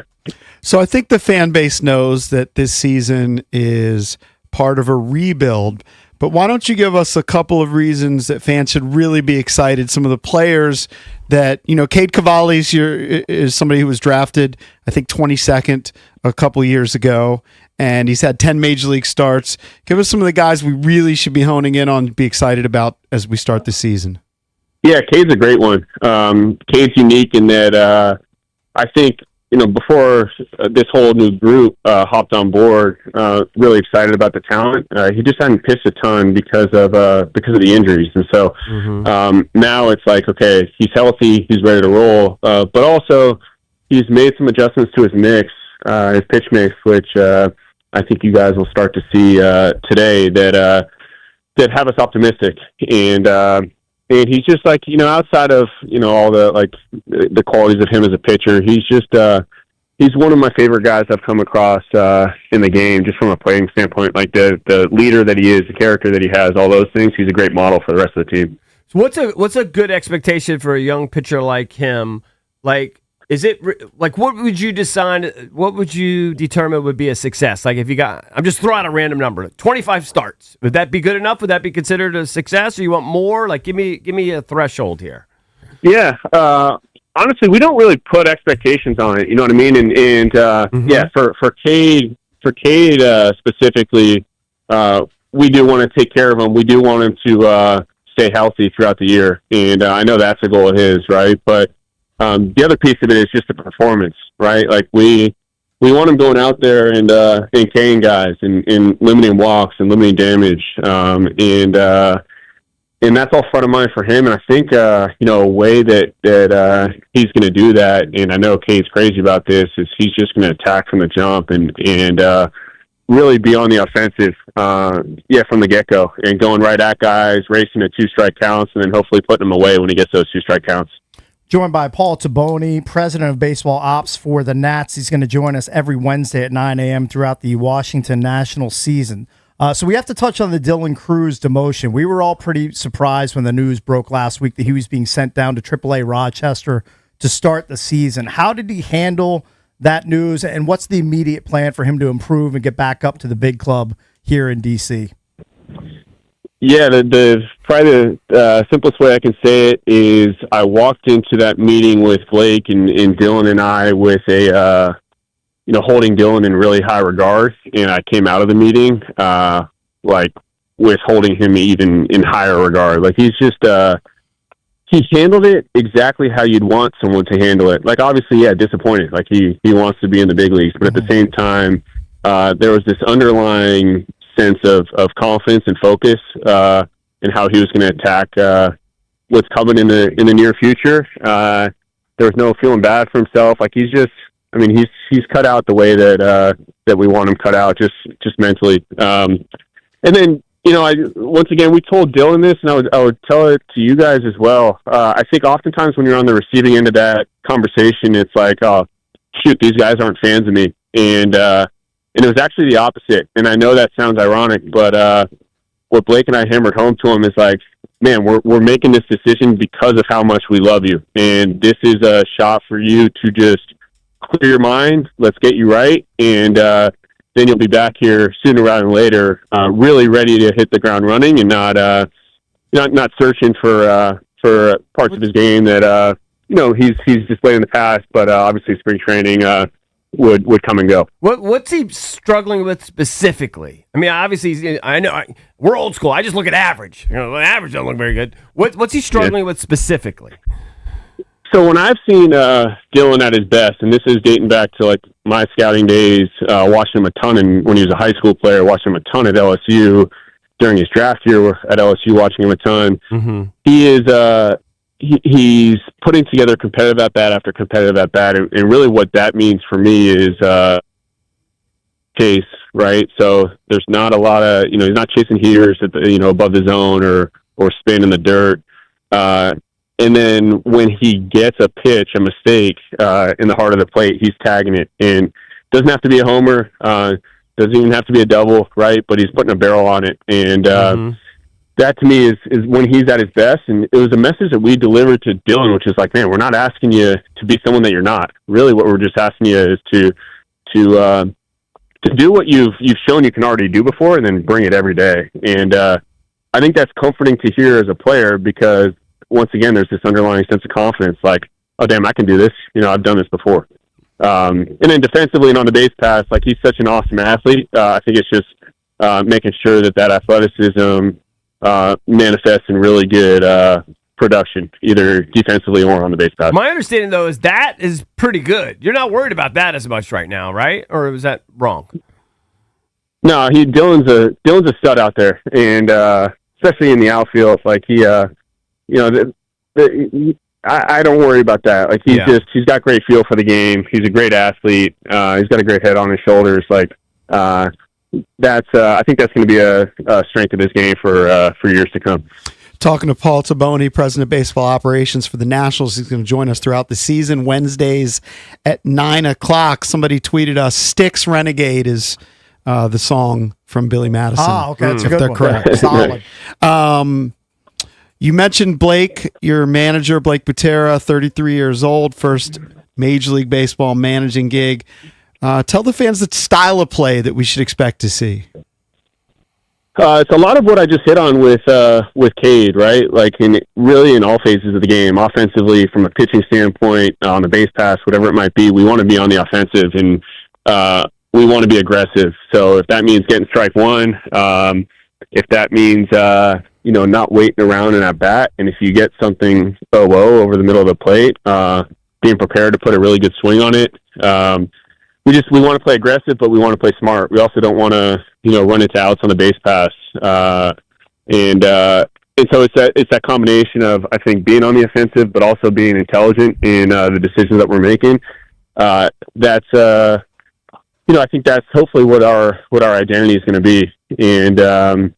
[SPEAKER 2] So I think the fan base knows that this season is part of a rebuild. But why don't you give us a couple of reasons that fans should really be excited? Some of the players that, Cade Cavalli is somebody who was drafted, I think, 22nd a couple years ago, and he's had 10 major league starts. Give us some of the guys we really should be honing in on, be excited about as we start the season.
[SPEAKER 14] Yeah, Cade's a great one. Cade's unique in that I think, before this whole new group hopped on board, really excited about the talent. He just hadn't pitched a ton because of the injuries, and so now it's like, okay, he's healthy, he's ready to roll, but also he's made some adjustments to his mix, his pitch mix, which I think you guys will start to see today that have us optimistic. And he's just like, outside of, all the, like, the qualities of him as a pitcher, he's just, he's one of my favorite guys I've come across in the game, just from a playing standpoint. Like, the leader that he is, the character that he has, all those things, he's a great model for the rest of the team.
[SPEAKER 3] So what's a good expectation for a young pitcher like him? Like, is it, like, what would you determine would be a success? Like, if you got, I'm just throwing out a random number, 25 starts. Would that be good enough? Would that be considered a success, or you want more? Like, give me a threshold here.
[SPEAKER 14] Yeah. Honestly, we don't really put expectations on it. You know what I mean? And yeah, for Cade specifically, we do want to take care of him. We do want him to stay healthy throughout the year. And I know that's a goal of his, right? But the other piece of it is just the performance, right? Like we want him going out there and K'ing guys and limiting walks and limiting damage. And that's all front of mind for him. And I think, a way that he's going to do that, and I know Cade's crazy about this, is he's just going to attack from the jump and really be on the offensive, from the get-go, and going right at guys, racing at 2 strike counts, and then hopefully putting them away when he gets those 2 strike counts.
[SPEAKER 1] Joined by Paul Tabone, president of baseball ops for the Nats. He's going to join us every Wednesday at 9 a.m. throughout the Washington National season. So we have to touch on the Dylan Cruz demotion. We were all pretty surprised when the news broke last week that he was being sent down to AAA Rochester to start the season. How did he handle that news, and what's the immediate plan for him to improve and get back up to the big club here in D.C.?
[SPEAKER 14] Yeah, the probably the simplest way I can say it is I walked into that meeting with Blake and Dylan and I with a holding Dylan in really high regard, and I came out of the meeting with holding him even in higher regard. Like, he's just he handled it exactly how you'd want someone to handle it. Like, obviously, yeah, disappointed. Like, he wants to be in the big leagues, but at the same time, there was this underlying sense of confidence and focus and how he was going to attack what's coming in the near future. There was no feeling bad for himself. Like he's cut out the way that we want him cut out, just mentally. And then, once again, we told Dylan this, and I would tell it to you guys as well. I think oftentimes when you're on the receiving end of that conversation, it's like, oh, shoot, these guys aren't fans of me. And it was actually the opposite. And I know that sounds ironic, but what Blake and I hammered home to him is like, man, we're making this decision because of how much we love you. And this is a shot for you to just clear your mind. Let's get you right. And then you'll be back here sooner rather than later, really ready to hit the ground running and not searching for parts of his game that he's displayed in the past. But obviously, spring training would come and go.
[SPEAKER 3] What's he struggling with specifically? I mean, obviously, I know we're old school. I just look at average. Average don't look very good. What's he struggling with specifically?
[SPEAKER 14] So when I've seen Dylan at his best, and this is dating back to like my scouting days, watching him a ton, and when he was a high school player, watching him a ton at LSU during his draft year at LSU, watching him a ton.
[SPEAKER 3] Mm-hmm.
[SPEAKER 14] He is he's putting together competitive at bat after competitive at bat, and really what that means for me is chase, right? So there's not a lot of he's not chasing heaters at above the zone or spin in the dirt. And then when he gets a pitch, a mistake in the heart of the plate, he's tagging it. And doesn't have to be a homer, doesn't even have to be a double, right? But he's putting a barrel on it. And that to me is when he's at his best. And it was a message that we delivered to Dylan, which is like, man, we're not asking you to be someone that you're not. Really what we're just asking you is to do what you've shown you can already do before and then bring it every day. And I think that's comforting to hear as a player because, once again, there's this underlying sense of confidence, like, oh, damn, I can do this. I've done this before. And then defensively and on the base pass, like, he's such an awesome athlete. I think it's just making sure that athleticism manifests in really good production, either defensively or on the base pass.
[SPEAKER 3] My understanding, though, is that is pretty good. You're not worried about that as much right now, right? Or is that wrong?
[SPEAKER 14] No, Dylan's a stud out there, and especially in the outfield, like he. I don't worry about that. Like he's got great feel for the game. He's a great athlete. He's got a great head on his shoulders. Like I think that's going to be a strength of his game for years to come.
[SPEAKER 2] Talking to Paul Tabone, President of Baseball Operations for the Nationals. He's going to join us throughout the season, Wednesdays at 9:00. Somebody tweeted us, Styx Renegade is the song from Billy Madison.
[SPEAKER 1] Ah, okay. That's a good
[SPEAKER 2] they're
[SPEAKER 1] one.
[SPEAKER 2] correct.
[SPEAKER 1] Solid.
[SPEAKER 2] You mentioned Blake, your manager, Blake Butera, 33 years old, first Major League Baseball managing gig. Tell the fans the style of play that we should expect to see.
[SPEAKER 14] It's a lot of what I just hit on with Cade, right? Like in all phases of the game, offensively, from a pitching standpoint, on the base pass, whatever it might be, we want to be on the offensive and we want to be aggressive. So if that means getting strike one, if that means not waiting around in at bat, and if you get something over the middle of the plate, being prepared to put a really good swing on it. We want to play aggressive, but we want to play smart. We also don't want to run into outs on the base pass, and so it's that combination of, I think, being on the offensive, but also being intelligent in the decisions that we're making. I think that's hopefully what our identity is going to be, and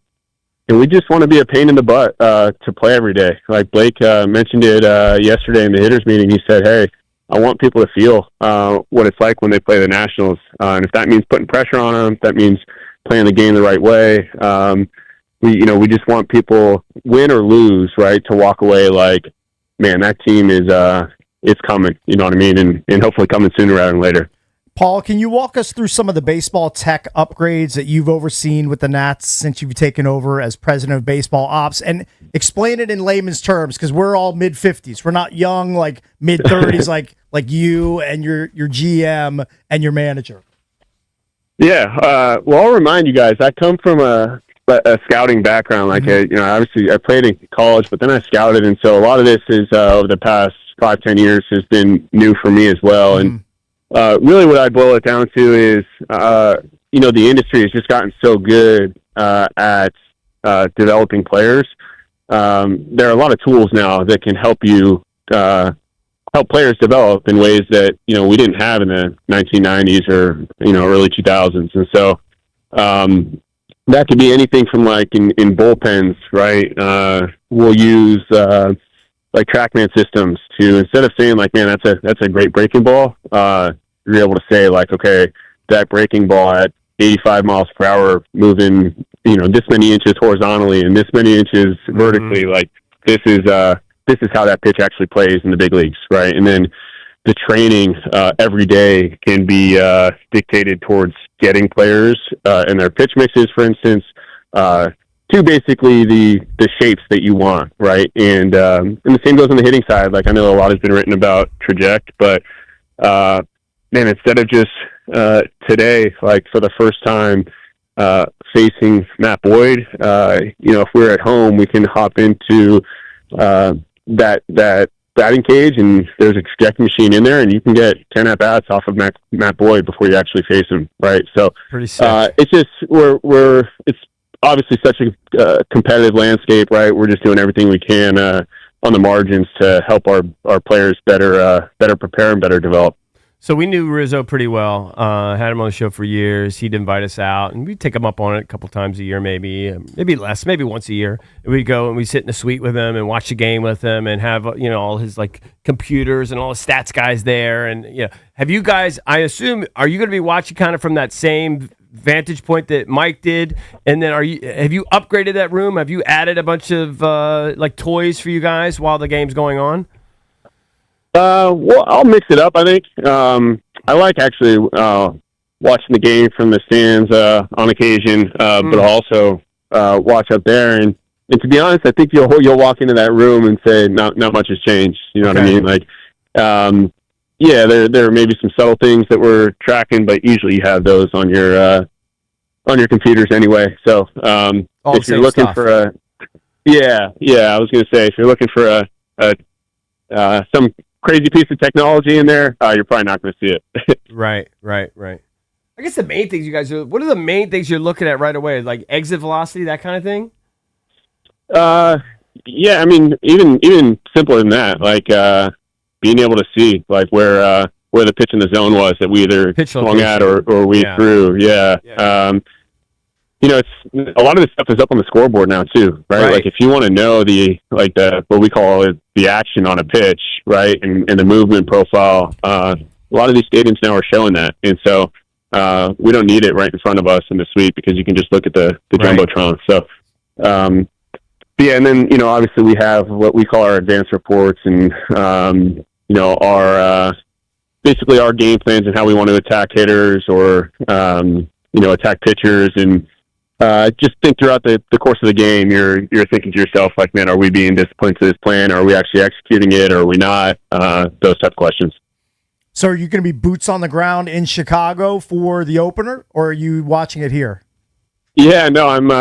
[SPEAKER 14] we just want to be a pain in the butt to play every day. Like Blake mentioned it yesterday in the hitters meeting. He said, "Hey, I want people to feel what it's like when they play the Nationals, and if that means putting pressure on them, if that means playing the game the right way. We just want people, win or lose, right, to walk away like, man, that team is it's coming. You know what I mean, and hopefully coming sooner rather than later."
[SPEAKER 1] Paul, can you walk us through some of the baseball tech upgrades that you've overseen with the Nats since you've taken over as president of baseball ops, and explain it in layman's terms, because we're all mid-50s. We're not young, like mid-30s, like you and your GM and your manager.
[SPEAKER 14] Yeah, well, I'll remind you guys, I come from a scouting background. Like, obviously I played in college, but then I scouted, and so a lot of this is over the past 5-10 years has been new for me as well. And really what I boil it down to is, the industry has just gotten so good at developing players there are a lot of tools now that can help you help players develop in ways that we didn't have in the 1990s or early 2000s. And so that could be anything from like in bullpens, right? We'll use like TrackMan systems to, instead of saying like, man, that's a great breaking ball, you're able to say like, okay, that breaking ball at 85 miles per hour moving this many inches horizontally and this many inches vertically, like this is how that pitch actually plays in the big leagues, right? And then the training every day can be dictated towards getting players and their pitch mixes, for instance, to basically the shapes that you want, right? And the same goes on the hitting side. Like I know a lot has been written about traject, but man, instead of just today, like for the first time facing Matt Boyd, if we're at home, we can hop into that batting cage, and there's a trajectory machine in there, and you can get 10 at bats off of Matt Boyd before you actually face him, right? So
[SPEAKER 3] pretty sick.
[SPEAKER 14] it's just it's obviously such a competitive landscape, right? We're just doing everything we can on the margins to help our players better prepare and better develop.
[SPEAKER 3] So we knew Rizzo pretty well. Had him on the show for years. He'd invite us out, and we'd take him up on it a couple times a year, maybe less, maybe once a year. And we'd go and we'd sit in the suite with him and watch the game with him, and have all his like computers and all the stats guys there. And have you guys? I assume, are you going to be watching kind of from that same vantage point that Mike did? And then have you upgraded that room? Have you added a bunch of like toys for you guys while the game's going on?
[SPEAKER 14] Well, I'll mix it up, I think. I like actually watching the game from the stands on occasion, but also watch up there. And to be honest, I think you'll walk into that room and say not much has changed. You know what I mean? Like, there are maybe some subtle things that we're tracking, but usually you have those on your computers anyway. So if you're looking for I was going to say, if you're looking for some crazy piece of technology in there, you're probably not going to see it.
[SPEAKER 3] Right. I guess the main things you guys what are the main things you're looking at right away? Like exit velocity, that kind of thing?
[SPEAKER 14] I mean, even simpler than that, like being able to see like where the pitch in the zone was that we either swung at or we threw. It's a lot of this stuff is up on the scoreboard now too, right? Like if you want to know the what we call it, the action on a pitch, right, and the movement profile, a lot of these stadiums now are showing that, and so we don't need it right in front of us in the suite because you can just look at the jumbotron. So, and then obviously we have what we call our advanced reports, and our basically our game plans and how we want to attack hitters or attack pitchers. And just think throughout the course of the game, you're thinking to yourself, like, man, are we being disciplined to this plan? Are we actually executing it? Or are we not? Those type of questions.
[SPEAKER 1] So are you going to be boots on the ground in Chicago for the opener, or are you watching it here?
[SPEAKER 14] Yeah, no, I'm,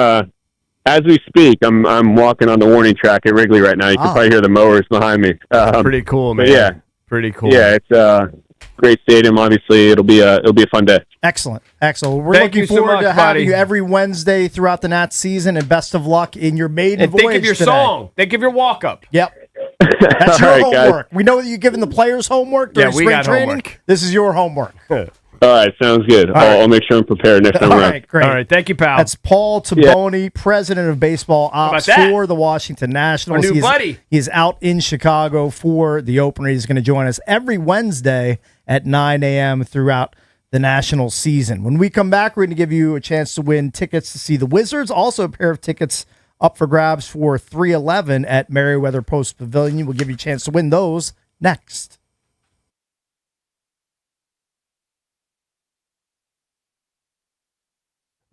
[SPEAKER 14] as we speak, I'm walking on the warning track at Wrigley right now. You can probably hear the mowers behind me.
[SPEAKER 3] Pretty cool, man.
[SPEAKER 14] Yeah.
[SPEAKER 3] Pretty cool.
[SPEAKER 14] Yeah, it's great stadium. Obviously, it'll be a fun day.
[SPEAKER 1] Excellent. We're
[SPEAKER 3] Thank
[SPEAKER 1] looking
[SPEAKER 3] you so
[SPEAKER 1] forward
[SPEAKER 3] much,
[SPEAKER 1] to having
[SPEAKER 3] buddy.
[SPEAKER 1] you every Wednesday throughout the Nats season, and best of luck in your maiden voyage
[SPEAKER 3] think of your
[SPEAKER 1] today.
[SPEAKER 3] song. Think of your walk up.
[SPEAKER 1] Yep. That's your
[SPEAKER 14] All right, guys.
[SPEAKER 1] homework. We know that you're giving the players homework during
[SPEAKER 3] Yeah, we
[SPEAKER 1] spring
[SPEAKER 3] got
[SPEAKER 1] training.
[SPEAKER 3] homework.
[SPEAKER 1] This is your homework.
[SPEAKER 14] All right, sounds good. I'll make sure I'm prepared next time
[SPEAKER 1] All
[SPEAKER 14] around.
[SPEAKER 1] right, great.
[SPEAKER 3] All right, thank you, pal.
[SPEAKER 1] That's Paul Tabone, president of baseball ops
[SPEAKER 3] about that?
[SPEAKER 1] for the Washington Nationals.
[SPEAKER 3] Our new buddy.
[SPEAKER 1] He's out in Chicago for the opener. He's going to join us every Wednesday at 9 a.m. throughout the national season. When we come back, we're going to give you a chance to win tickets to see the Wizards. Also, a pair of tickets up for grabs for 311 at Merriweather Post Pavilion. We'll give you a chance to win those next.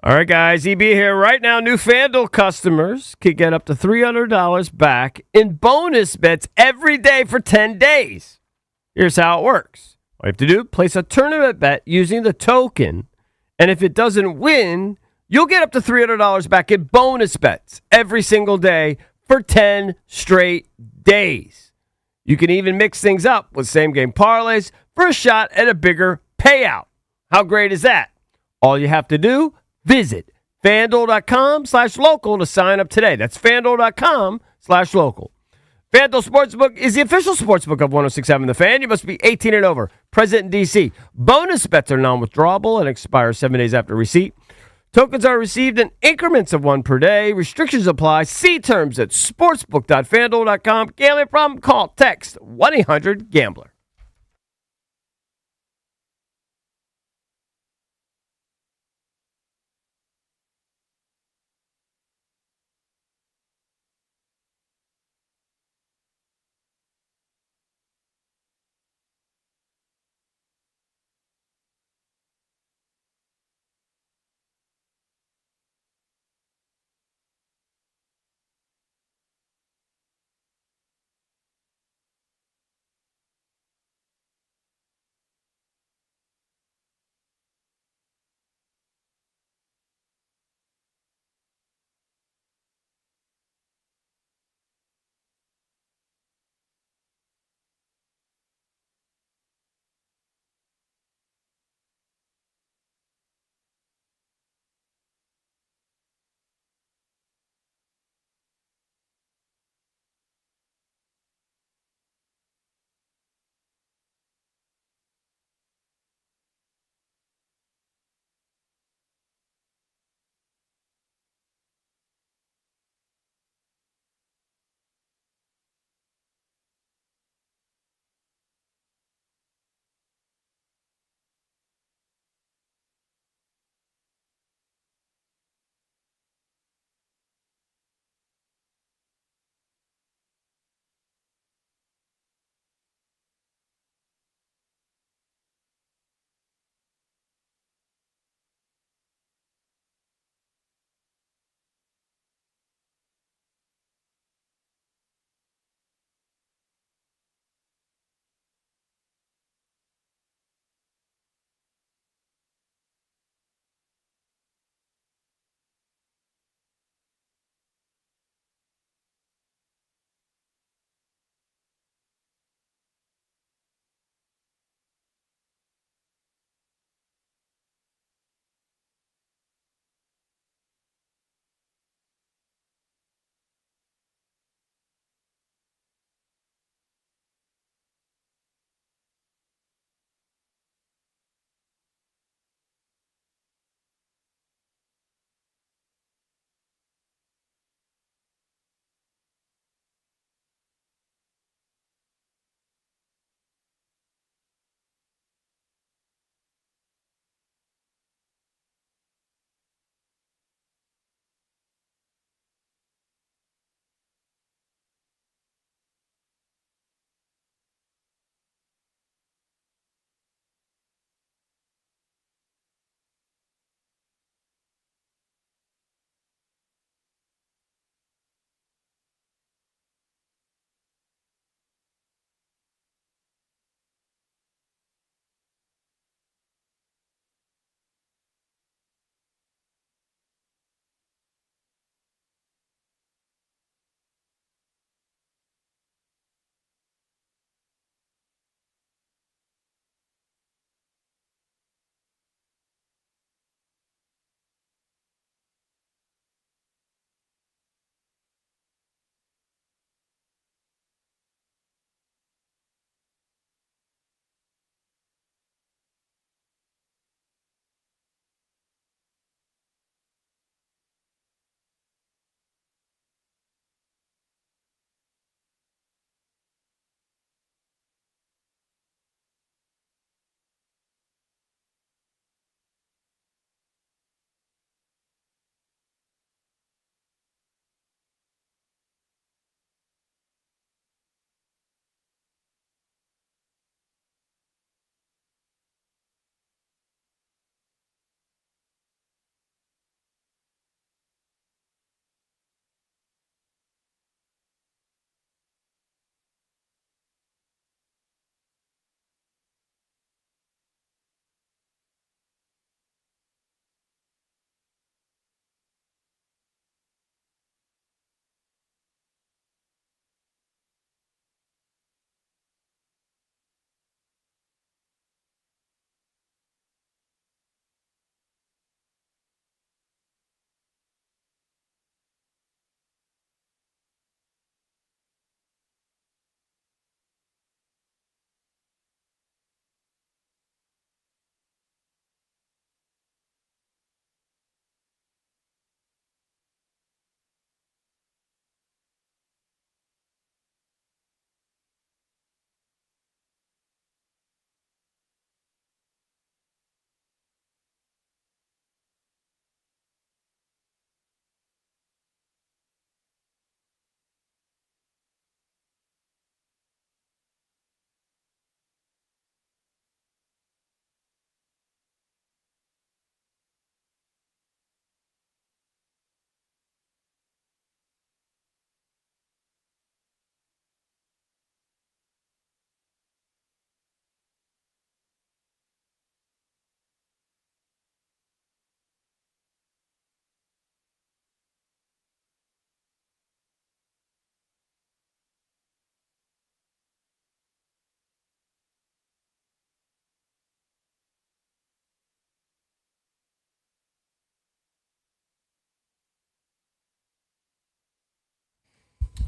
[SPEAKER 3] All right, guys, EB here. Right now, new FanDuel customers can get up to $300 back in bonus bets every day for 10 days. Here's how it works. All you have to do, place a tournament bet using the token, and if it doesn't win, you'll get up to $300 back in bonus bets every single day for 10 straight days. You can even mix things up with same-game parlays for a shot at a bigger payout. How great is that? All you have to do, visit FanDuel.com/local to sign up today. That's FanDuel.com/local FanDuel.com/local. FanDuel Sportsbook is the official sportsbook of 106.7 The Fan. You must be 18 and over. Present in D.C. Bonus bets are non-withdrawable and expire 7 days after receipt. Tokens are received in increments of 1 per day. Restrictions apply. See terms at sportsbook.fanduel.com. Gambling problem? Call, text 1-800-GAMBLER.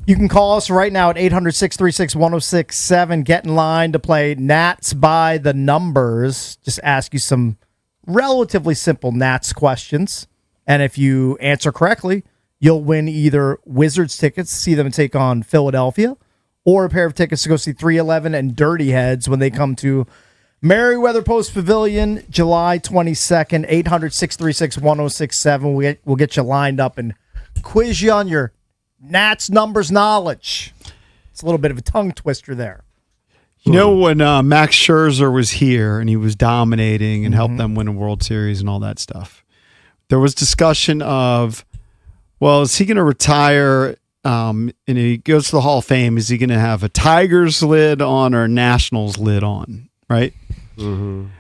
[SPEAKER 1] You can call us right now at 800-636-1067. Get in line to play Nats by the Numbers. Just ask you some relatively simple Nats questions. And if you answer correctly, you'll win either Wizards tickets to see them take on Philadelphia or a pair of tickets to go see 311 and Dirty Heads when they come to Merriweather Post Pavilion, July 22nd, 800-636-1067. We'll get you lined up and quiz you on your Nats numbers knowledge. It's a little bit of a tongue twister there.
[SPEAKER 2] You know, when Max Scherzer was here and he was dominating and helped them win a World Series and all that stuff, there was discussion of, well, is he going to retire and he goes to the Hall of Fame? Is he going to have a Tigers lid on or a Nationals lid on, right? And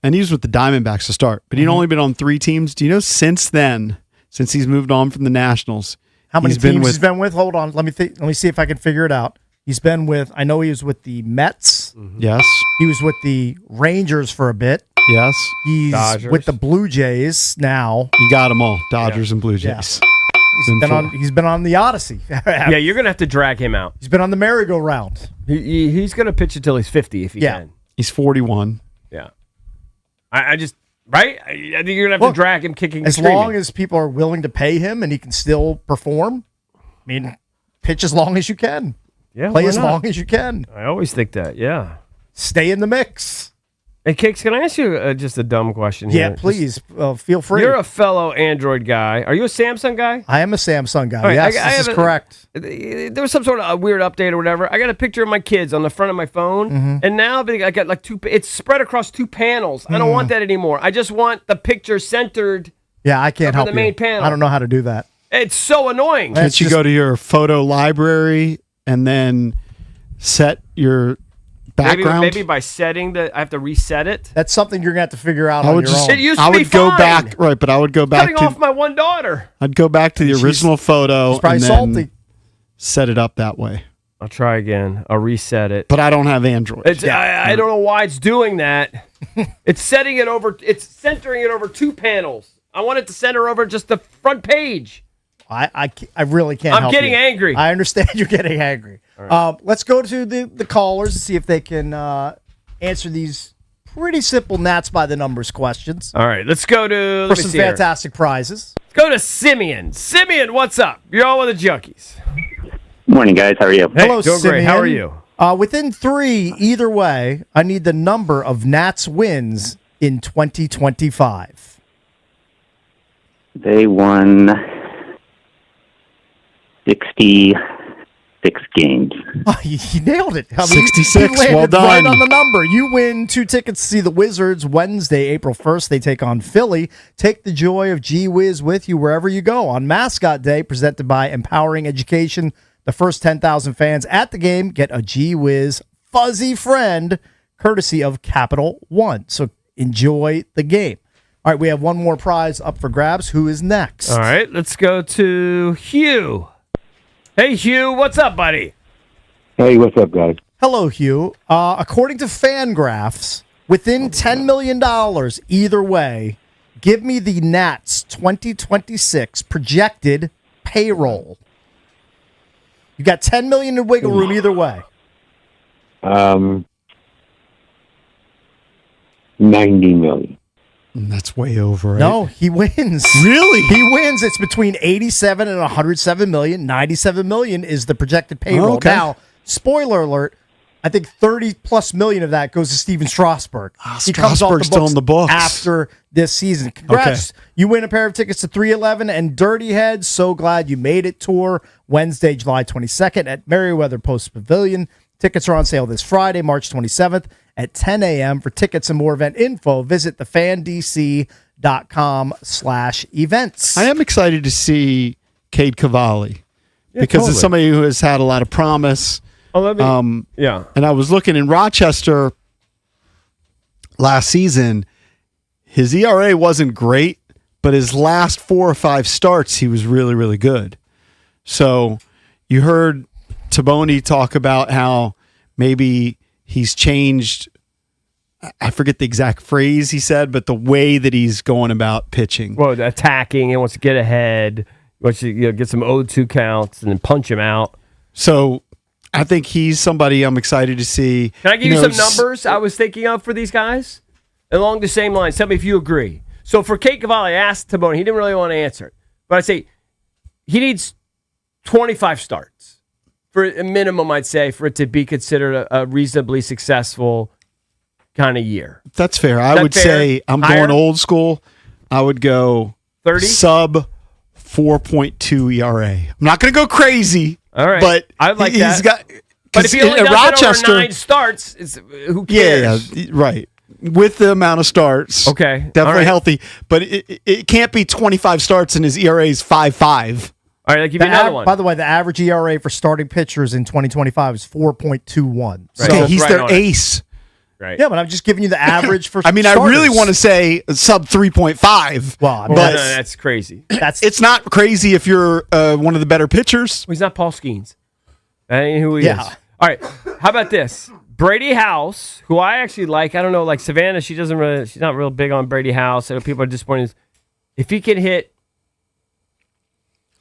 [SPEAKER 2] he was with the Diamondbacks to start, but he'd only been on 3 teams. Do you know since then, since he's moved on from the Nationals,
[SPEAKER 1] how many teams he's been with? Hold on. Let me see if I can figure it out. He's been with, I know he was with the Mets.
[SPEAKER 2] Yes.
[SPEAKER 1] He was with the Rangers for a bit.
[SPEAKER 2] Yes.
[SPEAKER 1] He's
[SPEAKER 3] Dodgers.
[SPEAKER 1] with the Blue Jays now.
[SPEAKER 2] You got them all. Dodgers and Blue Jays.
[SPEAKER 1] He's been on the Odyssey.
[SPEAKER 3] Yeah, you're going to have to drag him out.
[SPEAKER 1] He's been on the merry-go-round.
[SPEAKER 3] He's going to pitch until he's 50 if he can.
[SPEAKER 2] He's 41.
[SPEAKER 3] Yeah. I just, right? I think you're going to have to drag him kicking and
[SPEAKER 1] As
[SPEAKER 3] screaming.
[SPEAKER 1] long as people are willing to pay him and he can still perform, I mean, pitch as long as you can.
[SPEAKER 3] Yeah,
[SPEAKER 1] Play
[SPEAKER 3] why
[SPEAKER 1] as
[SPEAKER 3] not?
[SPEAKER 1] long as you can.
[SPEAKER 3] I always think that, yeah.
[SPEAKER 1] Stay in the mix.
[SPEAKER 3] Hey, Kicks, can I ask you just a dumb question here?
[SPEAKER 1] Yeah, please. Feel free.
[SPEAKER 3] You're a fellow Android guy. Are you a Samsung guy?
[SPEAKER 1] I am a Samsung guy.
[SPEAKER 3] All right,
[SPEAKER 1] Yes,
[SPEAKER 3] I
[SPEAKER 1] this is
[SPEAKER 3] have
[SPEAKER 1] correct.
[SPEAKER 3] There was some sort of a weird update or whatever. I got a picture of my kids on the front of my phone, and now I got like it's spread across 2 panels. I don't want that anymore. I just want the picture centered.
[SPEAKER 1] Yeah, I can't
[SPEAKER 3] up in
[SPEAKER 1] help
[SPEAKER 3] the
[SPEAKER 1] you.
[SPEAKER 3] main panel.
[SPEAKER 1] I don't know how to do that.
[SPEAKER 3] It's so annoying.
[SPEAKER 2] Can't you go to your photo library and then set your background?
[SPEAKER 3] Maybe by setting I have to reset it.
[SPEAKER 1] That's something you're going to have to figure out
[SPEAKER 2] I
[SPEAKER 1] on
[SPEAKER 2] would
[SPEAKER 1] your
[SPEAKER 2] just,
[SPEAKER 1] own.
[SPEAKER 3] It used to
[SPEAKER 2] I would
[SPEAKER 3] be
[SPEAKER 2] go
[SPEAKER 3] fine.
[SPEAKER 2] back, right? But I would go back
[SPEAKER 3] Cutting off my one daughter.
[SPEAKER 2] I'd go back to the original photo
[SPEAKER 1] She's probably
[SPEAKER 2] and then
[SPEAKER 1] salty.
[SPEAKER 2] set it up that way.
[SPEAKER 3] I'll try again. I'll reset it.
[SPEAKER 2] But I don't have Android.
[SPEAKER 3] I don't know why it's doing that. It's setting it over. It's centering it over 2 panels. I want it to center over just the front page.
[SPEAKER 1] I really can't
[SPEAKER 3] I'm
[SPEAKER 1] help
[SPEAKER 3] getting
[SPEAKER 1] you.
[SPEAKER 3] angry.
[SPEAKER 1] I understand you're getting angry. Let's go to the callers and see if they can answer these pretty simple Nats by the Numbers questions.
[SPEAKER 3] All right, let's go to
[SPEAKER 1] For some fantastic prizes.
[SPEAKER 3] Let's go to Simeon. Simeon, what's up? You're on with the Junkies.
[SPEAKER 15] Morning, guys. How are you?
[SPEAKER 3] Hey,
[SPEAKER 1] Hello,
[SPEAKER 3] go
[SPEAKER 1] Simeon.
[SPEAKER 3] great. How are you?
[SPEAKER 1] Within 3, either way, I need the number of Nats wins in 2025.
[SPEAKER 15] They won 66 games.
[SPEAKER 1] Oh, you nailed it.
[SPEAKER 2] 66,
[SPEAKER 1] you landed
[SPEAKER 2] well done.
[SPEAKER 1] right on the number. You win 2 tickets to see the Wizards Wednesday, April 1st. They take on Philly. Take the joy of Gee Whiz with you wherever you go on Mascot Day, presented by Empowering Education. The first 10,000 fans at the game get a Gee Whiz fuzzy friend, courtesy of Capital One. So enjoy the game. All right, we have one more prize up for grabs. Who is next?
[SPEAKER 3] All right, let's go to Hugh. Hey, Hugh, what's up, buddy?
[SPEAKER 16] Hey, what's up, guys?
[SPEAKER 1] Hello, Hugh. According to Fangraphs, within $10 million either way, give me the Nats 2026 projected payroll. You got $10 million in wiggle room either way.
[SPEAKER 16] 90 million.
[SPEAKER 2] That's way over, right?
[SPEAKER 1] No, he wins.
[SPEAKER 2] Really?
[SPEAKER 1] He wins. It's between 87 and 107 million. 97 million is the projected payroll.
[SPEAKER 2] Okay.
[SPEAKER 1] Now, spoiler alert, I think 30 plus million of that goes to Steven Strasburg. He comes off
[SPEAKER 2] Strasburg's still on the books.
[SPEAKER 1] after this season. Congrats.
[SPEAKER 2] Okay.
[SPEAKER 1] You win a pair of tickets to 311 and Dirty Heads. So glad you made it tour Wednesday, July 22nd at Merriweather Post Pavilion. Tickets are on sale this Friday, March 27th at 10 a.m. For tickets and more event info, visit thefandc.com/events.
[SPEAKER 2] I am excited to see Cade Cavalli because
[SPEAKER 3] totally.
[SPEAKER 2] it's somebody who has had a lot of promise.
[SPEAKER 3] Oh, let me. Yeah.
[SPEAKER 2] And I was looking in Rochester last season. His ERA wasn't great, but his last 4 or 5 starts, he was really, really good. So you heard Tabone talk about how maybe he's changed. I forget the exact phrase he said, but the way that he's going about pitching.
[SPEAKER 3] Well, attacking and wants to get ahead. Once you get some 0-2 counts and then punch him out.
[SPEAKER 2] So I think he's somebody I'm excited to see.
[SPEAKER 3] Can I give you some numbers I was thinking of for these guys? Along the same lines. Tell me if you agree. So for Kate Cavalli, I asked Tabone. He didn't really want to answer it. But I say he needs 25 starts. For a minimum, I'd say, for it to be considered a reasonably successful kind of year.
[SPEAKER 2] That's fair. I would say I'm going old school. I would go
[SPEAKER 3] 30?
[SPEAKER 2] Sub 4.2 ERA. I'm not going to go crazy.
[SPEAKER 3] All right.
[SPEAKER 2] But
[SPEAKER 3] I like
[SPEAKER 2] he's
[SPEAKER 3] that.
[SPEAKER 2] got.
[SPEAKER 3] But if he only does Rochester, it over 9 starts, who cares?
[SPEAKER 2] Yeah, right. With the amount of starts.
[SPEAKER 3] Okay.
[SPEAKER 2] Definitely healthy. But it can't be 25 starts and his ERA is 5.5.
[SPEAKER 3] All right, I'll give you another one.
[SPEAKER 1] By the way, the average ERA for starting pitchers in 2025 is 4.21.
[SPEAKER 2] So okay, he's their ace.
[SPEAKER 3] Right.
[SPEAKER 1] Yeah, but I'm just giving you the average for
[SPEAKER 2] I mean,
[SPEAKER 1] starters.
[SPEAKER 2] I really want to say sub 3.5.
[SPEAKER 1] Well,
[SPEAKER 3] but no, that's crazy.
[SPEAKER 2] It's not crazy if you're one of the better pitchers.
[SPEAKER 3] Well, he's not Paul Skeens. That ain't who he is. All right. How about this? Brady House, who I actually like. I don't know, like Savannah, she's not real big on Brady House. I know people are disappointed. If he can hit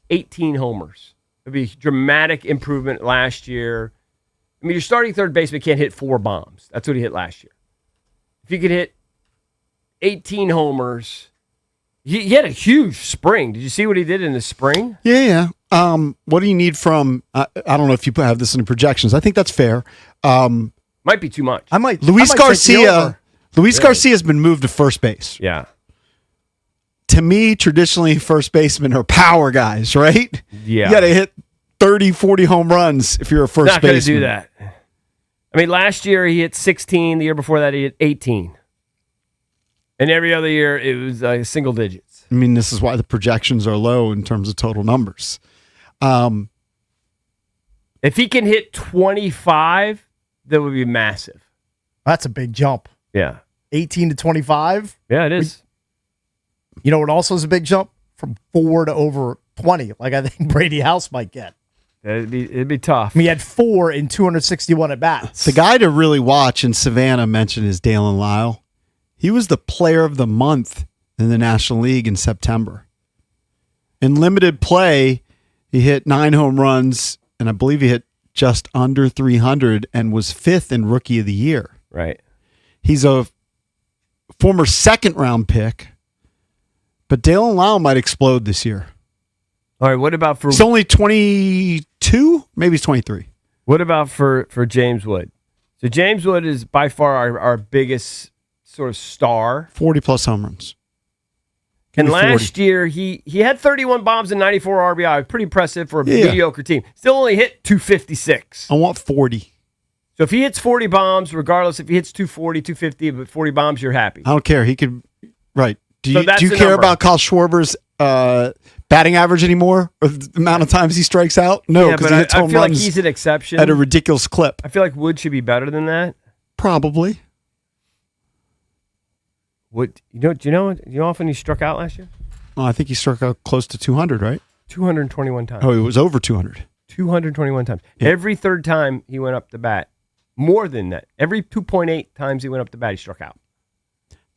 [SPEAKER 3] 18 homers, it'd be a dramatic improvement last year. I mean, your starting third baseman can't hit 4 bombs. That's what he hit last year. If he could hit 18 homers, he had a huge spring. Did you see what he did in the spring?
[SPEAKER 2] Yeah. What do you need from? I don't know if you have this in the projections. I think that's fair.
[SPEAKER 3] Might be too much.
[SPEAKER 2] Luis Garcia. Luis Garcia has been moved to first base.
[SPEAKER 3] Yeah.
[SPEAKER 2] To me, traditionally, first basemen are power guys, right?
[SPEAKER 3] Yeah.
[SPEAKER 2] You got to hit 30, 40 home runs if you're a first baseman.
[SPEAKER 3] Not going to do that. I mean, last year he hit 16. The year before that he hit 18. And every other year it was single digits.
[SPEAKER 2] I mean, this is why the projections are low in terms of total numbers.
[SPEAKER 3] If he can hit 25, that would be massive.
[SPEAKER 1] That's a big jump.
[SPEAKER 3] Yeah.
[SPEAKER 1] 18 to 25?
[SPEAKER 3] Yeah, it is.
[SPEAKER 1] You know what also is a big jump? From 4 to over 20, like I think Brady House might get.
[SPEAKER 3] It'd be tough.
[SPEAKER 1] I mean, he had 4 in 261 at-bats.
[SPEAKER 2] The guy to really watch, and Savannah mentioned, is Dalen Lyle. He was the player of the month in the National League in September. In limited play, he hit 9 home runs, and I believe he hit just under 300 and was 5th in Rookie of the Year.
[SPEAKER 3] Right.
[SPEAKER 2] He's a former second-round pick, but Dalen Lyle might explode this year.
[SPEAKER 3] All right, what about for...
[SPEAKER 2] He's only 22? Maybe he's 23.
[SPEAKER 3] What about for James Wood? So James Wood is by far our biggest sort of star.
[SPEAKER 2] 40-plus home runs.
[SPEAKER 3] And last year, he had 31 bombs and 94 RBI. Pretty impressive for a mediocre team. Still only hit 256.
[SPEAKER 2] I want 40.
[SPEAKER 3] So if he hits 40 bombs, regardless if he hits 240, 250, but 40 bombs, you're happy.
[SPEAKER 2] I don't care. He could... Right. Do
[SPEAKER 3] So
[SPEAKER 2] you
[SPEAKER 3] that's the
[SPEAKER 2] care
[SPEAKER 3] number.
[SPEAKER 2] about Kyle Schwarber's batting average anymore? Or the amount of times he strikes out? No,
[SPEAKER 3] Yeah,
[SPEAKER 2] because
[SPEAKER 3] but
[SPEAKER 2] he hits
[SPEAKER 3] I
[SPEAKER 2] home
[SPEAKER 3] feel like
[SPEAKER 2] runs
[SPEAKER 3] he's an exception.
[SPEAKER 2] at a ridiculous clip.
[SPEAKER 3] I feel like Wood should be better than that.
[SPEAKER 2] Probably.
[SPEAKER 3] Wood, do you know how often he struck out last year?
[SPEAKER 2] Well, I think he struck out close to 200, right?
[SPEAKER 3] 221 times.
[SPEAKER 2] Oh, it was over 200.
[SPEAKER 3] 221 times.
[SPEAKER 2] Yeah.
[SPEAKER 3] Every third time he went up the bat, more than that. Every 2.8 times he went up the bat, he struck out.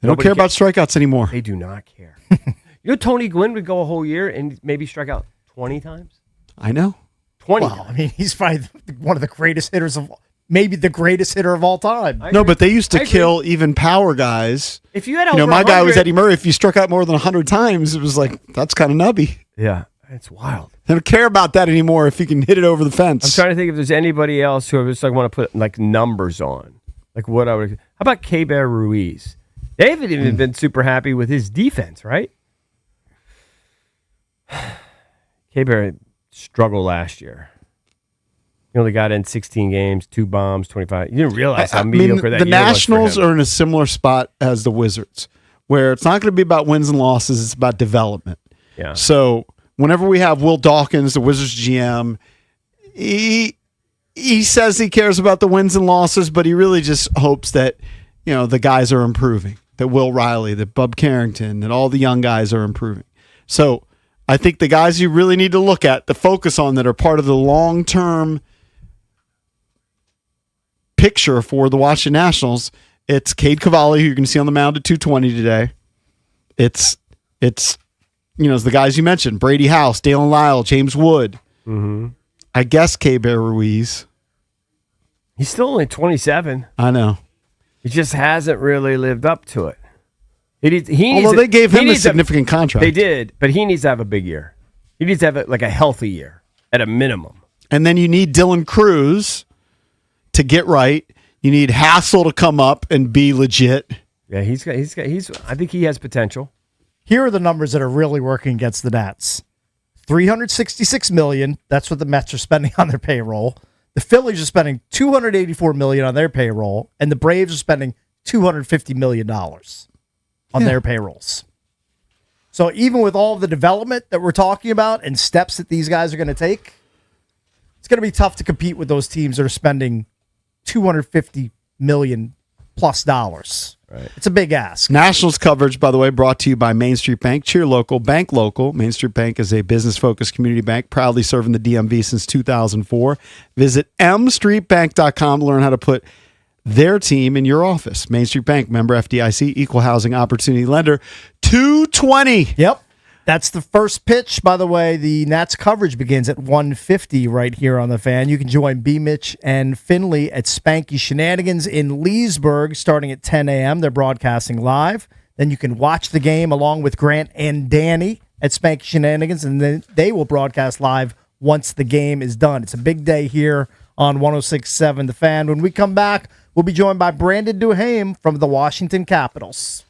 [SPEAKER 2] They don't care about strikeouts anymore.
[SPEAKER 3] They do not care. You know, Tony Gwynn would go a whole year and maybe strike out 20 times?
[SPEAKER 2] I know.
[SPEAKER 3] 20
[SPEAKER 1] Well, I mean, he's probably one of the greatest hitters maybe the greatest hitter of all time.
[SPEAKER 2] No, but they used to kill even power guys.
[SPEAKER 3] If you had
[SPEAKER 2] You know,
[SPEAKER 3] over
[SPEAKER 2] my guy was
[SPEAKER 3] 100
[SPEAKER 2] Eddie Murray. If you struck out more than 100 times, it was like, that's kind of nubby.
[SPEAKER 3] Yeah, it's wild.
[SPEAKER 2] They don't care about that anymore if you can hit it over the fence.
[SPEAKER 3] I'm trying to think if there's anybody else who I just like want to put like numbers on. Like what I would. How about K-Bear Ruiz? They haven't even been super happy with his defense, right? K-Bear struggled last year. He only got in 16 games, 2 bombs, 25. You didn't realize how mediocre that
[SPEAKER 2] the
[SPEAKER 3] year was
[SPEAKER 2] Nationals
[SPEAKER 3] for him.
[SPEAKER 2] are in a similar spot as the Wizards, where it's not going to be about wins and losses. It's about development.
[SPEAKER 3] Yeah.
[SPEAKER 2] So whenever we have Will Dawkins, the Wizards GM, he says he cares about the wins and losses, but he really just hopes that, you know, the guys are improving, that Will Riley, that Bub Carrington, that all the young guys are improving. So I think the guys you really need to look at, the focus on, that are part of the long-term picture for the Washington Nationals, it's Cade Cavalli, who you can see on the mound at 220 today. It's is the guys you mentioned: Brady House, Dalen Lyle, James Wood.
[SPEAKER 3] Mm-hmm.
[SPEAKER 2] I guess K-Bear Ruiz.
[SPEAKER 3] He's still only 27.
[SPEAKER 2] I know.
[SPEAKER 3] He just hasn't really lived up to it.
[SPEAKER 2] Although they gave him a significant contract.
[SPEAKER 3] They did, but he needs to have a big year. He needs to have a healthy year at a minimum.
[SPEAKER 2] And then you need Dylan Cruz to get right. You need Hassel to come up and be legit.
[SPEAKER 3] Yeah, he's. I think he has potential.
[SPEAKER 1] Here are the numbers that are really working against the Nats. $366 million. That's what the Mets are spending on their payroll. The Phillies are spending $284 million on their payroll, and the Braves are spending $250 million on their payrolls. So even with all the development that we're talking about and steps that these guys are going to take, it's going to be tough to compete with those teams that are spending $250 million plus dollars.
[SPEAKER 3] Right.
[SPEAKER 1] It's a big ask.
[SPEAKER 2] Nationals coverage, by the way, brought to you by Main Street Bank. Cheer local, bank local. Main Street Bank is a business-focused community bank, proudly serving the DMV since 2004. Visit mstreetbank.com to learn how to put their team in your office. Main Street Bank, member FDIC, equal housing opportunity lender. 220.
[SPEAKER 1] Yep. That's the first pitch. By the way, the Nats coverage begins at 1:50 right here on the Fan. You can join BMitch and Finlay at Spanky Shenanigans in Leesburg starting at 10 a.m. They're broadcasting live. Then you can watch the game along with Grant and Danny at Spanky Shenanigans, and then they will broadcast live once the game is done. It's a big day here on 106.7 The Fan. When we come back, we'll be joined by Brandon Duhaime from the Washington Capitals.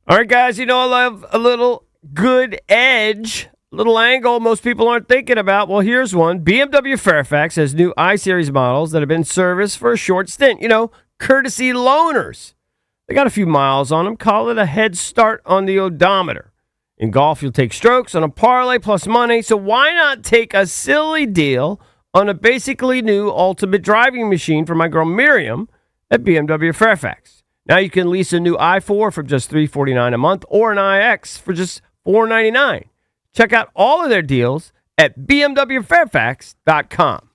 [SPEAKER 3] All right, guys, I love a little good edge, little angle most people aren't thinking about. Well, here's one. BMW Fairfax has new I-Series models that have been in service for a short stint. Courtesy loaners. They got a few miles on them. Call it a head start on the odometer. In golf, you'll take strokes on a parlay plus money, so why not take a silly deal on a basically new ultimate driving machine for my girl Miriam at BMW Fairfax? Now you can lease a new i4 for just $349 a month or an iX for just $499. Check out all of their deals at bmwfairfax.com.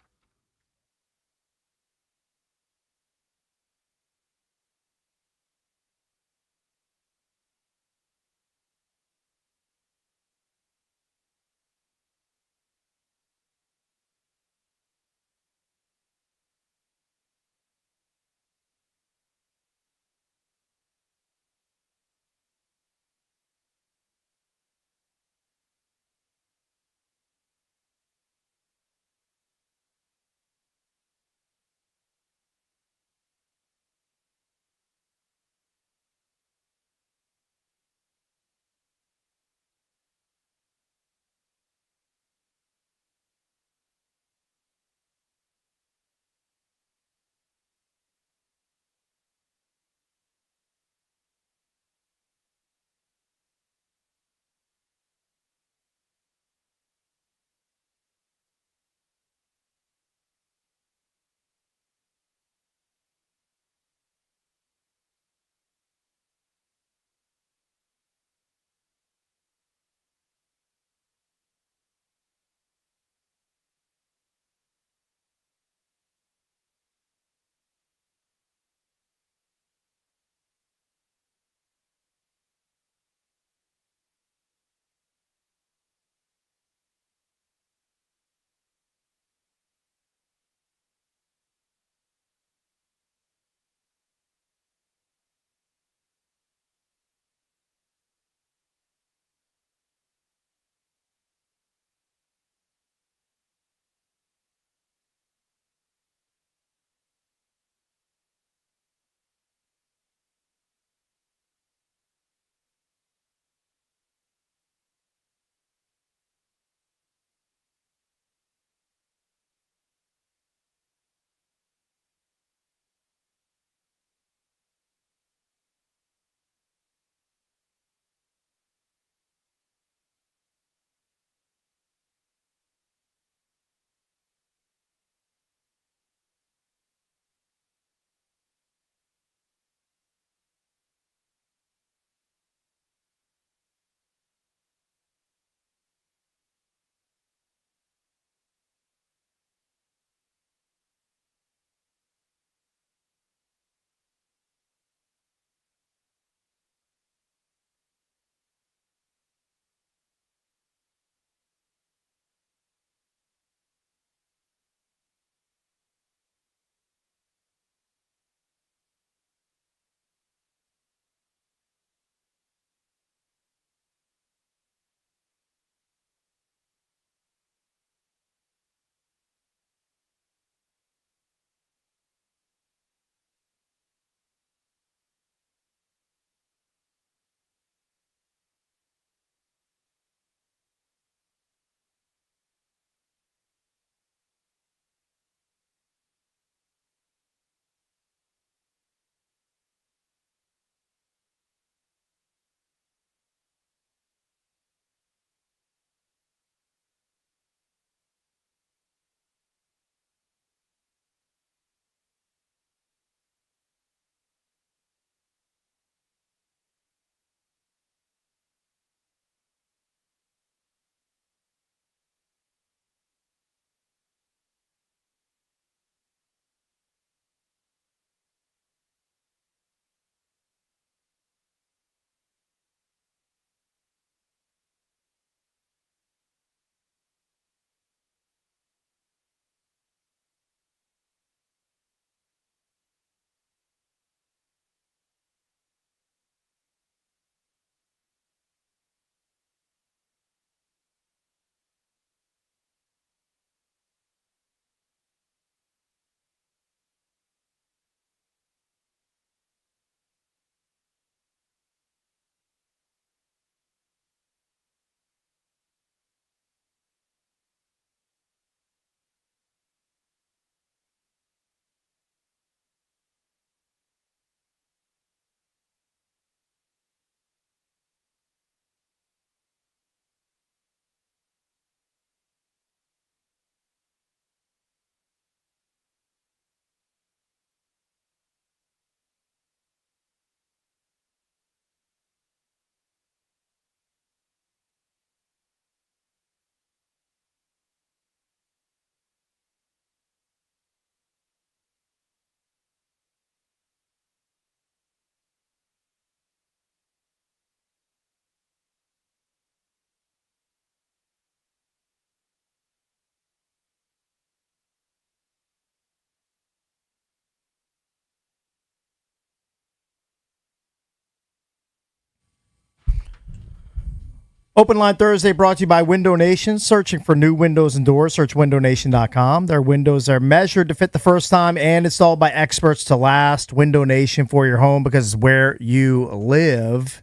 [SPEAKER 1] Open Line Thursday brought to you by Window Nation. Searching for new windows and doors, search windownation.com. Their windows are measured to fit the first time and installed by experts to last. Window Nation for your home because it's where you live.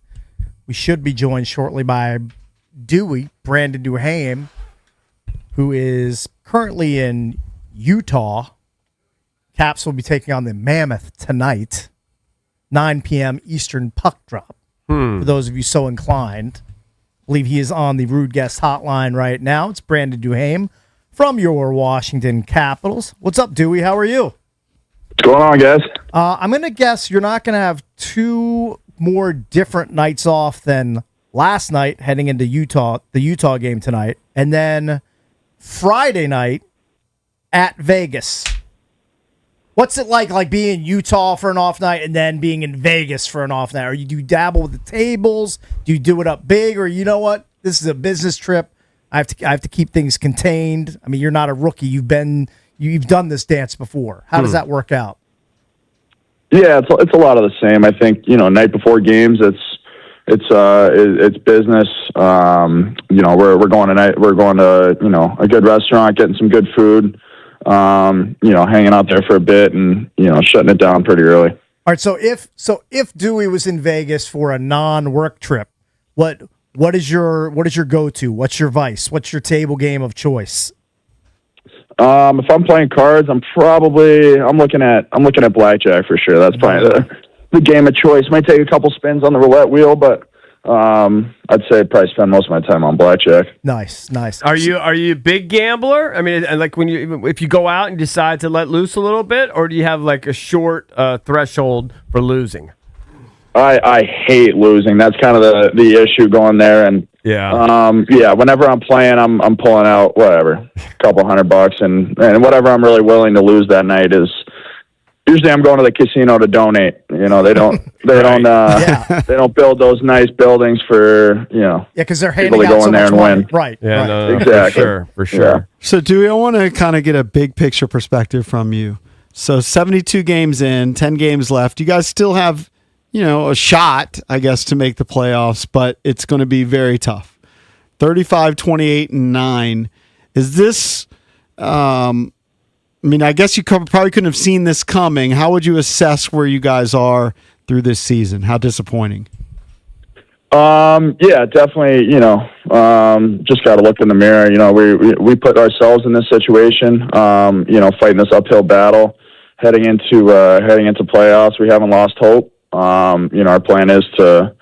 [SPEAKER 1] We should be joined shortly by Brandon Duham, who is currently in Utah. Caps will be taking on the Mammoth tonight, 9 p.m. Eastern puck drop. For those of you so inclined. I believe he is on the Rude Guest hotline right now. It's Brandon Duham from your Washington Capitals. What's up, Dewey? How are you?
[SPEAKER 17] What's going on, guys?
[SPEAKER 1] I'm going to guess you're not going to have two more different nights off than last night heading into Utah, the Utah game tonight, and then Friday night at Vegas. What's it like being in Utah for an off night and then being in Vegas for an off night? Do you dabble with the tables? Do you do it up big? Or you know what? This is a business trip. I have to keep things contained. I mean, you're not a rookie. You've done this dance before. How does that work out?
[SPEAKER 17] Yeah, it's a lot of the same. I think, night before games, it's business. We're going tonight. We're going to a good restaurant, getting some good food. Hanging out there for a bit and, shutting it down pretty early.
[SPEAKER 1] All right. So if Dewey was in Vegas for a non-work trip, what is your go-to? What's your vice? What's your table game of choice?
[SPEAKER 17] If I'm playing cards, I'm looking at blackjack for sure. That's probably the game of choice. Might take a couple spins on the roulette wheel, but I'd say probably spend most of my time on blackjack.
[SPEAKER 1] Nice.
[SPEAKER 3] Are you a big gambler? I mean, like if you go out and decide to let loose a little bit, or do you have like a short threshold for losing?
[SPEAKER 17] I hate losing. That's kind of the issue going there. And whenever I'm playing, I'm pulling out whatever, a couple $100, and whatever I'm really willing to lose that night is. Usually, I'm going to the casino to donate. They don't build those nice buildings for
[SPEAKER 1] because they're
[SPEAKER 17] people
[SPEAKER 1] handing
[SPEAKER 17] to
[SPEAKER 1] out
[SPEAKER 17] go
[SPEAKER 1] so
[SPEAKER 17] in there
[SPEAKER 1] much
[SPEAKER 17] and
[SPEAKER 1] money.
[SPEAKER 17] win.
[SPEAKER 1] Right.
[SPEAKER 3] Yeah,
[SPEAKER 1] right.
[SPEAKER 3] no,
[SPEAKER 17] exactly.
[SPEAKER 3] For sure.
[SPEAKER 17] Yeah.
[SPEAKER 2] So, Dewey, I want to kind of get a big picture perspective from you. So, 72 games in, 10 games left. You guys still have, a shot, I guess, to make the playoffs, but it's going to be very tough. 35, 28, and 9. Is this? I guess you probably couldn't have seen this coming. How would you assess where you guys are through this season? How disappointing?
[SPEAKER 17] Yeah, definitely. Just got to look in the mirror. We put ourselves in this situation. Fighting this uphill battle, heading into playoffs. We haven't lost hope. Our plan is to,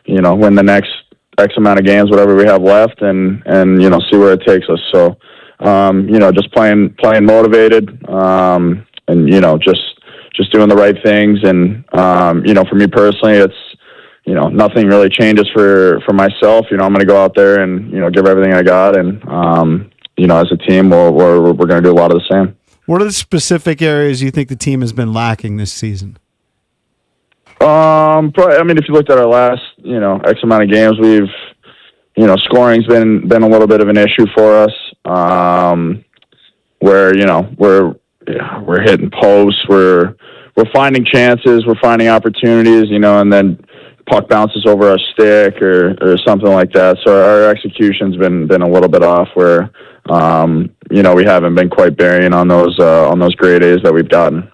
[SPEAKER 17] win the next X amount of games, whatever we have left, and see where it takes us. So. Just playing motivated, and just doing the right things. And for me personally, it's nothing really changes for myself. I'm going to go out there and give everything I got, and as a team, we're going to do a lot of the same.
[SPEAKER 2] What are the specific areas you think the team has been lacking this season?
[SPEAKER 17] Probably, if you looked at our last X amount of games, we've scoring's been a little bit of an issue for us. Where we're hitting posts, we're finding chances, we're finding opportunities, and then puck bounces over our stick or something like that. So our execution's been a little bit off. Where we haven't been quite burying on those grade A's that we've gotten.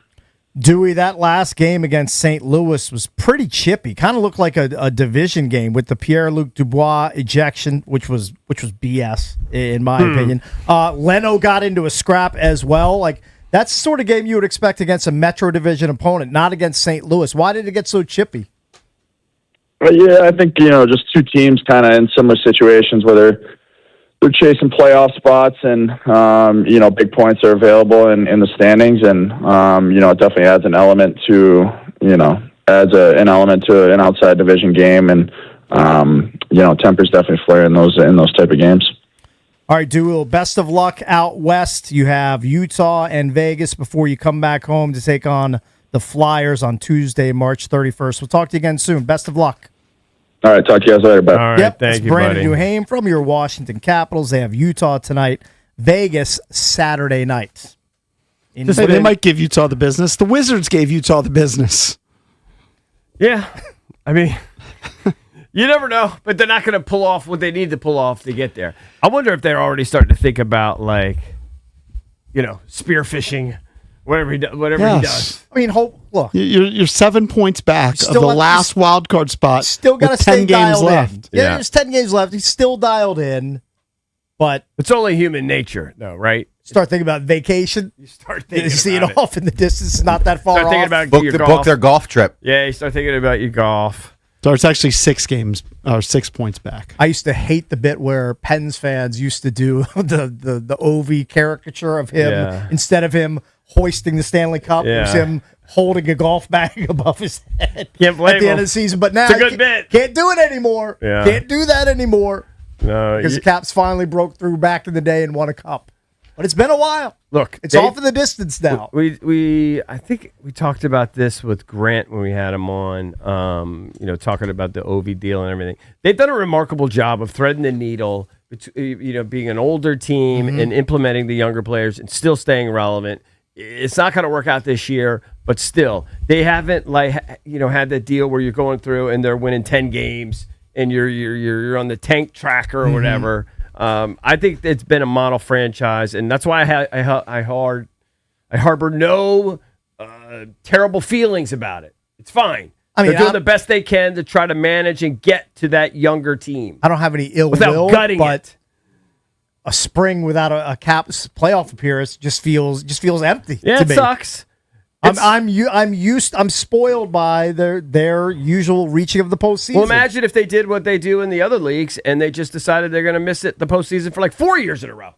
[SPEAKER 1] Dewey, that last game against St. Louis was pretty chippy. Kind of looked like a division game with the Pierre-Luc Dubois ejection, which was BS in my opinion. Leno got into a scrap as well. Like that's the sort of game you would expect against a Metro Division opponent, not against St. Louis. Why did it get so chippy?
[SPEAKER 17] Yeah, I think just two teams kind of in similar situations where they're chasing playoff spots, and big points are available in the standings, and it definitely adds an element to an element to an outside division game, and tempers definitely flare in those type of games.
[SPEAKER 1] All right, Dewey, best of luck out west. You have Utah and Vegas before you come back home to take on the Flyers on Tuesday, March 31st. We'll talk to you again soon. Best of luck.
[SPEAKER 17] All right, talk to you guys later. Bye.
[SPEAKER 3] All right, thank you,
[SPEAKER 1] Brandon
[SPEAKER 3] buddy.
[SPEAKER 1] Duham from your Washington Capitals. They have Utah tonight, Vegas Saturday night.
[SPEAKER 2] They might give Utah the business. The Wizards gave Utah the business.
[SPEAKER 3] Yeah, You never know, but they're not going to pull off what they need to pull off to get there. I wonder if they're already starting to think about, like, spearfishing, whatever he does.
[SPEAKER 1] I mean, look.
[SPEAKER 2] You're 7 points back of
[SPEAKER 1] Still
[SPEAKER 2] the
[SPEAKER 1] have-
[SPEAKER 2] last wild card spot.
[SPEAKER 1] Still got to
[SPEAKER 2] with
[SPEAKER 1] stay
[SPEAKER 2] 10 games
[SPEAKER 1] dialed
[SPEAKER 2] left.
[SPEAKER 1] in. Yeah, there's 10 games left. He's still dialed in, but
[SPEAKER 3] it's only human nature, though, right?
[SPEAKER 1] Start thinking about vacation.
[SPEAKER 3] You start thinking
[SPEAKER 1] You see
[SPEAKER 3] about
[SPEAKER 1] it off in the distance. It's not that far
[SPEAKER 3] Start
[SPEAKER 1] off.
[SPEAKER 3] thinking about
[SPEAKER 6] Book their golf trip.
[SPEAKER 3] Yeah, you start thinking about your golf.
[SPEAKER 2] So it's actually 6 games or 6 points back.
[SPEAKER 1] I used to hate the bit where Pens fans used to do the Ovi caricature of him
[SPEAKER 3] Yeah.
[SPEAKER 1] instead of him hoisting the Stanley Cup. It was
[SPEAKER 3] Yeah.
[SPEAKER 1] him holding a golf bag above his head
[SPEAKER 3] Can't blame
[SPEAKER 1] at the
[SPEAKER 3] him.
[SPEAKER 1] end of the season. But now
[SPEAKER 3] It's a good
[SPEAKER 1] you
[SPEAKER 3] bit.
[SPEAKER 1] Can't do it anymore.
[SPEAKER 3] Yeah.
[SPEAKER 1] Can't do that anymore
[SPEAKER 3] No,
[SPEAKER 1] because the Caps finally broke through back in the day and won a cup. But it's been a while.
[SPEAKER 3] Look,
[SPEAKER 1] It's off in the distance now.
[SPEAKER 3] I think we talked about this with Grant when we had him on. Talking about the Ovi deal and everything. They've done a remarkable job of threading the needle. Being an older team and implementing the younger players and still staying relevant. It's not going to work out this year, but still, they haven't had that deal where you're going through and they're winning 10 games and you're on the tank tracker or whatever. I think it's been a model franchise, and that's why I harbor no terrible feelings about it. It's fine.
[SPEAKER 1] I mean,
[SPEAKER 3] they're doing the best they can to try to manage and get to that younger team.
[SPEAKER 1] I don't have any ill
[SPEAKER 3] without
[SPEAKER 1] will,
[SPEAKER 3] gutting
[SPEAKER 1] but
[SPEAKER 3] it.
[SPEAKER 1] a spring without a Caps playoff appearance just feels empty.
[SPEAKER 3] Yeah,
[SPEAKER 1] to
[SPEAKER 3] it
[SPEAKER 1] me.
[SPEAKER 3] sucks.
[SPEAKER 1] I'm spoiled by their usual reaching of the postseason.
[SPEAKER 3] Well, imagine if they did what they do in the other leagues and they just decided they're going to miss the postseason for like 4 years in a row.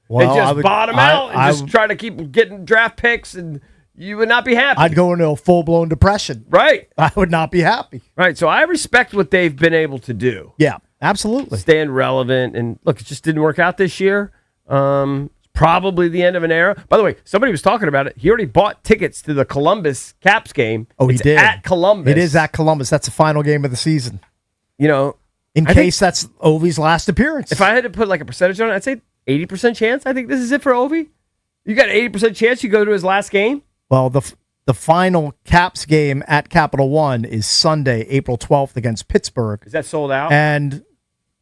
[SPEAKER 1] Well,
[SPEAKER 3] and
[SPEAKER 1] I
[SPEAKER 3] just
[SPEAKER 1] would-
[SPEAKER 3] bottom
[SPEAKER 1] I-
[SPEAKER 3] out and
[SPEAKER 1] I
[SPEAKER 3] just
[SPEAKER 1] would-
[SPEAKER 3] try to keep getting draft picks, and you would not be happy.
[SPEAKER 1] I'd go into a full blown depression.
[SPEAKER 3] Right.
[SPEAKER 1] I would not be happy.
[SPEAKER 3] Right. So I respect what they've been able to do.
[SPEAKER 1] Yeah, absolutely.
[SPEAKER 3] Staying relevant. And look, it just didn't work out this year. Probably the end of an era. By the way, somebody was talking about it. He already bought tickets to the Columbus Caps game.
[SPEAKER 1] Oh, he
[SPEAKER 3] It's
[SPEAKER 1] did.
[SPEAKER 3] at Columbus.
[SPEAKER 1] It is at Columbus. That's the final game of the season.
[SPEAKER 3] In
[SPEAKER 1] In case that's Ovi's last appearance.
[SPEAKER 3] If I had to put like a percentage on it, I'd say 80% chance. I think this is it for Ovi. You got an 80% chance you go to his last game?
[SPEAKER 1] Well, the final Caps game at Capital One is Sunday, April 12th against Pittsburgh.
[SPEAKER 3] Is that sold out?
[SPEAKER 1] And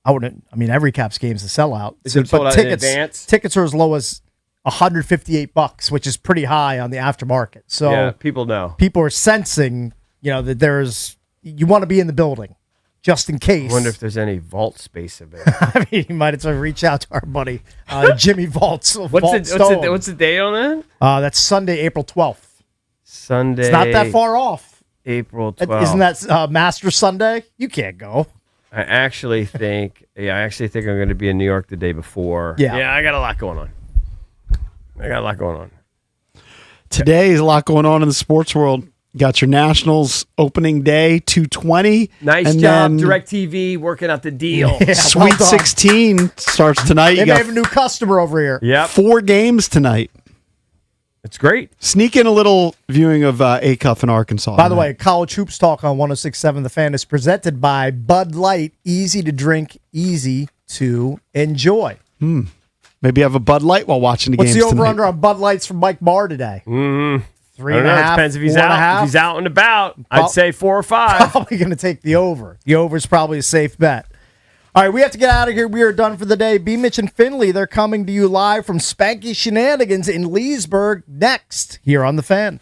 [SPEAKER 1] every Caps game is a sellout.
[SPEAKER 3] Is it sold out in advance?
[SPEAKER 1] Tickets are as low as $158, which is pretty high on the aftermarket. So
[SPEAKER 3] Yeah, people know.
[SPEAKER 1] people are sensing, that you want to be in the building just in case.
[SPEAKER 3] I wonder if there's any vault space available.
[SPEAKER 1] I mean, you might as well reach out to our buddy Jimmy Vaults.
[SPEAKER 3] What's the date on that?
[SPEAKER 1] That's Sunday, April 12th.
[SPEAKER 3] Sunday.
[SPEAKER 1] It's not that far off.
[SPEAKER 3] April 12th.
[SPEAKER 1] Isn't that Master Sunday? You can't go.
[SPEAKER 3] I actually think I'm going to be in New York the day before.
[SPEAKER 1] Yeah.
[SPEAKER 3] I got a lot going on.
[SPEAKER 2] Today is a lot going on in the sports world. You got your Nationals opening day, 2:20.
[SPEAKER 3] Nice
[SPEAKER 2] and
[SPEAKER 3] job,
[SPEAKER 2] then
[SPEAKER 3] DirecTV, working out the deal.
[SPEAKER 1] Yeah,
[SPEAKER 2] Sweet
[SPEAKER 1] well done.
[SPEAKER 2] 16 starts tonight.
[SPEAKER 1] They
[SPEAKER 2] You
[SPEAKER 1] may
[SPEAKER 2] got
[SPEAKER 1] have a new customer over here.
[SPEAKER 3] Yep.
[SPEAKER 2] 4 games tonight.
[SPEAKER 3] It's great.
[SPEAKER 2] Sneak in a little viewing of A-Cuff in Arkansas.
[SPEAKER 1] By the way, College Hoops Talk on 106.7 The Fan is presented by Bud Light. Easy to drink, easy to enjoy.
[SPEAKER 2] Maybe have a Bud Light while watching the
[SPEAKER 1] What's
[SPEAKER 2] games
[SPEAKER 1] the over-under
[SPEAKER 2] tonight.
[SPEAKER 1] on Bud Lights from Mike Marr today? 3.5.
[SPEAKER 3] Depends if he's
[SPEAKER 1] 4.5.
[SPEAKER 3] out. If he's out and about, I'd say 4 or 5.
[SPEAKER 1] Probably going to take the over. The over is probably a safe bet. All right, we have to get out of here. We are done for the day. BMitch and Finlay, they're coming to you live from Spanky Shenanigans in Leesburg next here on The Fan.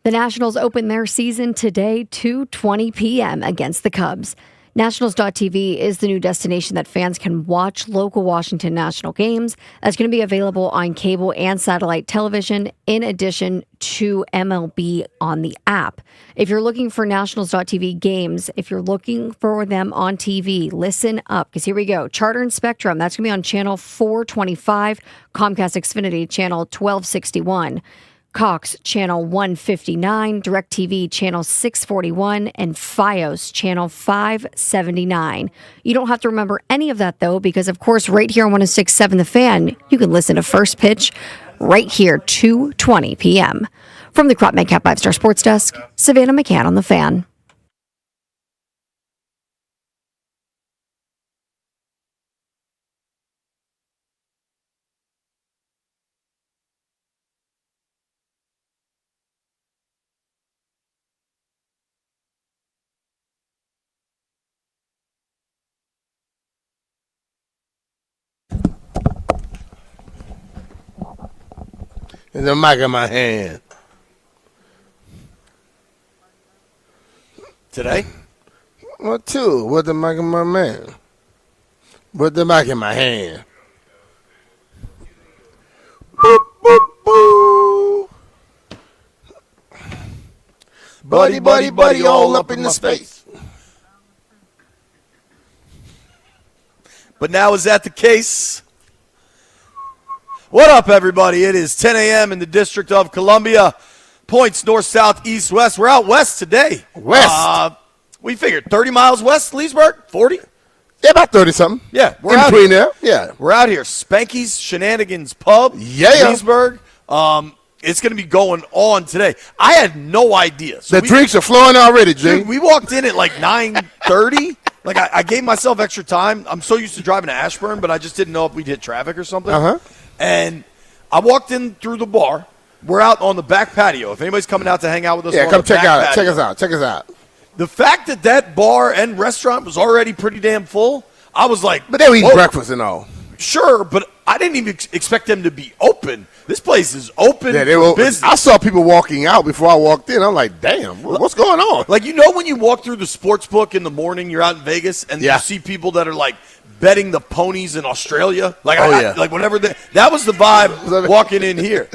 [SPEAKER 8] The Nationals open their season today, 2:20 p.m. against the Cubs. Nationals.tv is the new destination that fans can watch local Washington National games. That's going to be available on cable and satellite television, in addition to MLB on the app. If you're looking for Nationals.tv games, if you're looking for them on TV, listen up, because here we go. Charter and Spectrum, that's going to be on channel 425, Comcast Xfinity channel 1261. Cox channel 159, DirecTV channel 641, and Fios channel 579. You don't have to remember any of that, though, because, of course, right here on 106.7 The Fan, you can listen to First Pitch right here, 2:20 p.m. From the Crop Medcap 5-Star Sports Desk, Savannah McCann on The Fan.
[SPEAKER 18] And the mic in my hand.
[SPEAKER 3] Today?
[SPEAKER 18] What two? With the mic in my man. With the mic in my hand. Boop, boop, boo. Buddy, all up in the space.
[SPEAKER 19] But now, is that the case? What up, everybody? It is 10 a.m. in the District of Columbia. Points north, south, east, west. We're out west today.
[SPEAKER 18] West?
[SPEAKER 19] We figured 30 miles west, Leesburg? 40?
[SPEAKER 18] Yeah, about 30-something.
[SPEAKER 19] Yeah, we're
[SPEAKER 18] in
[SPEAKER 19] out
[SPEAKER 18] between
[SPEAKER 19] here.
[SPEAKER 18] there. Yeah.
[SPEAKER 19] We're out here. Spanky's Shenanigans Pub,
[SPEAKER 18] Yeah.
[SPEAKER 19] Leesburg. It's going to be going on today. I had no idea.
[SPEAKER 18] The drinks are flowing already, Jay.
[SPEAKER 19] Dude, we walked in at like 9:30. Like, I gave myself extra time. I'm so used to driving to Ashburn, but I just didn't know if we'd hit traffic or something.
[SPEAKER 18] Uh-huh.
[SPEAKER 19] And I walked in through the bar. We're out on the back patio. If anybody's coming out to hang out with us,
[SPEAKER 18] Yeah,
[SPEAKER 19] on
[SPEAKER 18] come
[SPEAKER 19] the
[SPEAKER 18] check
[SPEAKER 19] back
[SPEAKER 18] out.
[SPEAKER 19] patio.
[SPEAKER 18] Check us out. Check us out.
[SPEAKER 19] The fact that that bar and restaurant was already pretty damn full, I was like,
[SPEAKER 18] But they were eating
[SPEAKER 19] whoa.
[SPEAKER 18] breakfast and all.
[SPEAKER 19] Sure, but I didn't even expect them to be open. This place is open
[SPEAKER 18] Yeah, they
[SPEAKER 19] for
[SPEAKER 18] were.
[SPEAKER 19] business.
[SPEAKER 18] I saw people walking out before I walked in. I'm like, damn, what's going on?
[SPEAKER 19] Like, you know when you walk through the sports book in the morning, you're out in Vegas, and
[SPEAKER 18] Yeah.
[SPEAKER 19] you see people that are, like, betting the ponies in Australia? Like,
[SPEAKER 18] Oh,
[SPEAKER 19] like whenever that was the vibe walking in here.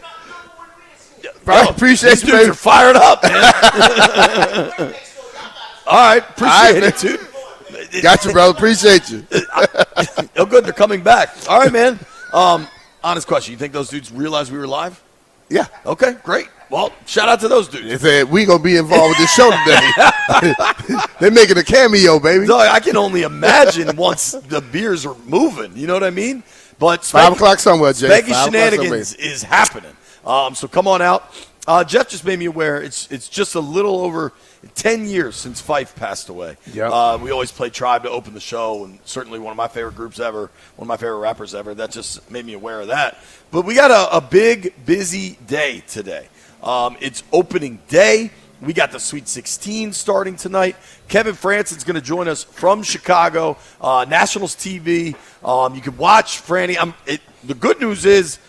[SPEAKER 18] Bro, I appreciate
[SPEAKER 19] These
[SPEAKER 18] you,
[SPEAKER 19] dudes
[SPEAKER 18] baby.
[SPEAKER 19] are fired up, man. All right, appreciate it, dude.
[SPEAKER 18] Got you, brother. Appreciate you.
[SPEAKER 19] Oh, good, they're coming back. All right, man. Honest question, you think those dudes realized we were live?
[SPEAKER 18] Yeah.
[SPEAKER 19] Okay, great. Well, shout out to those dudes.
[SPEAKER 18] They said we gonna be involved with this show today. They're making a cameo, baby.
[SPEAKER 19] Dog, I can only imagine once the beers are moving. You know what I mean? But
[SPEAKER 18] 5 o'clock somewhere, Jay.
[SPEAKER 19] Spanky
[SPEAKER 18] 5 o'clock
[SPEAKER 19] Shenanigans
[SPEAKER 18] somewhere.
[SPEAKER 19] is happening. So come on out. Jeff just made me aware it's just a little over 10 years since Fife passed away.
[SPEAKER 18] Yep.
[SPEAKER 19] We always play Tribe to open the show, and certainly one of my favorite groups ever, one of my favorite rappers ever. That just made me aware of that. But we got a big, busy day today. It's opening day. We got the Sweet 16 starting tonight. Kevin Franson's going to join us from Chicago, Nationals TV. You can watch Franny. The good news is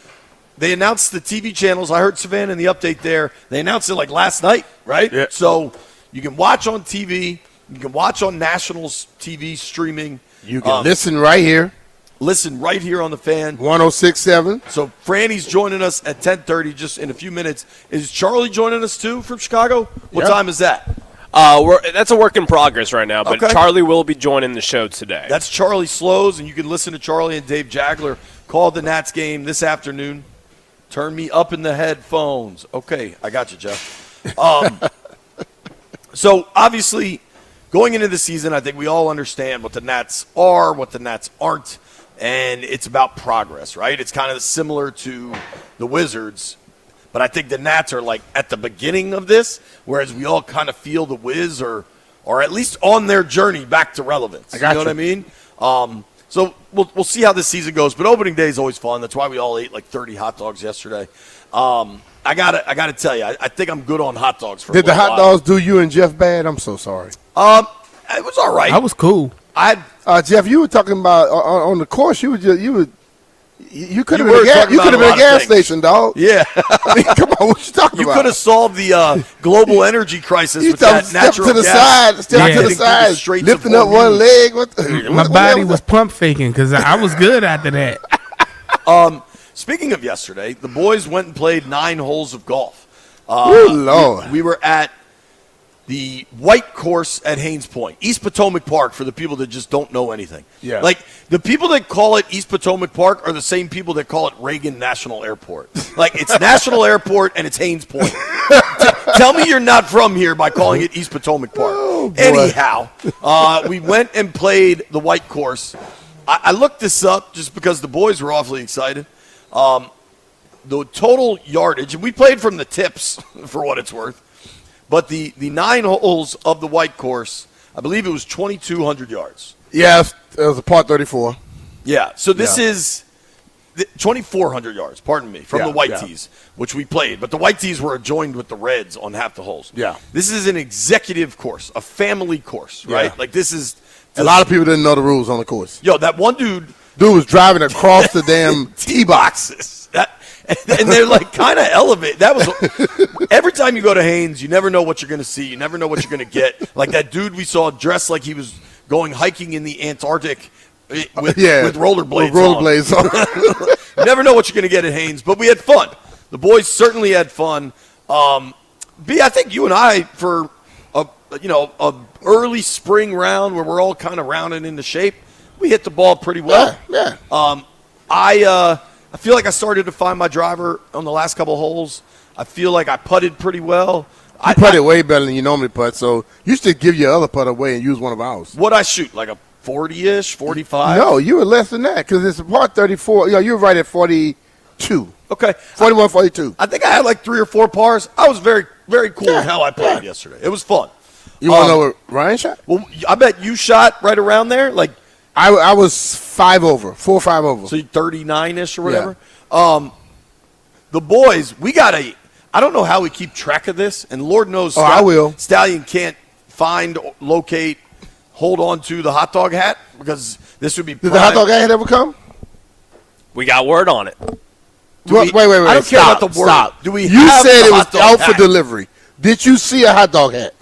[SPEAKER 19] they announced the TV channels. I heard Savannah in the update there. They announced it like last night, right?
[SPEAKER 18] Yeah.
[SPEAKER 19] So you can watch on TV. You can watch on Nationals TV streaming.
[SPEAKER 18] You can listen right here.
[SPEAKER 19] Listen right here on the Fan.
[SPEAKER 18] 106.7.
[SPEAKER 19] So Franny's joining us at 10:30, just in a few minutes. Is Charlie joining us too from Chicago? What
[SPEAKER 18] Yeah.
[SPEAKER 19] time is that?
[SPEAKER 20] That's a work in progress right now, but
[SPEAKER 19] Okay.
[SPEAKER 20] Charlie will be joining the show today.
[SPEAKER 19] That's Charlie Slows, and you can listen to Charlie and Dave Jagler call the Nats game this afternoon. Turn me up in the headphones. Okay, I got you, Jeff. So obviously, going into the season, I think we all understand what the Nats are, what the Nats aren't, and it's about progress, right? It's kind of similar to the Wizards, but I think the Nats are like at the beginning of this, whereas we all kind of feel the Wiz are at least on their journey back to relevance.
[SPEAKER 18] I got
[SPEAKER 19] you know
[SPEAKER 18] you.
[SPEAKER 19] what I mean? So we'll see how this season goes, but opening day is always fun. That's why we all ate like 30 hot dogs yesterday. I gotta tell you, I think I'm good on hot dogs.
[SPEAKER 18] Did the hot dogs do you and Jeff bad? I'm so sorry.
[SPEAKER 19] It was all right.
[SPEAKER 12] That was cool.
[SPEAKER 19] I
[SPEAKER 18] Jeff, you were talking about on the course. You were You could have been a gas station, dog.
[SPEAKER 19] Yeah.
[SPEAKER 18] I mean, come on, what you talking about?
[SPEAKER 19] You could have solved the global energy crisis with that natural
[SPEAKER 18] to the
[SPEAKER 19] gas.
[SPEAKER 18] side, to the side, lifting up one leg.
[SPEAKER 21] My body was pump faking because I was good after that.
[SPEAKER 19] Speaking of yesterday, the boys went and played 9 holes of golf.
[SPEAKER 18] Good Lord.
[SPEAKER 19] We were at the White Course at Haynes Point, East Potomac Park, for the people that just don't know anything.
[SPEAKER 18] Yeah.
[SPEAKER 19] Like, the people that call it East Potomac Park are the same people that call it Reagan National Airport. Like, it's National Airport and it's Haynes Point. Tell me you're not from here by calling it East Potomac Park.
[SPEAKER 18] Oh,
[SPEAKER 19] anyhow, we went and played the White Course. I looked this up just because the boys were awfully excited. The total yardage, and we played from the tips for what it's worth, but the 9 holes of the White Course, I believe it was 2,200 yards.
[SPEAKER 18] Yeah, it was a part 34.
[SPEAKER 19] Yeah, so this is 2,400 yards, pardon me, from the White Tees, which we played. But the White Tees were adjoined with the Reds on half the holes.
[SPEAKER 18] Yeah.
[SPEAKER 19] This is an executive course, a family course, right?
[SPEAKER 18] Yeah.
[SPEAKER 19] Like, this is...
[SPEAKER 18] A lot of people didn't know the rules on the course.
[SPEAKER 19] Yo, that one dude...
[SPEAKER 18] Dude was driving across the damn
[SPEAKER 19] tee boxes. And they're like kind of elevated. That was every time you go to Haynes, you never know what you're going to see. You never know what you're going to get. Like that dude we saw dressed like he was going hiking in the Antarctic with rollerblades on. You never know what you're going to get at Haynes, but we had fun. The boys certainly had fun. B, I think you and I, for a early spring round where we're all kind of rounding into shape, we hit the ball pretty well.
[SPEAKER 18] Yeah.
[SPEAKER 19] I feel like I started to find my driver on the last couple of holes. I feel like I putted pretty well.
[SPEAKER 18] You putted way better than you normally putt, so you should give your other putt away and use one of ours.
[SPEAKER 19] What'd I shoot, like a 40-ish, 45?
[SPEAKER 18] No, you were less than that because it's a part 34. You were right at 42.
[SPEAKER 19] Okay.
[SPEAKER 18] 41, 42.
[SPEAKER 19] I think I had like 3 or 4 pars. I was very, very cool with how I played yesterday. It was fun.
[SPEAKER 18] You want to know what Ryan shot?
[SPEAKER 19] Well, I bet you shot right around there, like.
[SPEAKER 18] I was 5 over, 4 or 5 over.
[SPEAKER 19] So 39-ish or whatever. Yeah. The boys, I don't know how we keep track of this, and Lord knows
[SPEAKER 18] I will.
[SPEAKER 19] Stallion can't find, locate, hold on to the hot dog hat because this would be
[SPEAKER 18] Did the hot dog hat ever come?
[SPEAKER 20] We got word on it.
[SPEAKER 18] Wait.
[SPEAKER 19] I don't care about the word.
[SPEAKER 18] Stop.
[SPEAKER 19] Do we
[SPEAKER 18] You
[SPEAKER 19] have
[SPEAKER 18] said
[SPEAKER 19] the
[SPEAKER 18] it was
[SPEAKER 19] hot dog
[SPEAKER 18] out for
[SPEAKER 19] hat?
[SPEAKER 18] delivery. Did you see a hot dog hat?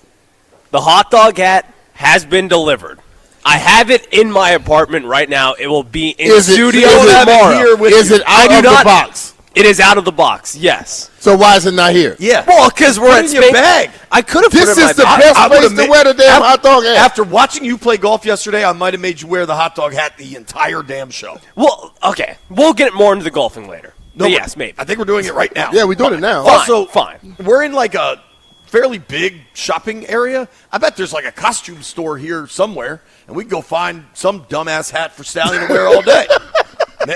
[SPEAKER 20] The hot dog hat has been delivered. I have it in my apartment right now. It will be in studio tomorrow.
[SPEAKER 18] Is it out of the box?
[SPEAKER 20] It is out of the box, yes.
[SPEAKER 18] So why is it not here?
[SPEAKER 19] Yeah.
[SPEAKER 20] Well, because we're at
[SPEAKER 19] in your bag.
[SPEAKER 20] I could have put it in my
[SPEAKER 18] This is the
[SPEAKER 20] bag.
[SPEAKER 18] best place to wear the damn hot dog hat.
[SPEAKER 19] After watching you play golf yesterday, I might have made you wear the hot dog hat the entire damn show.
[SPEAKER 20] Well, okay. We'll get more into the golfing later.
[SPEAKER 19] No,
[SPEAKER 20] But yes, maybe.
[SPEAKER 19] I think we're doing it right now.
[SPEAKER 18] Yeah, we're doing it now.
[SPEAKER 19] Also,
[SPEAKER 20] fine.
[SPEAKER 19] We're in like a fairly big shopping area. I bet there's like a costume store here somewhere, and we can go find some dumbass hat for Stallion to wear all day.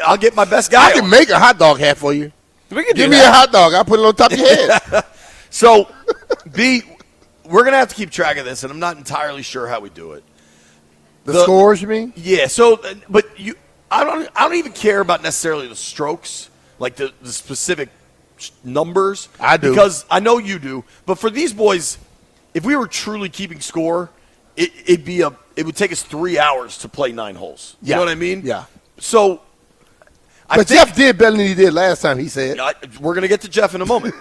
[SPEAKER 19] I'll get my best guy.
[SPEAKER 18] I can make a hot dog hat for you.
[SPEAKER 20] We can
[SPEAKER 18] Give me a hot dog. I'll put it on top of your head.
[SPEAKER 19] So, B, we're going to have to keep track of this, and I'm not entirely sure how we do it.
[SPEAKER 18] The scores, you mean?
[SPEAKER 19] Yeah, so, but I don't even care about necessarily the strokes, like the specific numbers.
[SPEAKER 18] I do.
[SPEAKER 19] Because I know you do. But for these boys, if we were truly keeping score, it would take us 3 hours to play 9 holes. You know what I mean?
[SPEAKER 18] Yeah.
[SPEAKER 19] So,
[SPEAKER 18] But Jeff did better than he did last time, he said.
[SPEAKER 19] We're going to get to Jeff in a moment.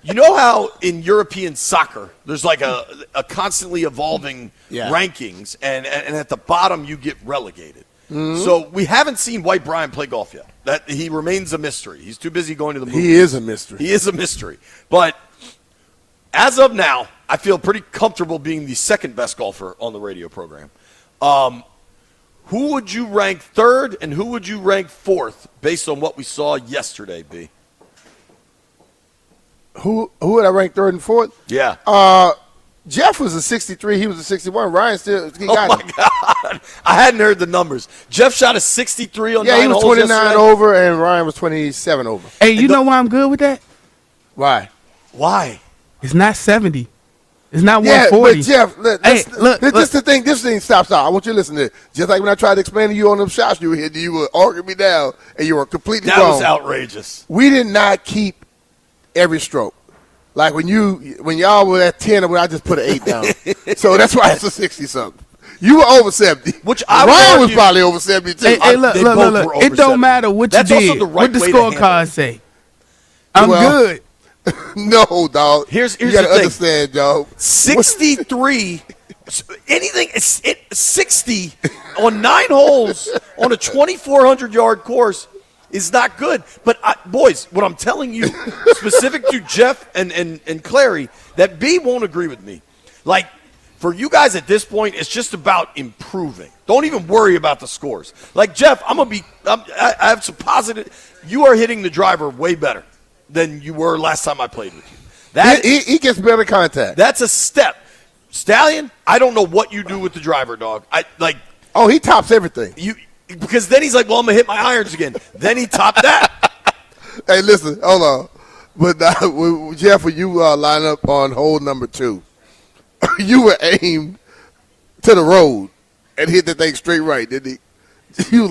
[SPEAKER 19] You know how in European soccer, there's like a constantly evolving rankings, and at the bottom you get relegated.
[SPEAKER 18] Mm-hmm.
[SPEAKER 19] So we haven't seen White Brian play golf yet. That he remains a mystery. He's too busy going to the movies.
[SPEAKER 18] He is a mystery.
[SPEAKER 19] He is a mystery. But as of now, I feel pretty comfortable being the second best golfer on the radio program. Who would you rank third, and who would you rank fourth based on what we saw yesterday, B?
[SPEAKER 18] Who would I rank third and fourth?
[SPEAKER 19] Yeah.
[SPEAKER 18] Jeff was a 63. He was a 61. Ryan still he got
[SPEAKER 19] Oh, my God. I hadn't heard the numbers. Jeff shot a 63 on 9
[SPEAKER 18] Yeah, he was
[SPEAKER 19] holes
[SPEAKER 18] 29
[SPEAKER 19] yesterday.
[SPEAKER 18] over, and Ryan was 27 over.
[SPEAKER 21] Hey, you know why I'm good with that?
[SPEAKER 18] Why?
[SPEAKER 19] Why?
[SPEAKER 21] It's not 70. It's not
[SPEAKER 18] Yeah,
[SPEAKER 21] 140.
[SPEAKER 18] but Jeff, this the thing. This thing stops out. I want you to listen to it. Just like when I tried to explain to you on them shots you hit, you were arguing me down, and you were completely
[SPEAKER 19] That
[SPEAKER 18] wrong.
[SPEAKER 19] was outrageous.
[SPEAKER 18] We did not keep every stroke. Like when y'all were at 10, I just put an 8 down. So that's why it's a 60-something. You were over 70.
[SPEAKER 19] Which I
[SPEAKER 18] Ryan was
[SPEAKER 19] argue-
[SPEAKER 18] probably over 70 too.
[SPEAKER 21] Hey, look.
[SPEAKER 19] They both were
[SPEAKER 21] It
[SPEAKER 19] over
[SPEAKER 21] don't
[SPEAKER 19] 70.
[SPEAKER 21] matter what
[SPEAKER 19] That's
[SPEAKER 21] you
[SPEAKER 19] also
[SPEAKER 21] did.
[SPEAKER 19] the right
[SPEAKER 21] What the
[SPEAKER 19] way to handle
[SPEAKER 21] scorecard
[SPEAKER 19] it.
[SPEAKER 21] say? I'm
[SPEAKER 18] Well,
[SPEAKER 21] good.
[SPEAKER 18] No, dog.
[SPEAKER 19] Here's
[SPEAKER 18] you
[SPEAKER 19] the
[SPEAKER 18] gotta
[SPEAKER 19] thing.
[SPEAKER 18] understand, dog.
[SPEAKER 19] 63, anything, 60 on 9 holes on a 2,400-yard course is not good. But, boys, what I'm telling you, specific to Jeff and Clary, that B won't agree with me. Like, for you guys at this point, it's just about improving. Don't even worry about the scores. Like, Jeff, I have some positive. You are hitting the driver way better than you were last time I played with you. That
[SPEAKER 18] He gets better contact.
[SPEAKER 19] That's a step. Stallion, I don't know what you do with the driver, dog.
[SPEAKER 18] Oh, he tops everything.
[SPEAKER 19] Because then he's like, well, I'm going to hit my irons again. Then he topped that.
[SPEAKER 18] Hey, listen, hold on. But Jeff, when you line up on hole number 2, you were aimed to the road and hit the thing straight right, didn't he? You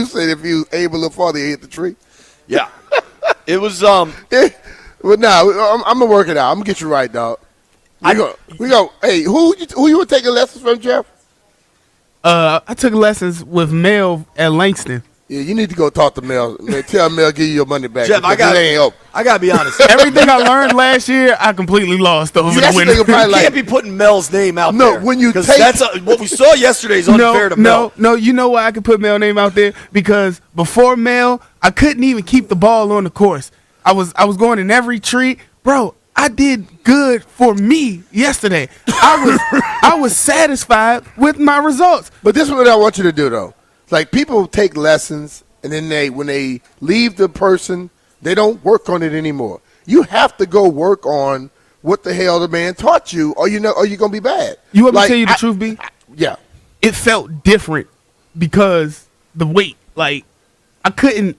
[SPEAKER 18] said if you was aimed a little farther, you hit the tree.
[SPEAKER 19] Yeah. It was
[SPEAKER 18] But now I'm gonna work it out. I'm gonna get you right, dog. We go. Hey, who you were taking lessons from, Jeff?
[SPEAKER 21] I took lessons with Mel at Langston.
[SPEAKER 18] Yeah, you need to go talk to Mel. Tell Mel give you your money back.
[SPEAKER 19] Jeff, I
[SPEAKER 18] because it ain't help.
[SPEAKER 19] got to be honest.
[SPEAKER 21] Everything I learned last year, I completely lost over the winter.
[SPEAKER 19] You can't be putting Mel's name out there.
[SPEAKER 18] No, when you
[SPEAKER 19] because
[SPEAKER 18] take
[SPEAKER 19] that's what we saw yesterday is unfair to Mel.
[SPEAKER 21] No, you know why I could put Mel's name out there? Because before Mel, I couldn't even keep the ball on the course. I was going in every tree. Bro, I did good for me yesterday. I was satisfied with my results.
[SPEAKER 18] But this is what I want you to do, though. Like, people take lessons, and then when they leave the person, they don't work on it anymore. You have to go work on what the hell the man taught you, or you're going to be bad.
[SPEAKER 21] You want me to tell you the truth, B?
[SPEAKER 18] Yeah.
[SPEAKER 21] It felt different because the weight. Like, I couldn't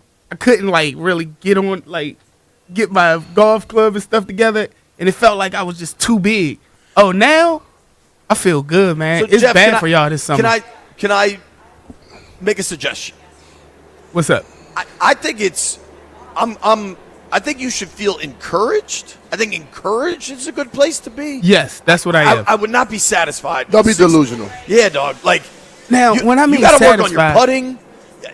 [SPEAKER 21] like really get my golf club and stuff together, and it felt like I was just too big. Oh, now I feel good, man.
[SPEAKER 19] So,
[SPEAKER 21] it's
[SPEAKER 19] Jeff,
[SPEAKER 21] bad for y'all this summer.
[SPEAKER 19] Can I make a suggestion?
[SPEAKER 21] What's up?
[SPEAKER 19] I think I think you should feel encouraged. I think encouraged is a good place to be.
[SPEAKER 21] Yes, that's what I am.
[SPEAKER 19] I would not be satisfied.
[SPEAKER 18] Don't be delusional.
[SPEAKER 19] Yeah, dog. Like,
[SPEAKER 21] now, when I mean
[SPEAKER 19] you got to work on
[SPEAKER 21] satisfied-
[SPEAKER 19] your putting.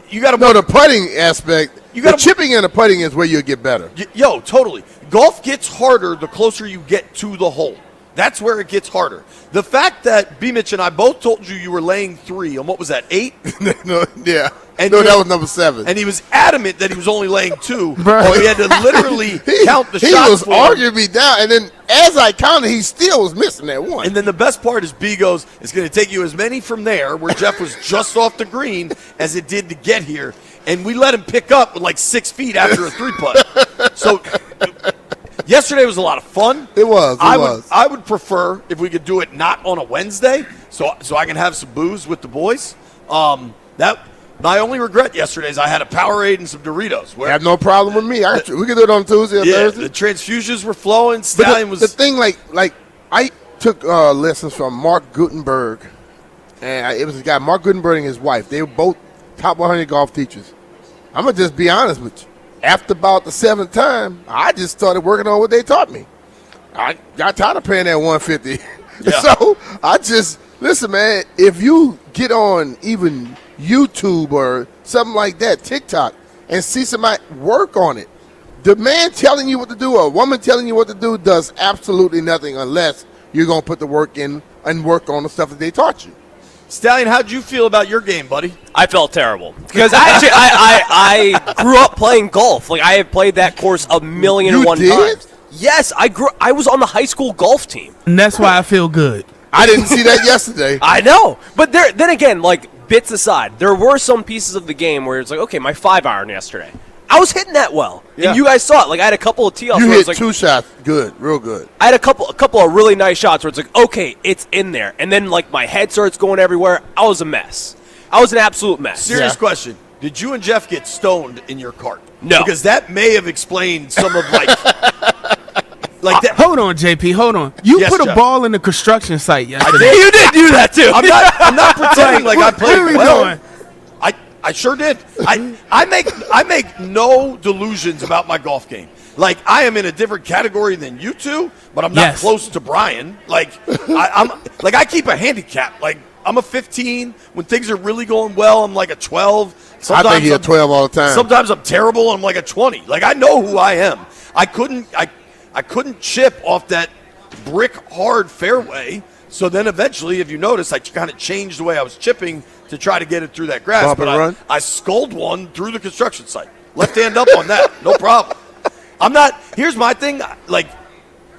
[SPEAKER 19] You got to
[SPEAKER 18] No, the putting aspect,
[SPEAKER 19] You gotta-
[SPEAKER 18] the chipping and the putting is where you'll get better.
[SPEAKER 19] Yo, totally. Golf gets harder the closer you get to the hole. That's where it gets harder. The fact that BMitch and I both told you were laying 3 on what was that, 8?
[SPEAKER 18] No, yeah.
[SPEAKER 19] And
[SPEAKER 18] No, that was number 7.
[SPEAKER 19] And he was adamant that he was only laying 2.
[SPEAKER 18] Bro.
[SPEAKER 19] So he had to literally count the
[SPEAKER 18] He
[SPEAKER 19] shots
[SPEAKER 18] was
[SPEAKER 19] for him.
[SPEAKER 18] arguing me down, and then as I counted, he still was missing that one.
[SPEAKER 19] And then the best part is B goes, it's going to take you as many from there, where Jeff was just off the green, as it did to get here. And we let him pick up with like 6 feet after a 3-putt. So yesterday was a lot of fun.
[SPEAKER 18] It was.
[SPEAKER 19] I would prefer if we could do it not on a Wednesday, so I can have some booze with the boys. That my only regret yesterday is I had a Powerade and some Doritos.
[SPEAKER 18] I have no problem with me. We can do it on Tuesday or Thursday.
[SPEAKER 19] The transfusions were flowing. Stallion was
[SPEAKER 18] the thing. Like I took lessons from Mark Gutenberg, and it was a guy, Mark Gutenberg and his wife. They were both top 100 golf teachers. I'm gonna just be honest with you. After about the 7th time, I just started working on what they taught me. I got tired of paying that $150.
[SPEAKER 19] Yeah.
[SPEAKER 18] So I just listen, man. If you get on even YouTube or something like that, TikTok, and see somebody work on it, the man telling you what to do or a woman telling you what to do does absolutely nothing unless you're gonna put the work in and work on the stuff that they taught you.
[SPEAKER 19] Stallion, how'd you feel about your game, buddy?
[SPEAKER 20] I felt terrible because I grew up playing golf. Like, I have played that course a million and one times. Yes, I was on the high school golf team,
[SPEAKER 21] And that's why I feel good.
[SPEAKER 18] I didn't see that yesterday.
[SPEAKER 20] I know, but then again, like, bits aside, there were some pieces of the game where it's like, okay, my 5-iron yesterday, I was hitting that well,
[SPEAKER 18] Yeah.
[SPEAKER 20] and you guys saw it. Like, I had a couple of tee-offs
[SPEAKER 18] You
[SPEAKER 20] where
[SPEAKER 18] hit
[SPEAKER 20] it's like
[SPEAKER 18] 2 shots, good, real good.
[SPEAKER 20] I had a couple of really nice shots where it's like, okay, it's in there, and then like my head starts going everywhere. I was a mess. I was an absolute mess.
[SPEAKER 19] Serious question. Did you and Jeff get stoned in your cart?
[SPEAKER 20] No.
[SPEAKER 19] Because that may have explained some of like that.
[SPEAKER 21] Hold on, JP. Hold on. You
[SPEAKER 19] Yes,
[SPEAKER 21] put a
[SPEAKER 19] Jeff.
[SPEAKER 21] ball in the construction site yesterday.
[SPEAKER 20] You did do that too.
[SPEAKER 19] I'm not pretending like I played
[SPEAKER 21] What are we
[SPEAKER 19] well.
[SPEAKER 21] doing?
[SPEAKER 19] I sure did. I make no delusions about my golf game. Like, I am in a different category than you two, but I'm not
[SPEAKER 21] Yes.
[SPEAKER 19] close to Brian. Like, I keep a handicap. Like, I'm a 15. When things are really going well, I'm like a 12.
[SPEAKER 18] I think he's a 12 all the time.
[SPEAKER 19] Sometimes I'm terrible, and I'm like a 20. Like, I know who I am. I couldn't chip off that brick hard fairway. So then eventually, if you notice, I kind of changed the way I was chipping to try to get it through that grass.
[SPEAKER 18] Bump and run?
[SPEAKER 19] I sculled one through the construction site. Left hand up on that. No problem. Here's my thing. Like,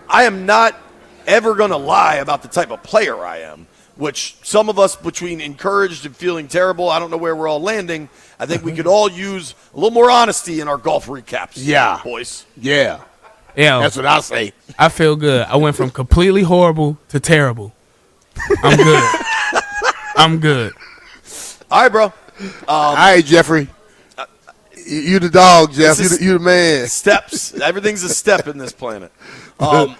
[SPEAKER 19] I am not ever going to lie about the type of player I am, which some of us, between encouraged and feeling terrible, I don't know where we're all landing. I think we could all use a little more honesty in our golf recaps.
[SPEAKER 18] Yeah.
[SPEAKER 19] Boys.
[SPEAKER 18] Yeah.
[SPEAKER 21] Yeah,
[SPEAKER 18] That's what I say.
[SPEAKER 21] I feel good. I went from completely horrible to terrible. I'm good. I'm good.
[SPEAKER 19] All right, bro.
[SPEAKER 18] All right, Jeffrey. You the dog, Jeff. You the man.
[SPEAKER 19] Steps. Everything's a step in this planet.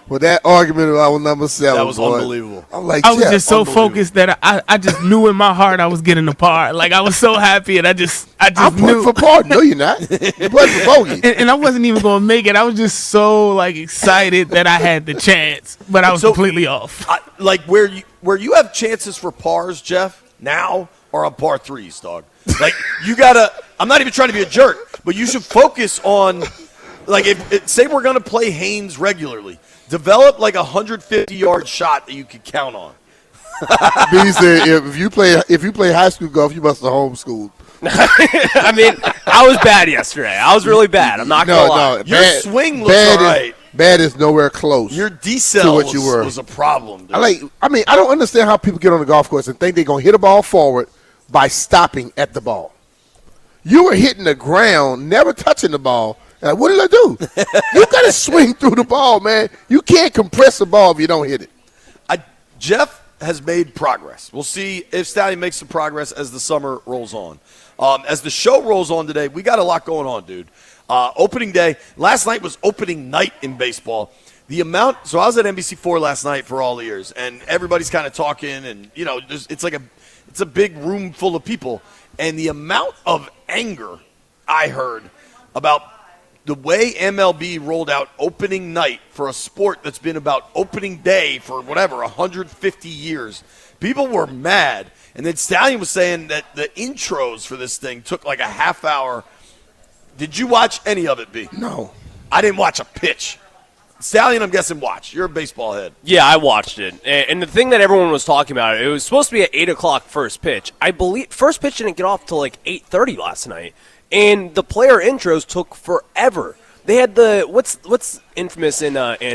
[SPEAKER 18] With that argument about number 7,
[SPEAKER 19] That was
[SPEAKER 18] boy,
[SPEAKER 19] unbelievable.
[SPEAKER 18] I'm like,
[SPEAKER 21] I was
[SPEAKER 18] Jeff,
[SPEAKER 21] just so focused that I just knew in my heart I was getting the par. Like, I was so happy, and I just
[SPEAKER 18] I'm
[SPEAKER 21] knew.
[SPEAKER 18] putting for par. No, you're not. You're putting for bogey.
[SPEAKER 21] And I wasn't even going to make it. I was just so, like, excited that I had the chance, but I was completely off.
[SPEAKER 19] Like, where you have chances for pars, Jeff, now are on par 3s, dog. Like, you gotta. I'm not even trying to be a jerk, but you should focus on, like, say we're gonna play Haynes regularly, develop like a 150-yard shot that you can count on.
[SPEAKER 18] B said, if you play high school golf, you must have homeschooled.
[SPEAKER 20] I mean, I was bad yesterday. I was really bad. I'm not gonna lie.
[SPEAKER 19] Your swing looks all right.
[SPEAKER 18] Bad is nowhere close.
[SPEAKER 19] Your decel
[SPEAKER 18] what you were.
[SPEAKER 19] was a problem, dude.
[SPEAKER 18] I don't understand how people get on the golf course and think they're gonna hit a ball forward by stopping at the ball. You were hitting the ground, never touching the ball. Like, what did I do? You got to swing through the ball, man. You can't compress the ball if you don't hit it.
[SPEAKER 19] Jeff has made progress. We'll see if Stallion makes some progress as the summer rolls on. As the show rolls on today, we got a lot going on, dude. Opening day. Last night was opening night in baseball. So I was at NBC4 last night for all ears, and everybody's kind of talking, and, you know, it's a big room full of people. And the amount of anger I heard about the way MLB rolled out opening night for a sport that's been about opening day for 150 years. People were mad. And then Stallion was saying that the intros for this thing took like a half hour. Did you watch any of it, B?
[SPEAKER 18] No.
[SPEAKER 19] I didn't watch a pitch. Stallion, I'm guessing, watch. You're a baseball head.
[SPEAKER 20] Yeah, I watched it. And the thing that everyone was talking about, it was supposed to be at 8 o'clock first pitch. I believe first pitch didn't get off till like 8:30 last night. And the player intros took forever. They had what's infamous in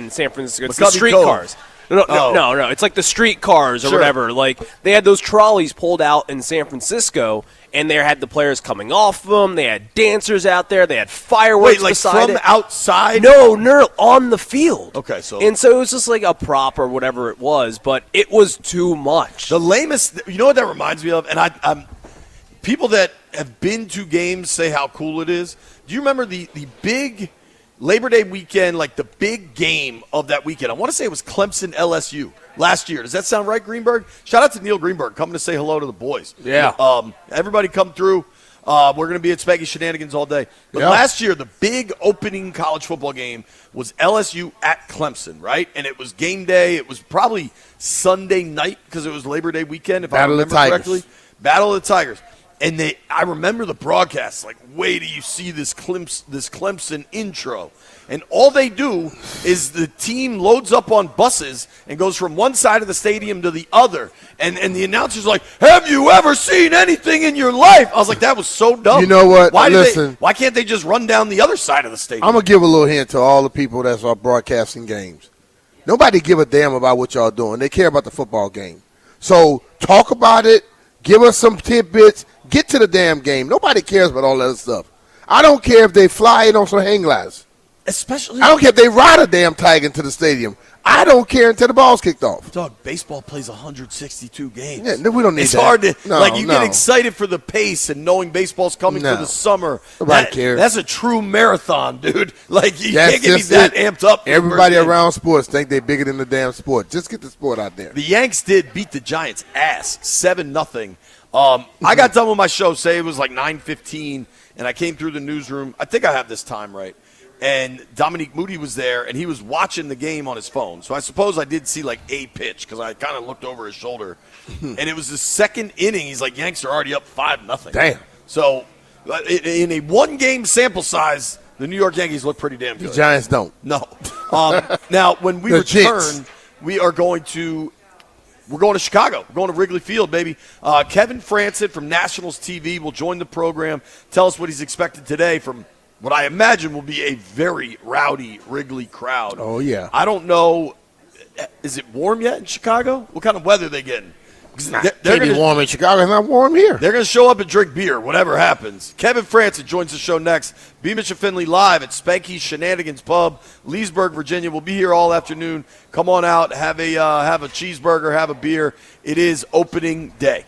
[SPEAKER 20] San Francisco? It's the streetcars. No. It's like the streetcars or whatever. Like, they had those trolleys pulled out in San Francisco, and they had the players coming off of them. They had dancers out there. They had fireworks beside
[SPEAKER 19] from
[SPEAKER 20] it.
[SPEAKER 19] outside?
[SPEAKER 20] No, on the field.
[SPEAKER 19] Okay, so.
[SPEAKER 20] And so it was just like a prop or whatever it was, but it was too much.
[SPEAKER 19] The lamest, you know what that reminds me of? And I'm people that have been to games say how cool it is. Do you remember the big Labor Day weekend, like the big game of that weekend? I want to say it was Clemson LSU last year. Does that sound right, Greenberg? Shout out to Neil Greenberg coming to say hello to the boys.
[SPEAKER 20] Yeah.
[SPEAKER 19] Everybody come through. We're going to be at Spanky Shenanigans all day. But last year, the big opening college football game was LSU at Clemson, right? And it was game day. It was probably Sunday night because it was Labor Day weekend, if I remember correctly. Battle of the Tigers. And I remember the broadcast, like, wait till you see this Clemson intro. And all they do is the team loads up on buses and goes from one side of the stadium to the other. And the announcer's like, have you ever seen anything in your life? I was like, that was so dumb.
[SPEAKER 18] You know what?
[SPEAKER 19] Why can't they just run down the other side of the stadium?
[SPEAKER 18] I'm going to give a little hint to all the people that's broadcasting games. Nobody give a damn about what y'all doing. They care about the football game. So talk about it. Give us some tidbits. Get to the damn game. Nobody cares about all that other stuff. I don't care if they fly in on some hang gliders.
[SPEAKER 19] Especially,
[SPEAKER 18] I don't care if they ride a damn tiger into the stadium. I don't care until the ball's kicked off.
[SPEAKER 19] Dog, baseball plays 162 games.
[SPEAKER 18] Yeah, we don't need
[SPEAKER 19] it's
[SPEAKER 18] that.
[SPEAKER 19] Hard to
[SPEAKER 18] no,
[SPEAKER 19] get excited for the pace and knowing baseball's coming for the summer.
[SPEAKER 18] Nobody cares.
[SPEAKER 19] That's a true marathon, dude. Like, you can't get me that amped up.
[SPEAKER 18] Everybody around sports think they're bigger than the damn sport. Just get the sport out there.
[SPEAKER 19] The Yanks did beat the Giants' ass 7-0. I got done with my show, say it was like 9:15, and I came through the newsroom. I think I have this time right. and Dominique Moody was there, and he was watching the game on his phone. So I suppose I did see like a pitch because I kind of looked over his shoulder, and it was the second inning. He's like, Yanks are already up 5-0.
[SPEAKER 18] Damn.
[SPEAKER 19] So in a one-game sample size, the New York Yankees look pretty damn good.
[SPEAKER 18] The Giants don't.
[SPEAKER 19] No. Now, when we
[SPEAKER 18] The
[SPEAKER 19] return,
[SPEAKER 18] Jets.
[SPEAKER 19] we're going to Chicago. We're going to Wrigley Field, baby. Kevin Franson from Nationals TV will join the program. Tell us what he's expected today from what I imagine will be a very rowdy Wrigley crowd.
[SPEAKER 18] Oh, yeah.
[SPEAKER 19] I don't know. Is it warm yet in Chicago? What kind of weather are they getting?
[SPEAKER 18] Can't be warm in Chicago. It's not warm here.
[SPEAKER 19] They're going to show up and drink beer, whatever happens. Kevin Franson joins the show next. BMitch Finlay live at Spanky's Shenanigans Pub, Leesburg, Virginia. We'll be here all afternoon. Come on out, have a cheeseburger, have a beer. It is opening day.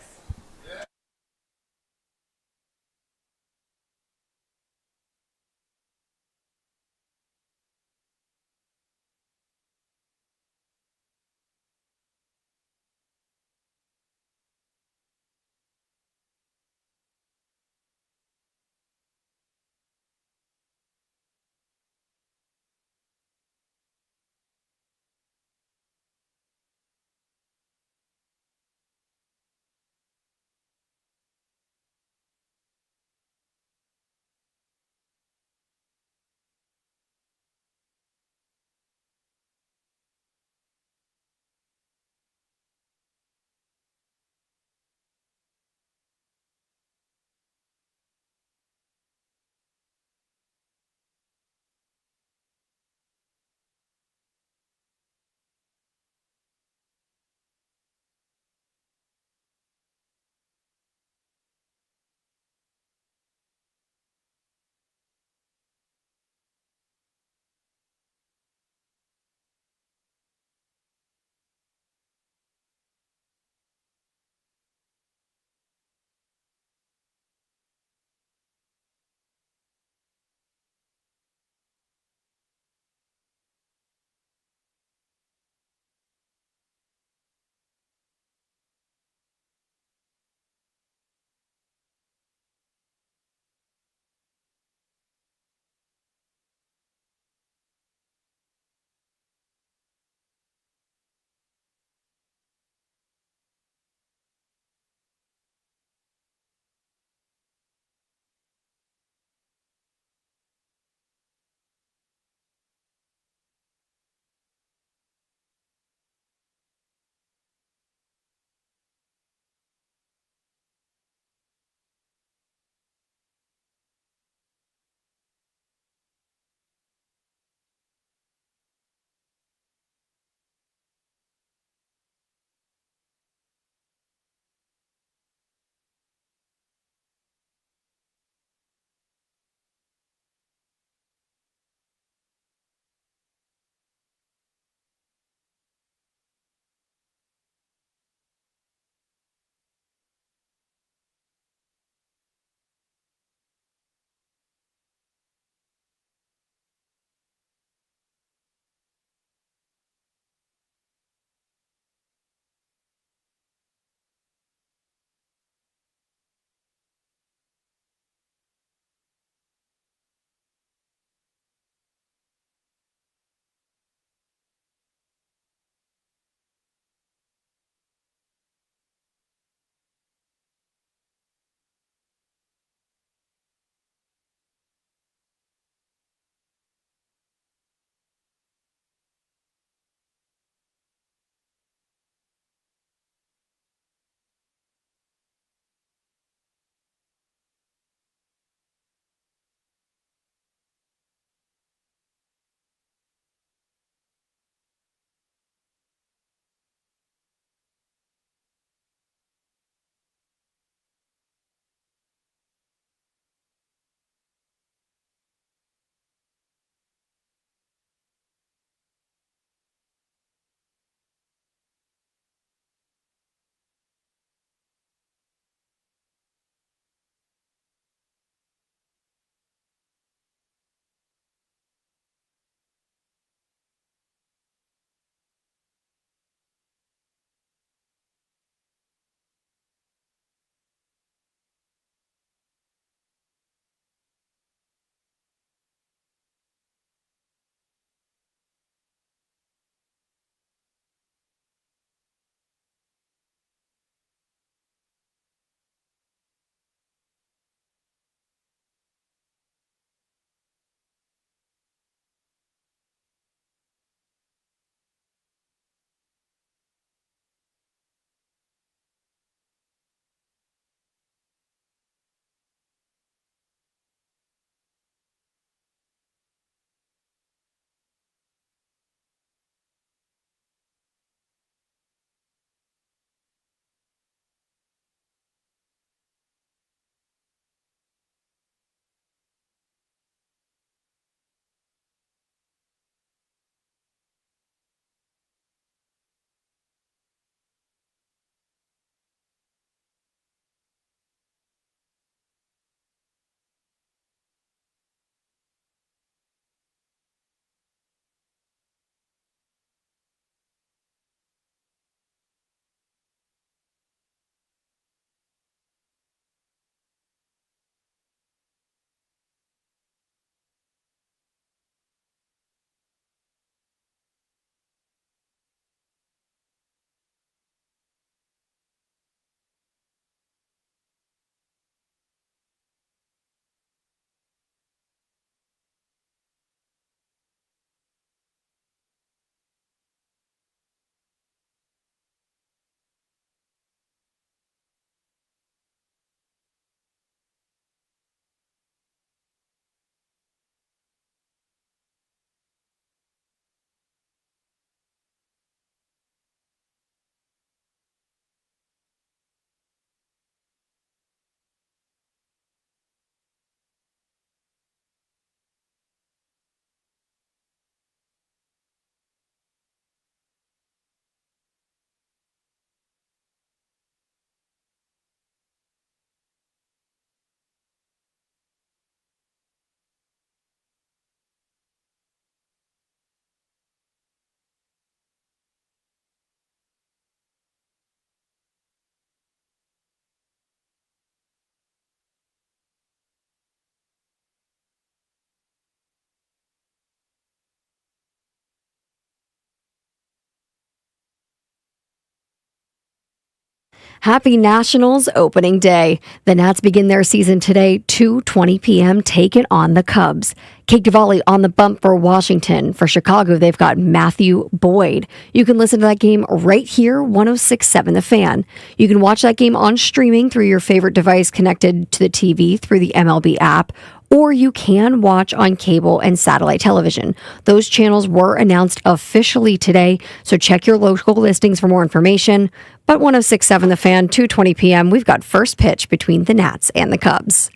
[SPEAKER 8] Happy Nationals opening day. The Nats begin their season today, 2:20 p.m., taking on the Cubs. Kate Cavalli on the bump for Washington. For Chicago, they've got Matthew Boyd. You can listen to that game right here, 106.7 The Fan. You can watch that game on streaming through your favorite device connected to the TV through the MLB app, or you can watch on cable and satellite television. Those channels were announced officially today, so check your local listings for more information. But 106.7 The Fan, 2:20 p.m., we've got first pitch between the Nats and the Cubs.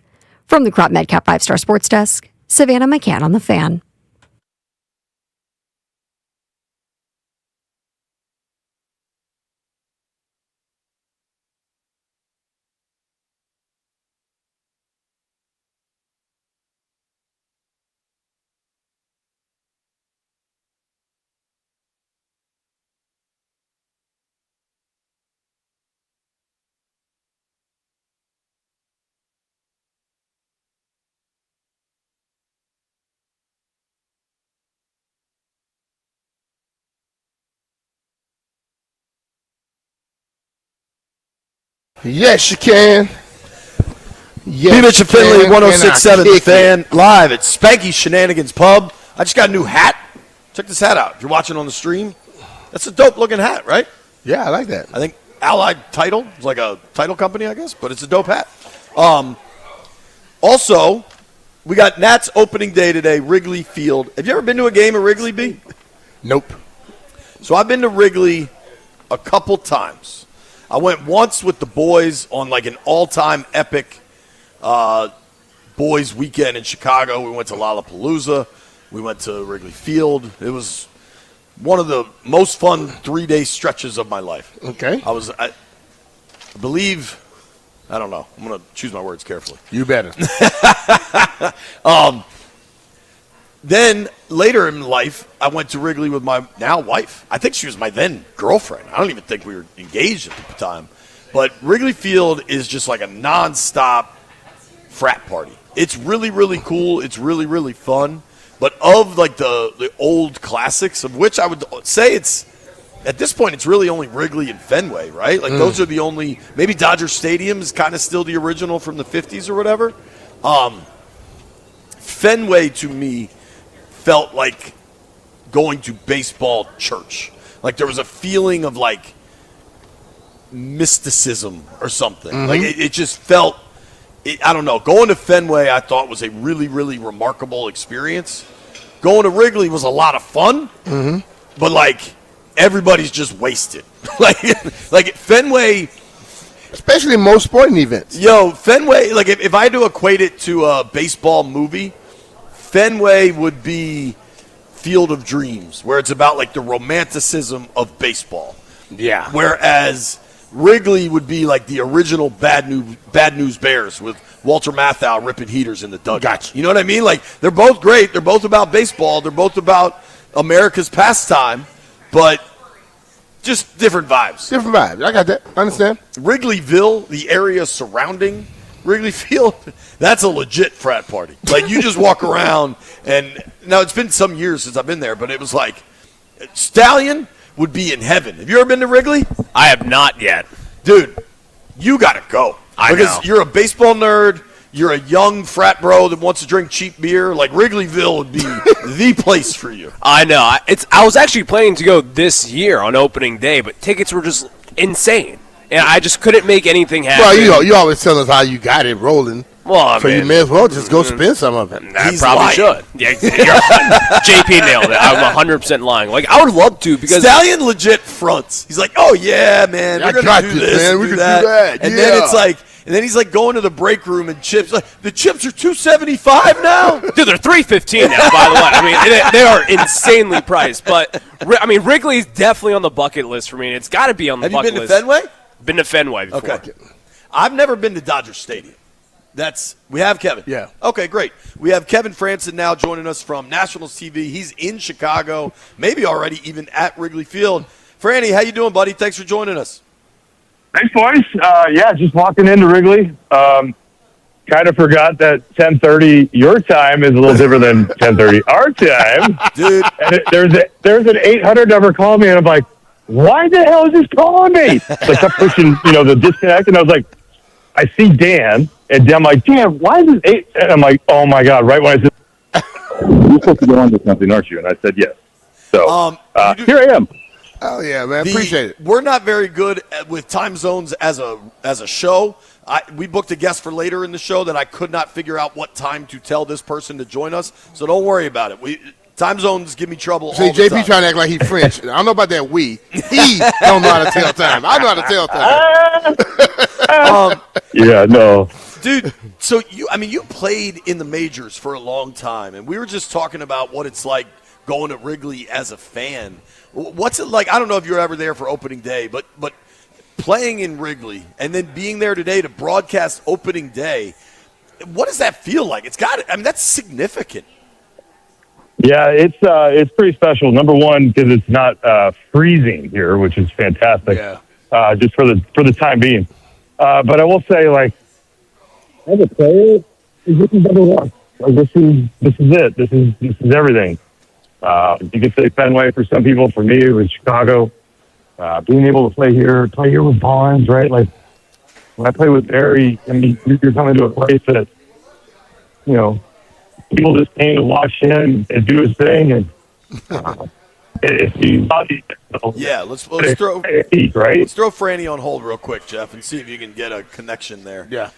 [SPEAKER 8] From the Crop Medcap 5-Star Sports Desk, Savannah McCann on The Fan.
[SPEAKER 18] Yes, you can.
[SPEAKER 19] BMitch Finlay, 106.7 The Fan, live at Spanky Shenanigans Pub. I just got a new hat. Check this hat out. If you're watching on the stream, that's a dope-looking hat, right?
[SPEAKER 18] Yeah, I like that.
[SPEAKER 19] I think Allied Title is like a title company, I guess, but it's a dope hat. Also, we got Nats opening day today, Wrigley Field. Have you ever been to a game at Wrigley, B?
[SPEAKER 18] Nope.
[SPEAKER 19] So I've been to Wrigley a couple times. I went once with the boys on like an all-time epic boys weekend in Chicago. We went to Lollapalooza. We went to Wrigley Field. It was one of the most fun 3-day stretches of my life.
[SPEAKER 18] Okay.
[SPEAKER 19] I believe, I don't know. I'm going to choose my words carefully.
[SPEAKER 18] You better.
[SPEAKER 19] Then later in life, I went to Wrigley with my now wife. I think she was my then girlfriend. I don't even think we were engaged at the time. But Wrigley Field is just like a nonstop frat party. It's really, really cool. It's really, really fun. But of like the old classics, of which I would say it's, at this point, it's really only Wrigley and Fenway, right? Like those are the only, maybe Dodger Stadium is kind of still the original from the 50s or whatever. Fenway to me felt like going to baseball church. Like there was a feeling of like mysticism or something.
[SPEAKER 18] Mm-hmm.
[SPEAKER 19] Like it just felt, I don't know. Going to Fenway I thought was a really, really remarkable experience. Going to Wrigley was a lot of fun, but like everybody's just wasted. like Fenway,
[SPEAKER 18] especially most sporting events.
[SPEAKER 19] Yo, Fenway, like if I had to equate it to a baseball movie, Fenway would be Field of Dreams, where it's about like the romanticism of baseball.
[SPEAKER 18] Yeah.
[SPEAKER 19] Whereas Wrigley would be like the original Bad News Bears with Walter Matthau ripping heaters in the dugout.
[SPEAKER 18] Gotcha.
[SPEAKER 19] You know what I mean? Like they're both great. They're both about baseball. They're both about America's pastime, but just different vibes.
[SPEAKER 18] Different vibes. I got that. I understand.
[SPEAKER 19] Wrigleyville, the area surrounding Wrigley Field, that's a legit frat party. Like you just walk around, and now it's been some years since I've been there, but it was like Stallion would be in heaven. Have you ever been to Wrigley?
[SPEAKER 20] I have not yet.
[SPEAKER 19] Dude, you got to go. Because you're a baseball nerd, you're a young frat bro that wants to drink cheap beer. Like Wrigleyville would be the place for you.
[SPEAKER 20] I know. I was actually planning to go this year on opening day, but tickets were just insane. And I just couldn't make anything happen.
[SPEAKER 18] Well, you always tell us how you got it rolling.
[SPEAKER 20] Well,
[SPEAKER 18] so you may as well just go spend some of it.
[SPEAKER 20] I probably should. Yeah, JP nailed it. I'm 100% lying. Like I would love to because
[SPEAKER 19] Stallion legit fronts. He's like, "Oh yeah, man, we're gonna do this,
[SPEAKER 18] man. We
[SPEAKER 19] do
[SPEAKER 18] can
[SPEAKER 19] that.
[SPEAKER 18] do that."
[SPEAKER 19] And then it's like, and then he's like going to the break room and chips. Like, the chips are $2.75 now.
[SPEAKER 20] Dude, they're $3.15 now. By the way, I mean they are insanely priced. But I mean Wrigley's definitely on the bucket list for me. It's got to be on the bucket list.
[SPEAKER 19] Have you been to Fenway?
[SPEAKER 20] Been to Fenway before.
[SPEAKER 19] Okay. I've never been to Dodger Stadium. We have Kevin.
[SPEAKER 18] Yeah.
[SPEAKER 19] Okay, great. We have Kevin Franson now joining us from Nationals TV. He's in Chicago, maybe already even at Wrigley Field. Franny, how you doing, buddy? Thanks for joining us.
[SPEAKER 4] Thanks, boys. Yeah, just walking into Wrigley. Kind of forgot that 10:30 your time is a little different than 10:30 our time.
[SPEAKER 19] Dude.
[SPEAKER 4] And there's an 800 number calling me, and I'm like,
[SPEAKER 7] why the hell is this calling me? So I kept pushing, the disconnect, and I was like, I see Dan, and I'm like, Dan, why is this 8? And I'm like, oh my God, right when I said, you're supposed to go on to something, aren't you? And I said, yes. So here I am.
[SPEAKER 18] Oh yeah, man, appreciate it.
[SPEAKER 19] We're not very good with time zones as a show. We booked a guest for later in the show that I could not figure out what time to tell this person to join us. So don't worry about it. Time zones give me trouble.
[SPEAKER 18] See,
[SPEAKER 19] all the
[SPEAKER 18] JP
[SPEAKER 19] time.
[SPEAKER 18] trying to act like he French. I don't know about that. He don't know how to tell time. I know how to tell time.
[SPEAKER 7] Yeah, no.
[SPEAKER 19] Dude, so you played in the majors for a long time, and we were just talking about what it's like going to Wrigley as a fan. What's it like? I don't know if you were ever there for opening day, but playing in Wrigley and then being there today to broadcast opening day, what does that feel like? That's significant.
[SPEAKER 7] Yeah, it's pretty special. Number one, because it's not freezing here, which is fantastic.
[SPEAKER 19] Yeah.
[SPEAKER 7] Just for the time being. But I will say, like, as a player, this is number one. Like, this is it. This is everything. You could say Fenway for some people. For me, it was Chicago. Being able to play here with Bonds, right? Like, when I play with Barry, you're coming to a place that, people just came to watch him and do his thing. And
[SPEAKER 19] Yeah, let's throw
[SPEAKER 7] right?
[SPEAKER 19] Let's throw Franny on hold real quick, Jeff, and see if you can get a connection there.
[SPEAKER 18] Yeah.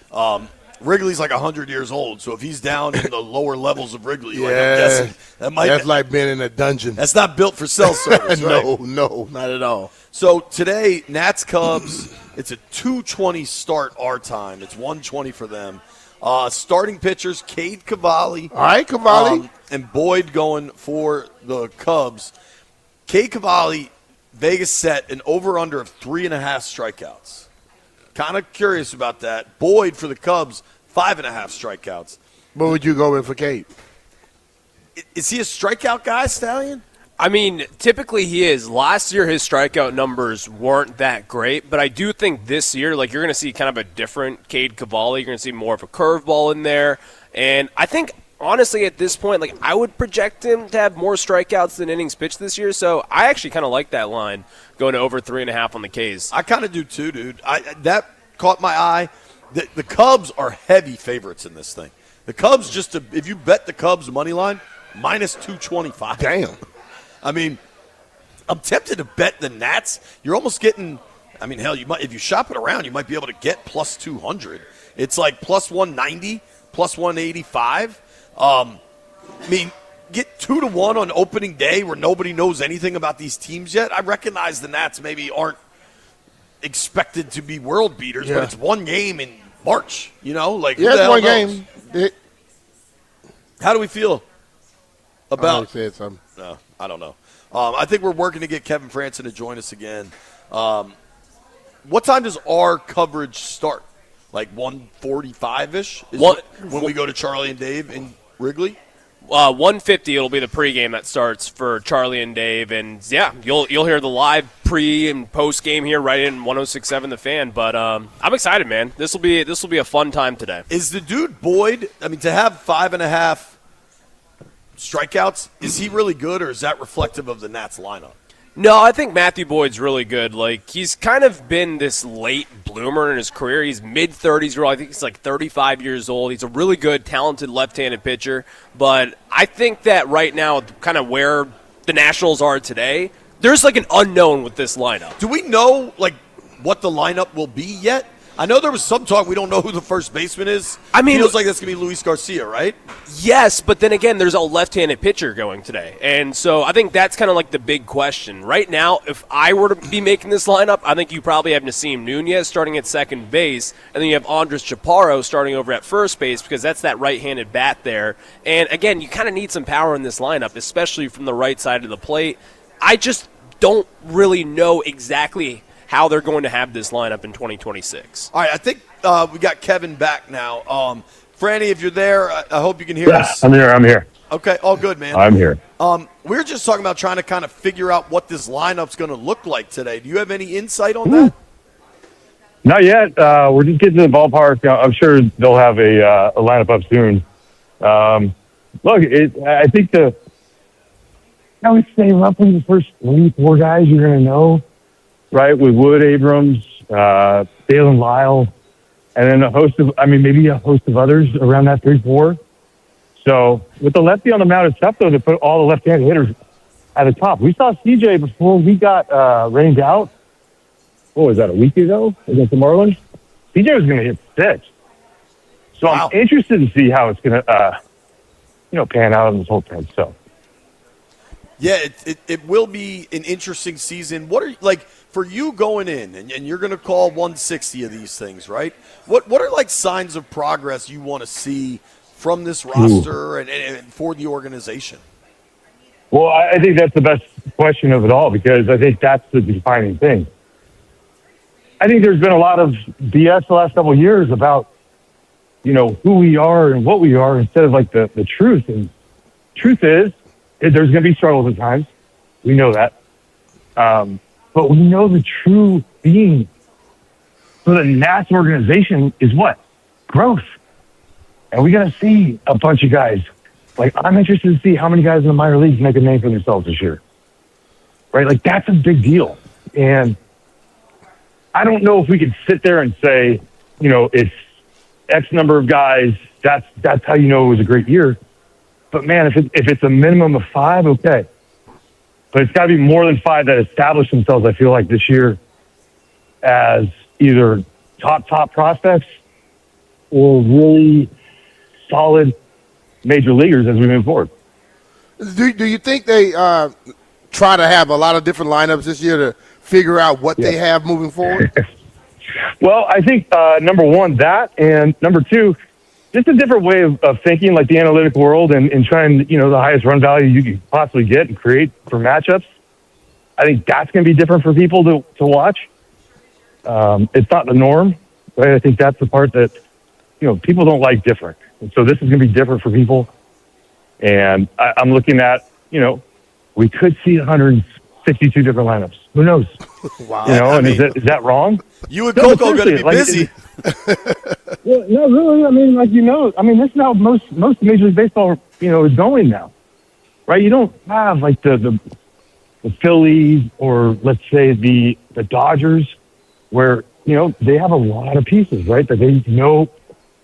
[SPEAKER 19] Wrigley's like 100 years old, so if he's down in the lower levels of Wrigley, like I'm guessing
[SPEAKER 18] that's like being in a dungeon.
[SPEAKER 19] That's not built for cell service, right?
[SPEAKER 18] No, not at all.
[SPEAKER 19] So today, Nats Cubs, it's a 2:20 start our time. It's 1:20 for them. Starting pitchers, Cade Cavalli.
[SPEAKER 18] All right, Cavalli.
[SPEAKER 19] And Boyd going for the Cubs. Cade Cavalli, Vegas set an over-under of 3.5 strikeouts. Kind of curious about that. Boyd for the Cubs, 5.5 strikeouts.
[SPEAKER 18] What would you go with for Cade?
[SPEAKER 19] Is he a strikeout guy, Stallion?
[SPEAKER 20] I mean, typically he is. Last year his strikeout numbers weren't that great, but I do think this year, like, you're going to see kind of a different Cade Cavalli. You're going to see more of a curveball in there. And I think, honestly, at this point, like, I would project him to have more strikeouts than innings pitched this year. So I actually kind of like that line going to over 3.5 on the Ks.
[SPEAKER 19] I kind of do too, dude. That caught my eye. The Cubs are heavy favorites in this thing. The Cubs, if you bet the Cubs money line, minus 225.
[SPEAKER 18] Damn.
[SPEAKER 19] I mean, I'm tempted to bet the Nats. You're almost getting, hell, you might, if you shop it around, you might be able to get plus 200. It's like plus 190, plus 185. Get 2-1 on opening day where nobody knows anything about these teams yet. I recognize the Nats maybe aren't expected to be world beaters, but it's one game in March.
[SPEAKER 18] It's one game.
[SPEAKER 19] How do we feel about?
[SPEAKER 18] I said something.
[SPEAKER 19] No, I don't know. I think we're working to get Kevin Franson to join us again. What time does our coverage start? Like 1:45-ish? When we go to Charlie and Dave in Wrigley?
[SPEAKER 20] 1:50 it'll be the pregame that starts for Charlie and Dave, and yeah, you'll hear the live pre and post game here right in 106.7 The Fan. But I'm excited, man. This will be a fun time today.
[SPEAKER 19] Is the dude Boyd? To have 5.5 strikeouts, is he really good, or is that reflective of the Nats lineup?
[SPEAKER 20] No, I think Matthew Boyd's really good. Like, he's kind of been this late bloomer in his career. He's mid-30s. I think he's like 35 years old. He's a really good, talented left-handed pitcher. But I think that right now, kind of where the Nationals are today, there's like an unknown with this lineup.
[SPEAKER 19] Do we know, like, what the lineup will be yet? I know there was some talk we don't know who the first baseman is. Feels like that's going to be Luis Garcia, right?
[SPEAKER 20] Yes, but then again, there's a left-handed pitcher going today. And so I think that's kind of like the big question. Right now, if I were to be making this lineup, I think you probably have Nasim Nunez starting at second base, and then you have Andres Chaparro starting over at first base because that's that right-handed bat there. And again, you kind of need some power in this lineup, especially from the right side of the plate. I just don't really know exactly how they're going to have this lineup in 2026.
[SPEAKER 19] All right, I think we got Kevin back now. Franny, if you're there, I hope you can hear us.
[SPEAKER 7] I'm here.
[SPEAKER 19] Okay, all good, man.
[SPEAKER 7] I'm here.
[SPEAKER 19] We were just talking about trying to kind of figure out what this lineup's going to look like today. Do you have any insight on that?
[SPEAKER 7] Not yet. We're just getting to the ballpark. I'm sure they'll have a lineup up soon. I think I would say roughly the first 3-4 guys you're going to know. right, with Wood, Abrams, Dalen Lyle, and then maybe a host of others around that 3-4. So with the lefty on the mound, it's tough, though, to put all the left-handed hitters at the top. We saw CJ before we got rained out. What was that, a week ago against the Marlins? CJ was going to hit 6. So I'm interested to see how it's going to, pan out in this whole thing. So.
[SPEAKER 19] Yeah, it will be an interesting season. What are for you going in, and you're going to call 160 of these things, right? What are signs of progress you want to see from this roster and for the organization?
[SPEAKER 7] Well, I think that's the best question of it all, because I think that's the defining thing. I think there's been a lot of BS the last couple of years about, who we are and what we are instead of the truth. And truth is, there's going to be struggles at times. We know that. But we know the true being for the Nats organization is what? Growth. And we got to see a bunch of guys. I'm interested to see how many guys in the minor leagues make a name for themselves this year. Right? That's a big deal. And I don't know if we could sit there and say, it's X number of guys. That's how you know it was a great year. But man, if it's a minimum of 5, okay. But it's got to be more than 5 that establish themselves, I feel like, this year as either top prospects or really solid major leaguers as we move forward.
[SPEAKER 18] Do you think they try to have a lot of different lineups this year to figure out what they have moving forward?
[SPEAKER 7] Well, I think, number one, that, and number two, just a different way of thinking, like the analytic world, and trying, the highest run value you can possibly get and create for matchups. I think that's going to be different for people to watch. It's not the norm, right? I think that's the part that, people don't like different. And so this is going to be different for people. And I'm looking at, we could see 162 different lineups. Who knows?
[SPEAKER 18] Wow.
[SPEAKER 7] Is that wrong?
[SPEAKER 19] You and Coco going to be busy.
[SPEAKER 7] Well, no, really. This is how most Major League Baseball, is going now, right? You don't have the Phillies or let's say the Dodgers, where they have a lot of pieces, right? That they know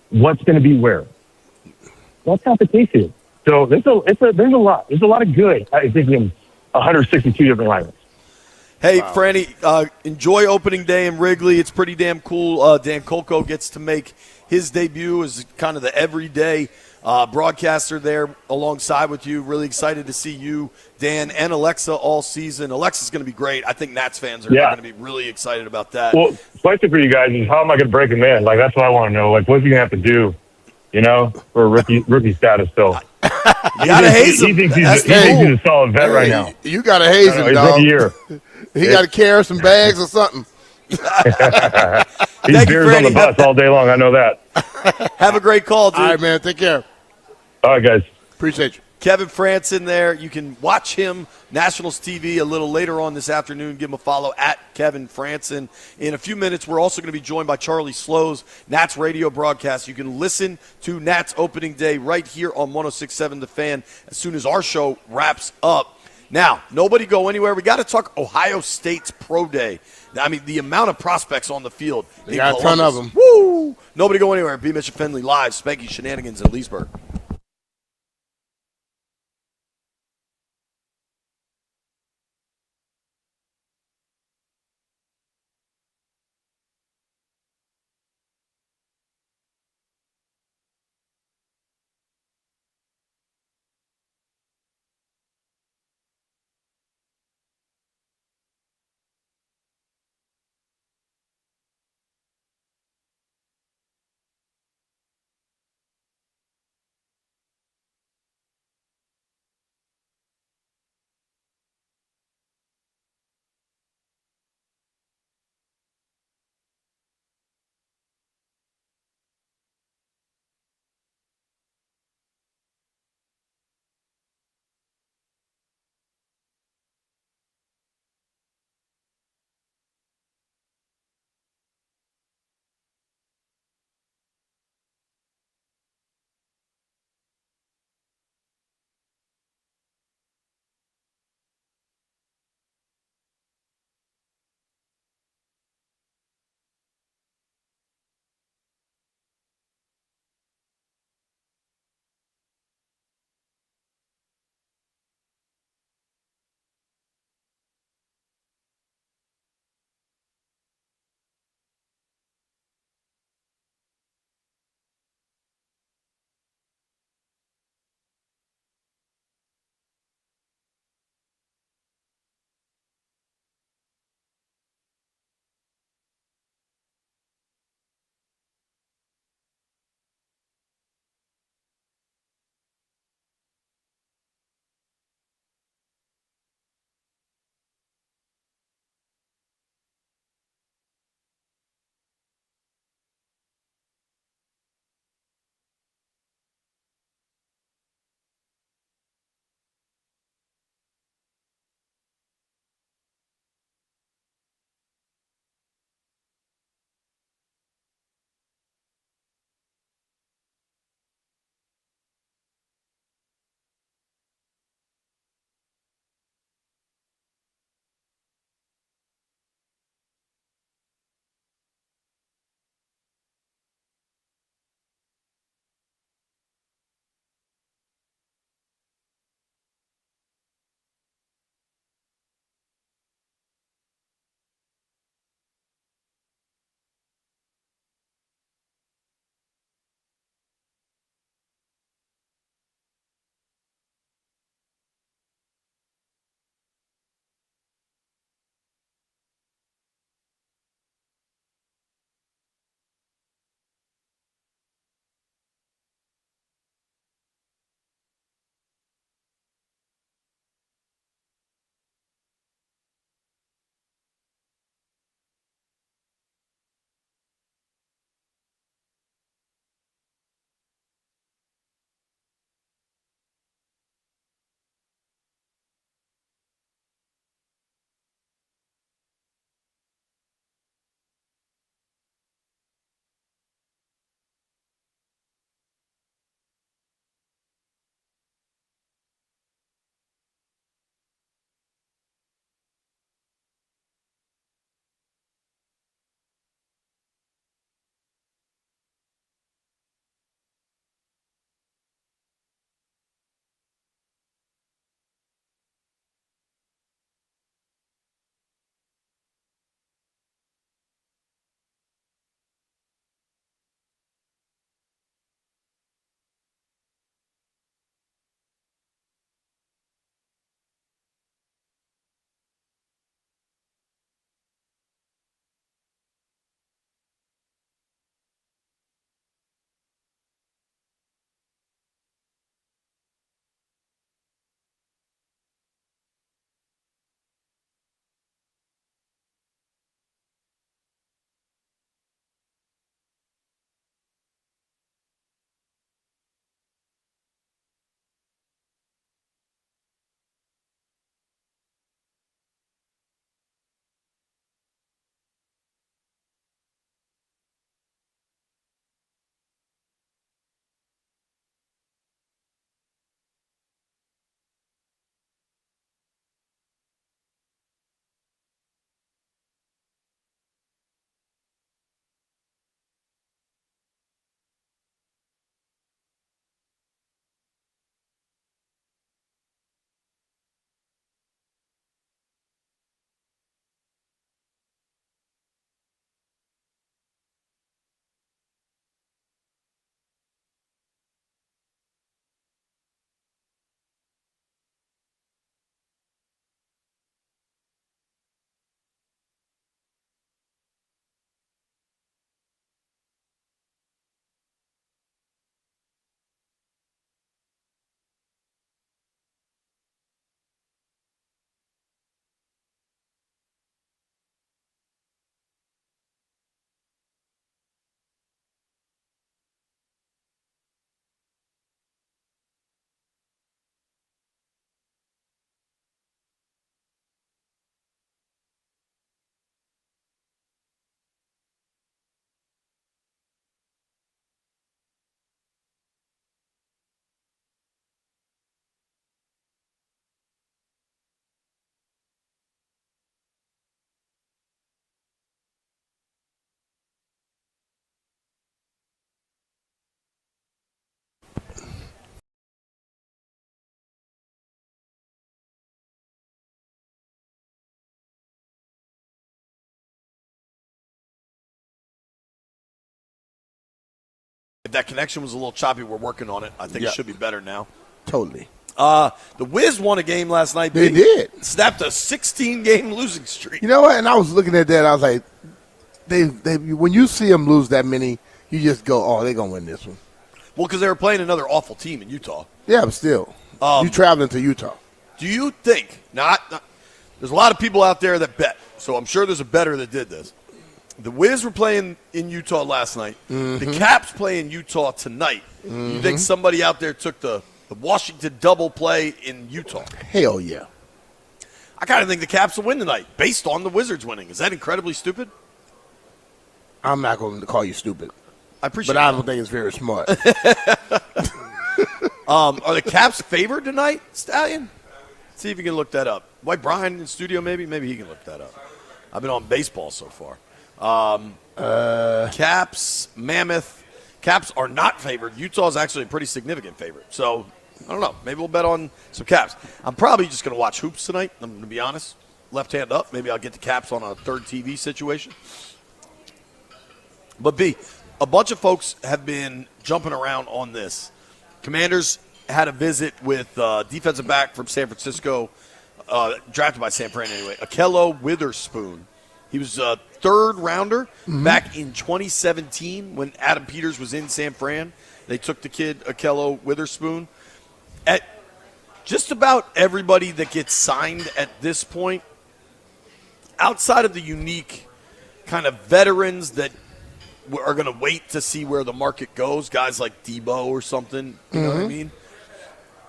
[SPEAKER 7] what's going to be where. That's not the case here. So there's a lot of good, I think, in 162 different lineups.
[SPEAKER 19] Hey, wow. Franny, enjoy opening day in Wrigley. It's pretty damn cool. Dan Coco gets to make his debut as kind of the everyday broadcaster there alongside with you. Really excited to see you, Dan, and Alexa all season. Alexa's going to be great. I think Nats fans are going to be really excited about that.
[SPEAKER 7] Well, question for you guys is, how am I going to break him in? That's what I want to know. What's he going to have to do, for a rookie status still?
[SPEAKER 19] You got to haze him.
[SPEAKER 7] He thinks he's a solid vet right now.
[SPEAKER 18] You got to haze him, dog.
[SPEAKER 7] Year.
[SPEAKER 18] He got to carry some bags or something.
[SPEAKER 7] He's beers on the bus all day long. I know that.
[SPEAKER 19] Have a great call, dude.
[SPEAKER 18] All right, man. Take care.
[SPEAKER 7] All right, guys.
[SPEAKER 18] Appreciate you.
[SPEAKER 19] Kevin Franson there. You can watch him, Nationals TV, a little later on this afternoon. Give him a follow at Kevin Franson. In a few minutes, we're also going to be joined by Charlie Slows, Nats radio broadcast. You can listen to Nats opening day right here on 106.7 The Fan as soon as our show wraps up. Now, nobody go anywhere. We got to talk Ohio State's Pro Day. The amount of prospects on the field.
[SPEAKER 18] They got a ton of them.
[SPEAKER 19] Woo! Nobody go anywhere. BMitch Finlay live. Spanky Shenanigans in Leesburg. If that connection was a little choppy, we're working on it. I think it should be better now.
[SPEAKER 18] Totally.
[SPEAKER 19] The Wiz won a game last night.
[SPEAKER 18] They did.
[SPEAKER 19] Snapped a 16-game losing streak.
[SPEAKER 18] You know what? And I was looking at that. I was like, they when you see them lose that many, you just go, oh, they're going to win this one.
[SPEAKER 19] Well, because they were playing another awful team in Utah.
[SPEAKER 18] Yeah, but still. You traveling to Utah.
[SPEAKER 19] Do you think, there's a lot of people out there that bet, so I'm sure there's a bettor that did this. The Wiz were playing in Utah last night. The Caps play in Utah tonight. You think somebody out there took the Washington double play in Utah?
[SPEAKER 18] Hell yeah.
[SPEAKER 19] I kind of think the Caps will win tonight based on the Wizards winning. Is that incredibly stupid?
[SPEAKER 18] I'm not going to call you stupid.
[SPEAKER 19] I appreciate
[SPEAKER 18] But I don't think it's very smart.
[SPEAKER 19] Are the Caps favored tonight, Stallion? See if you can look that up. White Brian in the studio, maybe he can look that up. I've been on baseball so far. Caps, Mammoth. Caps are not favored. Utah is actually a pretty significant favorite. So, I don't know. Maybe we'll bet on some Caps. I'm probably just going to watch hoops tonight, I'm going to be honest. Left hand up. Maybe I'll get the Caps on a third TV situation. But B, a bunch of folks have been jumping around on this. Commanders had a visit with defensive back from San Francisco, drafted by San Fran anyway, Akello Witherspoon. He was a third-rounder back in 2017 when Adam Peters was in San Fran. They took the kid, Akello Witherspoon. At just about everybody that gets signed at this point, outside of the unique kind of veterans that are going to wait to see where the market goes, guys like Debo or something, you know what I mean?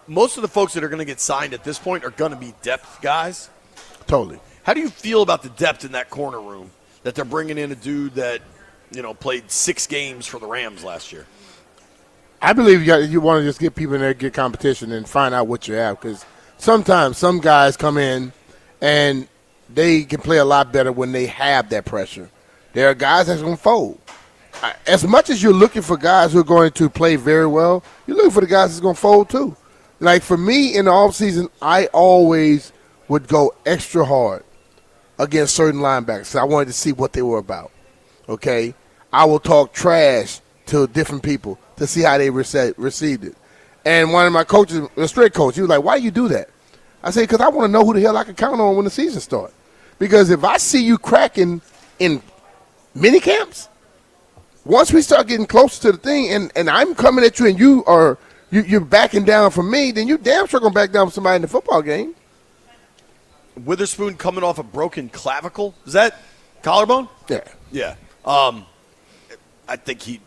[SPEAKER 19] Most of the folks that are going to get signed at this point are going to be depth guys.
[SPEAKER 18] Totally.
[SPEAKER 19] How do you feel about the depth in that corner room that they're bringing in a dude that, played 6 games for the Rams last year?
[SPEAKER 18] I believe you want to just get people in there, get competition, and find out what you have. Because sometimes some guys come in and they can play a lot better when they have that pressure. There are guys that's going to fold. As much as you're looking for guys who are going to play very well, you're looking for the guys that's going to fold too. Like for me in the offseason, I always would go extra hard against certain linebackers. I wanted to see what they were about. Okay? I will talk trash to different people to see how they received it. And one of my coaches, a straight coach, he was like, why do you do that? I said, because I want to know who the hell I can count on when the season starts. Because if I see you cracking in mini camps, once we start getting closer to the thing and I'm coming at you and you're backing down from me, then you damn sure going to back down from somebody in the football game.
[SPEAKER 19] Witherspoon coming off a broken clavicle. Is that collarbone?
[SPEAKER 18] Yeah.
[SPEAKER 19] Yeah. I think you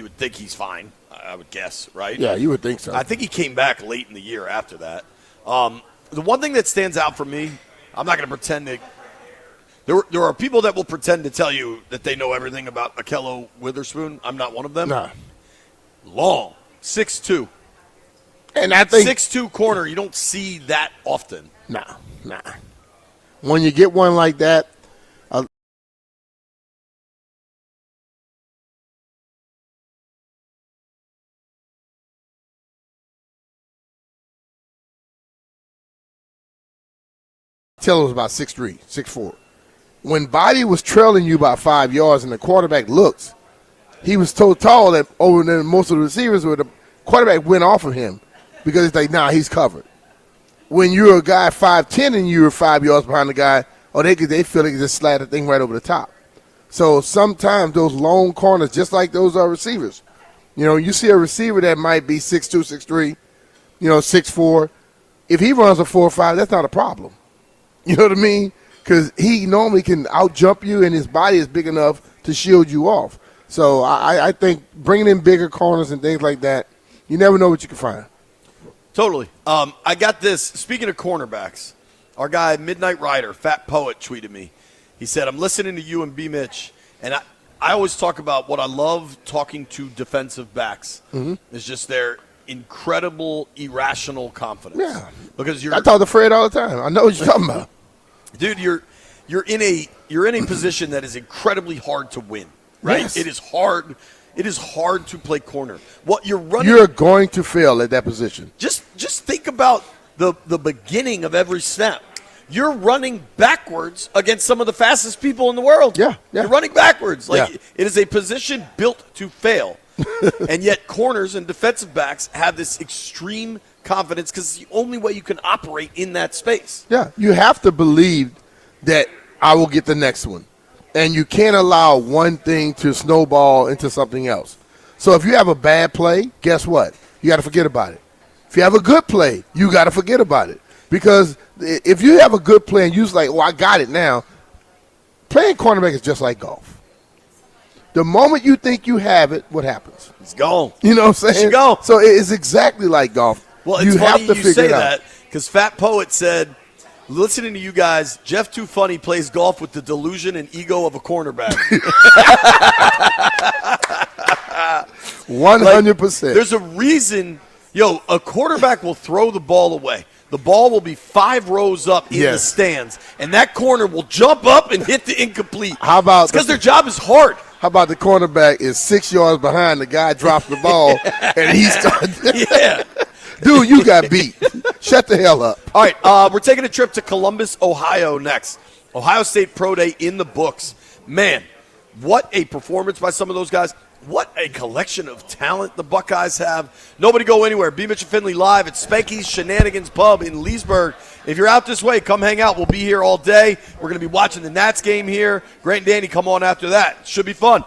[SPEAKER 19] would think he's fine, I would guess, right?
[SPEAKER 18] Yeah, you would think so.
[SPEAKER 19] I think he came back late in the year after that. The one thing that stands out for me, I'm not going to pretend that there are people that will pretend to tell you that they know everything about Akello Witherspoon. I'm not one of them.
[SPEAKER 18] Nah.
[SPEAKER 19] Long, 6'2".
[SPEAKER 18] And I think
[SPEAKER 19] 6'2" corner, you don't see that often.
[SPEAKER 18] Nah. When you get one like that, Taylor was about 6'3", 6'4". When Body was trailing you by 5 yards and the quarterback looks, he was so tall that over than most of the receivers, where the quarterback went off of him because it's like, nah, he's covered. When you're a guy 5'10" and you're 5 yards behind the guy, they feel they can just slide the thing right over the top. So sometimes those long corners, just like those are receivers. You see a receiver that might be 6'2", 6'3", 6'4". If he runs a 4.5, that's not a problem. You know what I mean? Because he normally can out-jump you, and his body is big enough to shield you off. So I think bringing in bigger corners and things like that, you never know what you can find.
[SPEAKER 19] Totally. I got this. Speaking of cornerbacks, our guy Midnight Rider, Fat Poet, tweeted me. He said, I'm listening to you and BMitch, and I always talk about what I love talking to defensive backs. It's just their incredible, irrational confidence.
[SPEAKER 18] Yeah.
[SPEAKER 19] Because
[SPEAKER 18] I talk to Fred all the time. I know what you're talking about.
[SPEAKER 19] Dude, you're in a position that is incredibly hard to win, right?
[SPEAKER 18] Yes.
[SPEAKER 19] It is hard. It is hard to play corner. What you're running,
[SPEAKER 18] you're going to fail at that position.
[SPEAKER 19] Just think about the beginning of every snap. You're running backwards against some of the fastest people in the world.
[SPEAKER 18] Yeah.
[SPEAKER 19] You're running backwards. It is a position built to fail. And yet corners and defensive backs have this extreme confidence because it's the only way you can operate in that space.
[SPEAKER 18] Yeah, you have to believe that I will get the next one. And you can't allow one thing to snowball into something else. So if you have a bad play, guess what? You got to forget about it. If you have a good play, you got to forget about it. Because if you have a good play and you're like, I got it now, playing cornerback is just like golf. The moment you think you have it, what happens?
[SPEAKER 19] It's gone.
[SPEAKER 18] You know what I'm saying?
[SPEAKER 19] It's gone.
[SPEAKER 18] So it's exactly like golf.
[SPEAKER 19] Well,
[SPEAKER 18] you
[SPEAKER 19] it's
[SPEAKER 18] have
[SPEAKER 19] funny
[SPEAKER 18] to
[SPEAKER 19] you
[SPEAKER 18] figure
[SPEAKER 19] say
[SPEAKER 18] it out.
[SPEAKER 19] that because Fat Poet said, listening to you guys, Jeff Too Funny plays golf with the delusion and ego of a cornerback.
[SPEAKER 18] 100%.
[SPEAKER 19] There's a reason, a quarterback will throw the ball away. The ball will be 5 rows up in the stands, and that corner will jump up and hit the incomplete.
[SPEAKER 18] How about
[SPEAKER 19] because their job is hard.
[SPEAKER 18] How about the cornerback is 6 yards behind, the guy drops the ball, and he's
[SPEAKER 19] Yeah.
[SPEAKER 18] Dude, you got beat. Shut the hell up.
[SPEAKER 19] All right, we're taking a trip to Columbus, Ohio next. Ohio State Pro Day in the books. Man, what a performance by some of those guys. What a collection of talent the Buckeyes have. Nobody go anywhere. BMitch Finlay live at Spanky's Shenanigans Pub in Leesburg. If you're out this way, come hang out. We'll be here all day. We're going to be watching the Nats game here. Grant and Danny come on after that. Should be fun.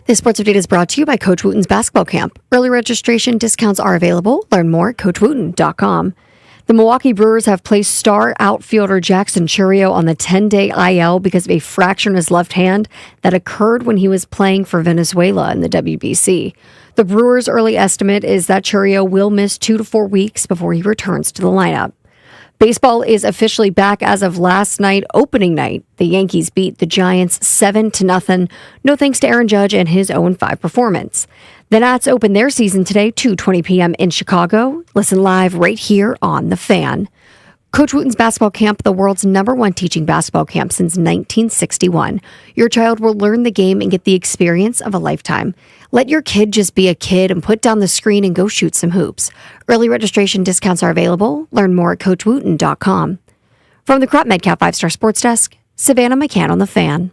[SPEAKER 8] This sports update is brought to you by Coach Wooten's Basketball Camp. Early registration discounts are available. Learn more at CoachWooten.com. The Milwaukee Brewers have placed star outfielder Jackson Chourio on the 10-day IL because of a fracture in his left hand that occurred when he was playing for Venezuela in the WBC. The Brewers' early estimate is that Chourio will miss 2 to 4 weeks before he returns to the lineup. Baseball is officially back as of last night, opening night. The Yankees beat the Giants 7-0, no thanks to Aaron Judge and his 0-5 performance. The Nats open their season today, 2:20 p.m. in Chicago. Listen live right here on The Fan. Coach Wooten's Basketball Camp, the world's #1 teaching basketball camp since 1961. Your child will learn the game and get the experience of a lifetime. Let your kid just be a kid and put down the screen and go shoot some hoops. Early registration discounts are available. Learn more at CoachWooten.com. From the Crop Medcap 5-Star Sports Desk, Savannah McCann on The Fan.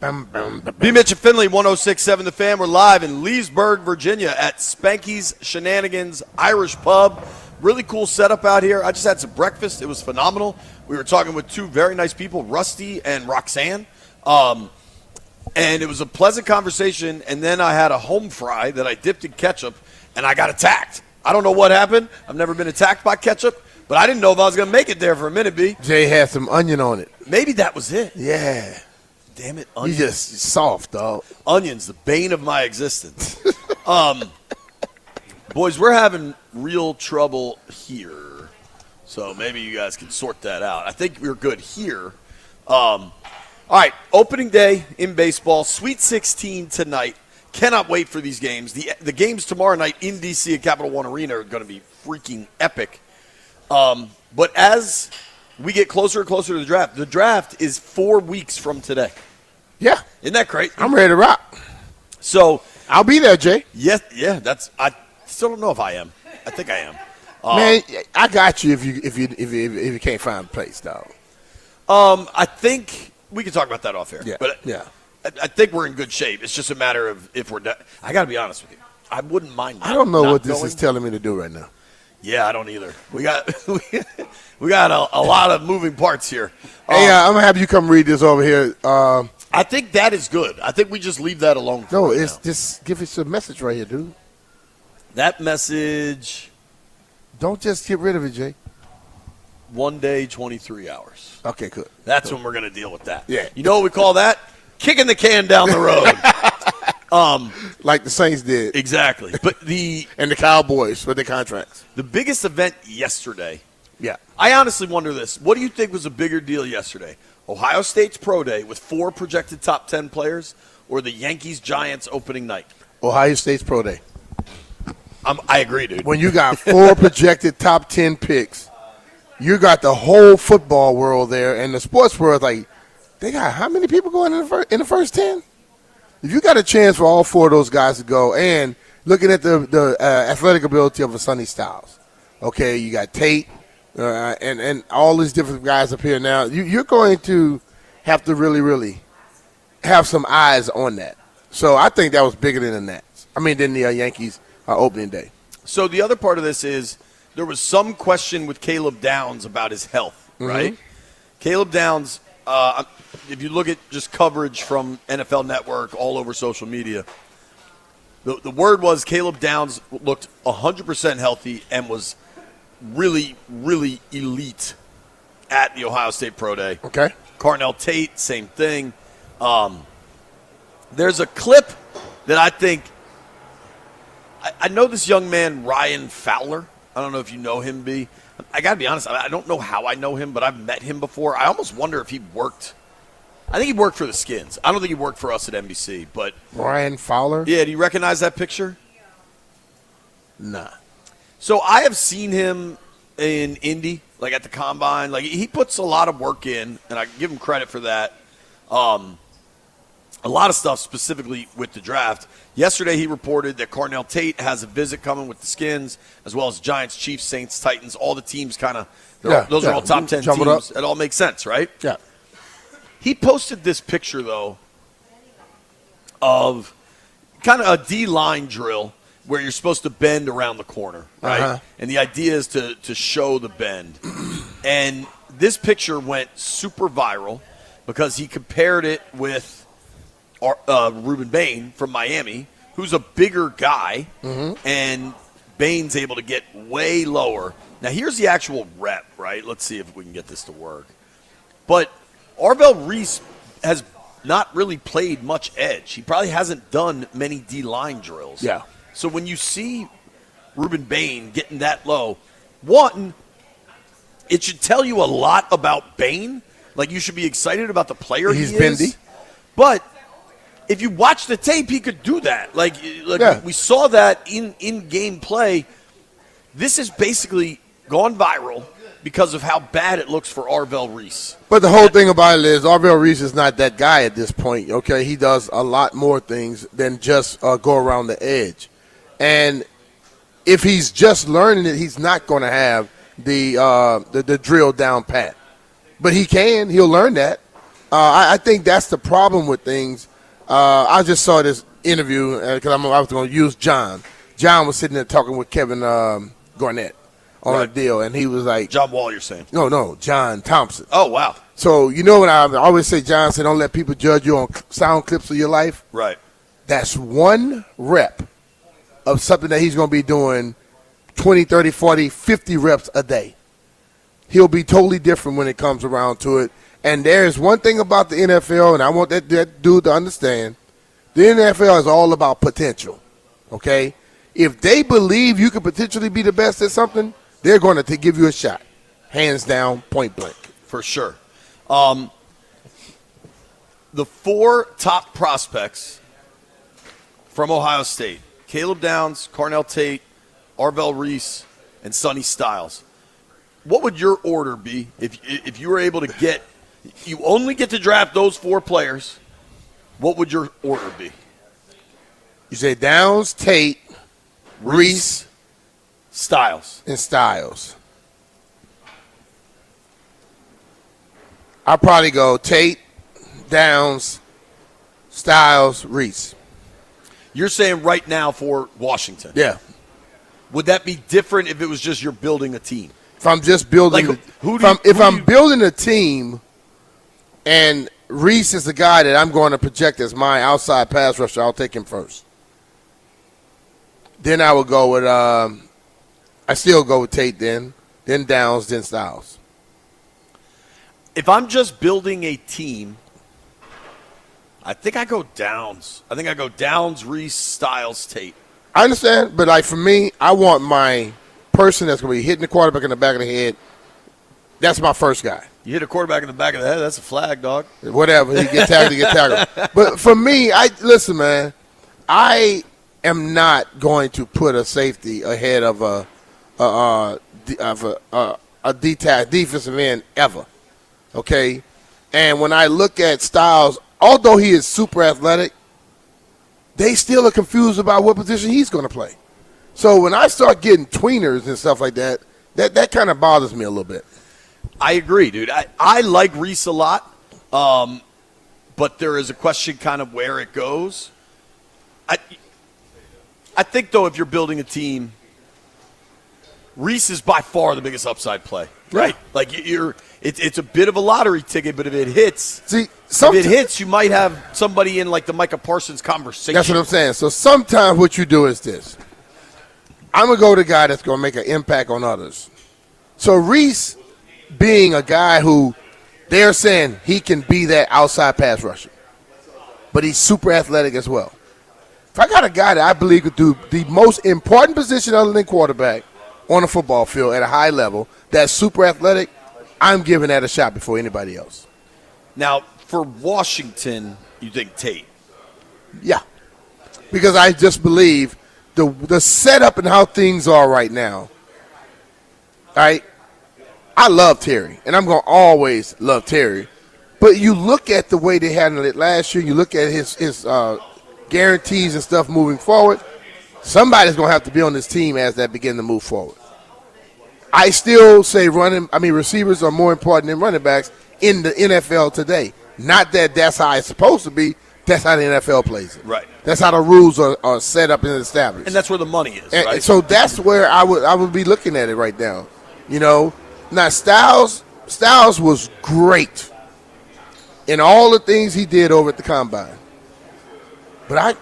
[SPEAKER 19] BMitch Finlay, 106.7 The Fan. We're live in Leesburg, Virginia at Spanky's Shenanigans Irish Pub. Really cool setup out here. I just had some breakfast. It was phenomenal. We were talking with two very nice people, Rusty and Roxanne. And it was a pleasant conversation. And then I had a home fry that I dipped in ketchup, and I got attacked. I don't know what happened. I've never been attacked by ketchup, but I didn't know if I was going to make it there for a minute, B.
[SPEAKER 18] Jay had some onion on it.
[SPEAKER 19] Maybe that was it.
[SPEAKER 18] Yeah.
[SPEAKER 19] Damn it,
[SPEAKER 18] You
[SPEAKER 19] onions.
[SPEAKER 18] just soft, dog.
[SPEAKER 19] Onions, the bane of my existence. Boys, we're having real trouble here, so maybe you guys can sort that out. I think we're good here. All right, opening day in baseball, Sweet 16 tonight. Cannot wait for these games. The games tomorrow night in D.C. at Capital One Arena are going to be freaking epic. But as we get closer and closer to the draft is 4 weeks from today.
[SPEAKER 18] Yeah.
[SPEAKER 19] Isn't that great?
[SPEAKER 18] I'm ready to rock.
[SPEAKER 19] So
[SPEAKER 18] I'll be there, Jay.
[SPEAKER 19] Yes, yeah. I still don't know if I am. I think I am.
[SPEAKER 18] Man, I got you if you can't find a place, dog.
[SPEAKER 19] I think we can talk about that off air.
[SPEAKER 18] Yeah.
[SPEAKER 19] But
[SPEAKER 18] yeah.
[SPEAKER 19] I think we're in good shape. It's just a matter of if we're done. I got to be honest with you. I wouldn't mind.
[SPEAKER 18] I don't know
[SPEAKER 19] not
[SPEAKER 18] what this
[SPEAKER 19] going.
[SPEAKER 18] is telling me to do right now.
[SPEAKER 19] Yeah, I don't either. We got we got a lot of moving parts here.
[SPEAKER 18] Hey, I'm gonna have you come read this over here.
[SPEAKER 19] I think that is good. I think we just leave that alone.
[SPEAKER 18] No, it's just give us a message right here, dude.
[SPEAKER 19] That message.
[SPEAKER 18] Don't just get rid of it, Jay.
[SPEAKER 19] 1 day, 23 hours.
[SPEAKER 18] Okay, good.
[SPEAKER 19] That's when we're going to deal with that.
[SPEAKER 18] Yeah.
[SPEAKER 19] You know what we call that? Kicking the can down the road.
[SPEAKER 18] Like the Saints did.
[SPEAKER 19] Exactly. But
[SPEAKER 18] and the Cowboys with their contracts.
[SPEAKER 19] The biggest event yesterday.
[SPEAKER 18] Yeah.
[SPEAKER 19] I honestly wonder this. What do you think was a bigger deal yesterday? Ohio State's Pro Day with 4 projected top 10 players, or the Yankees-Giants opening night?
[SPEAKER 18] Ohio State's Pro Day.
[SPEAKER 19] I agree, dude.
[SPEAKER 18] When you got 4 projected top 10 picks, you got the whole football world there, and the sports world, like, they got how many people going in the first 10? If you got a chance for all 4 of those guys to go, and looking at the athletic ability of a Sonny Styles, okay, you got Tate, and all these different guys up here now, you're going to have to really, really have some eyes on that. So I think that was bigger than the Nats. Than the Yankees opening day.
[SPEAKER 19] So the other part of this is there was some question with Caleb Downs about his health, right? Caleb Downs, if you look at just coverage from NFL Network all over social media, the word was Caleb Downs looked 100% healthy and was really, really elite at the Ohio State Pro Day.
[SPEAKER 18] Okay.
[SPEAKER 19] Carnell Tate, same thing. There's a clip that I think I know this young man, Ryan Fowler. I don't know if you know him, B. I got to be honest. I don't know how I know him, but I've met him before. I almost wonder if he worked. I think he worked for the Skins. I don't think he worked for us at NBC. But
[SPEAKER 18] Ryan Fowler?
[SPEAKER 19] Yeah, do you recognize that picture?
[SPEAKER 18] Nah.
[SPEAKER 19] So I have seen him in Indy, like at the Combine. Like he puts a lot of work in, and I give him credit for that. a lot of stuff specifically with the draft. Yesterday he reported that Carnell Tate has a visit coming with the Skins, as well as Giants, Chiefs, Saints, Titans. All the teams those are all top 10 teams. It all makes sense, right?
[SPEAKER 18] Yeah.
[SPEAKER 19] He posted this picture, though, of kind of a D-line drill where you're supposed to bend around the corner, right?
[SPEAKER 18] Uh-huh.
[SPEAKER 19] And the idea is to show the bend. And this picture went super viral because he compared it with Ruben Bain from Miami, who's a bigger guy, and Bain's able to get way lower. Now, here's the actual rep, right? Let's see if we can get this to work. But Arvell Reese has not really played much edge. He probably hasn't done many D-line drills.
[SPEAKER 18] Yeah.
[SPEAKER 19] So when you see Ruben Bain getting that low, one, it should tell you a lot about Bain. Like, you should be excited about the player
[SPEAKER 18] He's
[SPEAKER 19] he
[SPEAKER 18] bendy.
[SPEAKER 19] is. But if you watch the tape, he could do that. Like
[SPEAKER 18] Yeah.
[SPEAKER 19] we saw that in game play. This has basically gone viral because of how bad it looks for Arvell Reese.
[SPEAKER 18] But the whole thing about it is Arvell Reese is not that guy at this point, okay? He does a lot more things than just go around the edge. And if he's just learning it, he's not going to have the drill down pat. But he'll learn that. I think that's the problem with things. I just saw this interview because I was going to use John. John was sitting there talking with Kevin Garnett on a deal, and he was like,
[SPEAKER 19] John Wall, you're saying?
[SPEAKER 18] No, John Thompson.
[SPEAKER 19] Oh, wow.
[SPEAKER 18] So, you know what I always say, John said, don't let people judge you on sound clips of your life.
[SPEAKER 19] Right.
[SPEAKER 18] That's one rep of something that he's going to be doing 20, 30, 40, 50 reps a day. He'll be totally different when it comes around to it. And there's one thing about the NFL, and I want that dude to understand, the NFL is all about potential, okay? If they believe you could potentially be the best at something, they're going to give you a shot, hands down, point blank.
[SPEAKER 19] For sure. The 4 top prospects from Ohio State, Caleb Downs, Carnell Tate, Arvell Reese, and Sonny Styles. What would your order be if you were able to get – you only get to draft those 4 players, what would your order be?
[SPEAKER 18] You say Downs, Tate, Reese,
[SPEAKER 19] Styles.
[SPEAKER 18] And Styles. I'll probably go Tate, Downs, Styles, Reese.
[SPEAKER 19] You're saying right now for Washington?
[SPEAKER 18] Yeah.
[SPEAKER 19] Would that be different if it was just you're building a team?
[SPEAKER 18] If I'm just building I'm building a team and Reese is the guy that I'm going to project as my outside pass rusher, I'll take him first. Then I would go with I still go with Tate then Downs, then Styles.
[SPEAKER 19] If I'm just building a team, I think I go Downs. I think I go Downs, Reese, Styles, Tate.
[SPEAKER 18] I understand, but like for me, I want my person that's going to be hitting the quarterback in the back of the head. That's my first guy.
[SPEAKER 19] You hit a quarterback in the back of the head, that's a flag, dog.
[SPEAKER 18] Whatever, he get tackled. But for me, listen, man, I am not going to put a safety ahead of a defensive end ever. Okay, and when I look at Styles, although he is super athletic, they still are confused about what position he's going to play. So when I start getting tweeners and stuff like that, that kind of bothers me a little bit.
[SPEAKER 19] I agree, dude. I like Reese a lot, but there is a question kind of where it goes. I think, though, if you're building a team, Reese is by far the biggest upside play, right? Yeah. Like it's a bit of a lottery ticket, but if it hits, you might have somebody in like the Micah Parsons conversation.
[SPEAKER 18] That's what I'm saying. So sometimes what you do is this. I'm going to go to the guy that's going to make an impact on others. So Reese being a guy who they're saying he can be that outside pass rusher, but he's super athletic as well. If I got a guy that I believe could do the most important position other than quarterback on a football field at a high level that's super athletic, I'm giving that a shot before anybody else.
[SPEAKER 19] Now, for Washington, you think Tate?
[SPEAKER 18] Yeah, because I just believe the setup and how things are right now. Right, I love Terry, and I'm going to always love Terry. But you look at the way they handled it last year. You look at his guarantees and stuff moving forward. Somebody's going to have to be on this team as that begin to move forward. I still say receivers are more important than running backs in the NFL today. Not that that's how it's supposed to be. That's how the NFL plays it.
[SPEAKER 19] Right.
[SPEAKER 18] That's how the rules are set up and established.
[SPEAKER 19] And that's where the money is,
[SPEAKER 18] And
[SPEAKER 19] right?
[SPEAKER 18] so that's where I would be looking at it right now. Now Styles was great in all the things he did over at the Combine. But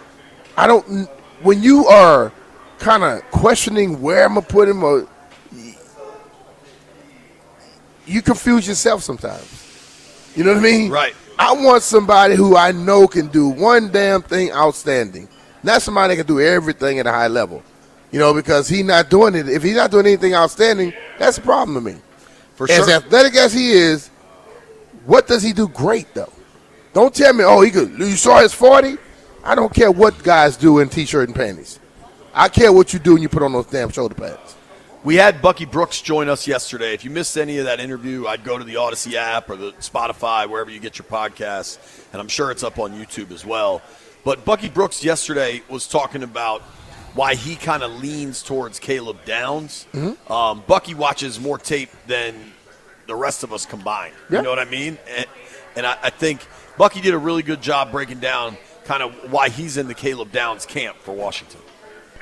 [SPEAKER 18] I don't. When you are kind of questioning where I'm gonna put him, or you confuse yourself sometimes. You know what I mean?
[SPEAKER 19] Right.
[SPEAKER 18] I want somebody who I know can do one damn thing outstanding. Not somebody that can do everything at a high level. Because he's not doing it. If he's not doing anything outstanding, that's a problem to me.
[SPEAKER 19] For
[SPEAKER 18] As
[SPEAKER 19] sure.
[SPEAKER 18] athletic as he is, what does he do great, though? Don't tell me, he could. You saw his 40? I don't care what guys do in T-shirt and panties. I care what you do when you put on those damn shoulder pads.
[SPEAKER 19] We had Bucky Brooks join us yesterday. If you missed any of that interview, I'd go to the Odyssey app or the Spotify, wherever you get your podcasts, and I'm sure it's up on YouTube as well. But Bucky Brooks yesterday was talking about why he kind of leans towards Caleb Downs.
[SPEAKER 18] Mm-hmm.
[SPEAKER 19] Bucky watches more tape than the rest of us combined.
[SPEAKER 18] Yeah.
[SPEAKER 19] You know what I mean? And I think Bucky did a really good job breaking down kind of why he's in the Caleb Downs camp for Washington.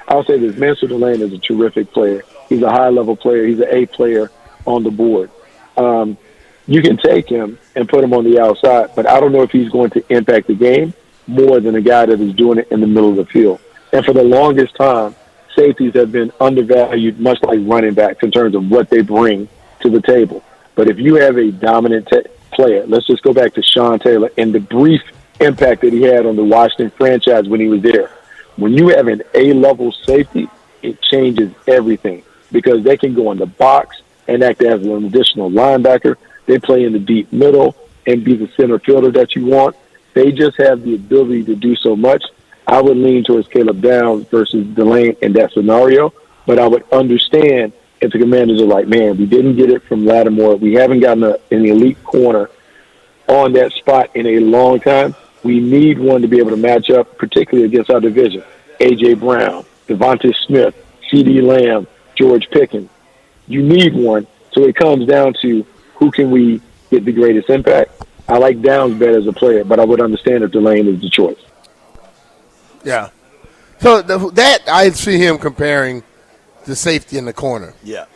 [SPEAKER 11] I'll say this, Mansell Delane is a terrific player. He's a high-level player. He's an A player on the board. You can take him and put him on the outside, but I don't know if he's going to impact the game more than a guy that is doing it in the middle of the field. And for the longest time, safeties have been undervalued, much like running backs, in terms of what they bring to the table. But if you have a dominant player, let's just go back to Sean Taylor and the brief impact that he had on the Washington franchise when he was there. When you have an A-level safety, it changes everything because they can go in the box and act as an additional linebacker. They play in the deep middle and be the center fielder that you want. They just have the ability to do so much. I would lean towards Caleb Downs versus Delane in that scenario, but I would understand if the Commanders are like, man, we didn't get it from Lattimore. We haven't gotten an elite corner on that spot in a long time. We need one to be able to match up, particularly against our division. A.J. Brown, Devontae Smith, C.D. Lamb, George Pickens. You need one, so it comes down to who can we get the greatest impact. I like Downs better as a player, but I would understand if Delane is the choice.
[SPEAKER 18] Yeah. So that I see him comparing the safety in the corner.
[SPEAKER 19] Yeah.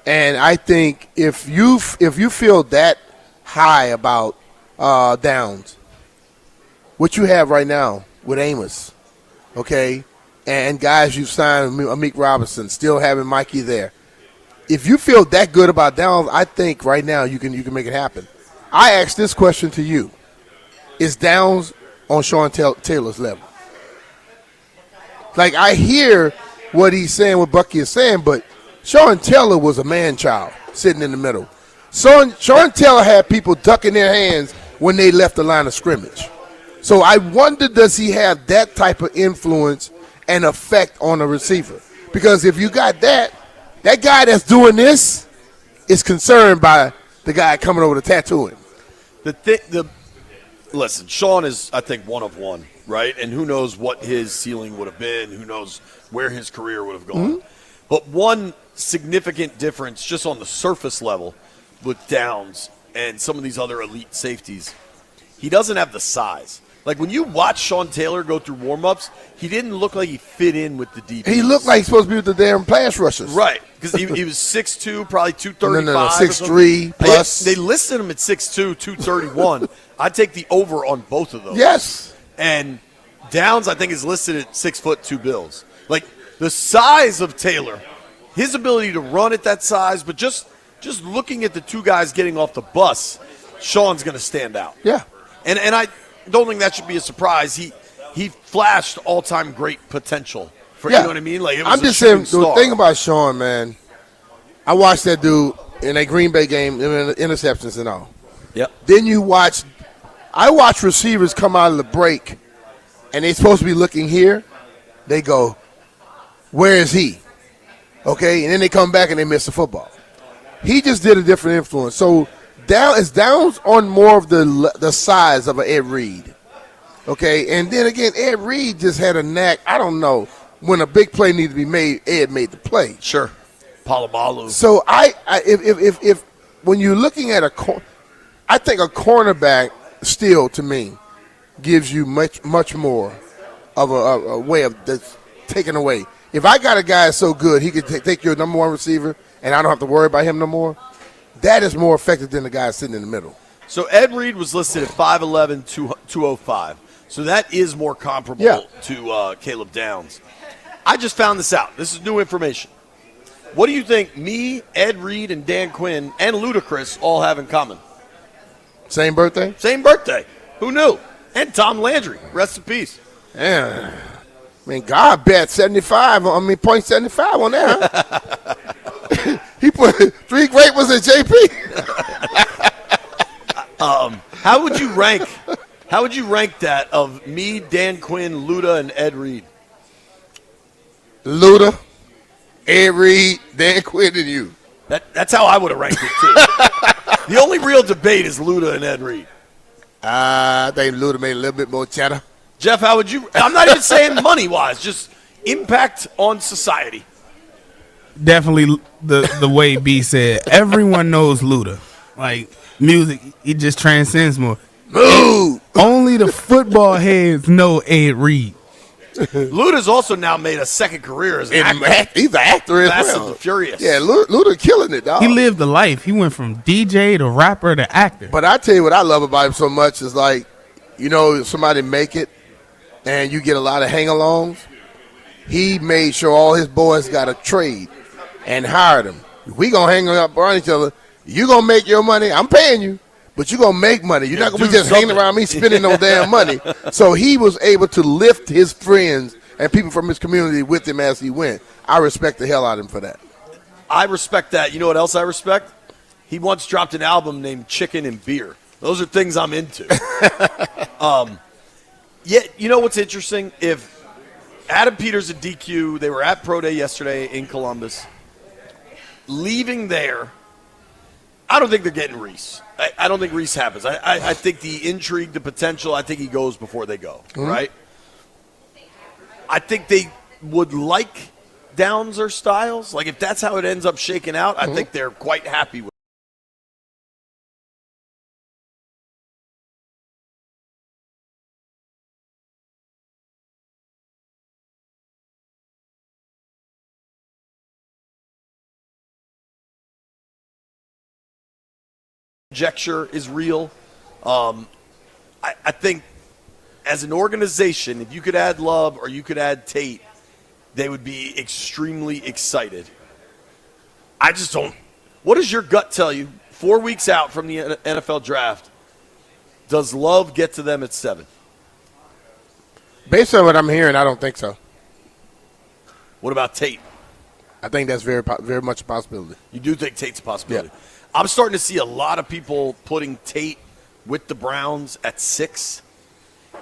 [SPEAKER 18] And I think if you feel that high about Downs, what you have right now with Amos, okay, and guys you've signed, Amik Robinson, still having Mikey there. If you feel that good about Downs, I think right now you can make it happen. I ask this question to you: is Downs on Sean Taylor's level? Like, I hear what he's saying, what Bucky is saying, but Sean Taylor was a man-child sitting in the middle. Sean Taylor had people ducking their hands when they left the line of scrimmage. So I wonder, does he have that type of influence and effect on a receiver? Because if you got that guy that's doing this is concerned by the guy coming over to tattoo him.
[SPEAKER 19] Listen, Sean is, I think, one of one, right? And who knows what his ceiling would have been? Who knows where his career would have gone?
[SPEAKER 18] Mm-hmm.
[SPEAKER 19] But one significant difference just on the surface level with Downs and some of these other elite safeties, he doesn't have the size. Like, when you watch Sean Taylor go through warm-ups, he didn't look like he fit in with the DBs.
[SPEAKER 18] He looked like he's supposed to be with the damn pass rushers.
[SPEAKER 19] Right, because he was 6'2", probably 235.
[SPEAKER 18] No, 6'3" plus.
[SPEAKER 19] They listed him at 6'2", 231. I'd take the over on both of those.
[SPEAKER 18] Yes.
[SPEAKER 19] And Downs, I think, is listed at 6 foot 2 bills. Like, the size of Taylor, his ability to run at that size, but just looking at the two guys getting off the bus, Sean's going to stand out.
[SPEAKER 18] Yeah.
[SPEAKER 19] And I don't think that should be a surprise. He flashed all-time great potential. You know what I mean? Like, it was
[SPEAKER 18] I'm just saying, the thing about Sean, man, I watched that dude in a Green Bay game, interceptions and all.
[SPEAKER 19] Yep.
[SPEAKER 18] Then I watch receivers come out of the break, and they're supposed to be looking here. They go, where is he? Okay, and then they come back and they miss the football. He just did a different influence. So Downs on more of the size of an Ed Reed. Okay, and then again, Ed Reed just had a knack. I don't know, when a big play needed to be made, Ed made the play.
[SPEAKER 19] Sure, Palomalu.
[SPEAKER 18] So if when you're looking at I think a cornerback still to me gives you much more of a way of that's taken away. If I got a guy that's so good, he could take your number one receiver, and I don't have to worry about him no more. That is more effective than the guy sitting in the middle.
[SPEAKER 19] So Ed Reed was listed at 5'11", 205. So that is more comparable to Caleb Downs. I just found this out. This is new information. What do you think me, Ed Reed, and Dan Quinn, and Ludacris all have in common?
[SPEAKER 18] Same birthday?
[SPEAKER 19] Same birthday. Who knew? And Tom Landry. Rest in peace.
[SPEAKER 18] Yeah. I mean, God bet 75. I mean, 0.75 on that. Huh? He put 3 great ones at JP.
[SPEAKER 19] How would you rank? How would you rank that of me, Dan Quinn, Luda, and Ed Reed?
[SPEAKER 18] Luda, Ed Reed, Dan Quinn, and you.
[SPEAKER 19] That's how I would have ranked it too. The only real debate is Luda and Ed Reed.
[SPEAKER 18] I think Luda made a little bit more cheddar.
[SPEAKER 19] Jeff, how would you? I'm not even saying money-wise, just impact on society.
[SPEAKER 21] Definitely the way B said. Everyone knows Luda. Like music, it just transcends more.
[SPEAKER 18] Move.
[SPEAKER 21] Only the football heads know Ed Reed.
[SPEAKER 19] Luda's also now made a second career as an actor.
[SPEAKER 18] He's an actor as
[SPEAKER 19] Fast
[SPEAKER 18] well.
[SPEAKER 19] and Furious.
[SPEAKER 18] Yeah, Luda killing it, dog.
[SPEAKER 21] He lived the life. He went from DJ to rapper to actor.
[SPEAKER 18] But I tell you what I love about him so much is like, you know, somebody make it and you get a lot of hang-alongs. He made sure all his boys got a trade and hired them. We going to hang up around each other. You going to make your money. I'm paying you. But you're going to make money. You're not going to be just hanging around me spending no damn money. So he was able to lift his friends and people from his community with him as he went. I respect the hell out of him for that.
[SPEAKER 19] I respect that. You know what else I respect? He once dropped an album named Chicken and Beer. Those are things I'm into. Yet, you know what's interesting? If Adam Peters and DQ, they were at Pro Day yesterday in Columbus, leaving there, I don't think they're getting Reese. I don't think Reese happens. I think the intrigue, the potential, I think he goes before they go, right? I think they would like Downs or Styles. Like, if that's how it ends up shaking out, I think they're quite happy with it. Conjecture is real. I think as an organization, if you could add Love or you could add Tate, they would be extremely excited. I just don't. What does your gut tell you? 4 weeks out from the NFL draft, does Love get to them at 7?
[SPEAKER 18] Based on what I'm hearing, I don't think so.
[SPEAKER 19] What about Tate?
[SPEAKER 18] I think that's very much a possibility.
[SPEAKER 19] You do think Tate's a possibility? Yeah. I'm starting to see a lot of people putting Tate with the Browns at 6,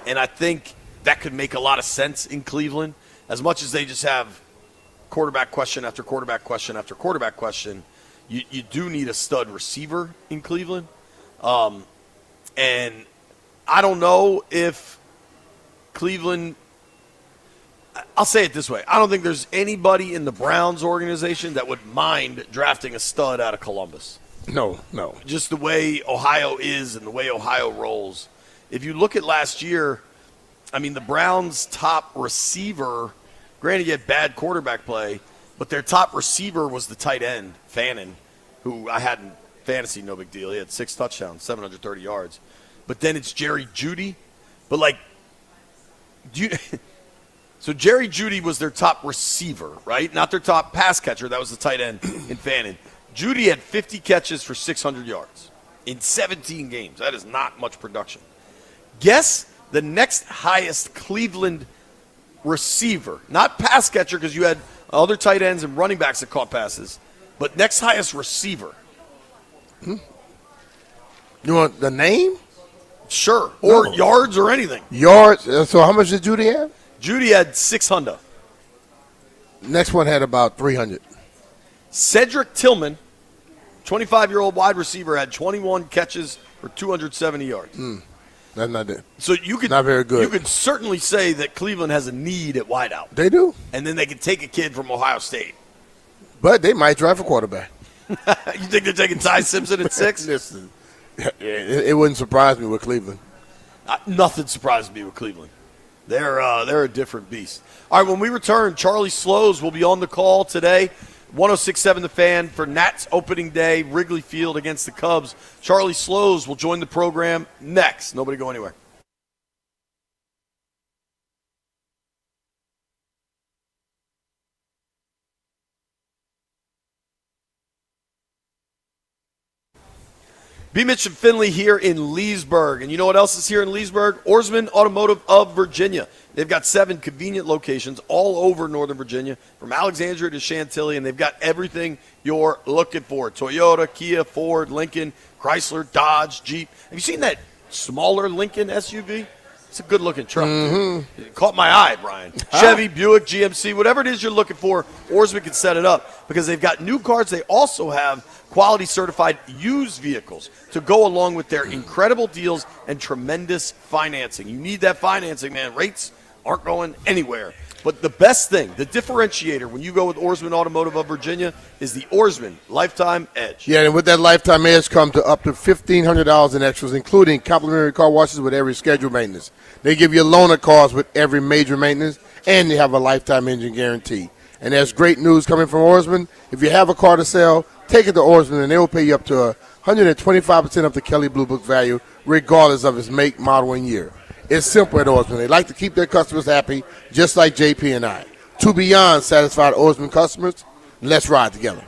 [SPEAKER 19] and I think that could make a lot of sense in Cleveland. As much as they just have quarterback question after quarterback question after quarterback question, you do need a stud receiver in Cleveland. And I don't know if Cleveland – I'll say it this way. I don't think there's anybody in the Browns organization that would mind drafting a stud out of Columbus.
[SPEAKER 18] No.
[SPEAKER 19] Just the way Ohio is and the way Ohio rolls. If you look at last year, I mean, the Browns' top receiver, granted he had bad quarterback play, but their top receiver was the tight end, Fannin, who I had in fantasy, no big deal. He had 6 touchdowns, 730 yards. But then it's Jerry Jeudy. But, so Jerry Jeudy was their top receiver, right? Not their top pass catcher. That was the tight end in Fannin. Jeudy had 50 catches for 600 yards in 17 games. That is not much production. Guess the next highest Cleveland receiver, not pass catcher because you had other tight ends and running backs that caught passes, but next highest receiver.
[SPEAKER 18] You want the name?
[SPEAKER 19] Sure. Or yards or anything.
[SPEAKER 18] Yards. So how much did Jeudy have?
[SPEAKER 19] Jeudy had 600.
[SPEAKER 18] Next one had about 300.
[SPEAKER 19] Cedric Tillman, 25-year-old wide receiver had 21 catches for 270 yards.
[SPEAKER 18] That's not it.
[SPEAKER 19] So you could
[SPEAKER 18] not very good.
[SPEAKER 19] You could certainly say that Cleveland has a need at wideout.
[SPEAKER 18] They do.
[SPEAKER 19] And then they could take a kid from Ohio State.
[SPEAKER 18] But they might draft a quarterback.
[SPEAKER 19] You think they're taking Ty Simpson at 6?
[SPEAKER 18] Listen, it wouldn't surprise me with Cleveland.
[SPEAKER 19] Nothing surprises me with Cleveland. They're a different beast. All right, when we return, Charlie Slows will be on the call today. 106.7 The Fan for Nats opening day, Wrigley Field against the Cubs. Charlie Slows will join the program next. Nobody go anywhere. BMitch Finlay here in Leesburg. And you know what else is here in Leesburg? Oarsman Automotive of Virginia. They've got 7 convenient locations all over Northern Virginia, from Alexandria to Chantilly, and they've got everything you're looking for. Toyota, Kia, Ford, Lincoln, Chrysler, Dodge, Jeep. Have you seen that smaller Lincoln SUV? It's a good-looking truck. It caught my eye, Brian. Chevy, Buick, GMC, whatever it is you're looking for, Oarsman can set it up because they've got new cars. They also have quality-certified used vehicles to go along with their incredible deals and tremendous financing. You need that financing, man. Rates aren't going anywhere. But the best thing, the differentiator when you go with Oarsman Automotive of Virginia is the Oarsman Lifetime Edge.
[SPEAKER 18] Yeah, and with that Lifetime Edge come to up to $1,500 in extras, including complimentary car washes with every scheduled maintenance. They give you a loaner cars with every major maintenance, and they have a lifetime engine guarantee. And there's great news coming from Oarsman. If you have a car to sell, take it to Oarsman, and they will pay you up to 125% of the Kelley Blue Book value, regardless of its make, model, and year. It's simple at Oarsman. They like to keep their customers happy, just like JP and I. To beyond satisfied Oarsman customers, let's ride together.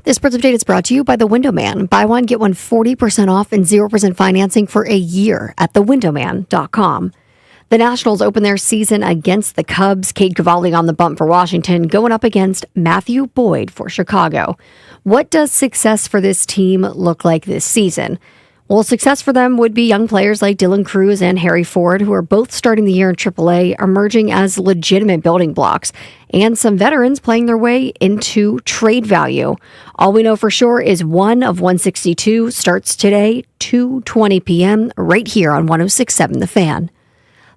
[SPEAKER 8] This Sports Update is brought to you by The Window Man. Buy one, get one 40% off and 0% financing for a year at thewindowman.com. The Nationals open their season against the Cubs. Cade Cavalli on the bump for Washington, going up against Matthew Boyd for Chicago. What does success for this team look like this season? Well, success for them would be young players like Dylan Cruz and Harry Ford, who are both starting the year in AAA, emerging as legitimate building blocks, and some veterans playing their way into trade value. All we know for sure is 1 of 162 starts today, 2:20 p.m., right here on 106.7 The Fan.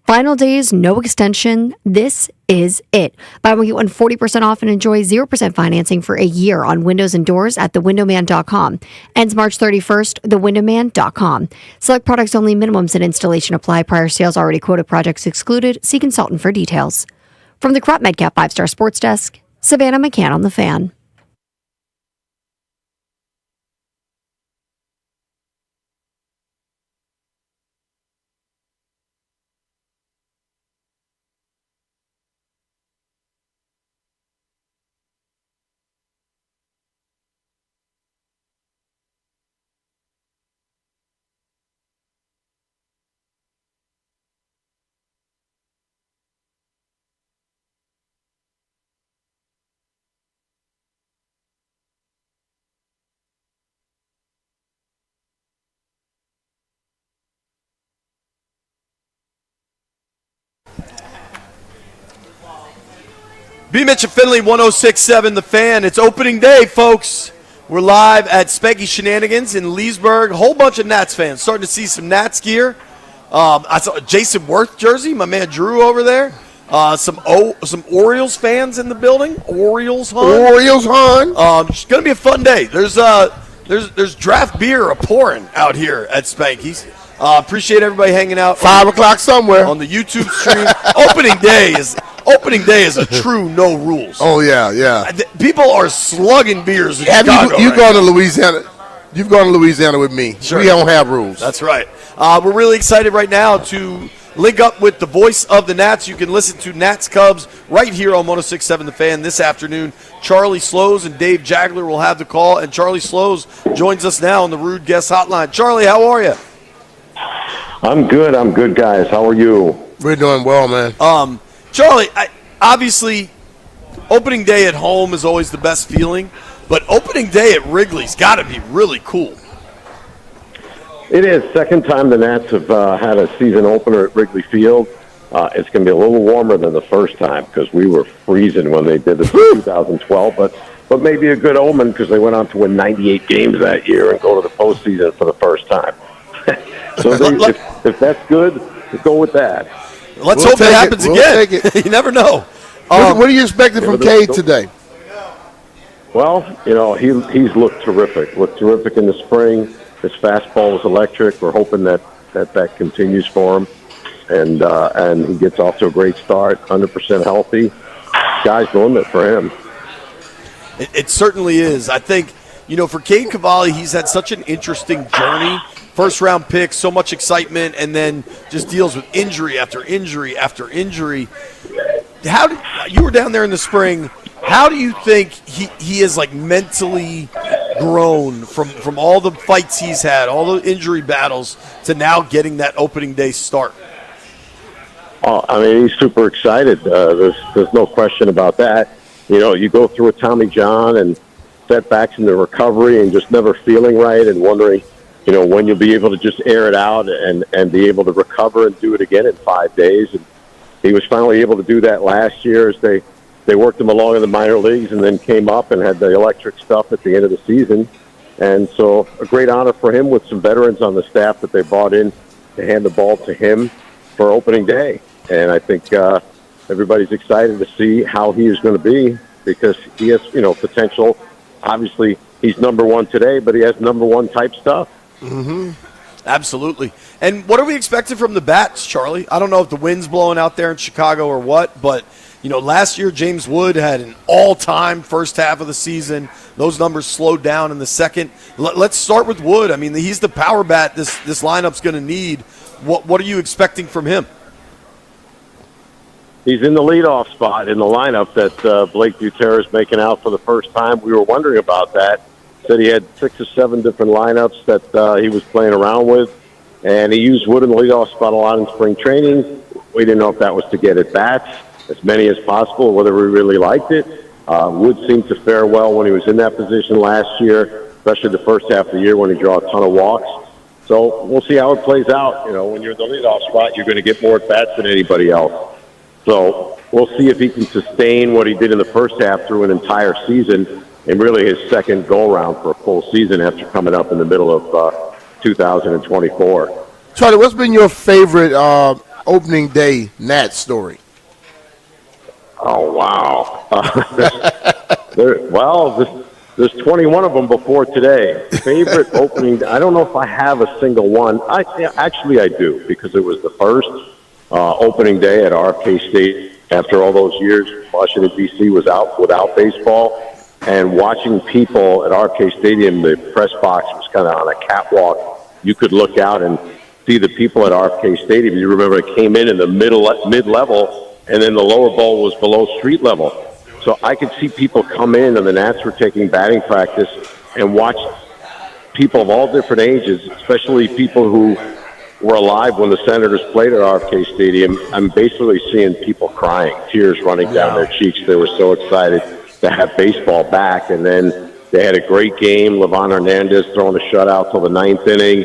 [SPEAKER 8] Final days, no extension. This is it. Buy one, get one 40% off and enjoy 0% financing for a year on windows and doors at thewindowman.com. Ends March 31st, thewindowman.com. Select products only, minimums and installation apply. Prior sales already quoted, projects excluded. See consultant for details. From the Crop Medcap 5-Star Sports Desk, Savannah McCann on The Fan.
[SPEAKER 19] BMitch Finlay, 106.7 The Fan. It's opening day, folks. We're live at Spanky Shenanigans in Leesburg. A whole bunch of Nats fans. Starting to see some Nats gear. I saw a Jason Worth jersey. My man Drew over there. Some Orioles fans in the building. Orioles, hon. It's going to be a fun day. There's draft beer pouring out here at Spanky's. Appreciate everybody hanging out.
[SPEAKER 18] 5 o'clock somewhere
[SPEAKER 19] on the YouTube stream. Opening day is a true no rules.
[SPEAKER 18] Oh yeah.
[SPEAKER 19] People are slugging beers in Chicago.
[SPEAKER 18] You've gone to Louisiana. You've gone to Louisiana with me.
[SPEAKER 19] Sure.
[SPEAKER 18] We don't have rules.
[SPEAKER 19] That's right. We're really excited right now to link up with the voice of the Nats. You can listen to Nats Cubs right here on 106.7 The Fan this afternoon. Charlie Slows and Dave Jagler will have the call, and Charlie Slows joins us now on the Rude Guest Hotline. Charlie, how are you?
[SPEAKER 16] I'm good, guys. How are you?
[SPEAKER 18] We're doing well, man.
[SPEAKER 19] Charlie, obviously, opening day at home is always the best feeling, but opening day at Wrigley's got to be really cool.
[SPEAKER 16] It is. Second time the Nats have had a season opener at Wrigley Field. It's going to be a little warmer than the first time because we were freezing when they did this in 2012, but maybe a good omen because they went on to win 98 games that year and go to the postseason for the first time. So if that's good, we'll go with that.
[SPEAKER 19] Let's hope it happens again. You never know.
[SPEAKER 18] What are you expecting from Cade today?
[SPEAKER 16] Well, he's looked terrific. Looked terrific in the spring. His fastball was electric. We're hoping that continues for him, and he gets off to a great start. 100% healthy. Sky's the limit for him.
[SPEAKER 19] It certainly is. I think for Cade Cavalli, he's had such an interesting journey. First-round pick, so much excitement, and then just deals with injury after injury after injury. You were down there in the spring. How do you think he is mentally grown from all the fights he's had, all the injury battles, to now getting that opening day start?
[SPEAKER 16] He's super excited. There's no question about that. You go through a Tommy John and setbacks in the recovery and just never feeling right and wondering, when you'll be able to just air it out and be able to recover and do it again in 5 days. And he was finally able to do that last year as they worked him along in the minor leagues and then came up and had the electric stuff at the end of the season. And so a great honor for him with some veterans on the staff that they brought in to hand the ball to him for opening day. And I think everybody's excited to see how he is going to be because he has, potential. Obviously, he's number one today, but he has number one type stuff.
[SPEAKER 19] Mm-hmm. Absolutely. And what are we expecting from the bats, Charlie? I don't know if the wind's blowing out there in Chicago or what, but, last year James Wood had an all-time first half of the season. Those numbers slowed down in the second. Let's start with Wood. He's the power bat this lineup's going to need. What are you expecting from him?
[SPEAKER 16] He's in the leadoff spot in the lineup that Blake Buter is making out for the first time. We were wondering about that. said he had 6 or 7 different lineups that he was playing around with, and he used Wood in the leadoff spot a lot in spring training. We didn't know if that was to get at bats, as many as possible, whether we really liked it. Wood seemed to fare well when he was in that position last year, especially the first half of the year when he drew a ton of walks. So we'll see how it plays out. You know, when you're in the leadoff spot, you're going to get more at-bats than anybody else. So we'll see if he can sustain what he did in the first half through an entire season, and really his second go-around for a full season after coming up in the middle of 2024.
[SPEAKER 18] Charlie, what's been your favorite opening day Nats story?
[SPEAKER 16] Oh, wow. There's 21 of them before today. Favorite opening, I don't know if I have a single one. Actually, I do, because it was the first opening day at RFK State after all those years. Washington, D.C. was out without baseball. And watching people at RFK Stadium, the press box was kind of on a catwalk. You could look out and see the people at RFK Stadium. You remember it came in the mid-level, and then the lower bowl was below street level. So I could see people come in, and the Nats were taking batting practice, and watch people of all different ages, especially people who were alive when the Senators played at RFK Stadium. I'm basically seeing people crying, tears running down their cheeks. They were so excited to have baseball back. And then they had a great game. Livan Hernandez throwing a shutout till the 9th inning.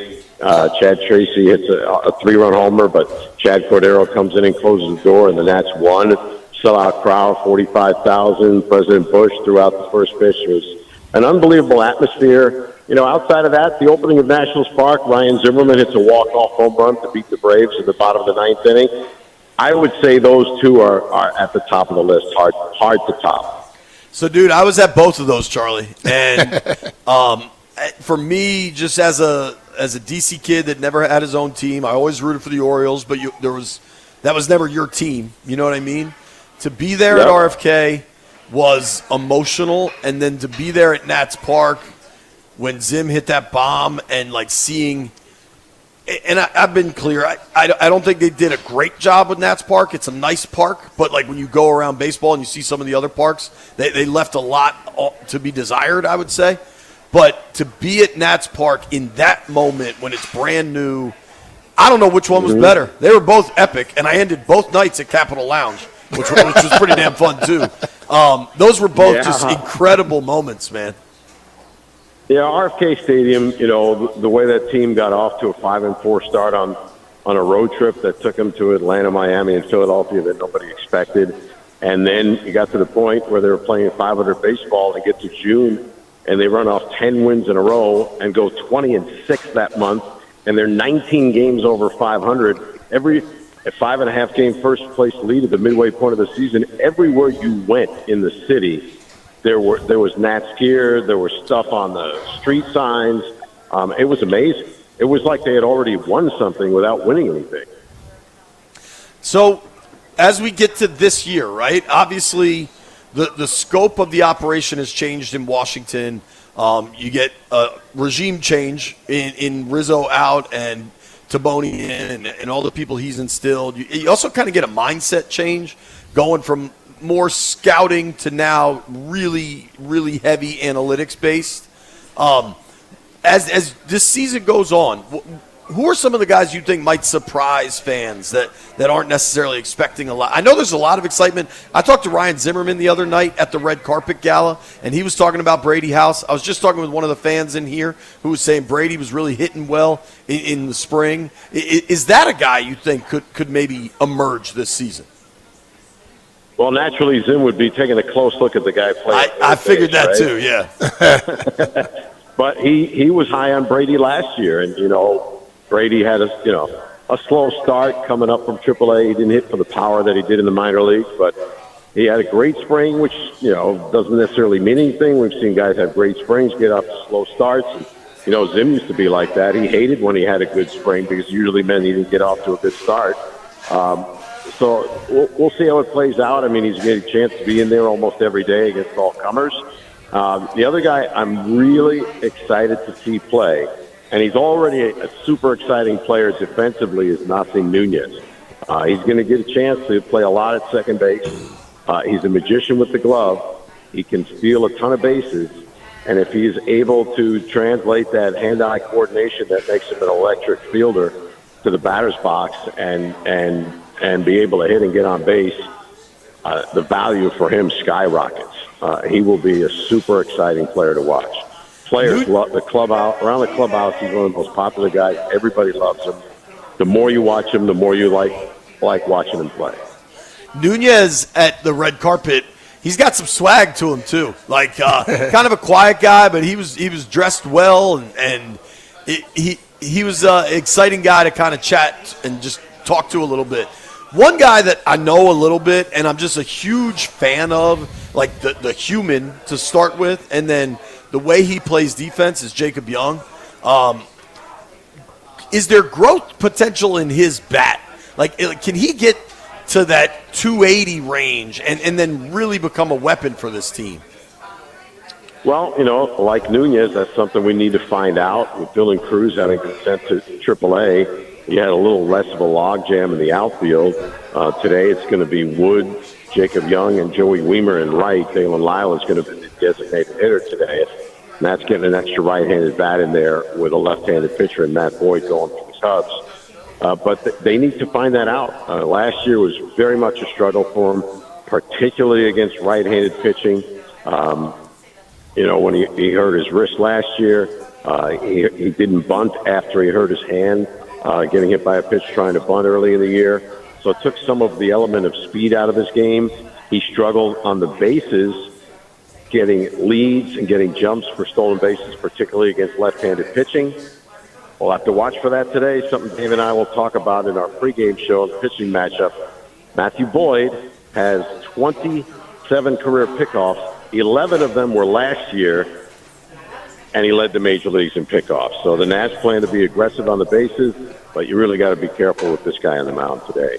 [SPEAKER 16] Chad Tracy hits a 3-run homer, but Chad Cordero comes in and closes the door, and the Nats won. Sellout crowd, 45,000. President Bush threw out the first pitch. It was an unbelievable atmosphere. You know, outside of that, the opening of Nationals Park, Ryan Zimmerman hits a walk-off home run to beat the Braves at the bottom of the 9th inning. I would say those two are at the top of the list, hard to top.
[SPEAKER 19] So, dude, I was at both of those, Charlie. And for me, just as a DC kid that never had his own team, I always rooted for the Orioles, but that was never your team. You know what I mean? To be there at RFK was emotional, and then to be there at Nats Park when Zim hit that bomb and like seeing – and I've been clear. I don't think they did a great job with Nats Park. It's a nice park, but like when you go around baseball and you see some of the other parks, they left a lot to be desired, I would say. But to be at Nats Park in that moment when it's brand new, I don't know which one was better. They were both epic, and I ended both nights at Capitol Lounge, which was pretty damn fun too. Those were both just incredible moments, man.
[SPEAKER 16] Yeah, RFK Stadium, you know, the way that team got off to a 5-4 start on a road trip that took them to Atlanta, Miami, and Philadelphia that nobody expected. And then you got to the point where they were playing 500 baseball and get to June, and they run off 10 wins in a row and go 20-6 that month, and they're 19 games over 500. A 5.5 game first place lead at the midway point of the season. Everywhere you went in the city, there was Nats gear, there was stuff on the street signs. It was amazing. It was like they had already won something without winning anything.
[SPEAKER 19] So as we get to this year, right, obviously the scope of the operation has changed in Washington. You get a regime change in Rizzo out and Tabone in and all the people he's instilled. You also kind of get a mindset change going from more scouting to now really, really heavy analytics based. As this season goes on, who are some of the guys you think might surprise fans that aren't necessarily expecting a lot? I know there's a lot of excitement. I talked to Ryan Zimmerman the other night at the Red Carpet Gala, and he was talking about Brady House. I was just talking with one of the fans in here who was saying Brady was really hitting well in the spring. Is that a guy you think could maybe emerge this season?
[SPEAKER 16] Well, naturally, Zim would be taking a close look at the guy playing.
[SPEAKER 19] I figured that
[SPEAKER 16] right?
[SPEAKER 19] too, yeah.
[SPEAKER 16] But he was high on Brady last year, and, you know, Brady had a slow start coming up from AAA. He didn't hit for the power that he did in the minor leagues, but he had a great spring, which, you know, doesn't necessarily mean anything. We've seen guys have great springs, get off to slow starts. And, you know, Zim used to be like that. He hated when he had a good spring because usually meant he didn't get off to a good start. So we'll see how it plays out. I mean, he's getting a chance to be in there almost every day against all comers. The other guy I'm really excited to see play, and he's already a super exciting player defensively, is Nasim Nunez. He's going to get a chance to play a lot at second base. He's a magician with the glove. He can steal a ton of bases. And if he's able to translate that hand-eye coordination that makes him an electric fielder to the batter's box and be able to hit and get on base, the value for him skyrockets. He will be a super exciting player to watch. Players love the clubhouse. Around the clubhouse, he's one of the most popular guys. Everybody loves him. The more you watch him, the more you like watching him play.
[SPEAKER 19] Nunez at the red carpet, he's got some swag to him too. Like kind of a quiet guy, but he was dressed well, and he was an exciting guy to kind of chat and just talk to a little bit. One guy that I know a little bit, and I'm just a huge fan of, like the human to start with, and then the way he plays defense is Jacob Young. Is there growth potential in his bat? Like, can he get to that 280 range and then really become a weapon for this team?
[SPEAKER 16] Well, like Nunez, that's something we need to find out. With Dylan Cruz having been sent to AAA, he had a little less of a logjam in the outfield. Today it's going to be Wood, Jacob Young, and Joey Weimer in right. Dalen Lyle is going to be the designated hitter today. And that's getting an extra right-handed bat in there with a left-handed pitcher and Matt Boyd going for the Cubs. But they need to find that out. Last year was very much a struggle for him, particularly against right-handed pitching. When he hurt his wrist last year, he didn't bunt after he hurt his hand, getting hit by a pitch trying to bunt early in the year. So it took some of the element of speed out of his game. He struggled on the bases, getting leads and getting jumps for stolen bases, particularly against left-handed pitching. We'll have to watch for that today, something Dave and I will talk about in our pregame show, the pitching matchup. Matthew Boyd has 27 career pickoffs. 11 of them were last year, and he led the major leagues in pickoffs. So the Nats plan to be aggressive on the bases, but you really got to be careful with this guy on the mound today.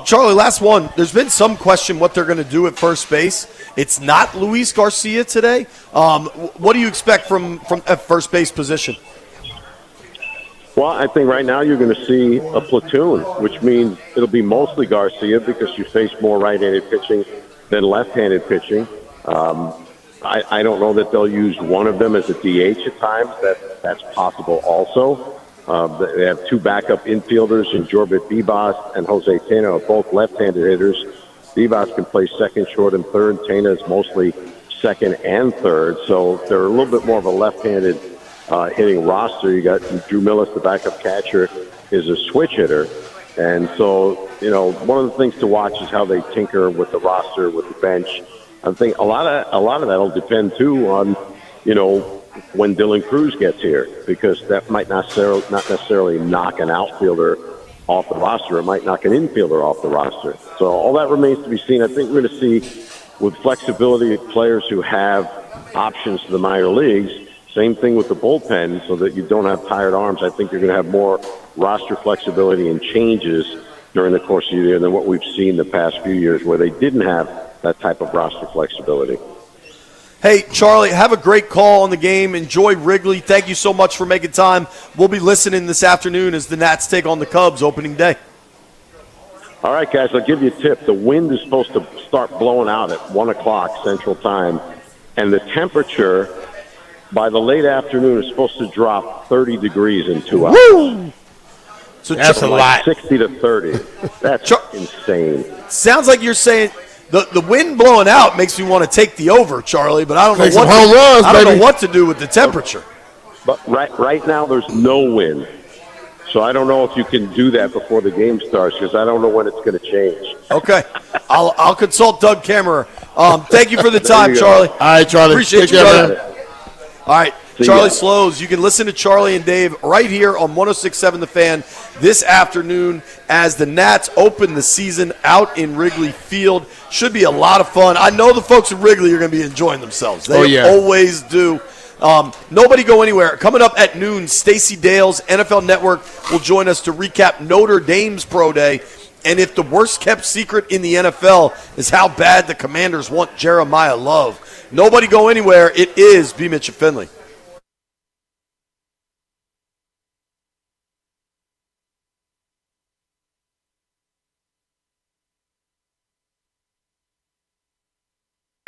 [SPEAKER 19] Charlie, last one. There's been some question what they're going to do at first base. It's not Luis Garcia today. What do you expect from at first base position?
[SPEAKER 16] Well, I think right now you're going to see a platoon, which means it'll be mostly Garcia because you face more right-handed pitching than left-handed pitching. I don't know that they'll use one of them as a DH at times. That's possible also. They have two backup infielders in Jorbit Bibas and Jose Tena, both left-handed hitters. Bibas can play second, short, and third. Tena is mostly second and third. So they're a little bit more of a left-handed hitting roster. You got Drew Millis, the backup catcher, is a switch hitter. And so, one of the things to watch is how they tinker with the roster, with the bench. I think a lot of that'll depend too on, when Dylan Cruz gets here, because that might not necessarily knock an outfielder off the roster. It might knock an infielder off the roster. So all that remains to be seen. I think we're going to see, with flexibility of players who have options to the minor leagues, same thing with the bullpen, so that you don't have tired arms. I think you're going to have more roster flexibility and changes during the course of the year than what we've seen the past few years, where they didn't have that type of roster flexibility.
[SPEAKER 19] Hey, Charlie, have a great call on the game. Enjoy Wrigley. Thank you so much for making time. We'll be listening this afternoon as the Nats take on the Cubs opening day.
[SPEAKER 16] All right, guys, I'll give you a tip. The wind is supposed to start blowing out at 1 o'clock Central Time, and the temperature by the late afternoon is supposed to drop 30 degrees in 2 hours.
[SPEAKER 19] Woo!
[SPEAKER 16] So that's a lot. 60 to 30. That's insane.
[SPEAKER 19] Sounds like you're saying the wind blowing out makes me want to take the over, Charlie, but I don't know what to do with the temperature.
[SPEAKER 16] But right now there's no wind. So I don't know if you can do that before the game starts, because I don't know when it's going to change.
[SPEAKER 19] Okay. I'll consult Doug Kammerer. Thank you for the time, Charlie.
[SPEAKER 18] All right, Charlie.
[SPEAKER 19] Appreciate you, brother. All right. Charlie Slows, you can listen to Charlie and Dave right here on 106.7 The Fan this afternoon as the Nats open the season out in Wrigley Field. Should be a lot of fun. I know the folks at Wrigley are going to be enjoying themselves. They always do. Nobody go anywhere. Coming up at noon, Stacy Dales, NFL Network, will join us to recap Notre Dame's Pro Day. And if the worst kept secret in the NFL is how bad the Commanders want Jeremiah Love. Nobody go anywhere. It is BMitch Finlay.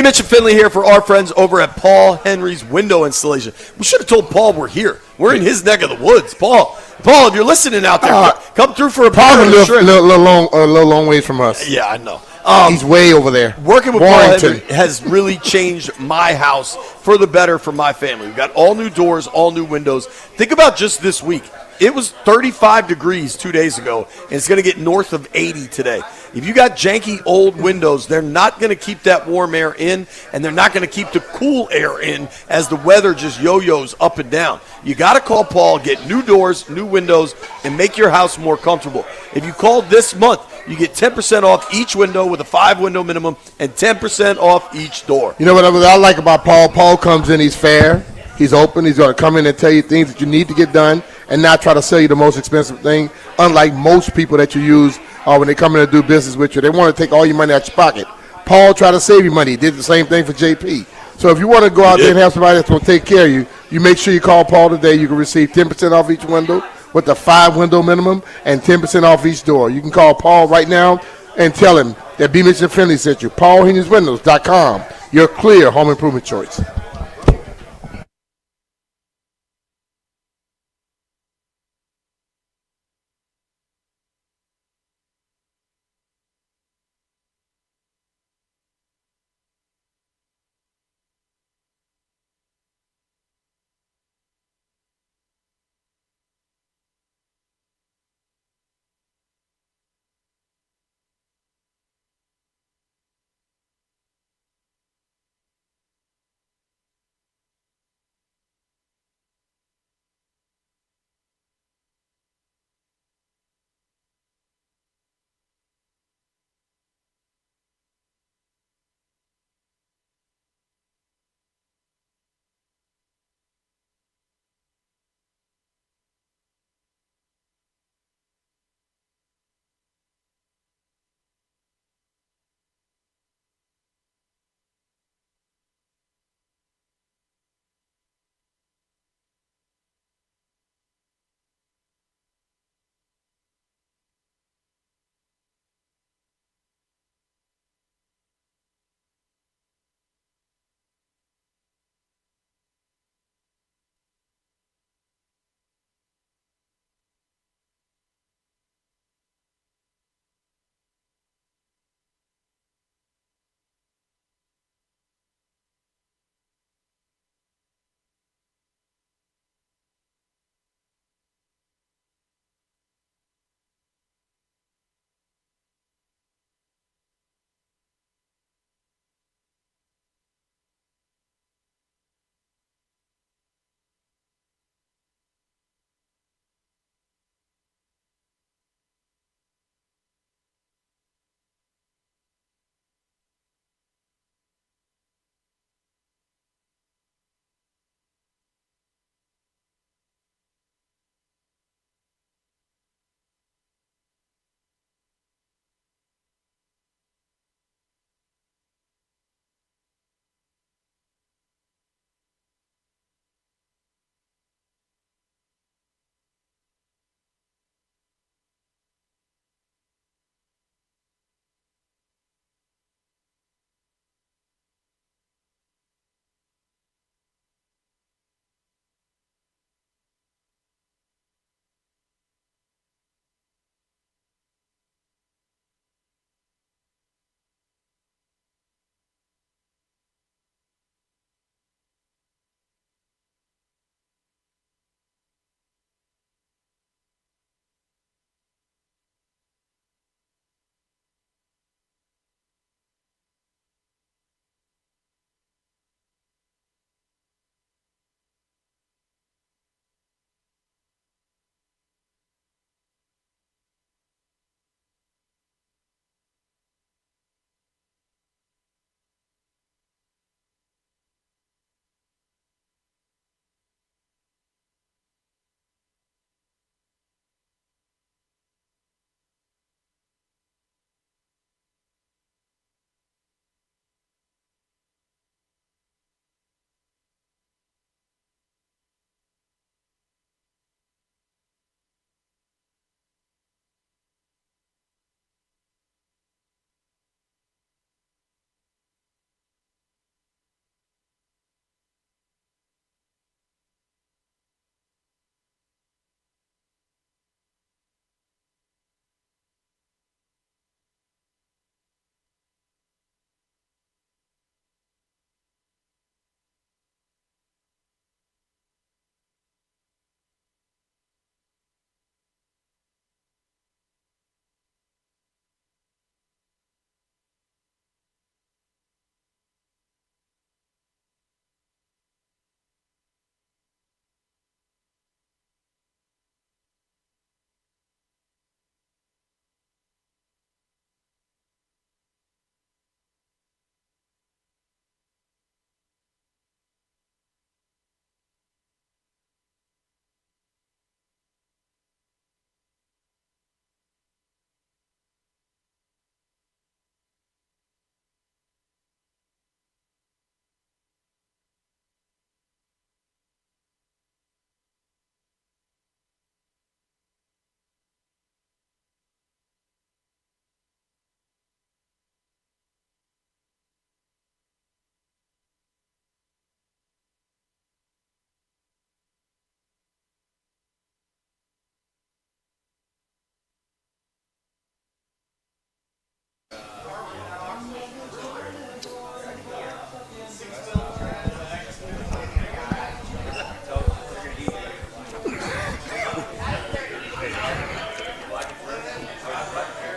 [SPEAKER 19] BMitch Finlay here for our friends over at Paul Henry's Window Installation. We should have told Paul we're here. We're in his neck of the woods. Paul, if you're listening out there, come through for a
[SPEAKER 18] Paul's
[SPEAKER 19] burger and shrimp.
[SPEAKER 18] a little long ways from us.
[SPEAKER 19] Yeah, I know.
[SPEAKER 18] He's way over there.
[SPEAKER 19] Working with
[SPEAKER 18] Warrington.
[SPEAKER 19] Paul Henry has really changed my house for the better for my family. We've got all new doors, all new windows. Think about just this week. It was 35 degrees 2 days ago, and it's going to get north of 80 today. If you got janky old windows, they're not going to keep that warm air in, and they're not going to keep the cool air in as the weather just yo-yos up and down. You got to call Paul, get new doors, new windows, and make your house more comfortable. If you call this month, you get 10% off each window with a 5-window minimum and 10% off each door.
[SPEAKER 18] You know what I like about Paul? Paul comes in, he's fair, he's open, he's going to come in and tell you things that you need to get done and not try to sell you the most expensive thing, unlike most people that you use when they come in to do business with you. They want to take all your money out your pocket. Paul tried to save you money. He did the same thing for JP. So if you want to go out there and have somebody that's going to take care of you, you make sure you call Paul today. You can receive 10% off each window with a 5-window minimum and 10% off each door. You can call Paul right now and tell him that BMitch Finlay sent you. PaulHenrysWindows.com, your clear home improvement choice.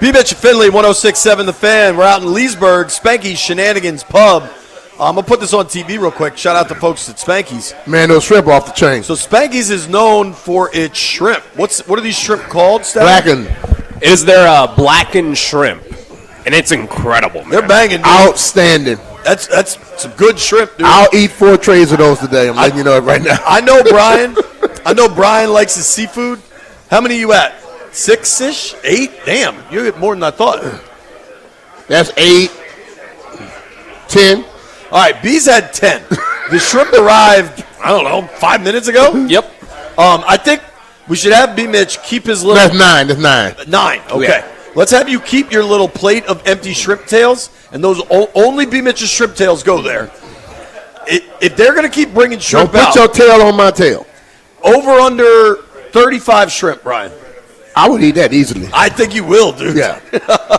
[SPEAKER 19] BMitch Finlay, 106.7 The Fan. We're out in Leesburg, Spanky's Shenanigans Pub. I'm going to put this on TV real quick. Shout out to folks at Spanky's.
[SPEAKER 18] Man, those shrimp off the chain.
[SPEAKER 19] So Spanky's is known for its shrimp. What are these shrimp called, Steph?
[SPEAKER 18] Blackened.
[SPEAKER 20] Is there a blackened shrimp? And it's incredible, man.
[SPEAKER 19] They're banging, dude.
[SPEAKER 18] Outstanding.
[SPEAKER 19] That's some good shrimp, dude.
[SPEAKER 18] I'll eat 4 trays of those today. I'm letting you know it right now.
[SPEAKER 19] I know Brian likes his seafood. How many you at? 6-ish? 8? Damn, you get more than I thought.
[SPEAKER 18] That's 8, 10.
[SPEAKER 19] All right, B's had 10. The shrimp arrived, I don't know, 5 minutes ago?
[SPEAKER 20] Yep.
[SPEAKER 19] I think we should have B-Mitch keep his little...
[SPEAKER 18] That's 9. That's 9.
[SPEAKER 19] 9, okay.
[SPEAKER 18] Yeah.
[SPEAKER 19] Let's have you keep your little plate of empty shrimp tails, and those only B-Mitch's shrimp tails go there. If they're going to keep bringing shrimp
[SPEAKER 18] Don't put your tail on my tail.
[SPEAKER 19] Over under 35 shrimp, Brian.
[SPEAKER 18] I would eat that easily.
[SPEAKER 19] I think you will, dude.
[SPEAKER 18] Yeah.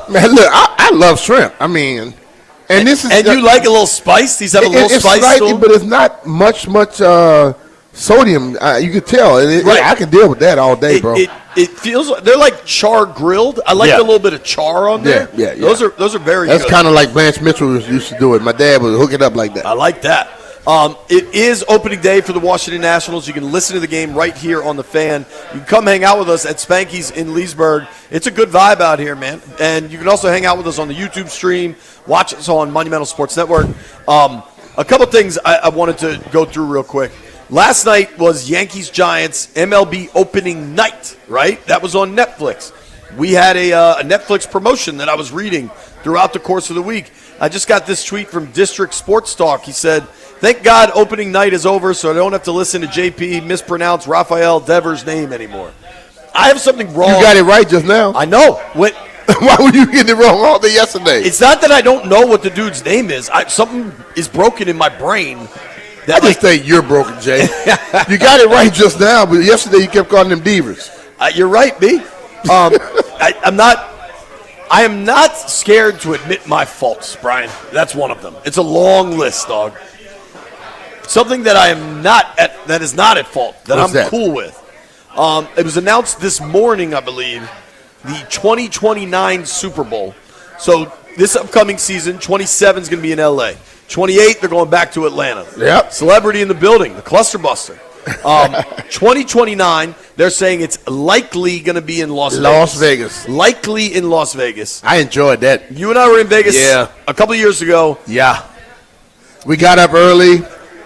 [SPEAKER 18] Man, look, I love shrimp. I mean, and this is...
[SPEAKER 19] And you like a little spice? These have a little spice
[SPEAKER 18] slightly,
[SPEAKER 19] to them?
[SPEAKER 18] but it's not much sodium. You can tell.
[SPEAKER 19] Right.
[SPEAKER 18] I can deal with that all day, bro.
[SPEAKER 19] It feels like they're like char grilled. I like a little bit of char on there.
[SPEAKER 18] Yeah.
[SPEAKER 19] Those are very
[SPEAKER 18] That's
[SPEAKER 19] good.
[SPEAKER 18] kind of like Blanche Mitchell used to do it. My dad would hook it up like that.
[SPEAKER 19] I like that. It is opening day for the Washington Nationals. You can listen to the game right here on The Fan. You can come hang out with us at Spanky's in Leesburg. It's a good vibe out here, man. And you can also hang out with us on the YouTube stream. Watch us on Monumental Sports Network. A couple things I wanted to go through real quick. Last night was Yankees-Giants MLB opening night, right? That was on Netflix. We had a Netflix promotion that I was reading throughout the course of the week. I just got this tweet from District Sports Talk. He said, "Thank God opening night is over so I don't have to listen to JP mispronounce Rafael Devers' name anymore." I have something wrong.
[SPEAKER 18] You got it right just now.
[SPEAKER 19] I know.
[SPEAKER 18] Why would you get it wrong all day yesterday?
[SPEAKER 19] It's not that I don't know what the dude's name is. Something is broken in my brain.
[SPEAKER 18] I just think you're broken, Jay. You got it right just now, but yesterday you kept calling them divas.
[SPEAKER 19] You're right, B. I am not scared to admit my faults, Brian. That's one of them. It's a long list, dog. Something that that is not at fault, that
[SPEAKER 18] What's
[SPEAKER 19] I'm
[SPEAKER 18] that?
[SPEAKER 19] cool with. It was announced this morning, I believe, the 2029 Super Bowl. So this upcoming season, 27 is going to be in L.A. 28, they're going back to Atlanta.
[SPEAKER 18] Yep.
[SPEAKER 19] Celebrity in the building, the Cluster Buster. 2029, they're saying it's likely going to be in Las
[SPEAKER 18] Vegas.
[SPEAKER 19] Likely in Las Vegas.
[SPEAKER 18] I enjoyed that.
[SPEAKER 19] You and I were in Vegas a couple of years ago.
[SPEAKER 18] Yeah. We got up early.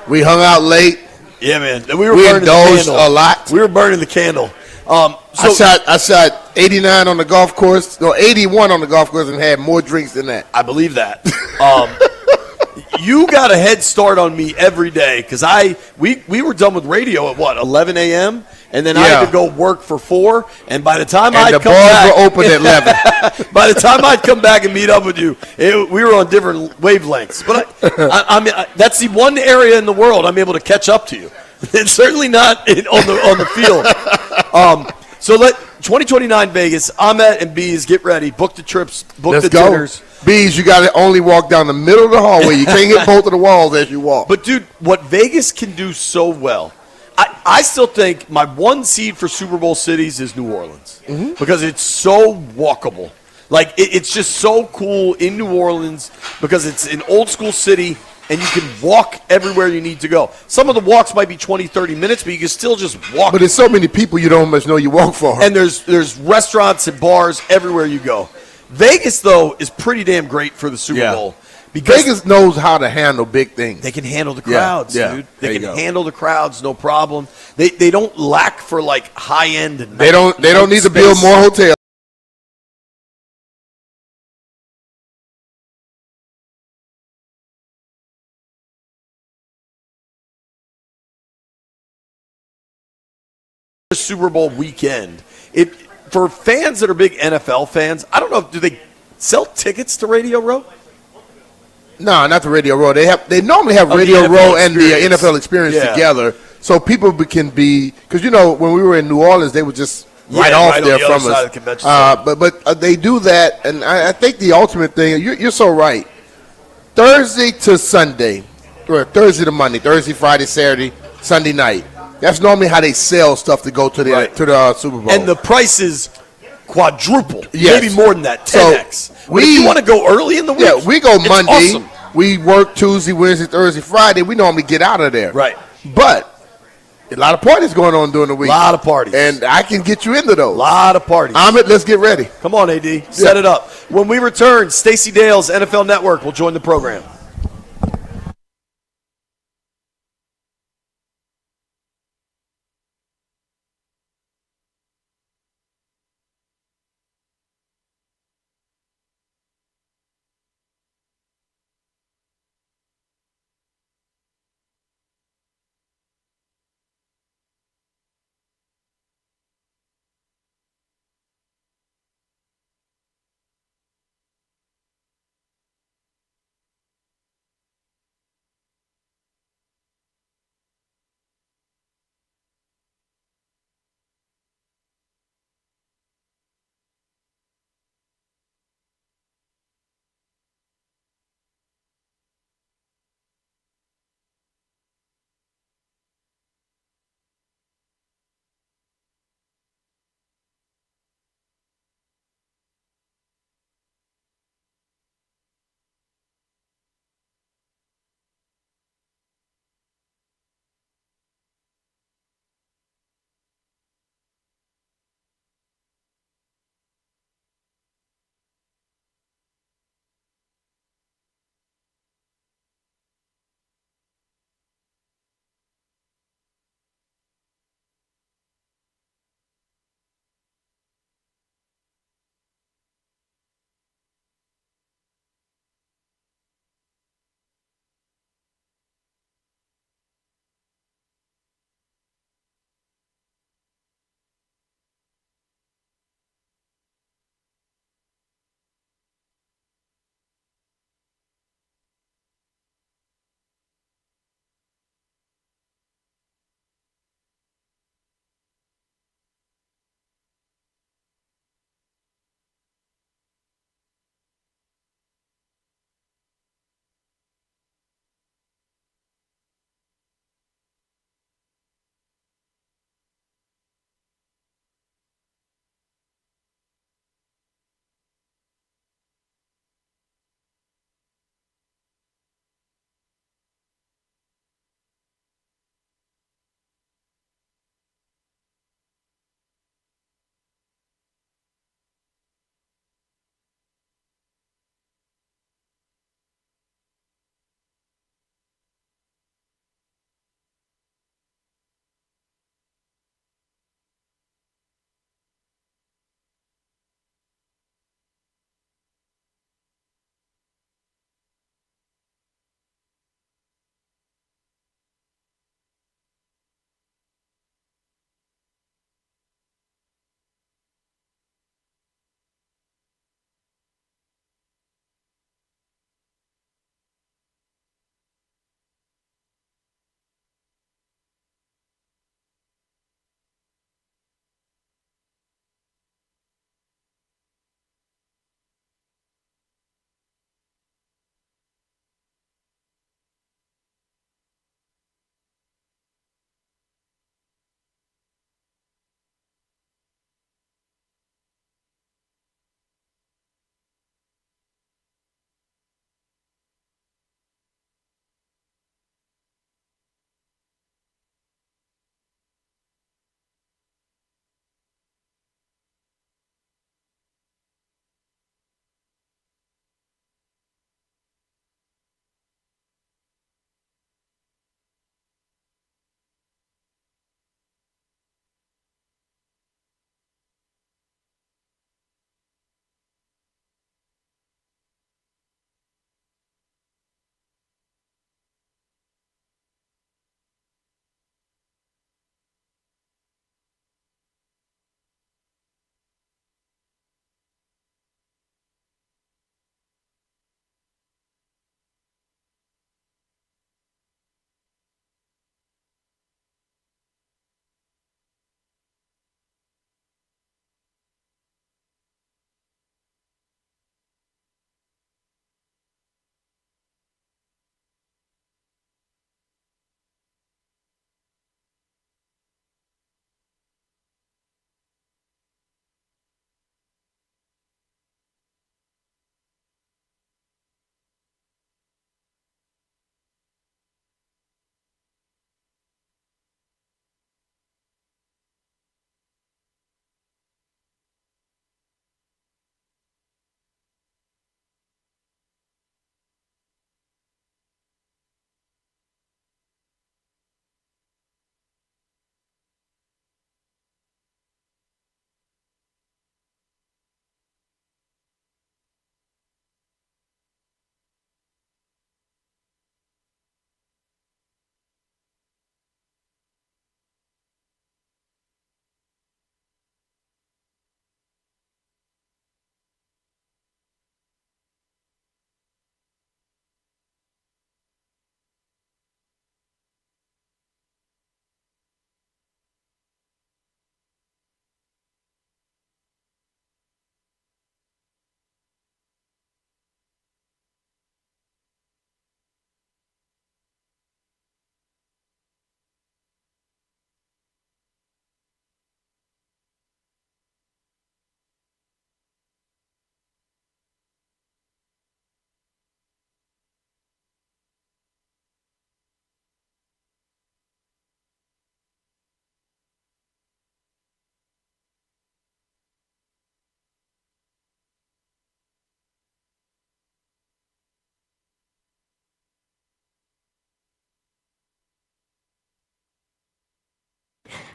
[SPEAKER 18] We hung out late.
[SPEAKER 19] Yeah, man. We
[SPEAKER 18] indulged
[SPEAKER 19] the candle
[SPEAKER 18] a lot.
[SPEAKER 19] We were burning the candle.
[SPEAKER 18] I shot 89 on the golf course, 81 on the golf course, and had more drinks than that.
[SPEAKER 19] I believe that. You got a head start on me every day because we were done with radio at 11 a.m. and then I had to go work for 4. And by the time I'd come back,
[SPEAKER 18] were open at 11.
[SPEAKER 19] By the time I'd come back and meet up with you, we were on different wavelengths. But I mean, that's the one area in the world I'm able to catch up to you. It's certainly not on the field. So let 2029 Vegas. Ahmet and Bees get ready. Book the trips. Book
[SPEAKER 18] Let's
[SPEAKER 19] the
[SPEAKER 18] go.
[SPEAKER 19] dinners.
[SPEAKER 18] Bees, you got to only walk down the middle of the hallway. You can't hit both of the walls as you walk.
[SPEAKER 19] But, dude, what Vegas can do so well, I still think my one seed for Super Bowl cities is New Orleans because it's so walkable. Like, it's just so cool in New Orleans because it's an old-school city, and you can walk everywhere you need to go. Some of the walks might be 20, 30 minutes, but you can still just walk.
[SPEAKER 18] But there's so many people you don't much know you walk for.
[SPEAKER 19] And there's restaurants and bars everywhere you go. Vegas, though, is pretty damn great for the Super Bowl. Because
[SPEAKER 18] Vegas knows how to handle big things.
[SPEAKER 19] They can handle the crowds,
[SPEAKER 18] Yeah.
[SPEAKER 19] dude. They can handle the crowds, no problem. They don't lack for like high end and
[SPEAKER 18] They don't need to build more hotels.
[SPEAKER 19] Super Bowl weekend. For fans that are big NFL fans, I don't know, do they sell tickets to Radio Row?
[SPEAKER 18] No, not the Radio Row. They normally have Radio Row and the NFL Experience together, so people can be, because when we were in New Orleans, they were just right off there from us. But they do that, and I think the ultimate thing. You're so right. Thursday to Sunday, or Thursday to Monday, Thursday, Friday, Saturday, Sunday night. That's normally how they sell stuff to go to the Super Bowl.
[SPEAKER 19] And the prices quadruple,
[SPEAKER 18] Yes.
[SPEAKER 19] maybe more than that,
[SPEAKER 18] So
[SPEAKER 19] 10x. But if you want to go early in the week,
[SPEAKER 18] yeah, we go
[SPEAKER 19] it's
[SPEAKER 18] Monday.
[SPEAKER 19] awesome.
[SPEAKER 18] We work Tuesday, Wednesday, Thursday, Friday. We normally get out of there.
[SPEAKER 19] Right.
[SPEAKER 18] But a lot of parties going on during the week.
[SPEAKER 19] A lot of parties.
[SPEAKER 18] And I can get you into those.
[SPEAKER 19] A lot of parties.
[SPEAKER 18] Ahmed, let's get ready.
[SPEAKER 19] Come on, AD. Set it up. When we return, Stacy Dales, NFL Network, will join the program.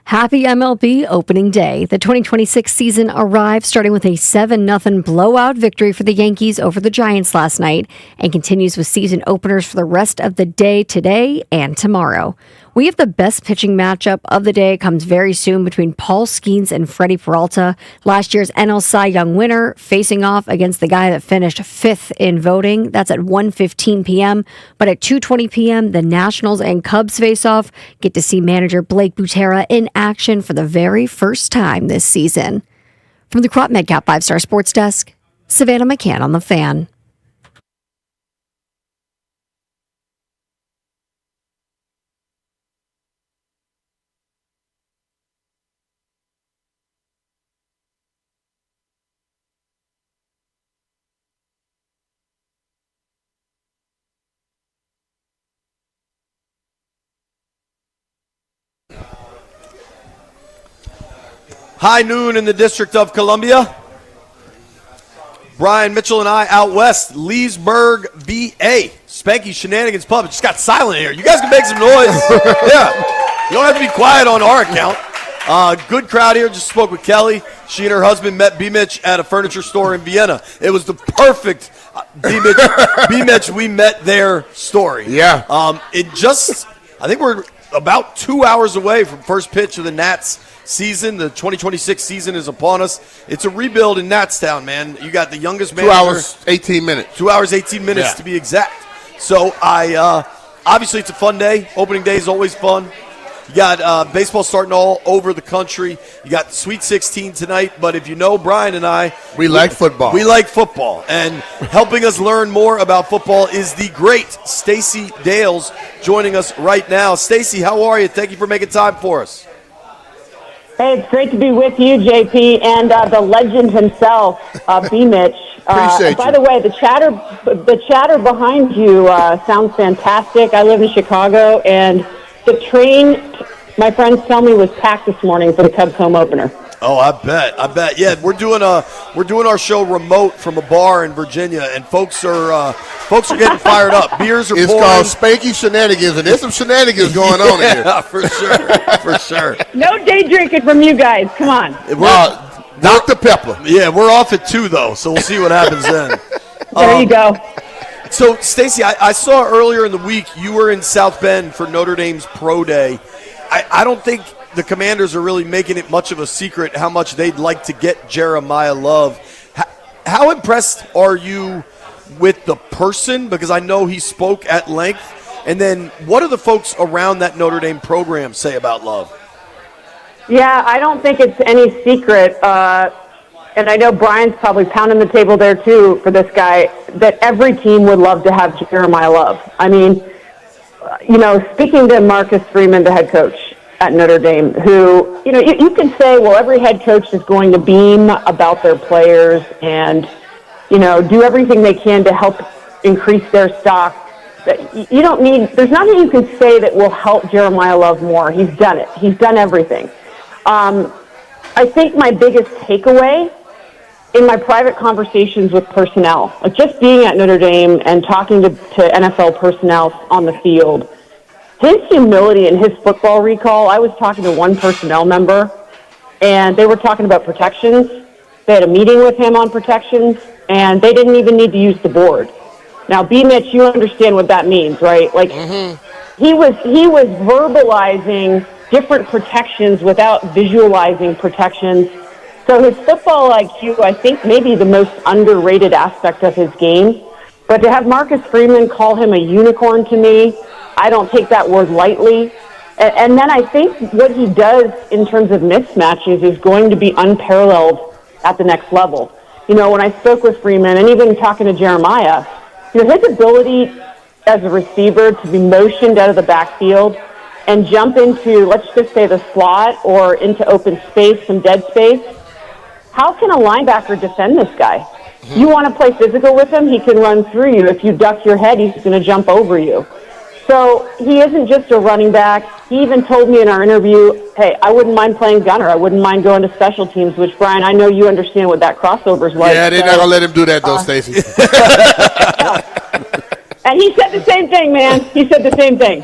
[SPEAKER 8] Happy MLB opening day. The 2026 season arrived starting with a 7-0 blowout victory for the Yankees over the Giants last night and continues with season openers for the rest of the day today and tomorrow. We have the best pitching matchup of the day. It comes very soon between Paul Skeens and Freddie Peralta, last year's NL Cy Young winner, facing off against the guy that finished 5th in voting. That's at 1:15 p.m. But at 2:20 p.m., the Nationals and Cubs face off. Get to see manager Blake Butera in action for the very first time this season. From the Crop MedCap 5-Star Sports Desk, Savannah McCann on The Fan.
[SPEAKER 19] High noon in the District of Columbia. Brian Mitchell and I out west, Leesburg, VA. Spanky Shenanigans Pub. It just got silent here. You guys can make some noise. Yeah. You don't have to be quiet on our account. Good crowd here. Just spoke with Kelly. She and her husband met BMitch at a furniture store in Vienna. It was the perfect BMitch we met there story.
[SPEAKER 18] Yeah.
[SPEAKER 19] I think we're about 2 hours away from first pitch of the Nats season. The 2026 season is upon us. It's a rebuild in Natstown, man. You got the youngest manager.
[SPEAKER 18] 2 hours, 18 minutes.
[SPEAKER 19] 2 hours, 18 minutes to be exact. So obviously it's a fun day. Opening day is always fun. You got baseball starting all over the country. You got Sweet 16 tonight. But if you know Brian and I,
[SPEAKER 18] we like football.
[SPEAKER 19] We like football. And helping us learn more about football is the great Stacy Dales joining us right now. Stacy, how are you? Thank you for making time for us.
[SPEAKER 13] Hey, it's great to be with you, JP, and the legend himself, BMitch.
[SPEAKER 18] Appreciate
[SPEAKER 13] by the way, the chatter behind you sounds fantastic. I live in Chicago, and the train, my friends tell me, was packed this morning for the Cubs home opener.
[SPEAKER 19] Oh, I bet. Yeah, we're doing our show remote from a bar in Virginia, and folks are getting fired up. Beers are pouring.
[SPEAKER 18] It's called Spanky Shenanigans, and there's some shenanigans going on here.
[SPEAKER 19] Yeah, for sure.
[SPEAKER 13] No day drinking from you guys. Come on.
[SPEAKER 18] Dr. Pepper.
[SPEAKER 19] Yeah, we're off at 2 though, so we'll see what happens then.
[SPEAKER 13] There you go.
[SPEAKER 19] So, Stacy, I saw earlier in the week you were in South Bend for Notre Dame's Pro Day. I don't think the Commanders are really making it much of a secret how much they'd like to get Jeremiah Love. How impressed are you with the person? Because I know he spoke at length. And then what do the folks around that Notre Dame program say about Love?
[SPEAKER 13] Yeah, I don't think it's any secret. And I know Brian's probably pounding the table there, too, for this guy, that every team would love to have Jeremiah Love. I mean, speaking to Marcus Freeman, the head coach at Notre Dame, who, you can say, well, every head coach is going to beam about their players and, do everything they can to help increase their stock. There's nothing you can say that will help Jeremiah Love more. He's done it. He's done everything. I think my biggest takeaway in my private conversations with personnel, like just being at Notre Dame and talking to NFL personnel on the field, his humility and his football recall. I was talking to one personnel member, and they were talking about protections. They had a meeting with him on protections, and they didn't even need to use the board. Now, BMitch, you understand what that means, right? Like, he was verbalizing different protections without visualizing protections. So his football IQ, I think, may be the most underrated aspect of his game. But to have Marcus Freeman call him a unicorn to me, I don't take that word lightly. And then I think what he does in terms of mismatches is going to be unparalleled at the next level. When I spoke with Freeman and even talking to Jeremiah, his ability as a receiver to be motioned out of the backfield and jump into, let's just say, the slot or into open space, some dead space. How can a linebacker defend this guy? You want to play physical with him, he can run through you. If you duck your head, he's going to jump over you. So he isn't just a running back. He even told me in our interview, hey, I wouldn't mind playing gunner. I wouldn't mind going to special teams, which, Brian, I know you understand what that crossover's like.
[SPEAKER 18] Yeah, they're not going to let him do that, though, Stacy.
[SPEAKER 13] And he said the same thing, man. He said the same thing.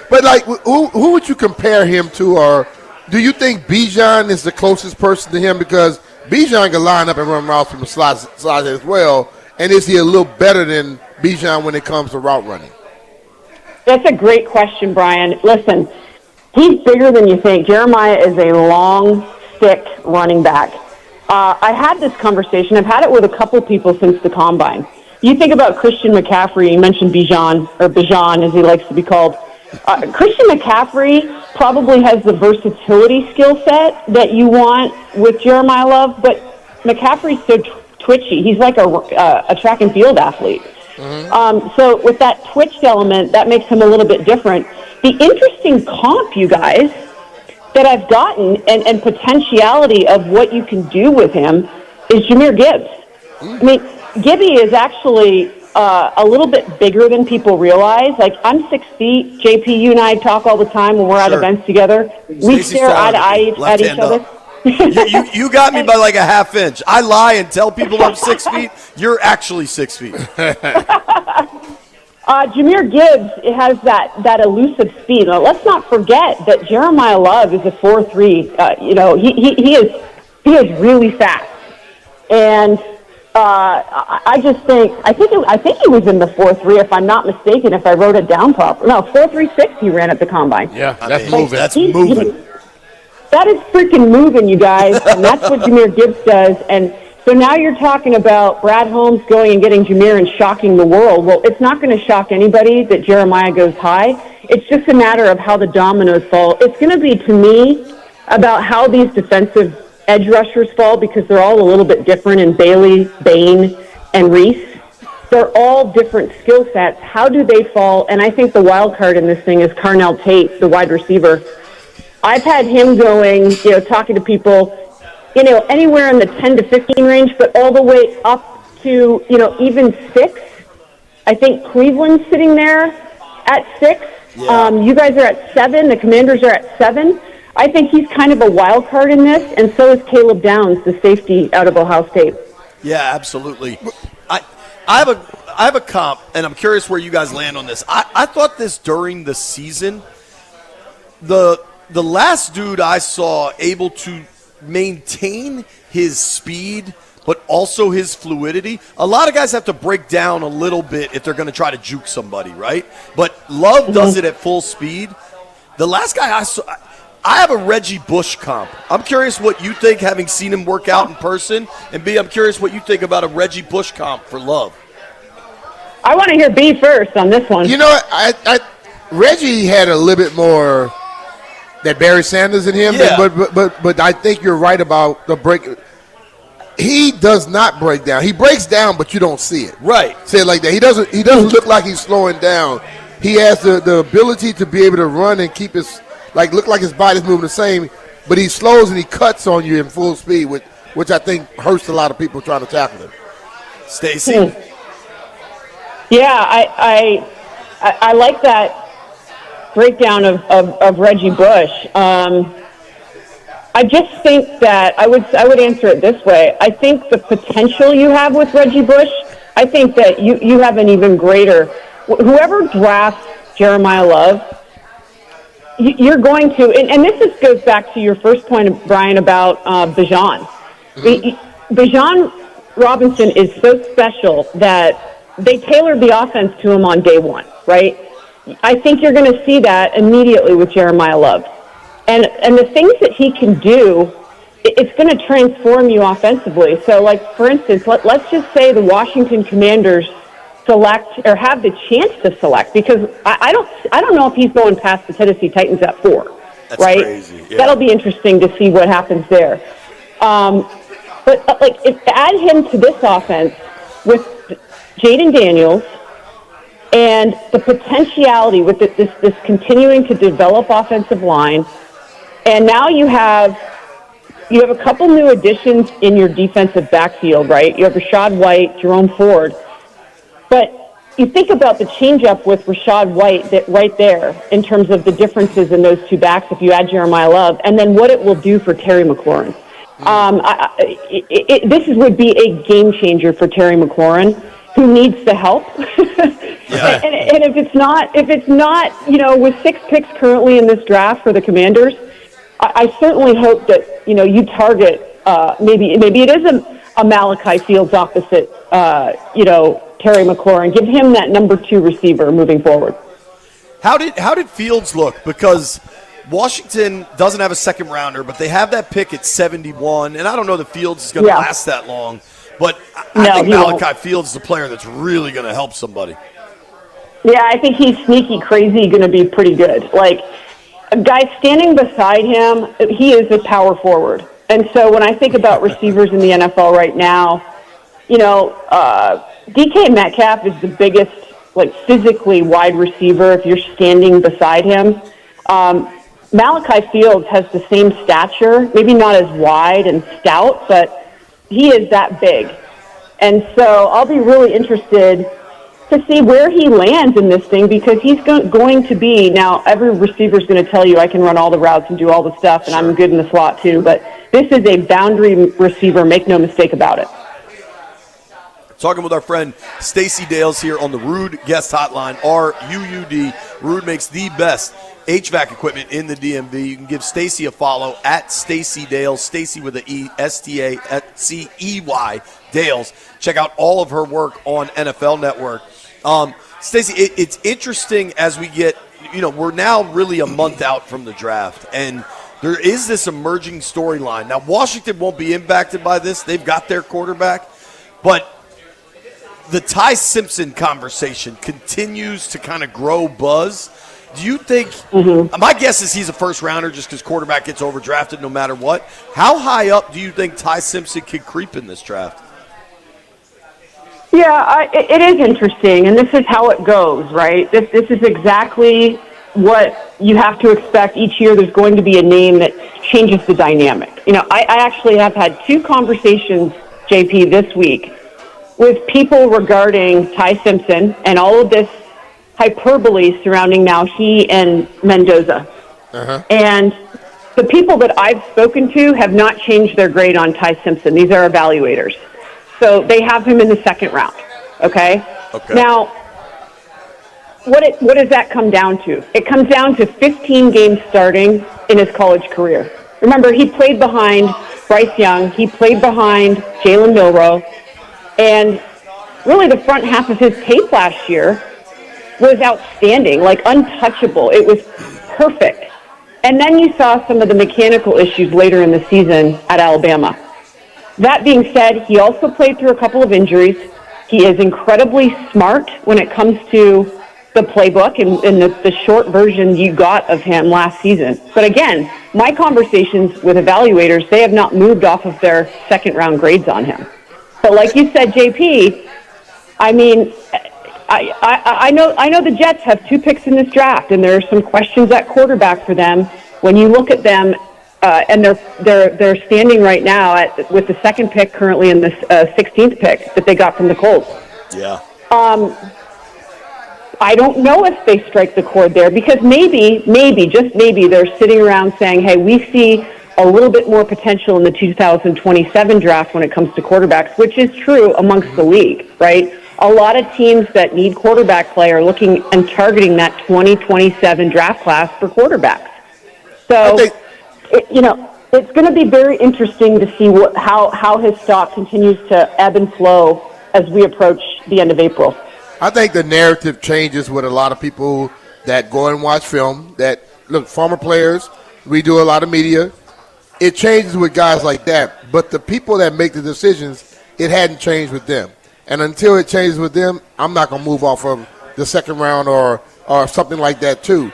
[SPEAKER 18] But, who would you compare him to, or Do you think Bijan is the closest person to him? Because Bijan can line up and run routes from the slot as well. And is he a little better than Bijan when it comes to route running?
[SPEAKER 13] That's a great question, Brian. Listen, he's bigger than you think. Jeremiah is a long stick running back. I had this conversation. I've had it with a couple people since the Combine. You think about Christian McCaffrey. You mentioned Bijan, or Bijan as he likes to be called. Christian McCaffrey probably has the versatility skill set that you want with Jeremiah Love, but McCaffrey's so twitchy. He's like a track and field athlete. So with that twitched element, that makes him a little bit different. The interesting comp, you guys, that I've gotten and potentiality of what you can do with him is Jahmyr Gibbs. I mean, Gibby is actually a little bit bigger than people realize. Like, I'm 6 feet. JP, you and I talk all the time when we're at events together. We stare eye to eye at each other.
[SPEAKER 19] you got me by like a half inch. I lie and tell people I'm 6 feet. You're actually 6 feet.
[SPEAKER 13] Jahmyr Gibbs has that elusive speed. Now, let's not forget that Jeremiah Love is a 4.3. He is really fast, and I think he was in the 4.3 if I'm not mistaken. If I wrote it down properly, no, 4.36 he ran at the Combine.
[SPEAKER 18] Yeah, that's moving. That's moving.
[SPEAKER 13] That is freaking moving, you guys, and that's what Jahmyr Gibbs does. And so now you're talking about Brad Holmes going and getting Jahmyr and shocking the world. Well, it's not going to shock anybody that Jeremiah goes high. It's just a matter of how the dominoes fall. It's going to be, to me, about how these defensive edge rushers fall, because they're all a little bit different in Bailey, Bain, and Reese. They're all different skill sets. How do they fall? And I think the wild card in this thing is Carnell Tate, the wide receiver. I've had him going, talking to people, anywhere in the 10 to 15 range, but all the way up to, even 6. I think Cleveland's sitting there at 6. Yeah. You guys are at 7. The Commanders are at 7. I think he's kind of a wild card in this, and so is Caleb Downs, the safety out of Ohio State.
[SPEAKER 19] Yeah, absolutely. I have a comp, and I'm curious where you guys land on this. I thought this during the season. The last dude I saw able to maintain his speed but also his fluidity. A lot of guys have to break down a little bit if they're going to try to juke somebody, right? But Love does it at full speed. The last guy I saw, I have a Reggie Bush comp. I'm curious what you think, having seen him work out in person, and B, I'm curious what you think about a Reggie Bush comp for Love.
[SPEAKER 13] I want to hear B first on this one.
[SPEAKER 18] You know what? Reggie had a little bit more that Barry Sanders in him,
[SPEAKER 19] yeah.
[SPEAKER 18] but I think you're right about the break. He does not break down. He breaks down, but you don't see it.
[SPEAKER 19] Right.
[SPEAKER 18] Say it like that. He doesn't look like he's slowing down. He has the ability to be able to run and keep his look like his body's moving the same, but he slows and he cuts on you in full speed, which I think hurts a lot of people trying to tackle him.
[SPEAKER 19] Stacy.
[SPEAKER 13] Yeah, I like that breakdown of Reggie Bush. I just think that I would answer it this way. I think the potential you have with Reggie Bush, I think that you have an even greater. Whoever drafts Jeremiah Love, you're going to, and this goes back to your first point, Brian, about Bijan. Mm-hmm. Bijan Robinson is so special that they tailored the offense to him on day one, right? I think you're going to see that immediately with Jeremiah Love. And the things that he can do, it's going to transform you offensively. So, like, for instance, let's just say the Washington Commanders select or have the chance to select, because I don't know if he's going past the Tennessee Titans at 4.
[SPEAKER 19] That's
[SPEAKER 13] right?
[SPEAKER 19] Crazy. Yeah.
[SPEAKER 13] That'll be interesting to see what happens there. But if add him to this offense with Jaden Daniels and the potentiality with this continuing to develop offensive line, and now you have a couple new additions in your defensive backfield, right? You have Rachaad White, Jerome Ford. But you think about the changeup with Rachaad White that right there in terms of the differences in those two backs if you add Jeremiah Love, and then what it will do for Terry McLaurin. This would be a game changer for Terry McLaurin, who needs the help. Yeah. and if it's not, with 6 picks currently in this draft for the Commanders, I certainly hope that, you target, maybe it is a Malachi Fields opposite, Terry McLaurin. Give him that number 2 receiver moving forward.
[SPEAKER 19] How did Fields look? Because Washington doesn't have a second rounder, but they have that pick at 71, and I don't know that Fields is going to last that long. But I think Malachi Fields is the player that's really going to help somebody.
[SPEAKER 13] Yeah, I think he's sneaky crazy, going to be pretty good. Like, a guy standing beside him, he is a power forward. And so when I think about receivers in the NFL right now, DK Metcalf is the biggest, physically wide receiver if you're standing beside him. Malachi Fields has the same stature, maybe not as wide and stout, but he is that big. And so I'll be really interested to see where he lands in this thing, because he's going to be, now every receiver is going to tell you I can run all the routes and do all the stuff, and I'm good in the slot too, but this is a boundary receiver, make no mistake about it.
[SPEAKER 19] Talking with our friend Stacy Dales here on the Ruud Guest Hotline, RUUD. Ruud makes the best HVAC equipment in the DMV. You can give Stacy a follow at Stacy Dales, Stacy with an E, STACEY, Dales. Check out all of her work on NFL Network. Stacy, it's interesting as we get, we're now really a month out from the draft, and there is this emerging storyline. Now, Washington won't be impacted by this. They've got their quarterback, but the Ty Simpson conversation continues to kind of grow buzz. Do you think, my guess is he's a first rounder just because quarterback gets overdrafted no matter what. How high up do you think Ty Simpson could creep in this draft?
[SPEAKER 13] Yeah, it is interesting, and this is how it goes, right? This is exactly what you have to expect. Each year there's going to be a name that changes the dynamic. I actually have had 2 conversations, JP, this week with people regarding Ty Simpson and all of this hyperbole surrounding now he and Mendoza. And the people that I've spoken to have not changed their grade on Ty Simpson. These are evaluators. So they have him in the 2nd round, okay? Now, what does that come down to? It comes down to 15 games starting in his college career. Remember, he played behind Bryce Young. He played behind Jalen Milroe. And really the front half of his tape last year was outstanding, untouchable. It was perfect. And then you saw some of the mechanical issues later in the season at Alabama. That being said, he also played through a couple of injuries. He is incredibly smart when it comes to the playbook and the short version you got of him last season. But again, my conversations with evaluators, they have not moved off of their 2nd round grades on him. But like you said, JP, I mean, I know the Jets have 2 picks in this draft, and there are some questions at quarterback for them. When you look at them, and they're standing right now with the 2nd pick currently in the 16th pick that they got from the Colts.
[SPEAKER 19] Yeah.
[SPEAKER 13] I don't know if they strike the chord there, because maybe, just maybe, they're sitting around saying, hey, we see a little bit more potential in the 2027 draft when it comes to quarterbacks, which is true amongst the league, right? A lot of teams that need quarterback play are looking and targeting that 2027 draft class for quarterbacks. So, it's going to be very interesting to see how his stock continues to ebb and flow as we approach the end of April.
[SPEAKER 18] I think the narrative changes with a lot of people that go and watch film, that, look, former players, we do a lot of media. It changes with guys like that. But the people that make the decisions, it hadn't changed with them. And until it changes with them, I'm not going to move off of the 2nd round or something like that, too.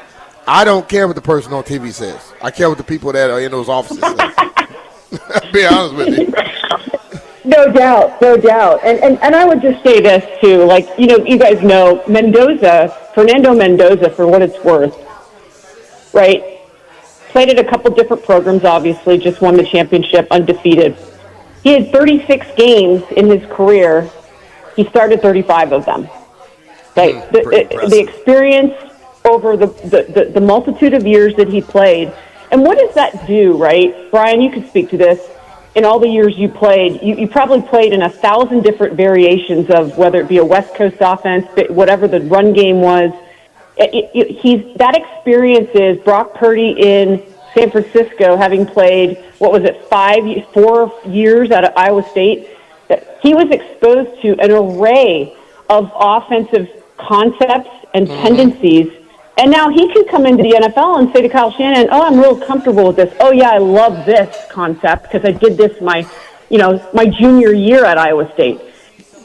[SPEAKER 18] I don't care what the person on TV says. I care what the people that are in those offices say. Be honest with you.
[SPEAKER 13] No doubt. And I would just say this, too. You guys know, Fernando Mendoza, for what it's worth, right? Played at a couple different programs, obviously, just won the championship undefeated. He had 36 games in his career. He started 35 of them. Right? The experience over the multitude of years that he played. And what does that do, right? Brian, you could speak to this. In all the years you played, you probably played in 1,000 different variations of whether it be a West Coast offense, whatever the run game was. That experience is Brock Purdy in San Francisco, having played, 4 years at Iowa State, that he was exposed to an array of offensive concepts and tendencies. And now he can come into the NFL and say to Kyle Shanahan, oh, I'm real comfortable with this. Oh, yeah, I love this concept because I did this my junior year at Iowa State.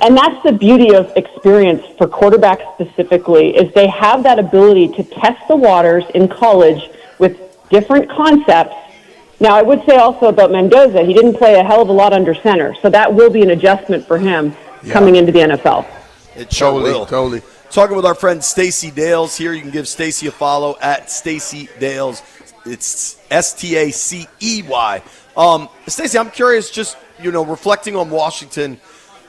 [SPEAKER 13] And that's the beauty of experience for quarterbacks specifically, is they have that ability to test the waters in college with different concepts. Now, I would say also about Mendoza, he didn't play a hell of a lot under center, so that will be an adjustment for him coming into the NFL.
[SPEAKER 19] It sure will.
[SPEAKER 18] Totally.
[SPEAKER 19] Talking with our friend Stacy Dales here. You can give Stacy a follow at Stacy Dales. It's STACEY. Stacy, I'm curious, just reflecting on Washington.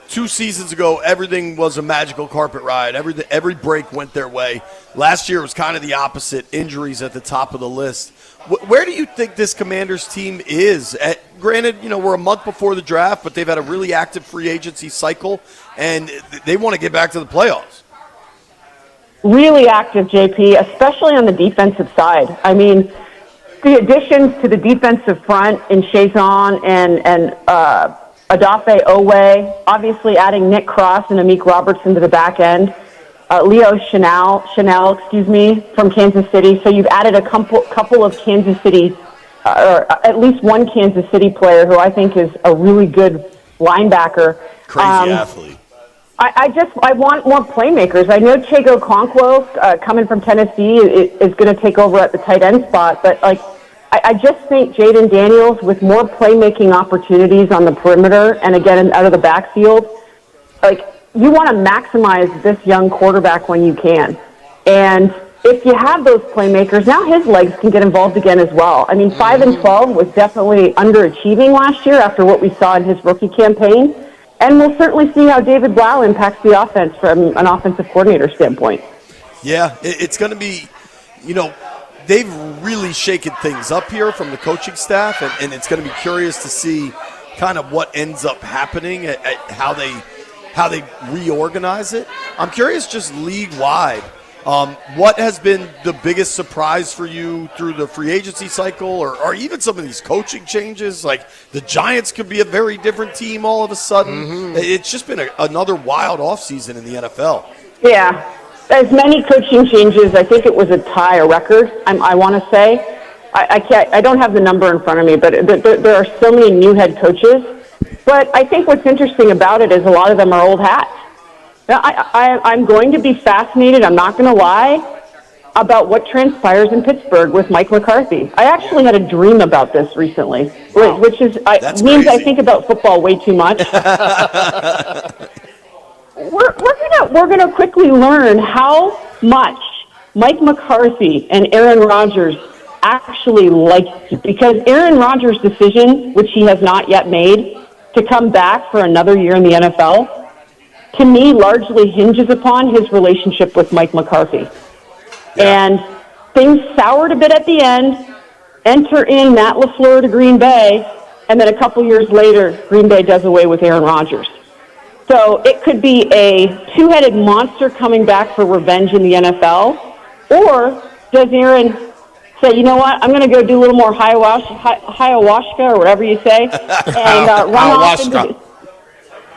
[SPEAKER 19] 2 seasons ago, everything was a magical carpet ride. Every break went their way. Last year was kind of the opposite. Injuries at the top of the list. Where do you think this Commanders team is? Granted, we're a month before the draft, but they've had a really active free agency cycle, and they want to get back to the playoffs.
[SPEAKER 13] Really active, JP, especially on the defensive side. I mean, the additions to the defensive front in Chazon and Odafe Owe, obviously adding Nick Cross and Amik Robertson to the back end. Leo Chanel, from Kansas City. So you've added a couple of Kansas City, or at least one Kansas City player who I think is a really good linebacker.
[SPEAKER 19] Crazy athlete.
[SPEAKER 13] I want more playmakers. I know Chego Okonkwo, coming from Tennessee, is going to take over at the tight end spot, but I just think Jaden Daniels, with more playmaking opportunities on the perimeter and again out of the backfield, you want to maximize this young quarterback when you can. And if you have those playmakers, now his legs can get involved again as well. I mean, 5-12 was definitely underachieving last year after what we saw in his rookie campaign. And we'll certainly see how David Blau impacts the offense from an offensive coordinator standpoint.
[SPEAKER 19] Yeah, it's going to be, they've really shaken things up here from the coaching staff, and it's going to be curious to see kind of what ends up happening, at how they reorganize it. I'm curious, just league-wide, what has been the biggest surprise for you through the free agency cycle, or even some of these coaching changes? Like the Giants could be a very different team all of a sudden. It's just been another wild offseason in the NFL.
[SPEAKER 13] Yeah. As many coaching changes, I think it was a record, I want to say. I don't have the number in front of me, but there are so many new head coaches. But I think what's interesting about it is a lot of them are old hats. Now, I'm going to be fascinated, I'm not going to lie, about what transpires in Pittsburgh with Mike McCarthy. I actually had a dream about this recently, which means crazy. I think about football way too much. We're gonna quickly learn how much Mike McCarthy and Aaron Rodgers actually liked it, because Aaron Rodgers' decision, which he has not yet made, to come back for another year in the NFL, to me largely hinges upon his relationship with Mike McCarthy. And things soured a bit at the end. Enter in Matt LaFleur to Green Bay, and then a couple years later, Green Bay does away with Aaron Rodgers. So it could be a two-headed monster coming back for revenge in the NFL, or does Aaron say, you know what, I'm going to go do a little more ayahuasca or whatever you say, and run off into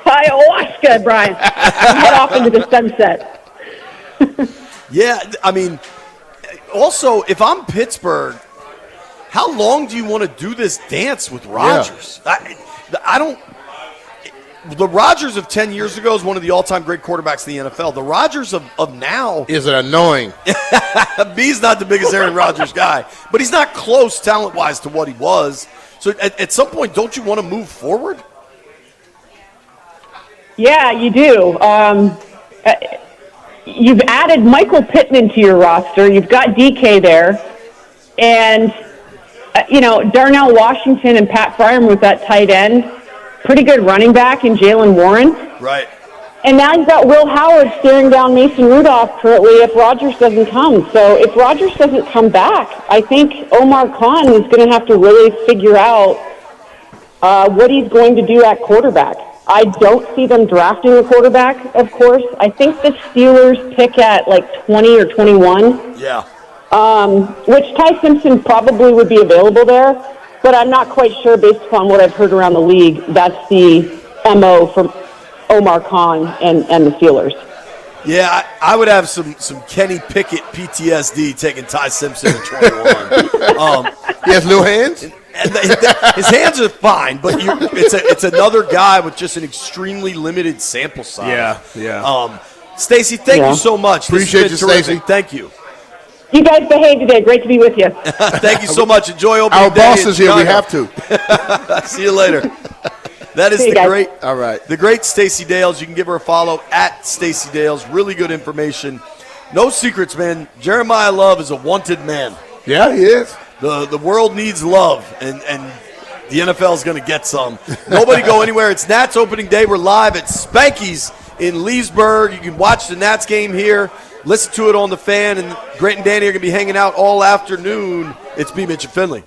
[SPEAKER 13] ayahuasca, Brian, and head off into the sunset.
[SPEAKER 19] Yeah, I mean, also, if I'm Pittsburgh, how long do you want to do this dance with Rodgers? Yeah. I don't. The Rodgers of 10 years ago is one of the all-time great quarterbacks in the NFL. The Rodgers of now
[SPEAKER 18] is it annoying.
[SPEAKER 19] B's not the biggest Aaron Rodgers guy, but he's not close talent-wise to what he was. So at some point, don't you want to move forward?
[SPEAKER 13] Yeah, you do. You've added Michael Pittman to your roster. You've got DK there. And, Darnell Washington and Pat Freiermuth at tight end. Pretty good running back in Jalen Warren.
[SPEAKER 19] Right.
[SPEAKER 13] And now you've got Will Howard staring down Mason Rudolph currently if Rodgers doesn't come. So if Rodgers doesn't come back, I think Omar Khan is going to have to really figure out what he's going to do at quarterback. I don't see them drafting a quarterback, of course. I think the Steelers pick at 20 or 21.
[SPEAKER 19] Yeah.
[SPEAKER 13] which Ty Simpson probably would be available there, but I'm not quite sure based upon what I've heard around the league. That's the MO from Omar Khan and the Steelers.
[SPEAKER 19] Yeah, I would have some Kenny Pickett PTSD taking Ty Simpson at 21.
[SPEAKER 18] He has no hands?
[SPEAKER 19] His hands are fine, but it's another guy with just an extremely limited sample size.
[SPEAKER 21] Yeah.
[SPEAKER 19] Stacey, thank you so much.
[SPEAKER 18] Appreciate
[SPEAKER 19] this
[SPEAKER 18] you,
[SPEAKER 19] has been terrific.
[SPEAKER 18] Stacey.
[SPEAKER 19] Thank you.
[SPEAKER 13] You guys behaved today. Great to be with you.
[SPEAKER 19] Thank you so much. Enjoy opening
[SPEAKER 18] Our
[SPEAKER 19] day
[SPEAKER 18] boss
[SPEAKER 19] in
[SPEAKER 18] is here. We
[SPEAKER 19] Chicago.
[SPEAKER 18] have to.
[SPEAKER 19] See you later. That is
[SPEAKER 13] See you
[SPEAKER 19] the
[SPEAKER 13] guys.
[SPEAKER 19] great,
[SPEAKER 18] All right.
[SPEAKER 19] the great Stacy Dales. You can give her a follow at Stacy Dales. Really good information. No secrets, man. Jeremiah Love is a wanted man.
[SPEAKER 18] Yeah, he is.
[SPEAKER 19] The world needs love, and the NFL is going to get some. Nobody go anywhere. It's Nats opening day. We're live at Spanky's in Leesburg. You can watch the Nats game here. Listen to it on the Fan, and Grant and Danny are going to be hanging out all afternoon. It's BMitch Finlay.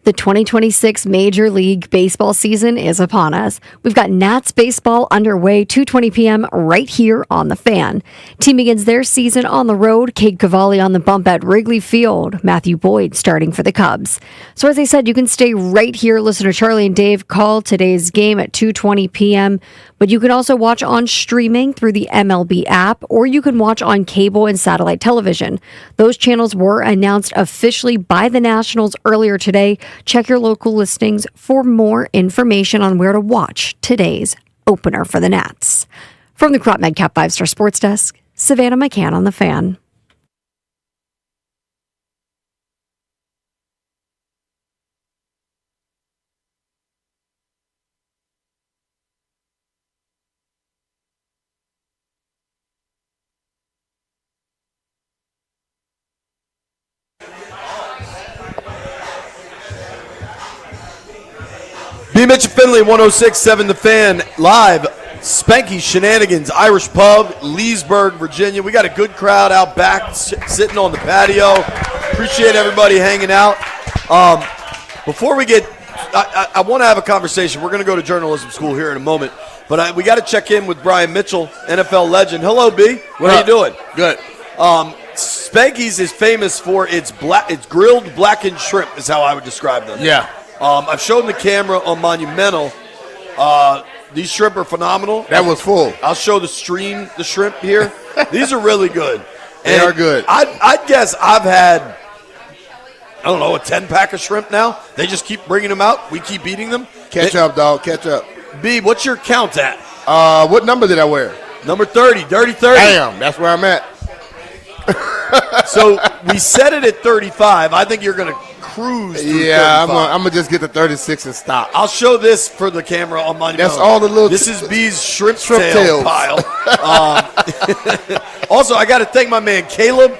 [SPEAKER 8] The 2026 Major League Baseball season is upon us. We've got Nats baseball underway 2:20 p.m. right here on The Fan. Team begins their season on the road. Cade Cavalli on the bump at Wrigley Field. Matthew Boyd starting for the Cubs. So as I said, you can stay right here. Listen to Charlie and Dave call today's game at 2:20 p.m. But you can also watch on streaming through the MLB app, or you can watch on cable and satellite television. Those channels were announced officially by the Nationals earlier today. Check your local listings for more information on where to watch today's opener for the Nats. From the Crop Medcap 5-Star Sports Desk, Savannah McCann on The Fan.
[SPEAKER 19] BMitch Finlay, 106.7 The Fan, live. Spanky Shenanigans, Irish Pub, Leesburg, Virginia. We got a good crowd out back sitting on the patio. Appreciate everybody hanging out. Before we get, I want to have a conversation. We're going to go to journalism school here in a moment, but we got to check in with Brian Mitchell, NFL legend. Hello, B. How you doing?
[SPEAKER 18] Good.
[SPEAKER 19] Spanky's is famous for its grilled blackened shrimp, is how I would describe them.
[SPEAKER 18] Yeah.
[SPEAKER 19] I've shown the camera on Monumental. These shrimp are phenomenal.
[SPEAKER 18] That was full.
[SPEAKER 19] I'll show the shrimp here. These are really good.
[SPEAKER 18] They are good.
[SPEAKER 19] I'd guess I've had, I don't know, a 10-pack of shrimp now. They just keep bringing them out. We keep eating them.
[SPEAKER 18] Catch up, dog. Catch up.
[SPEAKER 19] B, what's your count at?
[SPEAKER 18] What number did I wear?
[SPEAKER 19] Number 30. Dirty 30.
[SPEAKER 18] Damn, that's where I'm at.
[SPEAKER 19] So we set it at 35. I think you're going to cruise through 35.
[SPEAKER 18] I'm going to just get to 36 and stop.
[SPEAKER 19] I'll show this for the camera on my
[SPEAKER 18] That's all the little...
[SPEAKER 19] This is B's shrimp tail
[SPEAKER 18] tails.
[SPEAKER 19] pile. Also, I got to thank my man Caleb.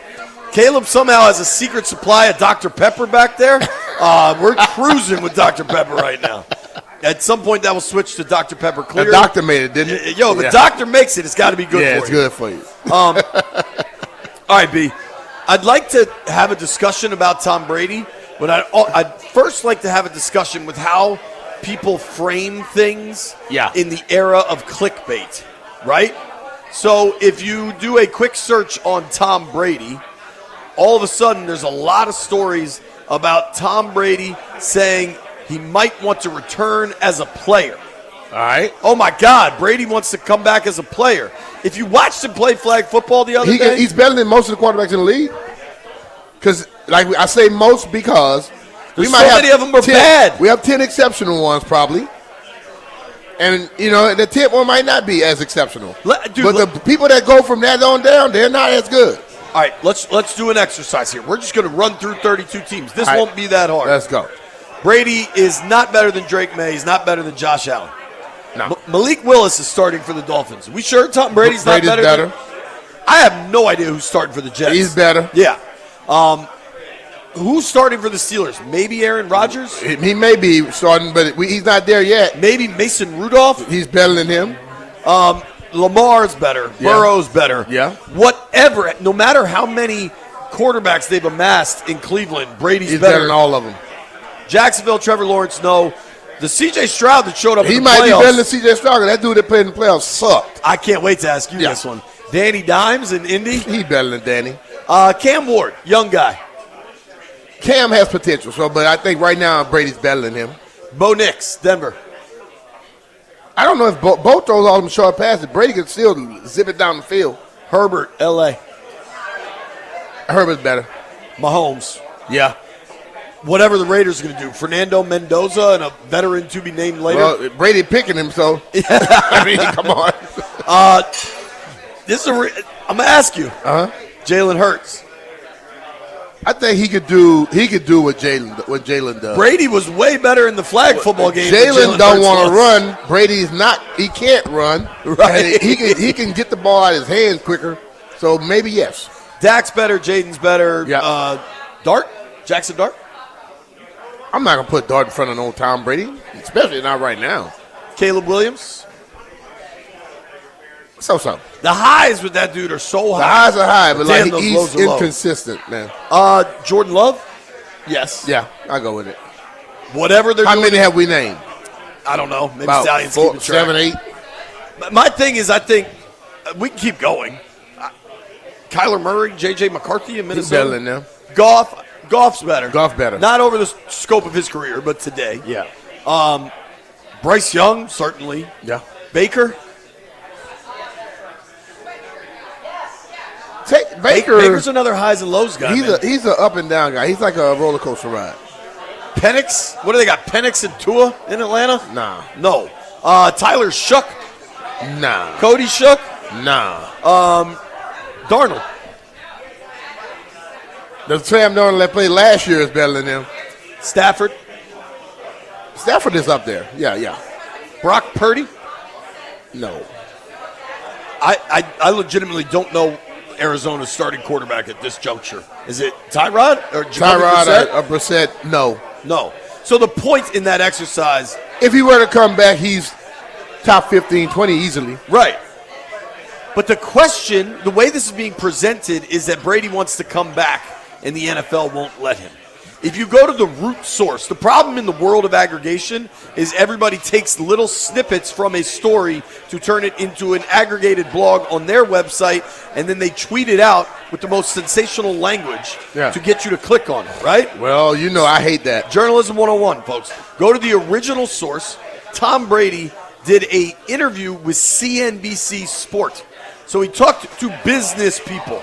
[SPEAKER 19] Caleb somehow has a secret supply of Dr. Pepper back there. We're cruising with Dr. Pepper right now. At some point, that will switch to Dr. Pepper Clear.
[SPEAKER 18] The doctor made it, didn't it?
[SPEAKER 19] Yo, the doctor makes it. It's got to be good for you.
[SPEAKER 18] Yeah, it's good for you.
[SPEAKER 19] All right, B. I'd like to have a discussion about Tom Brady, but I'd first like to have a discussion with how people frame things in the era of clickbait, right? So if you do a quick search on Tom Brady, all of a sudden there's a lot of stories about Tom Brady saying he might want to return as a player.
[SPEAKER 18] All right.
[SPEAKER 19] Oh, my God. Brady wants to come back as a player. If you watched him play flag football the other day.
[SPEAKER 18] He's better than most of the quarterbacks in the league. Because, like I say most because we might have
[SPEAKER 19] many of them are
[SPEAKER 18] 10,
[SPEAKER 19] bad.
[SPEAKER 18] We have 10 exceptional ones probably. And, the 10th one might not be as exceptional. The people that go from that on down, they're not as good.
[SPEAKER 19] All right, let's do an exercise here. We're just going to run through 32 teams. This won't be that hard.
[SPEAKER 18] Let's go.
[SPEAKER 19] Brady is not better than Drake May. He's not better than Josh Allen.
[SPEAKER 18] No.
[SPEAKER 19] Malik Willis is starting for the Dolphins. We sure Tom Brady's not better? I have no idea who's starting for the Jets.
[SPEAKER 18] He's better.
[SPEAKER 19] Yeah. Who's starting for the Steelers? Maybe Aaron Rodgers?
[SPEAKER 18] He may be starting, but he's not there yet.
[SPEAKER 19] Maybe Mason Rudolph?
[SPEAKER 18] He's better than him.
[SPEAKER 19] Lamar's better.
[SPEAKER 18] Yeah.
[SPEAKER 19] Burrow's better.
[SPEAKER 18] Yeah.
[SPEAKER 19] Whatever. No matter how many quarterbacks they've amassed in Cleveland, Brady's
[SPEAKER 18] He's
[SPEAKER 19] better.
[SPEAKER 18] better than all of them.
[SPEAKER 19] Jacksonville, Trevor Lawrence, no. The C.J. Stroud that showed up in the playoffs.
[SPEAKER 18] He might be better than C.J. Stroud. That dude that played in the playoffs sucked.
[SPEAKER 19] I can't wait to ask you this one. Danny Dimes in Indy.
[SPEAKER 18] He's better than Danny.
[SPEAKER 19] Cam Ward, young guy.
[SPEAKER 18] Cam has potential, but I think right now Brady's better than him.
[SPEAKER 19] Bo Nix, Denver.
[SPEAKER 18] I don't know if Bo throws all them short passes. Brady can still zip it down the field.
[SPEAKER 19] Herbert, L.A.
[SPEAKER 18] Herbert's better.
[SPEAKER 19] Mahomes.
[SPEAKER 18] Yeah.
[SPEAKER 19] Whatever the Raiders are going to do. Fernando Mendoza and a veteran to be named later.
[SPEAKER 18] Well, Brady picking him, so. I mean, come on.
[SPEAKER 19] I'm going to ask you. Jalen Hurts.
[SPEAKER 18] I think he could do what Jalen does.
[SPEAKER 19] Brady was way better in the flag football game.
[SPEAKER 18] Jalen don't want to run. Brady's not. He can't run.
[SPEAKER 19] Right.
[SPEAKER 18] And he can get the ball out of his hands quicker. So maybe yes.
[SPEAKER 19] Dak's better. Jaden's better. Yeah. Dart. Jackson Dart.
[SPEAKER 18] I'm not gonna put Dart in front of no Tom Brady, especially not right now.
[SPEAKER 19] Caleb Williams.
[SPEAKER 18] So.
[SPEAKER 19] The highs with that dude are so high.
[SPEAKER 18] The highs are high, but
[SPEAKER 19] damn,
[SPEAKER 18] like he's inconsistent, man.
[SPEAKER 19] Jordan Love? Yes.
[SPEAKER 18] Yeah, I'll go with it.
[SPEAKER 19] whatever they're
[SPEAKER 18] How
[SPEAKER 19] doing.
[SPEAKER 18] many have we named?
[SPEAKER 19] I don't know. Maybe
[SPEAKER 18] About
[SPEAKER 19] Stallions
[SPEAKER 18] 4,
[SPEAKER 19] keeping track.
[SPEAKER 18] 7, 8.
[SPEAKER 19] But my thing is, I think we can keep going. Kyler Murray, J.J. McCarthy in Minnesota.
[SPEAKER 18] He's better than them.
[SPEAKER 19] Goff's better.
[SPEAKER 18] Goff better.
[SPEAKER 19] Not over the scope of his career, but today.
[SPEAKER 18] Yeah.
[SPEAKER 19] Bryce Young, certainly.
[SPEAKER 18] Yeah.
[SPEAKER 19] Baker.
[SPEAKER 18] Baker's
[SPEAKER 19] another highs and lows guy.
[SPEAKER 18] He's an up and down guy. He's like a roller coaster ride.
[SPEAKER 19] Penix. What do they got? Penix and Tua in Atlanta?
[SPEAKER 18] Nah.
[SPEAKER 19] No. Tyler Shook.
[SPEAKER 18] Nah.
[SPEAKER 19] Cody Shook.
[SPEAKER 18] Nah.
[SPEAKER 19] Darnold.
[SPEAKER 18] The Sam Darnold that played last year is better than him.
[SPEAKER 19] Stafford.
[SPEAKER 18] Stafford is up there. Yeah.
[SPEAKER 19] Brock Purdy.
[SPEAKER 18] No.
[SPEAKER 19] I legitimately don't know Arizona's starting quarterback at this juncture. Is it Tyrod or Jacoby Brissett?
[SPEAKER 18] or Brissett? No.
[SPEAKER 19] No. So the point in that exercise,
[SPEAKER 18] if he were to come back, he's top 15, 20 easily.
[SPEAKER 19] Right. But the question, the way this is being presented is that Brady wants to come back and the NFL won't let him. If you go to the root source, the problem in the world of aggregation is everybody takes little snippets from a story to turn it into an aggregated blog on their website, and then they tweet it out with the most sensational language to get you to click on it, right?
[SPEAKER 18] Well, you know I hate that.
[SPEAKER 19] Journalism 101, folks. Go to the original source. Tom Brady did an interview with CNBC Sport. So he talked to business people.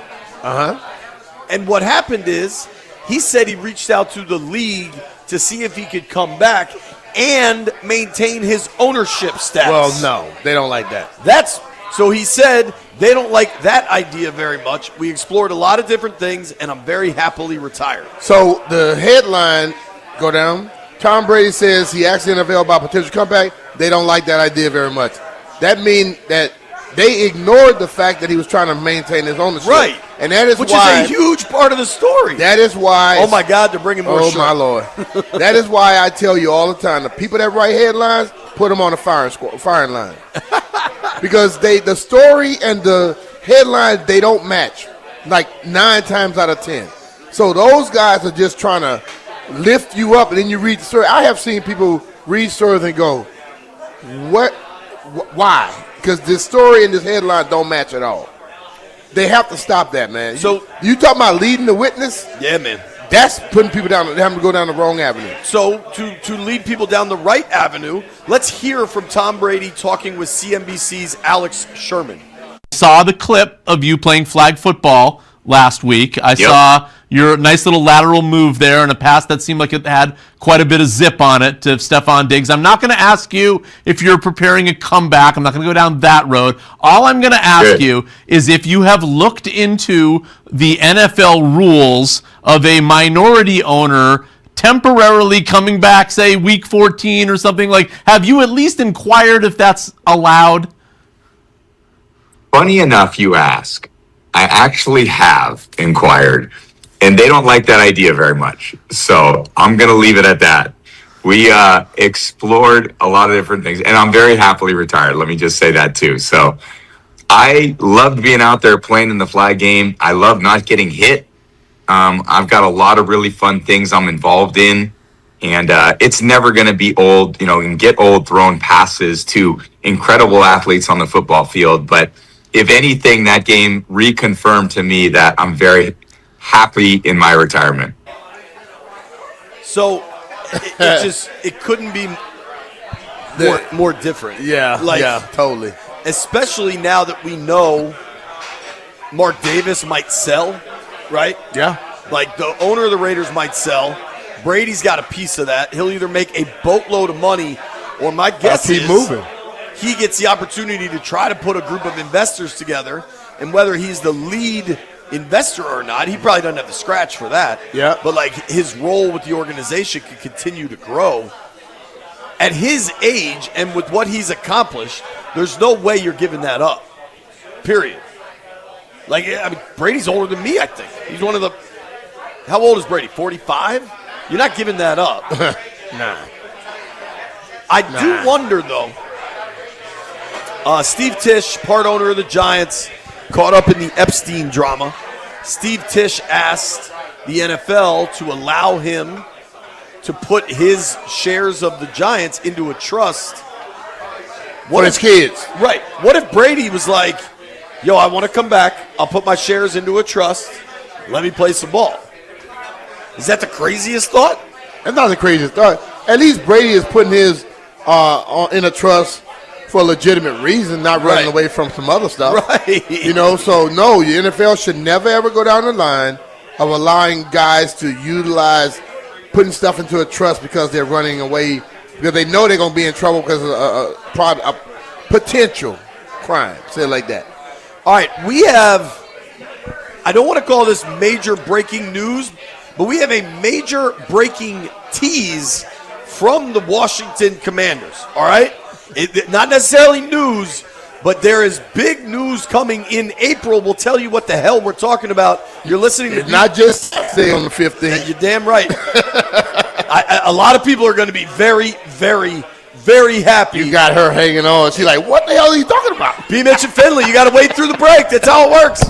[SPEAKER 19] And what happened is he said he reached out to the league to see if he could come back and maintain his ownership status.
[SPEAKER 18] Well, no, they don't like that.
[SPEAKER 19] So he said they don't like that idea very much. We explored a lot of different things, and I'm very happily retired.
[SPEAKER 18] So the headline, go down. Tom Brady says he asked the NFL about potential comeback. They don't like that idea very much. That means that they ignored the fact that he was trying to maintain his ownership.
[SPEAKER 19] Right.
[SPEAKER 18] And that is
[SPEAKER 19] Which
[SPEAKER 18] why.
[SPEAKER 19] is a huge part of the story.
[SPEAKER 18] That is why.
[SPEAKER 19] Oh, my God, they're bringing more shit.
[SPEAKER 18] Oh, my Lord. That is why I tell you all the time, the people that write headlines, put them on the firing line. Because the story and the headline, they don't match. Like 9 times out of 10. So those guys are just trying to lift you up, and then you read the story. I have seen people read stories and go, what? Why? Because this story and this headline don't match at all. They have to stop that, man. So you talking about leading the witness?
[SPEAKER 19] Yeah, man.
[SPEAKER 18] That's putting people down, having to go down the wrong avenue.
[SPEAKER 19] So to lead people down the right avenue, let's hear from Tom Brady talking with CNBC's Alex Sherman.
[SPEAKER 9] Saw the clip of you playing flag football last week. I saw your nice little lateral move there in a pass that seemed like it had quite a bit of zip on it to Stephon Diggs. I'm not going to ask you if you're preparing a comeback. I'm not going to go down that road. All I'm going to ask you is if you have looked into the NFL rules of a minority owner temporarily coming back, say, week 14 or something. Like, have you at least inquired if that's allowed?
[SPEAKER 22] Funny enough, you ask. I actually have inquired, and they don't like that idea very much. So I'm going to leave it at that. We explored a lot of different things, and I'm very happily retired. Let me just say that too. So I loved being out there playing in the flag game. I love not getting hit. I've got a lot of really fun things I'm involved in, and it's never going to be old. You can get old throwing passes to incredible athletes on the football field, but if anything, that game reconfirmed to me that I'm very happy in my retirement.
[SPEAKER 19] So it couldn't be more different.
[SPEAKER 18] Yeah, totally.
[SPEAKER 19] Especially now that we know Mark Davis might sell, right?
[SPEAKER 18] Yeah.
[SPEAKER 19] Like the owner of the Raiders might sell. Brady's got a piece of that. He'll either make a boatload of money, or my guess is
[SPEAKER 18] moving.
[SPEAKER 19] He gets the opportunity to try to put a group of investors together, and whether he's the lead investor or not, he probably doesn't have the scratch for that.
[SPEAKER 18] Yeah.
[SPEAKER 19] But like his role with the organization could continue to grow. At his age and with what he's accomplished, there's no way you're giving that up. Period. Like, I mean, Brady's older than me, I think. He's one of the – how old is Brady, 45? You're not giving that up.
[SPEAKER 18] Nah.
[SPEAKER 19] I do wonder, though. Steve Tisch, part owner of the Giants, caught up in the Epstein drama. Steve Tisch asked the NFL to allow him to put his shares of the Giants into a trust.
[SPEAKER 18] For his kids.
[SPEAKER 19] Right. What if Brady was like, yo, I want to come back. I'll put my shares into a trust. Let me play some ball. Is that the craziest thought?
[SPEAKER 18] That's not the craziest thought. At least Brady is putting his in a trust for a legitimate reason, not running away from some other stuff.
[SPEAKER 19] Right.
[SPEAKER 18] You know, so no, the NFL should never ever go down the line of allowing guys to utilize putting stuff into a trust because they're running away, because they know they're going to be in trouble because of a potential crime. Say it like that.
[SPEAKER 19] All right, we have, I don't want to call this major breaking news, but we have a major breaking tease from the Washington Commanders, all right? Not necessarily news, but there is big news coming in April. We'll tell you what the hell we're talking about. You're listening to...
[SPEAKER 18] It's not just say on the 15th.
[SPEAKER 19] You're damn right. A lot of people are going to be very, very, very happy.
[SPEAKER 18] You got her hanging on. She's like, what the hell are you talking about?
[SPEAKER 19] BMitch Finlay, you got to wait through the break. That's how it works.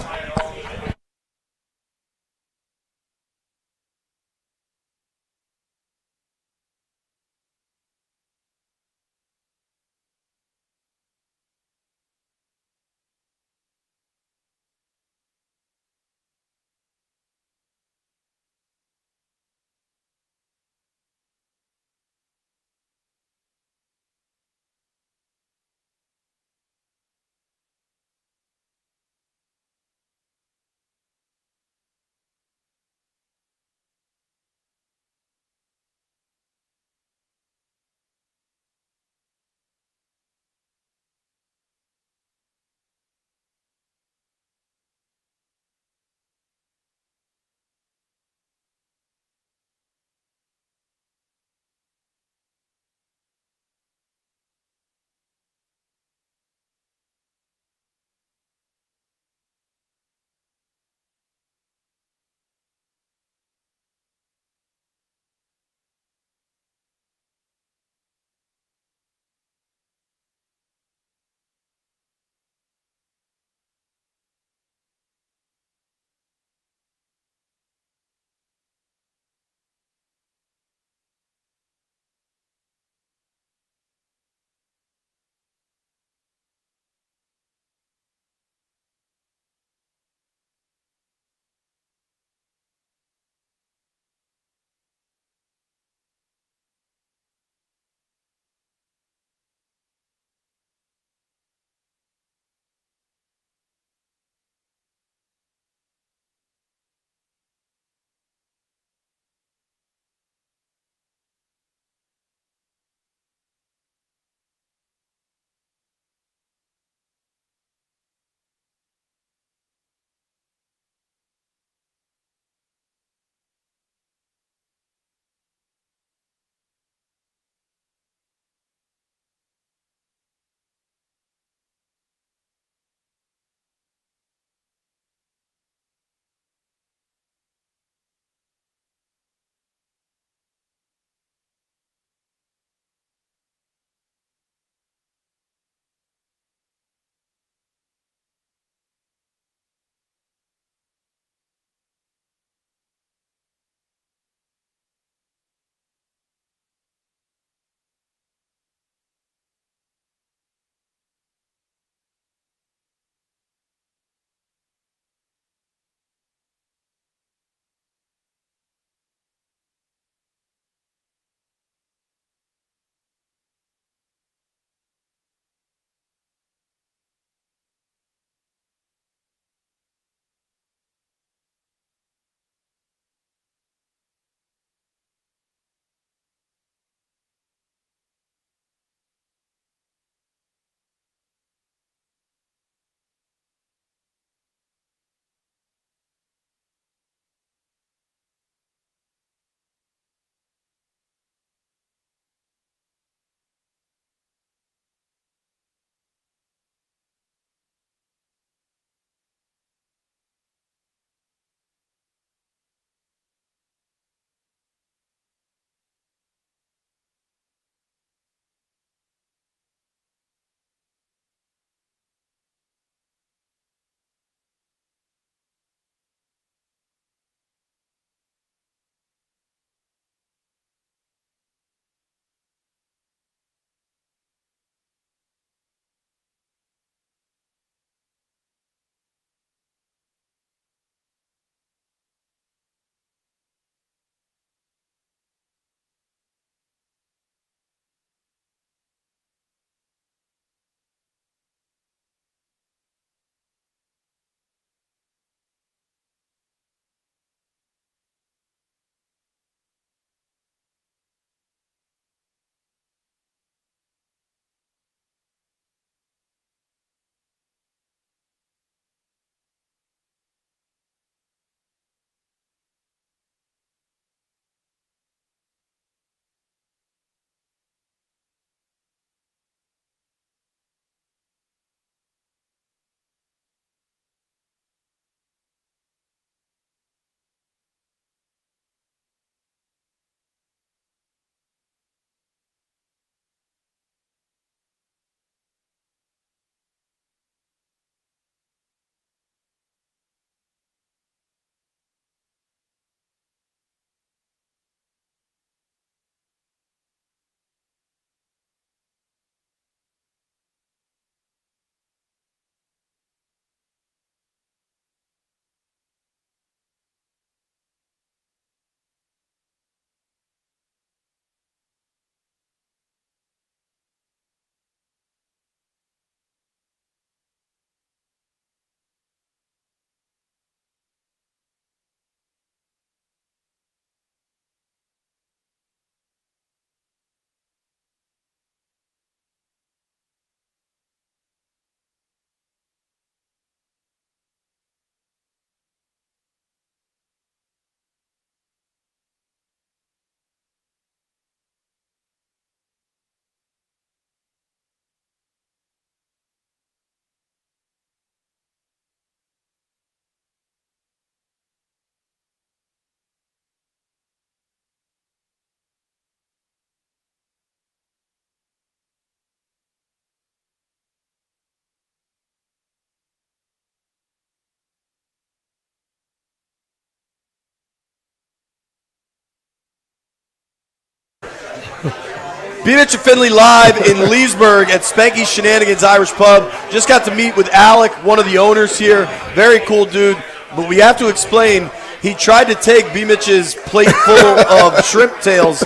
[SPEAKER 19] BMitch Finlay live in Leesburg at Spanky Shenanigans Irish Pub. Just got to meet with Alec, one of the owners here. Very cool dude. But we have to explain, he tried to take BMitch's plate full of shrimp tails,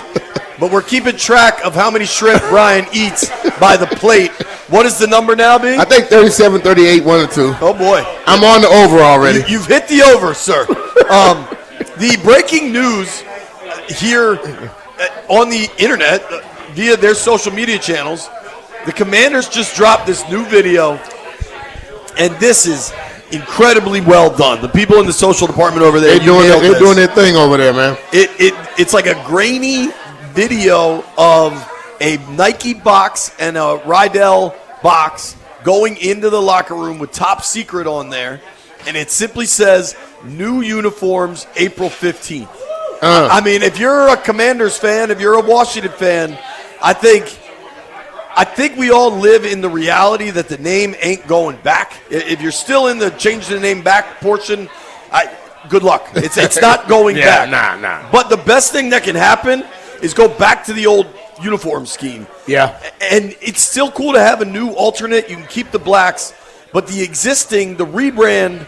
[SPEAKER 19] but we're keeping track of how many shrimp Brian eats by the plate. What is the number now, B?
[SPEAKER 18] I think 37, 38, 1 or 2.
[SPEAKER 19] Oh, boy.
[SPEAKER 18] I'm on the over already.
[SPEAKER 19] You've hit the over, sir. The breaking news here on the internet via their social media channels, the Commanders just dropped this new video, and this is incredibly well done. The people in the social department over there,
[SPEAKER 18] they're doing their thing over there, man.
[SPEAKER 19] It's like a grainy video of a Nike box and a Rydell box going into the locker room with Top Secret on there, and it simply says, new uniforms April 15th. I mean, if you're a Commanders fan, if you're a Washington fan, I think we all live in the reality that the name ain't going back. If you're still in the change the name back portion, good luck. It's not going back.
[SPEAKER 18] Nah.
[SPEAKER 19] But the best thing that can happen is go back to the old uniform scheme.
[SPEAKER 18] Yeah.
[SPEAKER 19] And it's still cool to have a new alternate. You can keep the blacks, but the rebrand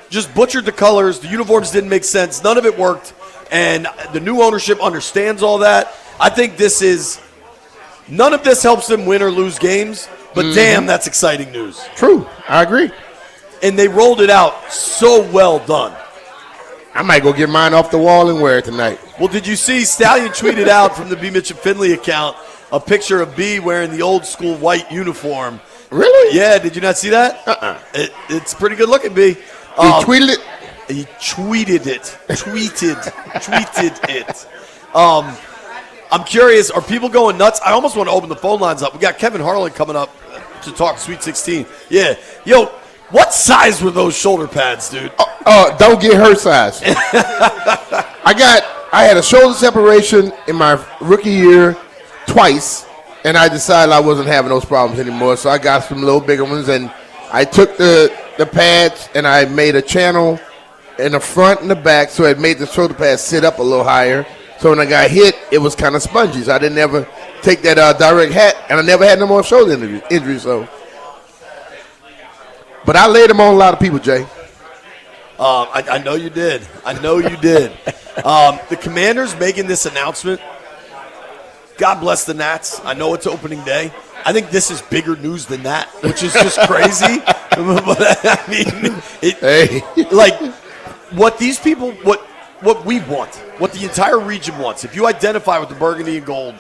[SPEAKER 19] just butchered the colors. The uniforms didn't make sense. None of it worked. And the new ownership understands all that. I think none of this helps them win or lose games, but damn, that's exciting news.
[SPEAKER 18] True. I agree.
[SPEAKER 19] And they rolled it out so well done.
[SPEAKER 18] I might go get mine off the wall and wear it tonight.
[SPEAKER 19] Well, did you see Stallion tweeted out from the BMitch Finlay account a picture of B wearing the old school white uniform?
[SPEAKER 18] Really?
[SPEAKER 19] Yeah, did you not see that? It's pretty good looking, B.
[SPEAKER 18] He tweeted it?
[SPEAKER 19] He tweeted it. Tweeted it. I'm curious, are people going nuts? I almost want to open the phone lines up. We got Kevin Harlan coming up to talk Sweet 16. Yeah. Yo, what size were those shoulder pads, dude?
[SPEAKER 18] Don't get her size. I had a shoulder separation in my rookie year twice, and I decided I wasn't having those problems anymore, so I got some little bigger ones, and I took the pads and I made a channel in the front and the back, so it made the shoulder pads sit up a little higher. So when I got hit, it was kind of spongy. So I didn't ever take that direct hat, and I never had no more shoulder injuries. So, but I laid them on a lot of people, Jay.
[SPEAKER 19] I know you did. The Commanders making this announcement. God bless the Nats. I know it's opening day. I think this is bigger news than that, which is just crazy. But I mean, like what these people, what we want, what the entire region wants. If you identify with the burgundy and gold,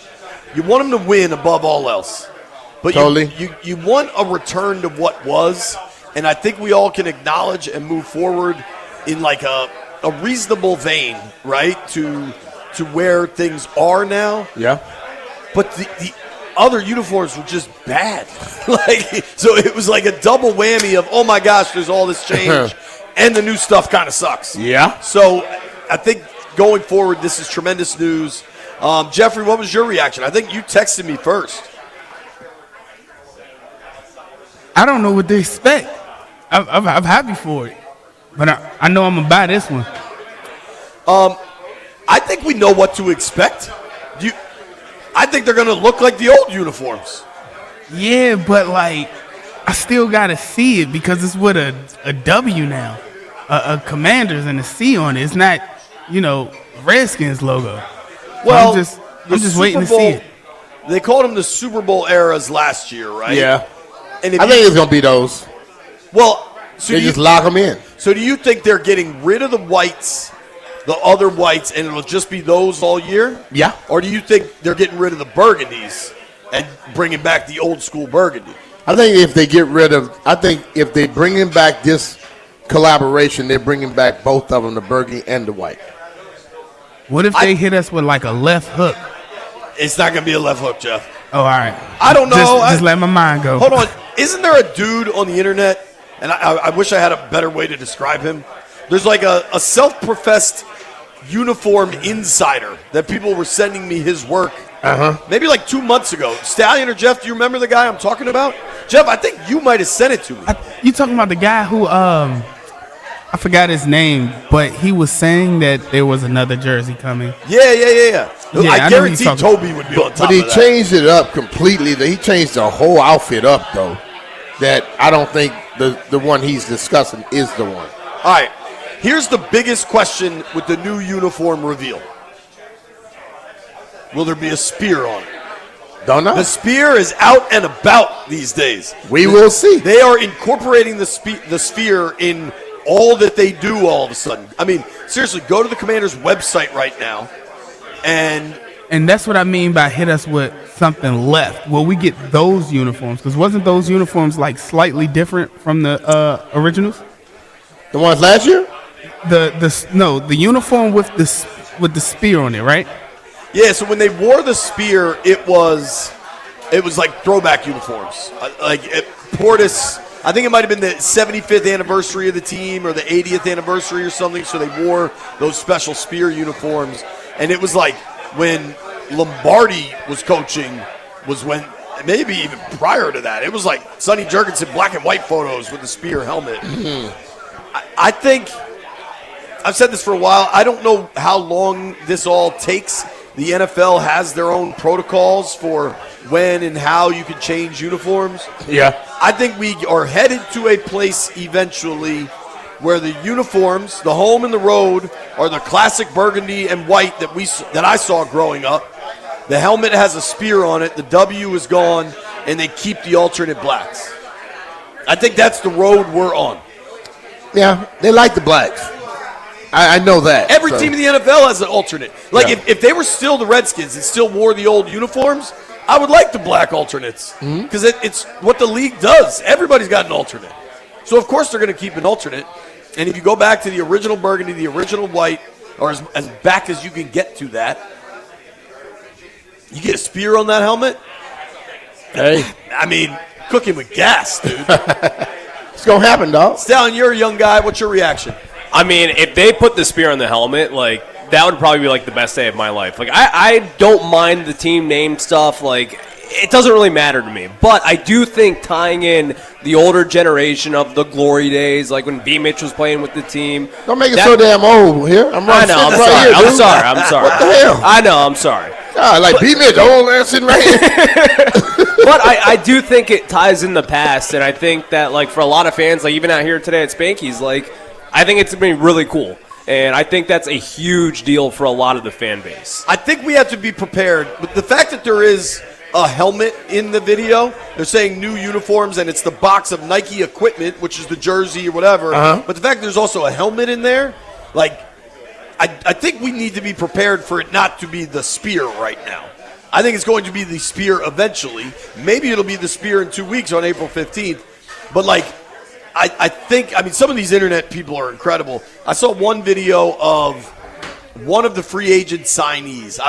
[SPEAKER 19] you want them to win above all else. But
[SPEAKER 18] totally.
[SPEAKER 19] you want a return to what was, and I think we all can acknowledge and move forward in like a reasonable vein, right, to where things are now.
[SPEAKER 18] Yeah.
[SPEAKER 19] But the other uniforms were just bad. So it was like a double whammy of, oh my gosh, there's all this change, and the new stuff kind of sucks.
[SPEAKER 18] Yeah.
[SPEAKER 19] So I think going forward, this is tremendous news. Jeffrey, what was your reaction? I think you texted me first.
[SPEAKER 21] I don't know what to expect. I'm happy for it, but I know I'm gonna buy this one.
[SPEAKER 19] I think we know what to expect. I think they're going to look like the old uniforms.
[SPEAKER 21] Yeah, but like I still gotta see it because it's with a W now, a Commanders and a C on it. It's not, Redskins logo.
[SPEAKER 19] Well,
[SPEAKER 21] I'm just waiting to see it.
[SPEAKER 19] They called them the Super Bowl eras last year, right?
[SPEAKER 18] Yeah.
[SPEAKER 19] And
[SPEAKER 18] I think it's going to be those.
[SPEAKER 19] Well, so
[SPEAKER 18] they just lock them in.
[SPEAKER 19] So do you think they're getting rid of the whites, the other whites, and it'll just be those all year?
[SPEAKER 18] Yeah.
[SPEAKER 19] Or do you think they're getting rid of the burgundies and bringing back the old school burgundy?
[SPEAKER 18] I think if they bringing back this collaboration, they're bringing back both of them, the burgundy and the white.
[SPEAKER 21] What if they hit us with like a left hook?
[SPEAKER 19] It's not going to be a left hook, Jeff.
[SPEAKER 21] Oh, all right.
[SPEAKER 19] I don't know.
[SPEAKER 21] Just let my mind go.
[SPEAKER 19] Hold on. Isn't there a dude on the internet, and I wish I had a better way to describe him. There's like a self-professed uniform insider that people were sending me his work maybe like 2 months ago. Stallion or Jeff, do you remember the guy I'm talking about? Jeff, I think you might have sent it to me.
[SPEAKER 21] You talking about the guy who, I I forgot his name, but he was saying that there was another jersey coming.
[SPEAKER 19] Yeah.
[SPEAKER 21] Yeah, I
[SPEAKER 19] I
[SPEAKER 21] know he's
[SPEAKER 19] guarantee
[SPEAKER 21] talking-
[SPEAKER 19] Toby would be on top
[SPEAKER 18] But he
[SPEAKER 19] of that.
[SPEAKER 18] changed it up completely. He changed the whole outfit up, though. That I don't think the one he's discussing is the one.
[SPEAKER 19] All right, here's the biggest question with the new uniform reveal. Will there be a spear on it?
[SPEAKER 18] Don't know.
[SPEAKER 19] The spear is out and about these days.
[SPEAKER 18] We will see.
[SPEAKER 19] They are incorporating the sphere in all that they do all of a sudden. I mean, seriously, go to the Commanders' website right now and
[SPEAKER 21] that's what I mean by hit us with something left. Will we get those uniforms? Because wasn't those uniforms like slightly different from the originals?
[SPEAKER 18] The ones last year?
[SPEAKER 21] The uniform with the spear on it, right?
[SPEAKER 19] yeah, so when they wore the spear, it was like throwback uniforms. Portis, I think it might have been the 75th anniversary of the team or the 80th anniversary or something, so they wore those special spear uniforms. And it was like when Lombardi was coaching was when, maybe even prior to that, it was like Sonny Jurgensen black and white photos with the spear helmet. I think, I've said this for a while, I don't know how long this all takes. The NFL has their own protocols for when and how you can change uniforms.
[SPEAKER 18] Yeah.
[SPEAKER 19] I think we are headed to a place eventually where the uniforms, the home and the road, are the classic burgundy and white that I saw growing up. The helmet has a spear on it, the W is gone, and they keep the alternate blacks. I think that's the road we're on.
[SPEAKER 18] Yeah, they like the blacks. I know that.
[SPEAKER 19] Every team in the NFL has an alternate. If they were still the Redskins and still wore the old uniforms, I would like the black alternates because it's what the league does. Everybody's got an alternate. So, of course, they're going to keep an alternate. And if you go back to the original burgundy, the original white, or as back as you can get to that, you get a spear on that helmet.
[SPEAKER 18] Hey.
[SPEAKER 19] I mean, cooking with gas, dude.
[SPEAKER 18] It's going to happen, dog.
[SPEAKER 19] Stallion, you're a young guy. What's your reaction?
[SPEAKER 20] I mean, if they put the spear on the helmet, like, that would probably be, like, the best day of my life. Like, I don't mind the team name stuff. Like, it doesn't really matter to me. But I do think tying in the older generation of the glory days, like when BMitch was playing with the team.
[SPEAKER 18] Don't make it so damn old here. I'm right,
[SPEAKER 20] I know, I'm
[SPEAKER 18] right
[SPEAKER 20] sorry.
[SPEAKER 18] here,
[SPEAKER 20] I'm
[SPEAKER 18] dude.
[SPEAKER 20] sorry. I'm sorry.
[SPEAKER 18] What the hell?
[SPEAKER 20] I know, I'm sorry.
[SPEAKER 18] God, like BMitch, old ass sitting right here.
[SPEAKER 20] But I do think it ties in the past, and I think that, like, for a lot of fans, like, even out here today at Spanky's, like, I think it's going to be really cool. And I think that's a huge deal for a lot of the fan base.
[SPEAKER 19] I think we have to be prepared. But the fact that there is a helmet in the video, they're saying new uniforms, and it's the box of Nike equipment, which is the jersey or whatever. But the fact that there's also a helmet in there, like, I think we need to be prepared for it not to be the spear right now. I think it's going to be the spear eventually. Maybe it'll be the spear in 2 weeks on April 15th. But, like, I think, some of these internet people are incredible. I saw one video of one of the free agent signees.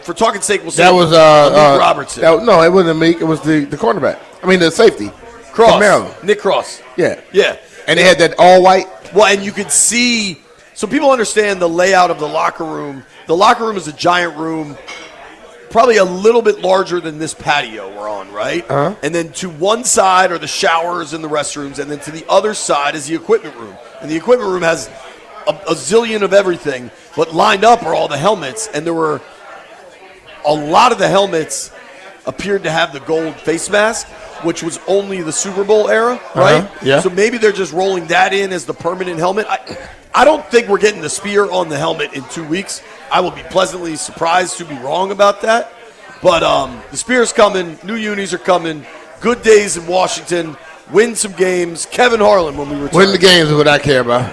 [SPEAKER 19] For talking sake, we'll say
[SPEAKER 18] That was
[SPEAKER 19] Amik Robertson.
[SPEAKER 18] no, it wasn't Amik. It was the cornerback. I mean, the safety.
[SPEAKER 19] Cross.
[SPEAKER 18] From Maryland.
[SPEAKER 19] Nick Cross.
[SPEAKER 18] Yeah.
[SPEAKER 19] Yeah.
[SPEAKER 18] And they had that all white.
[SPEAKER 19] Well, and you could see, so people understand the layout of the locker room. The locker room is a giant room, probably a little bit larger than this patio we're on, right? And then to one side are the showers and the restrooms, and then to the other side is the equipment room. And the equipment room has a zillion of everything, but lined up are all the helmets, and there were a lot of the helmets appeared to have the gold face mask, which was only the Super Bowl era, right?
[SPEAKER 18] Yeah.
[SPEAKER 19] So maybe they're just rolling that in as the permanent helmet. I don't think we're getting the spear on the helmet in 2 weeks. I will be pleasantly surprised to be wrong about that. But the spear's coming. New unis are coming. Good days in Washington. Win some games. Kevin Harlan when we return.
[SPEAKER 18] Win the games is what I care about.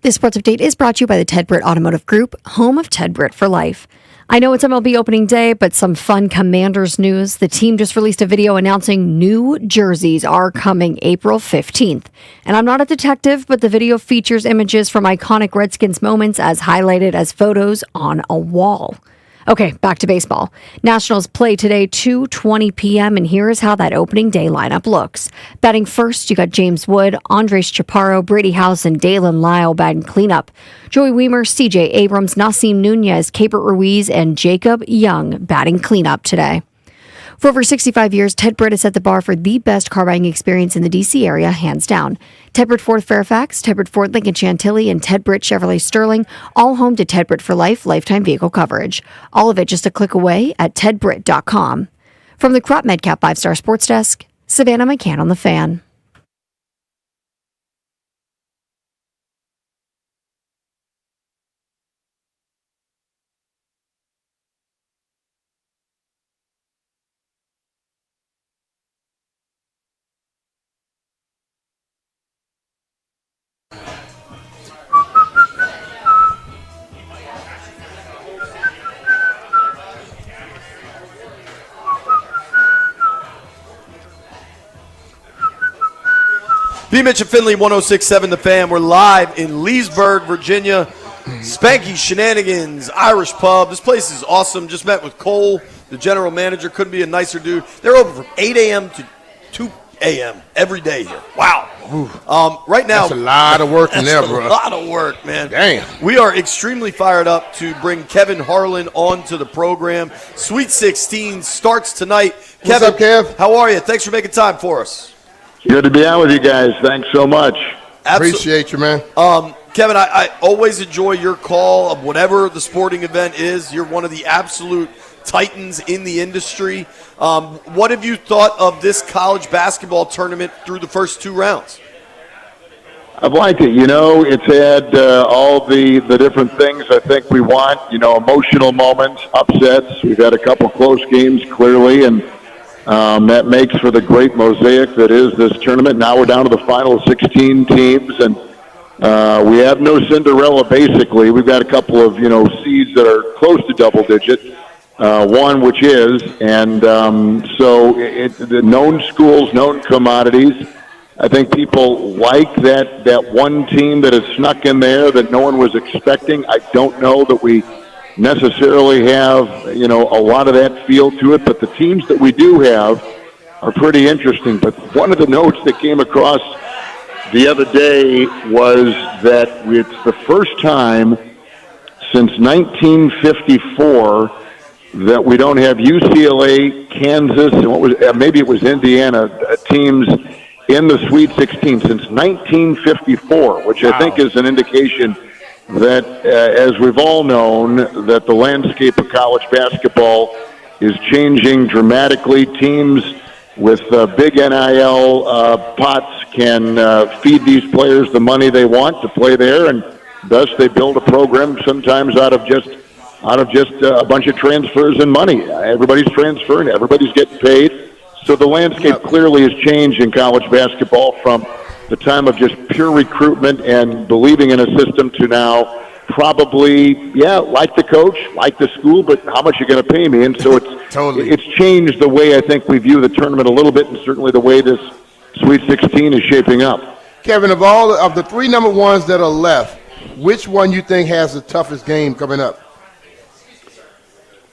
[SPEAKER 8] This sports update is brought to you by the Ted Britt Automotive Group, home of Ted Britt for life. I know it's MLB opening day, but some fun Commanders news. The team just released a video announcing new jerseys are coming April 15th. And I'm not a detective, but the video features images from iconic Redskins moments as highlighted as photos on a wall. Okay, back to baseball. Nationals play today 2:20 p.m., and here is how that opening day lineup looks. Batting first, you got James Wood, Andres Chaparro, Brady House, and Dalen Lyle batting cleanup. Joey Weimer, C.J. Abrams, Nasim Nunez, Keibert Ruiz, and Jacob Young batting cleanup today. For over 65 years, Ted Britt has set the bar for the best car buying experience in the D.C. area, hands down. Ted Britt Ford Fairfax, Ted Britt Ford Lincoln Chantilly, and Ted Britt Chevrolet Sterling, all home to Ted Britt for Life lifetime vehicle coverage. All of it just a click away at tedbritt.com. From the Crop Medcap 5-Star Sports Desk, Savannah McCann on the Fan.
[SPEAKER 19] BMitch Finlay, 106.7 The Fan. We're live in Leesburg, Virginia. Spanky Shenanigans Irish Pub. This place is awesome. Just met with Cole, the general manager. Couldn't be a nicer dude. They're open from 8 a.m. to 2 a.m. every day here. Wow. Right now.
[SPEAKER 18] That's a lot of work in there, bro.
[SPEAKER 19] A lot of work, man.
[SPEAKER 18] Damn.
[SPEAKER 19] We are extremely fired up to bring Kevin Harlan onto the program. Sweet 16 starts tonight.
[SPEAKER 18] What's up, Kev?
[SPEAKER 19] How are you? Thanks for making time for us.
[SPEAKER 16] Good to be on with you guys. Thanks so much.
[SPEAKER 18] Appreciate you, man.
[SPEAKER 19] Kevin, I always enjoy your call of whatever the sporting event is. You're one of the absolute titans in the industry. What have you thought of this college basketball tournament through the first 2 rounds?
[SPEAKER 16] I've liked it. You know, it's had all the different things I think we want. You know, emotional moments, upsets. We've had a couple close games, clearly, and that makes for the great mosaic that is this tournament. Now we're down to the final 16 teams, and we have no Cinderella, basically. We've got a couple of, seeds that are close to double-digit, one which is, and so the known schools, known commodities. I think people like that one team that has snuck in there that no one was expecting. I don't know that we necessarily have, a lot of that feel to it, but the teams that we do have are pretty interesting. But one of the notes that came across the other day was that it's the first time since 1954 that we don't have UCLA, Kansas, and maybe it was Indiana teams in the Sweet 16 since 1954, which I think is an indication that, as we've all known, that the landscape of college basketball is changing dramatically. Teams with big NIL pots can feed these players the money they want to play there, and thus they build a program sometimes out of just a bunch of transfers and money. Everybody's transferring, everybody's getting paid. So the landscape clearly has changed in college basketball from the time of just pure recruitment and believing in a system to now probably, like the coach, like the school, but how much are you going to pay me? And so it's changed the way I think we view the tournament a little bit, and certainly the way this Sweet 16 is shaping up.
[SPEAKER 18] Kevin, of all of the 3 number ones that are left, which one you think has the toughest game coming up?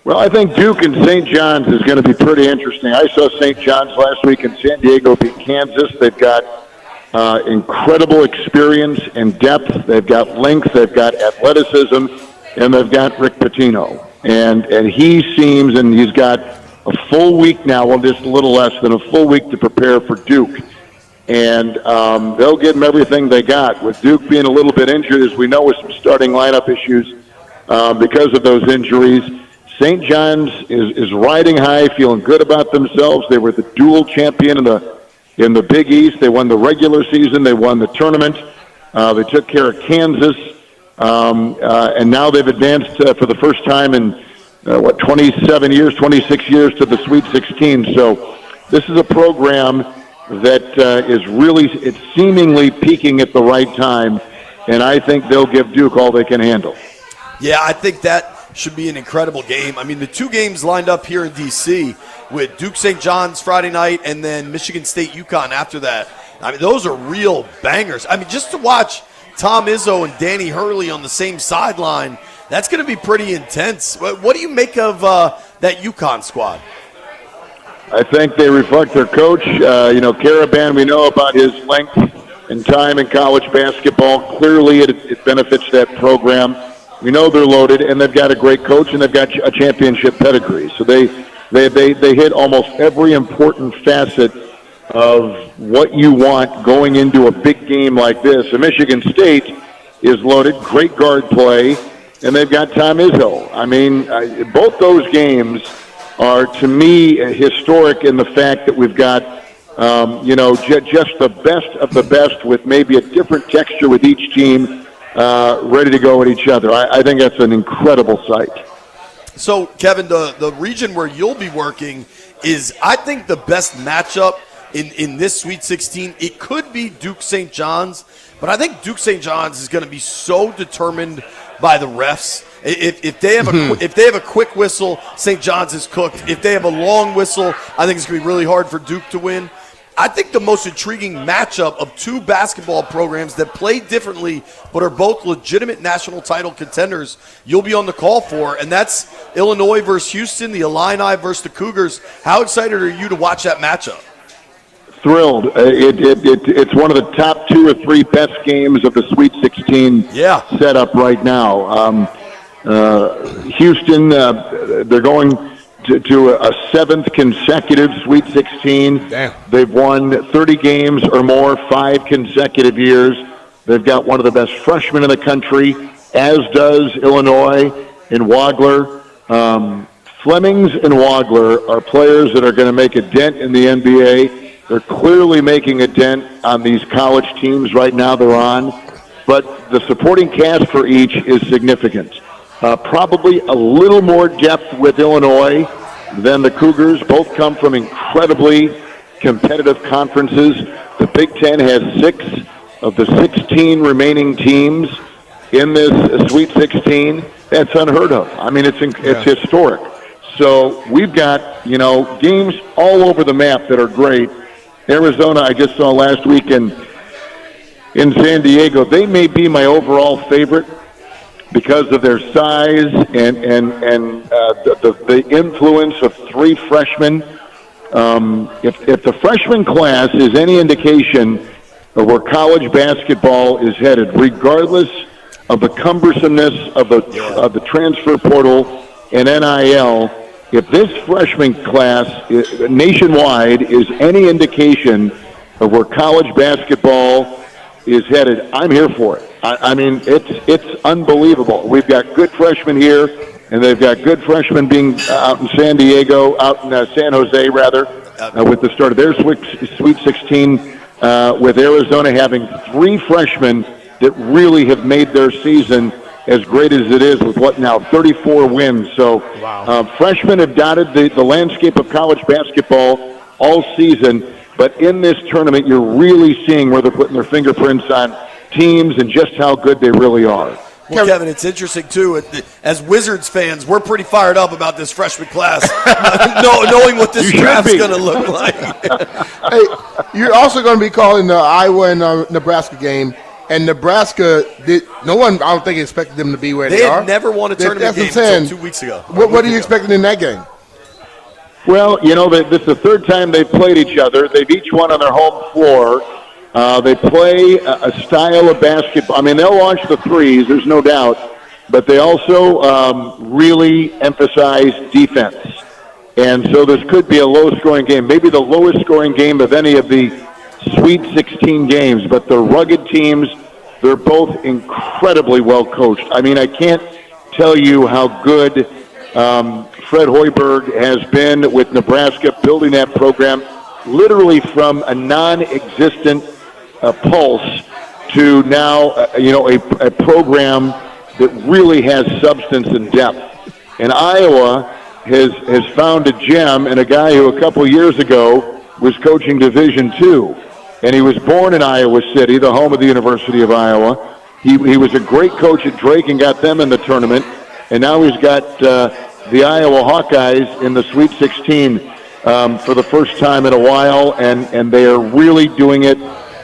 [SPEAKER 16] Well, I think Duke and St. John's is going to be pretty interesting. I saw St. John's last week in San Diego beat Kansas. They've got incredible experience and depth. They've got length. They've got athleticism, and they've got Rick Pitino. And he seems, and he's got a full week now, well, just a little less than a full week to prepare for Duke. And they'll give him everything they got. With Duke being a little bit injured, as we know, with some starting lineup issues because of those injuries. St. John's is riding high, feeling good about themselves. They were the dual champion in the Big East. They won the regular season. They won the tournament. They took care of Kansas. And now they've advanced for the first time in, 27 years, 26 years to the Sweet 16. So this is a program that is really, it's seemingly peaking at the right time. and I think they'll give Duke all they can handle.
[SPEAKER 19] Yeah, I think that should be an incredible game. I mean, the two games lined up here in D.C. with Duke St. John's Friday night and then Michigan State UConn after that. I mean, those are real bangers. I mean, just to watch Tom Izzo and Danny Hurley on the same sideline, that's going to be pretty intense. What do you make of that UConn squad?
[SPEAKER 16] I think they reflect their coach. Caravan, we know about his length and time in college basketball. Clearly, it benefits that program. We know they're loaded, and they've got a great coach, and they've got a championship pedigree. So they hit almost every important facet of what you want going into a big game like this. And Michigan State is loaded, great guard play, and they've got Tom Izzo. I mean, both those games are, to me, historic in the fact that we've got, just the best of the best with maybe a different texture with each team ready to go at each other. I think that's an incredible sight.
[SPEAKER 19] So, Kevin, the region where you'll be working is, I think, the best matchup in this Sweet 16. It could be Duke St. John's, but I think Duke St. John's is going to be so determined by the refs. If they have a quick whistle, St. John's is cooked. If they have a long whistle, I think it's going to be really hard for Duke to win. I think the most intriguing matchup of two basketball programs that play differently but are both legitimate national title contenders you'll be on the call for, and that's Illinois versus Houston, the Illini versus the Cougars. How excited are you to watch that matchup?
[SPEAKER 16] Thrilled. It's one of the top 2 or 3 best games of the Sweet 16 setup right now. Houston, they're going to a 7th consecutive Sweet 16.
[SPEAKER 18] Damn.
[SPEAKER 16] They've won 30 games or more 5 consecutive years. They've got one of the best freshmen in the country, as does Illinois and Wagler. Flemings and Wagler are players that are going to make a dent in the NBA. They're clearly making a dent on these college teams right now they're on, but the supporting cast for each is significant. Probably a little more depth with Illinois than the Cougars. Both come from incredibly competitive conferences. The Big Ten has 6 of the 16 remaining teams in this Sweet 16. That's unheard of. I mean, it's historic. So we've got, games all over the map that are great. Arizona, I just saw last week in San Diego. They may be my overall favorite because of their size and the influence of 3 freshmen. If the freshman class is any indication of where college basketball is headed, regardless of the cumbersomeness of the transfer portal and NIL, if this freshman class nationwide is any indication of where college basketball is headed, I'm here for it. I mean, it's unbelievable. We've got good freshmen here, and they've got good freshmen being out in San Diego, out in San Jose, rather, with the start of their Sweet 16, with Arizona having 3 freshmen that really have made their season as great as it is with 34 wins. So freshmen have dotted the landscape of college basketball all season, but in this tournament, you're really seeing where they're putting their fingerprints on teams and just how good they really are.
[SPEAKER 19] Well, Kevin, it's interesting, too. As Wizards fans, we're pretty fired up about this freshman class, knowing what this draft's going to look like.
[SPEAKER 18] Hey, you're also going to be calling the Iowa and Nebraska game. And Nebraska, I don't think expected them to be where they are.
[SPEAKER 19] They had never won a tournament game until 2 weeks ago.
[SPEAKER 18] What are you expecting in that game?
[SPEAKER 16] Well, this is the 3rd time they've played each other. They've each won on their home floor. They play a style of basketball. I mean, they'll launch the threes, there's no doubt, but they also really emphasize defense. And so this could be a low-scoring game, maybe the lowest-scoring game of any of the Sweet 16 games, but the rugged teams, they're both incredibly well coached. I mean, I can't tell you how good Fred Hoiberg has been with Nebraska, building that program literally from a non-existent pulse to now, a program that really has substance and depth. And Iowa has found a gem in a guy who a couple years ago was coaching Division II. And he was born in Iowa City, the home of the University of Iowa.
[SPEAKER 5] He was a great coach at Drake and got them in the tournament, and now he's got the Iowa Hawkeyes in the Sweet 16 for the first time in a while, and they are really doing it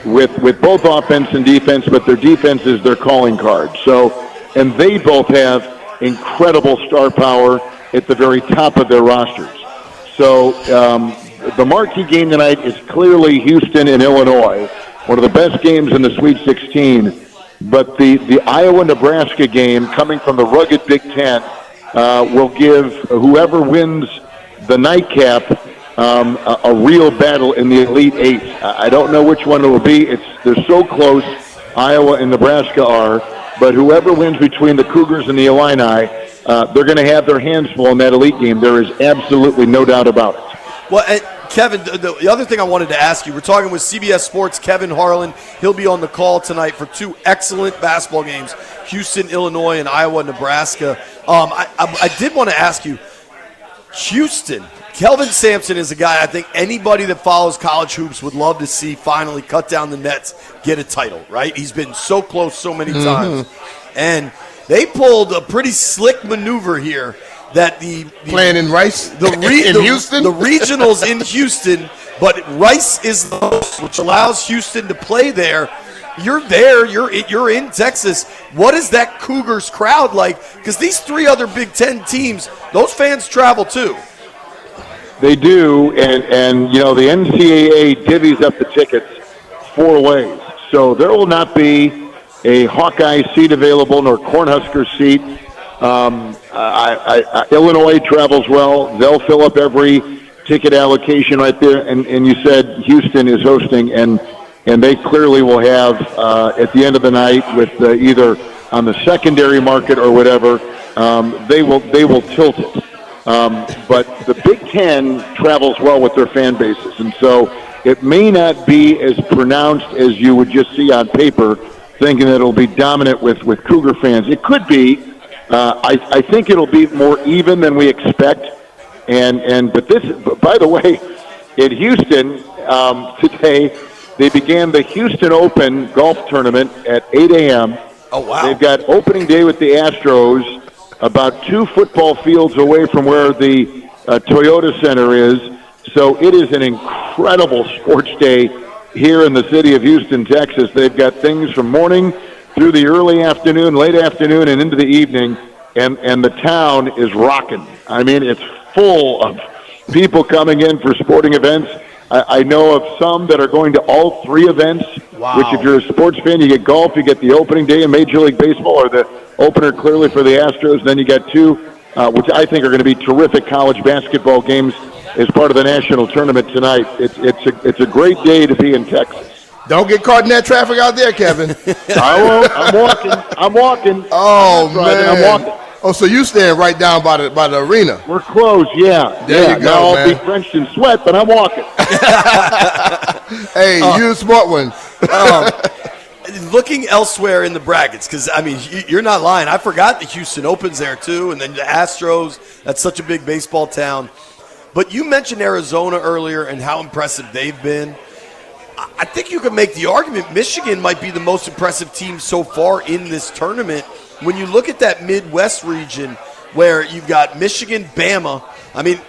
[SPEAKER 5] with both offense and defense, but their defense is their calling card. So, and they both have incredible star power at the very top of their rosters. So the marquee game tonight is clearly Houston and Illinois, one of the best games in the Sweet 16. But the Iowa-Nebraska game coming from the rugged Big Ten will give whoever wins the nightcap a real battle in the Elite Eight. I don't know which one it will be. They're so close, Iowa and Nebraska are. But whoever wins between the Cougars and the Illini, they're going to have their hands full in that elite game. There is absolutely no doubt about it.
[SPEAKER 19] Well, Kevin, the other thing I wanted to ask you, we're talking with CBS Sports' Kevin Harlan. He'll be on the call tonight for two excellent basketball games, Houston, Illinois, and Iowa, Nebraska. I did want to ask you, Houston, Kelvin Sampson is a guy I think anybody that follows college hoops would love to see finally cut down the nets, get a title, right? He's been so close so many times. And they pulled a pretty slick maneuver here that
[SPEAKER 18] playing in Rice in Houston?
[SPEAKER 19] The regionals in Houston, but Rice is the host, which allows Houston to play there. You're there. You're in Texas. What is that Cougars crowd like? Because these three other Big Ten teams, those fans travel too.
[SPEAKER 5] They do, and you know the NCAA divvies up the tickets 4 ways. So there will not be a Hawkeye seat available nor Cornhusker seat. Illinois travels well. They'll fill up every ticket allocation right there. And you said Houston is hosting, and they clearly will have at the end of the night with either on the secondary market or whatever, they will tilt it. But the Big Ten travels well with their fan bases, and so it may not be as pronounced as you would just see on paper, thinking that it'll be dominant with Cougar fans. It could be. I think it'll be more even than we expect. But this, by the way, in Houston today, they began the Houston Open golf tournament at 8 a.m.
[SPEAKER 19] Oh, wow.
[SPEAKER 5] They've got opening day with the Astros about 2 football fields away from where the Toyota Center is. So it is an incredible sports day here in the city of Houston, Texas. They've got things from morning through the early afternoon, late afternoon, and into the evening, and the town is rocking. I mean, it's full of people coming in for sporting events. I know of some that are going to all 3 events, which if you're a sports fan, you get golf, you get the opening day in Major League Baseball, or the opener clearly for the Astros, and then you got 2, which I think are going to be terrific college basketball games as part of the national tournament tonight. It's a great day to be in Texas.
[SPEAKER 18] Don't get caught in that traffic out there, Kevin.
[SPEAKER 5] I won't. I'm walking.
[SPEAKER 18] Oh,
[SPEAKER 5] man. I'm walking.
[SPEAKER 18] Oh, so you stand right down by the arena.
[SPEAKER 5] We're close, yeah.
[SPEAKER 18] There you go,
[SPEAKER 5] now
[SPEAKER 18] man.
[SPEAKER 5] I'll be drenched in sweat, but I'm walking.
[SPEAKER 18] Hey, you're a smart one.
[SPEAKER 19] Looking elsewhere in the brackets, because, I mean, you're not lying. I forgot the Houston Open's there, too, and then the Astros. That's such a big baseball town. But you mentioned Arizona earlier and how impressive they've been. I think you could make the argument Michigan might be the most impressive team so far in this tournament. When you look at that Midwest region where you've got Michigan, Bama, I mean,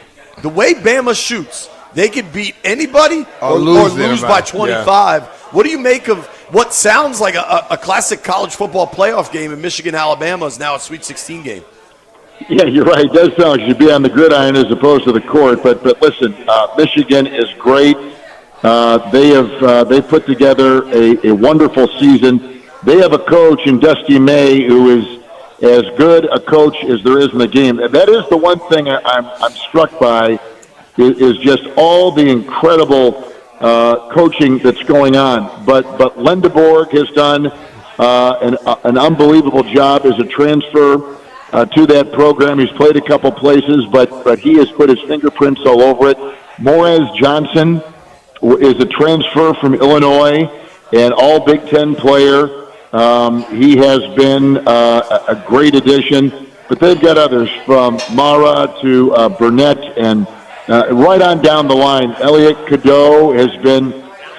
[SPEAKER 19] the way Bama shoots, they could beat anybody or lose by 25. Yeah. What do you make of what sounds like a classic college football playoff game in Michigan, Alabama is now a Sweet 16 game?
[SPEAKER 5] Yeah, you're right. It does sound like you should be on the gridiron as opposed to the court. But listen, Michigan is great. They've put together a wonderful season. They have a coach in Dusty May who is as good a coach as there is in the game. And that is the one thing I'm struck by is just all the incredible coaching that's going on. But Lendeborg has done an unbelievable job as a transfer to that program. He's played a couple places, but he has put his fingerprints all over it. Morez Johnson is a transfer from Illinois, an all Big Ten player. He has been a great addition, but they've got others from Mara to Burnett and right on down the line. Elliot Cadeau has been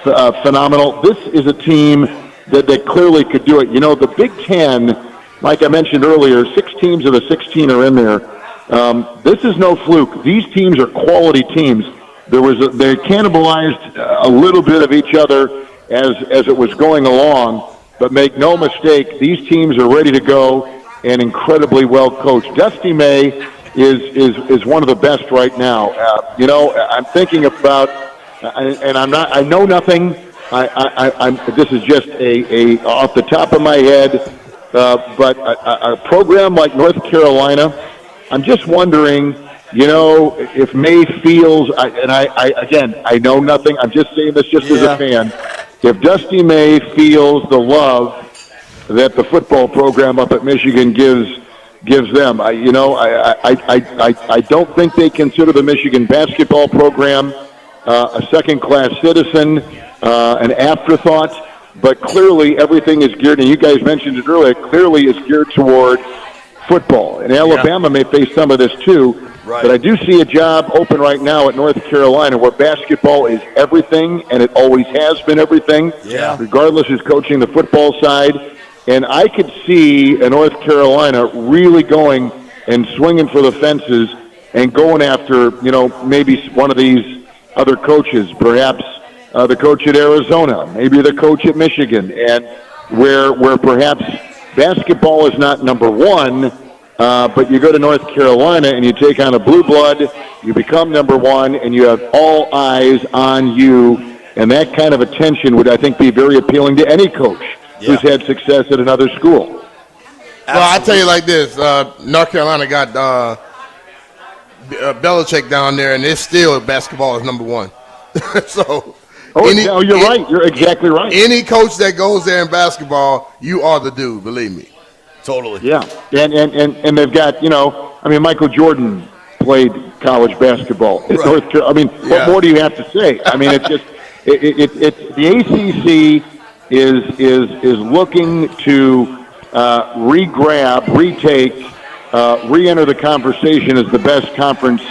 [SPEAKER 5] phenomenal. This is a team that clearly could do it. You know, the Big Ten, like I mentioned earlier, 6 teams of the 16 are in there. This is no fluke. These teams are quality teams. They cannibalized a little bit of each other as it was going along, but make no mistake, these teams are ready to go and incredibly well coached. Dusty May is one of the best right now. You know, I'm thinking about, and I know nothing. This is just a off the top of my head, but a program like North Carolina, I'm just wondering, you know, if May feels, I know nothing. I'm just saying this just as a fan. If Dusty May feels the love that the football program up at Michigan gives them, I don't think they consider the Michigan basketball program a second-class citizen, an afterthought, but clearly everything is geared, and you guys mentioned it earlier, clearly is geared toward football. And Alabama may face some of this too, but I do see a job open right now at North Carolina where basketball is everything, and it always has been everything, regardless who's coaching the football side. And I could see a North Carolina really going and swinging for the fences and going after, you know, maybe one of these other coaches, perhaps the coach at Arizona, maybe the coach at Michigan, and where perhaps basketball is not number one, but you go to North Carolina and you take on a blue blood, you become number one, and you have all eyes on you, and that kind of attention would, I think, be very appealing to any coach who's had success at another school.
[SPEAKER 18] Well, I tell you like this: North Carolina got Belichick down there, and it's still basketball is number one. So,
[SPEAKER 5] you're right. You're exactly right.
[SPEAKER 18] Any coach that goes there in basketball, you are the dude. Believe me.
[SPEAKER 19] Totally.
[SPEAKER 5] Yeah, and they've got, you know, I mean, Michael Jordan played college basketball at North Carolina. I mean, what more do you have to say? I mean, it's just it's the ACC is looking to re-enter the conversation as the best conference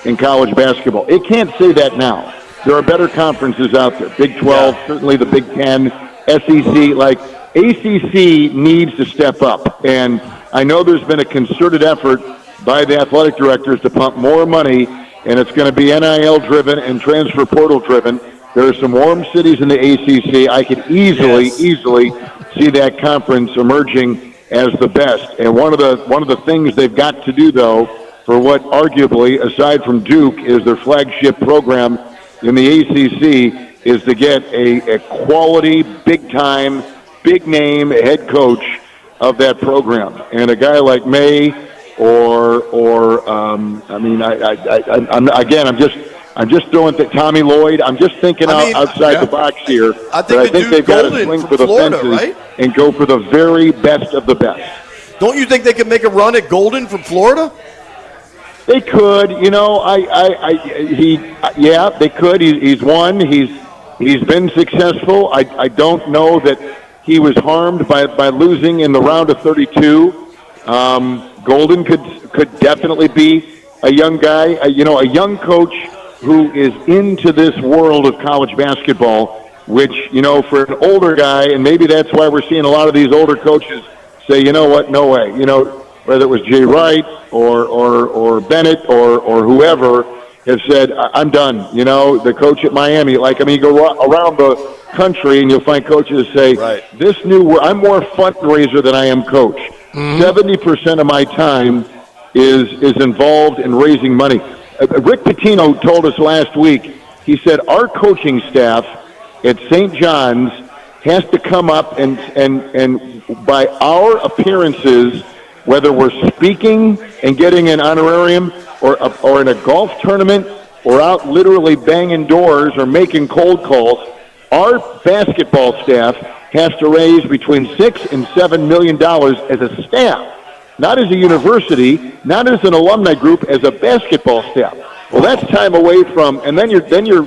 [SPEAKER 5] in college basketball. It can't say that now. There are better conferences out there. Big 12, certainly the Big 10, SEC. Like, ACC needs to step up. And I know there's been a concerted effort by the athletic directors to pump more money, and it's going to be NIL-driven and transfer portal-driven. There are some warm cities in the ACC. I could easily see that conference emerging as the best. And one of the things they've got to do, though, for what arguably, aside from Duke, is their flagship program in the ACC, is to get a quality, big-time, big-name head coach of that program. And a guy like May, I'm just throwing Tommy Lloyd. I'm just thinking outside the box here.
[SPEAKER 19] I think
[SPEAKER 5] they've got to swing for the fences and go for the very best of the best.
[SPEAKER 19] Don't you think they could make a run at Golden from Florida?
[SPEAKER 5] They could. You know, they could. He's won. He's been successful. I don't know that he was harmed by losing in the round of 32. Golden could definitely be a young guy, a young coach who is into this world of college basketball, which, you know, for an older guy, and maybe that's why we're seeing a lot of these older coaches say, you know what, no way. You know, whether it was Jay Wright or Bennett or whoever has said, I'm done. You know, the coach at Miami, you go around the country and you'll find coaches say, I'm more fundraiser than I am coach. 70% of my time is involved in raising money. Rick Pitino told us last week, he said, our coaching staff at St. John's has to come up and by our appearances, whether we're speaking and getting an honorarium or in a golf tournament or out literally banging doors or making cold calls, our basketball staff has to raise between $6 and $7 million as a staff. Not as a university, not as an alumni group, as a basketball staff. Well, that's time away from, and then you're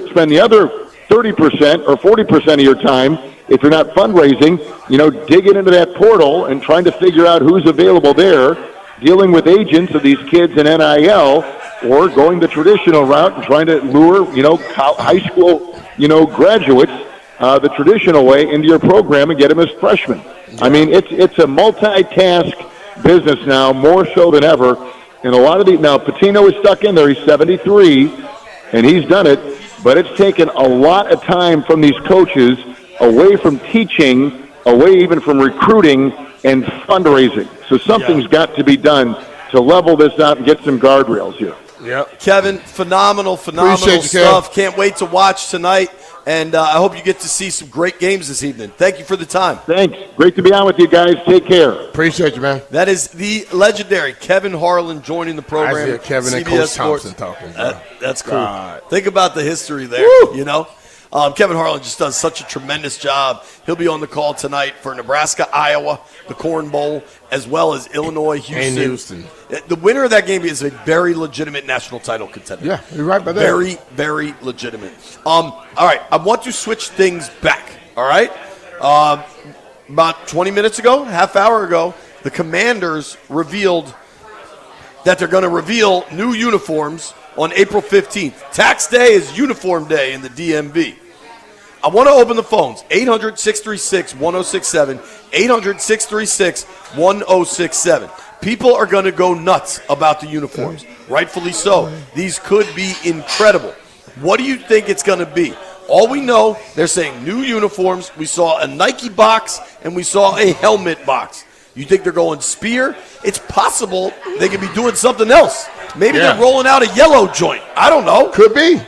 [SPEAKER 5] spend the other 30% or 40% of your time, if you're not fundraising, you know, digging into that portal and trying to figure out who's available there, dealing with agents of these kids in NIL, or going the traditional route and trying to lure, you know, high school, you know, graduates the traditional way into your program and get them as freshmen. I mean, it's a multitask business now, more so than ever. And a lot of now Patino is stuck in there. He's 73, and he's done it. But it's taken a lot of time from these coaches away from teaching, away even from recruiting and fundraising. So something's got to be done to level this out and get some guardrails here.
[SPEAKER 19] Yep. Kevin, phenomenal
[SPEAKER 18] Appreciate you,
[SPEAKER 19] stuff. Can't wait to watch tonight, and I hope you get to see some great games this evening. Thank you for the time.
[SPEAKER 5] Thanks. Great to be on with you guys. Take care.
[SPEAKER 18] Appreciate you, man.
[SPEAKER 19] That is the legendary Kevin Harlan joining the program.
[SPEAKER 18] I hear Kevin and
[SPEAKER 19] CBS
[SPEAKER 18] Coach
[SPEAKER 19] Sports.
[SPEAKER 18] Thompson talking. Bro.
[SPEAKER 19] That's cool.
[SPEAKER 18] God.
[SPEAKER 19] Think about the history there, you know? Kevin Harlan just does such a tremendous job. He'll be on the call tonight for Nebraska, Iowa, the Corn Bowl, as well as Illinois, Houston.
[SPEAKER 18] And Houston.
[SPEAKER 19] The winner of that game is a very legitimate national title contender.
[SPEAKER 18] Yeah, you're right about that.
[SPEAKER 19] Very, very legitimate. All right, I want to switch things back, all right? About 20 minutes ago, half hour ago, the Commanders revealed that they're going to reveal new uniforms on April 15th. Tax day is uniform day in the DMV. I want to open the phones, 800-636-1067, 800-636-1067. People are going to go nuts about the uniforms, rightfully so. These could be incredible. What do you think it's going to be? All we know, they're saying new uniforms. We saw a Nike box, and we saw a helmet box. You think they're going Spear? It's possible they could be doing something else. Maybe they're rolling out a yellow joint. I don't know.
[SPEAKER 18] Could be.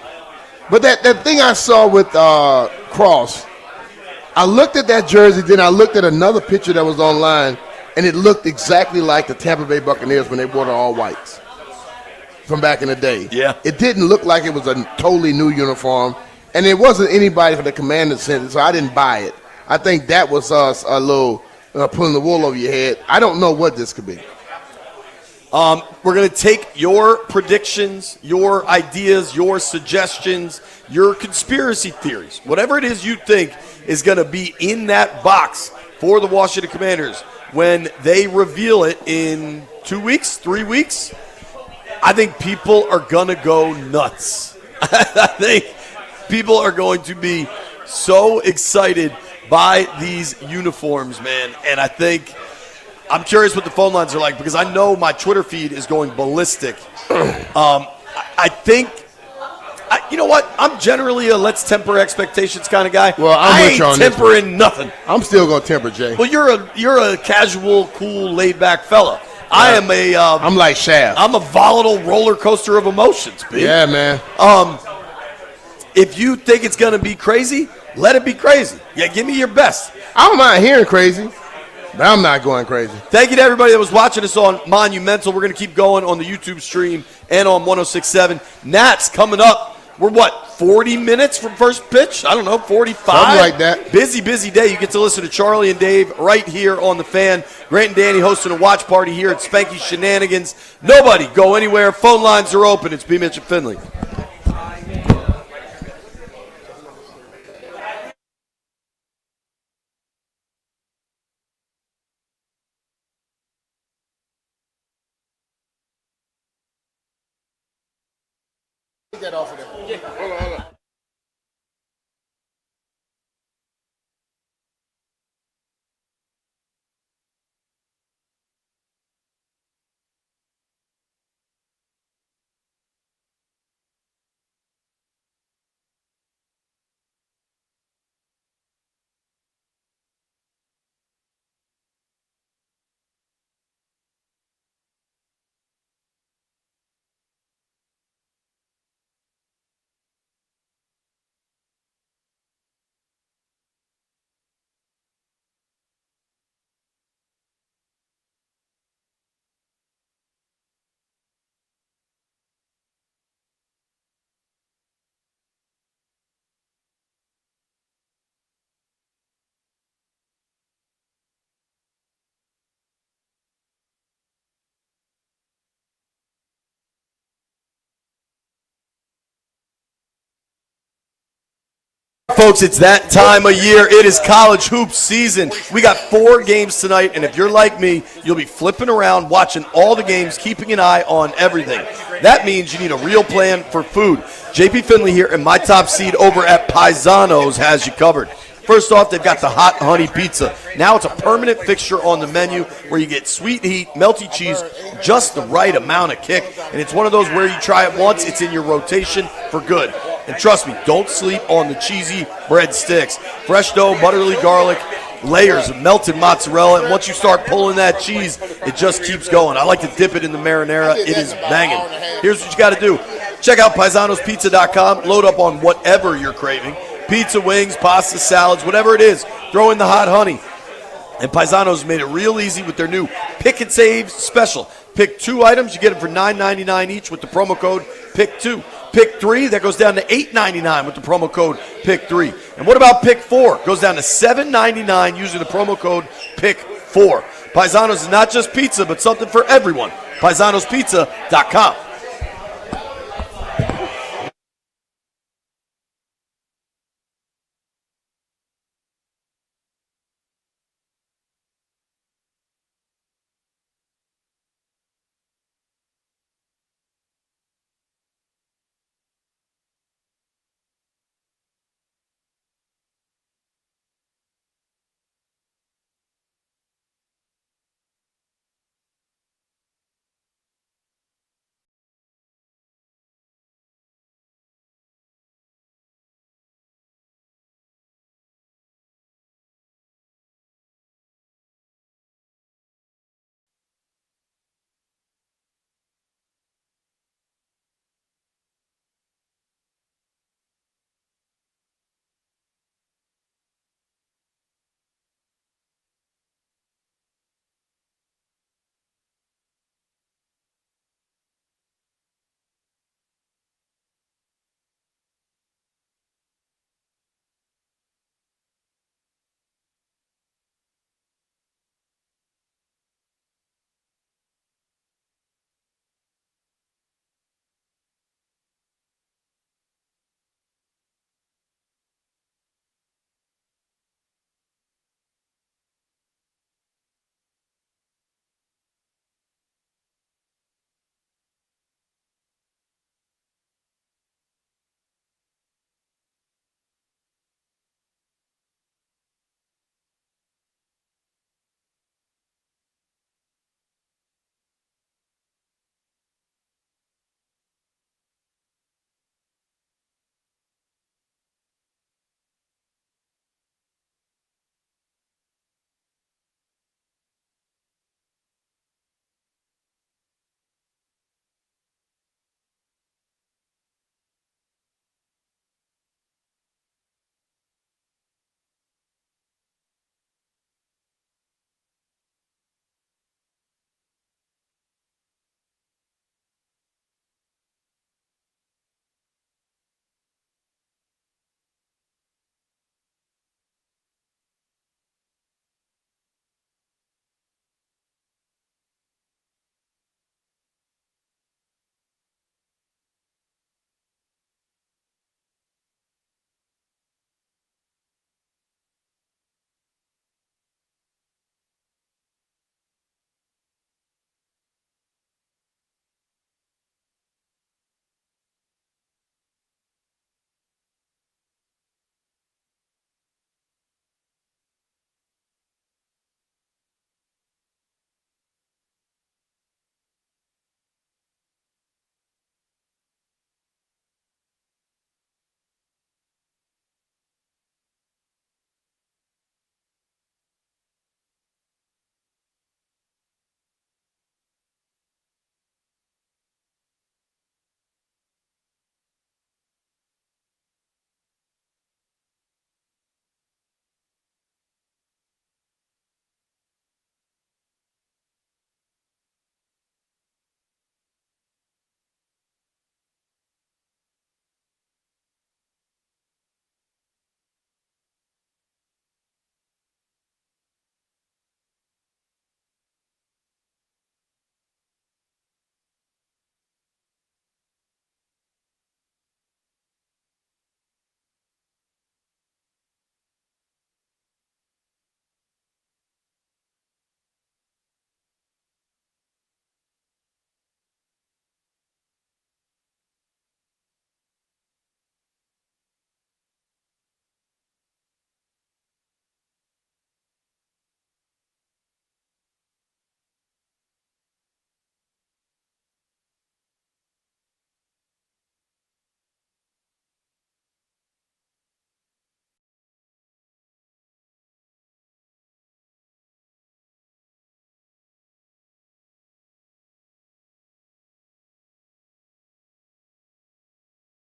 [SPEAKER 18] But that thing I saw with Cross, I looked at that jersey, then I looked at another picture that was online, and it looked exactly like the Tampa Bay Buccaneers when they wore the all whites from back in the day.
[SPEAKER 19] Yeah.
[SPEAKER 18] It didn't look like it was a totally new uniform, and it wasn't anybody from the Commanders sent it, so I didn't buy it. I think that was us a little pulling the wool over your head. I don't know what this could be.
[SPEAKER 19] We're going to take your predictions, your ideas, your suggestions, your conspiracy theories, whatever it is you think is going to be in that box for the Washington Commanders when they reveal it in 2 weeks, 3 weeks. I think people are going to go nuts. I think people are going to be so excited by these uniforms, man, and I think I'm curious what the phone lines are like because I know my Twitter feed is going ballistic. I think, you know what? I'm generally a let's temper expectations kind of guy.
[SPEAKER 18] Well, I'm with you on this
[SPEAKER 19] tempering nothing.
[SPEAKER 18] I'm still going to temper, Jay.
[SPEAKER 19] Well, you're a casual, cool, laid back fella. I am a.
[SPEAKER 18] I'm like Shaft.
[SPEAKER 19] I'm a volatile roller coaster of emotions, B.
[SPEAKER 18] Yeah, man.
[SPEAKER 19] If you think it's going to be crazy, let it be crazy. Yeah, give me your best.
[SPEAKER 18] I don't mind hearing crazy. But I'm not going crazy.
[SPEAKER 19] Thank you to everybody that was watching us on Monumental. We're going to keep going on the YouTube stream and on 106.7. Nats coming up. We're 40 minutes from first pitch? I don't know, 45?
[SPEAKER 18] Something like that.
[SPEAKER 19] Busy day. You get to listen to Charlie and Dave right here on The Fan. Grant and Danny hosting a watch party here at Spanky Shenanigans. Nobody go anywhere. Phone lines are open. It's BMitch Finlay.
[SPEAKER 18] Take that off of there. Hold on.
[SPEAKER 19] Folks, it's that time of year. It is college hoops season. We got 4 games tonight, and if you're like me, you'll be flipping around, watching all the games, keeping an eye on everything. That means you need a real plan for food. JP Finlay here, and my top seed over at Paisanos has you covered. First off, they've got the hot honey pizza. Now it's a permanent fixture on the menu where you get sweet heat, melty cheese, just the right amount of kick. And it's one of those where you try it once, it's in your rotation for good. And trust me, don't sleep on the cheesy breadsticks. Fresh dough, butterly garlic, layers of melted mozzarella. And once you start pulling that cheese, it just keeps going. I like to dip it in the marinara. It is banging. Here's what you got to do. Check out paisanospizza.com. Load up on whatever you're craving. Pizza, wings, pasta, salads, whatever it is. Throw in the hot honey. And Paisanos made it real easy with their new Pick and Save special. Pick 2 items, you get them for $9.99 each with the promo code PICK2. Pick 3, that goes down to $8.99 with the promo code PICK3. And what about Pick 4? Goes down to $7.99 using the promo code PICK4. Paisanos is not just pizza, but something for everyone. Paisanospizza.com.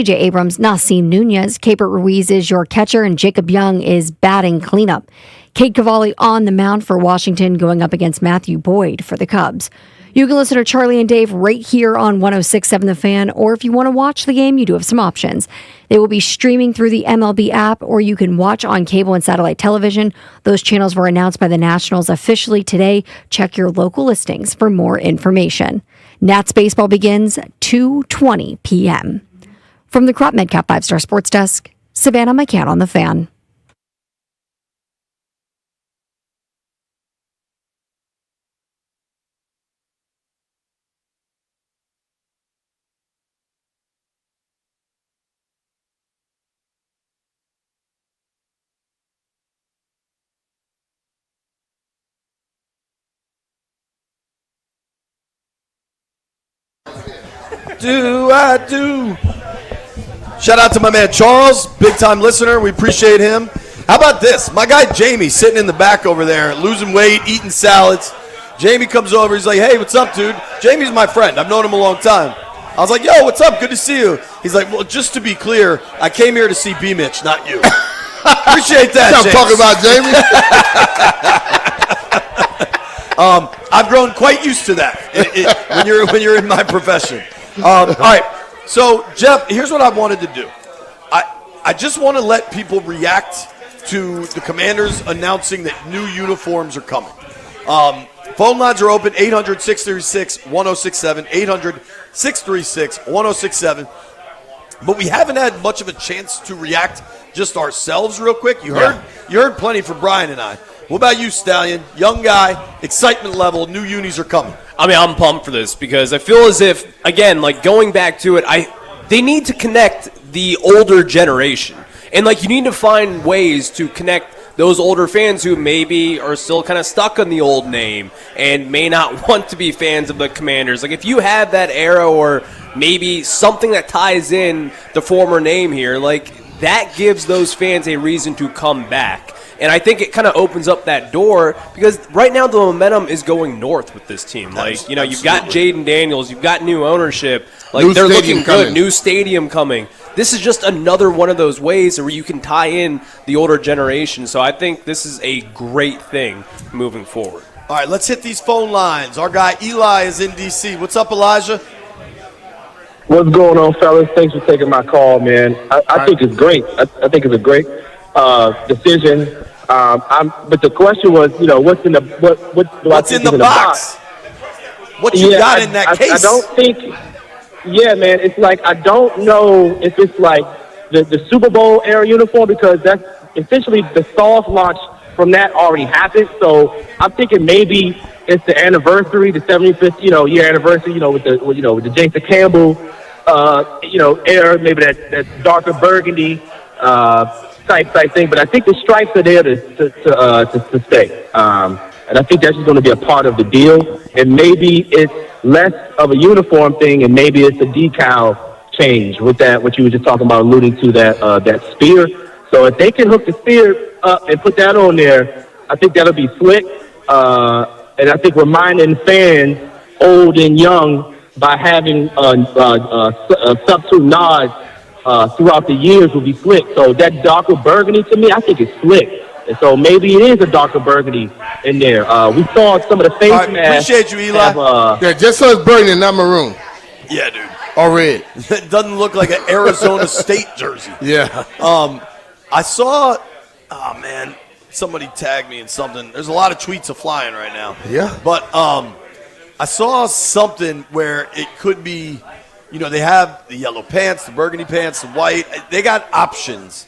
[SPEAKER 8] J. Abrams, Nassim Nunez, Capert Ruiz is your catcher, and Jacob Young is batting cleanup. Cade Cavalli on the mound for Washington, going up against Matthew Boyd for the Cubs. You can listen to Charlie and Dave right here on 106.7 The Fan, or if you want to watch the game, you do have some options. They will be streaming through the MLB app, or you can watch on cable and satellite television. Those channels were announced by the Nationals officially today. Check your local listings for more information. Nats baseball begins 2:20 p.m. From the Crop MedCap 5-Star Sports Desk, Savannah McCann on The Fan.
[SPEAKER 19] Do I do? Shout out to my man Charles, big time listener. We appreciate him. How about this? My guy Jamie sitting in the back over there, losing weight, eating salads. Jamie comes over. He's like, "Hey, what's up, dude?" Jamie's my friend. I've known him a long time. I was like, "Yo, what's up? Good to see you." He's like, "Well, just to be clear, I came here to see BMitch, not you." Appreciate that,
[SPEAKER 18] Stop
[SPEAKER 19] James.
[SPEAKER 18] talking about Jamie.
[SPEAKER 19] I've grown quite used to that when you're in my profession. All right, so Jeff, here's what I wanted to do. I just want to let people react to the Commanders announcing that new uniforms are coming. Phone lines are open, 800-636-1067, 800-636-1067. But we haven't had much of a chance to react just ourselves real quick. You heard plenty from Brian and I. What about you, Stallion? Young guy, excitement level, new unis are coming.
[SPEAKER 20] I mean, I'm pumped for this because I feel as if, again, like going back to it, they need to connect the older generation. And, like, you need to find ways to connect those older fans who maybe are still kind of stuck on the old name and may not want to be fans of the Commanders. Like, if you have that era or maybe something that ties in the former name here, like, that gives those fans a reason to come back. And I think it kind of opens up that door because right now the momentum is going north with this team. Like, you know, you've got Jaden Daniels, you've got new ownership. Like, they're looking good. New stadium coming. This is just another one of those ways where you can tie in the older generation. So I think this is a great thing moving forward.
[SPEAKER 19] All right, let's hit these phone lines. Our guy Eli is in D.C. What's up, Elijah?
[SPEAKER 10] What's going on, fellas? Thanks for taking my call, man. I think it's great. I think it's a great decision. But the question was, you know, what's in the
[SPEAKER 19] what's in the box? What you got in that case?
[SPEAKER 10] I don't think. Yeah, man. It's like I don't know if it's like the Super Bowl era uniform because that's essentially the soft launch from that already happened. So I'm thinking maybe it's the anniversary, the 75th, year anniversary, with the Jason Campbell, era, maybe that darker burgundy type thing. But I think the stripes are there to stay. And I think that's just going to be a part of the deal. And maybe it's less of a uniform thing, and maybe it's a decal change with that, what you were just talking about, alluding to that spear. So if they can hook the spear up and put that on there, I think that'll be slick. And I think reminding fans, old and young, by having substitute nods throughout the years will be slick. So that darker burgundy, to me, I think is slick. And so maybe it is a darker burgundy in there. We saw some of the face masks.
[SPEAKER 19] Appreciate you, Eli.
[SPEAKER 18] Just so it's burgundy, not maroon.
[SPEAKER 19] Yeah, dude.
[SPEAKER 18] Or red.
[SPEAKER 19] It doesn't look like an Arizona State jersey.
[SPEAKER 18] Yeah.
[SPEAKER 19] I saw, somebody tagged me in something. There's a lot of tweets flying right now.
[SPEAKER 18] Yeah.
[SPEAKER 19] But I saw something where it could be, they have the yellow pants, the burgundy pants, the white. They got options.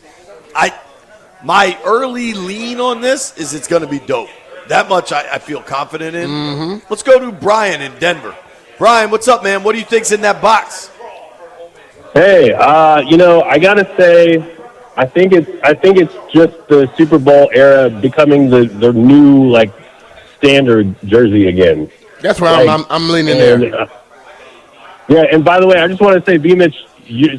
[SPEAKER 19] My early lean on this is it's going to be dope. That much I feel confident in.
[SPEAKER 18] Mm-hmm.
[SPEAKER 19] Let's go to Brian in Denver. Brian, what's up, man? What do you think's in that box?
[SPEAKER 14] Hey, I gotta say, I think it's just the Super Bowl era becoming the new standard jersey again.
[SPEAKER 18] That's where I'm leaning there.
[SPEAKER 14] Yeah, and by the way, I just want to say, BMitch,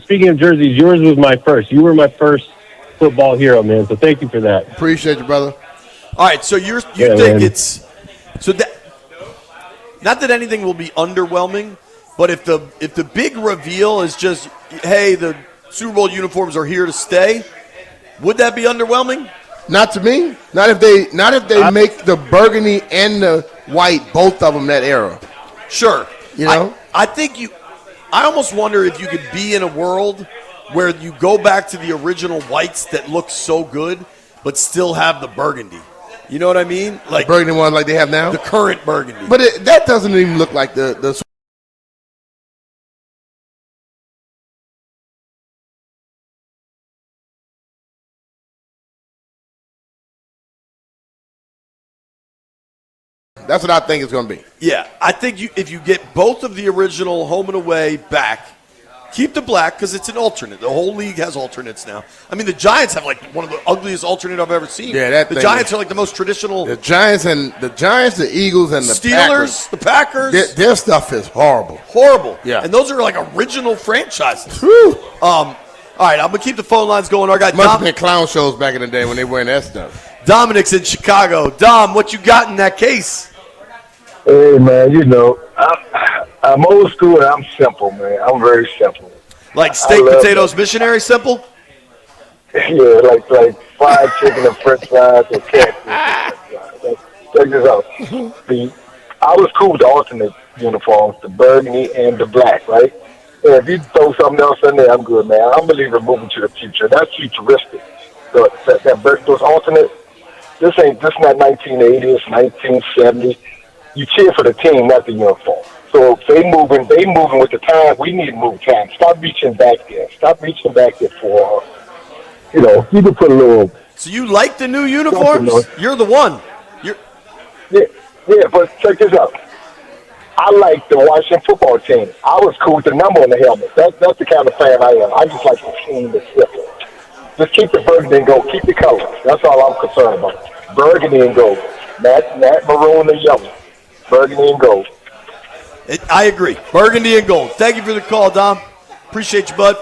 [SPEAKER 14] speaking of jerseys, yours was my first. You were my first football hero, man. So thank you for that.
[SPEAKER 18] Appreciate you, brother.
[SPEAKER 19] All right, so you think man. It's so that not that anything will be underwhelming, but if the big reveal is just, hey, the Super Bowl uniforms are here to stay. Would that be underwhelming?
[SPEAKER 18] Not to me. Not if they make the burgundy and the white, both of them that era.
[SPEAKER 19] Sure.
[SPEAKER 18] You know?
[SPEAKER 19] I almost wonder if you could be in a world where you go back to the original whites that look so good, but still have the burgundy. You know what I mean? Like
[SPEAKER 18] the burgundy one like they have now?
[SPEAKER 19] The current burgundy.
[SPEAKER 18] But that doesn't even look like the That's what I think it's going to be.
[SPEAKER 19] Yeah, I think if you get both of the original home and away back, keep the black because it's an alternate. The whole league has alternates now. I mean, the Giants have like one of the ugliest alternate I've ever seen.
[SPEAKER 18] Yeah,
[SPEAKER 19] the Giants are like the most traditional.
[SPEAKER 18] The Giants, the Eagles, and the
[SPEAKER 19] Steelers, the Packers.
[SPEAKER 18] Their stuff is horrible.
[SPEAKER 19] Horrible.
[SPEAKER 18] Yeah,
[SPEAKER 19] and those are like original franchises. All right, I'm gonna keep the phone lines going. Our guy
[SPEAKER 18] must have been clown shows back in the day when they were wearing that stuff.
[SPEAKER 19] Dominic's in Chicago. Dom, what you got in that case?
[SPEAKER 15] Hey, man, I'm old school and I'm simple, man. I'm very simple.
[SPEAKER 19] Like steak, potatoes, missionary simple?
[SPEAKER 15] Yeah, like fried chicken and french fries or catfish. Check this out. I was cool with the alternate uniforms, the burgundy and the black, right? And if you throw something else in there, I'm good, man. I'm believing moving to the future. That's futuristic. Those alternate, this not 1980, it's 1970. You cheer for the team, not the uniform. So if they moving with the time. We need to move time. Stop reaching back there. For, you can put a little.
[SPEAKER 19] So you like the new uniforms? You're the one.
[SPEAKER 15] Yeah, but check this out. I like the Washington football team. I was cool with the number on the helmet. That's the kind of fan I am. I just like the team that's different. Just keep the burgundy and gold. Keep the colors. That's all I'm concerned about. Burgundy and gold. Not maroon and yellow. Burgundy and gold.
[SPEAKER 19] I agree. Burgundy and gold. Thank you for the call, Dom. Appreciate you, bud.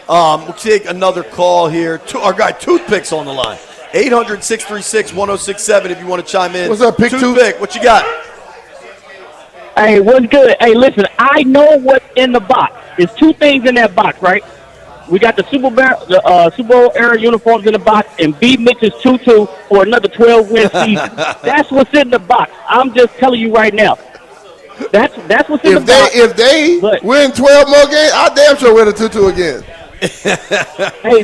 [SPEAKER 19] We'll take another call here. Our guy Toothpick's on the line. 800-636-1067 if you want to chime in.
[SPEAKER 18] What's up,
[SPEAKER 19] Toothpick? What you got?
[SPEAKER 17] Hey, what's good? Hey, listen, I know what's in the box. There's two things in that box, right? We got the Super Bowl era uniforms in the box, and BMitch's 2-2 for another 12-win season. That's what's in the box. I'm just telling you right now. That's what's in the box.
[SPEAKER 18] If they win 12 more games, I damn sure win a 2-2 again.
[SPEAKER 17] Hey,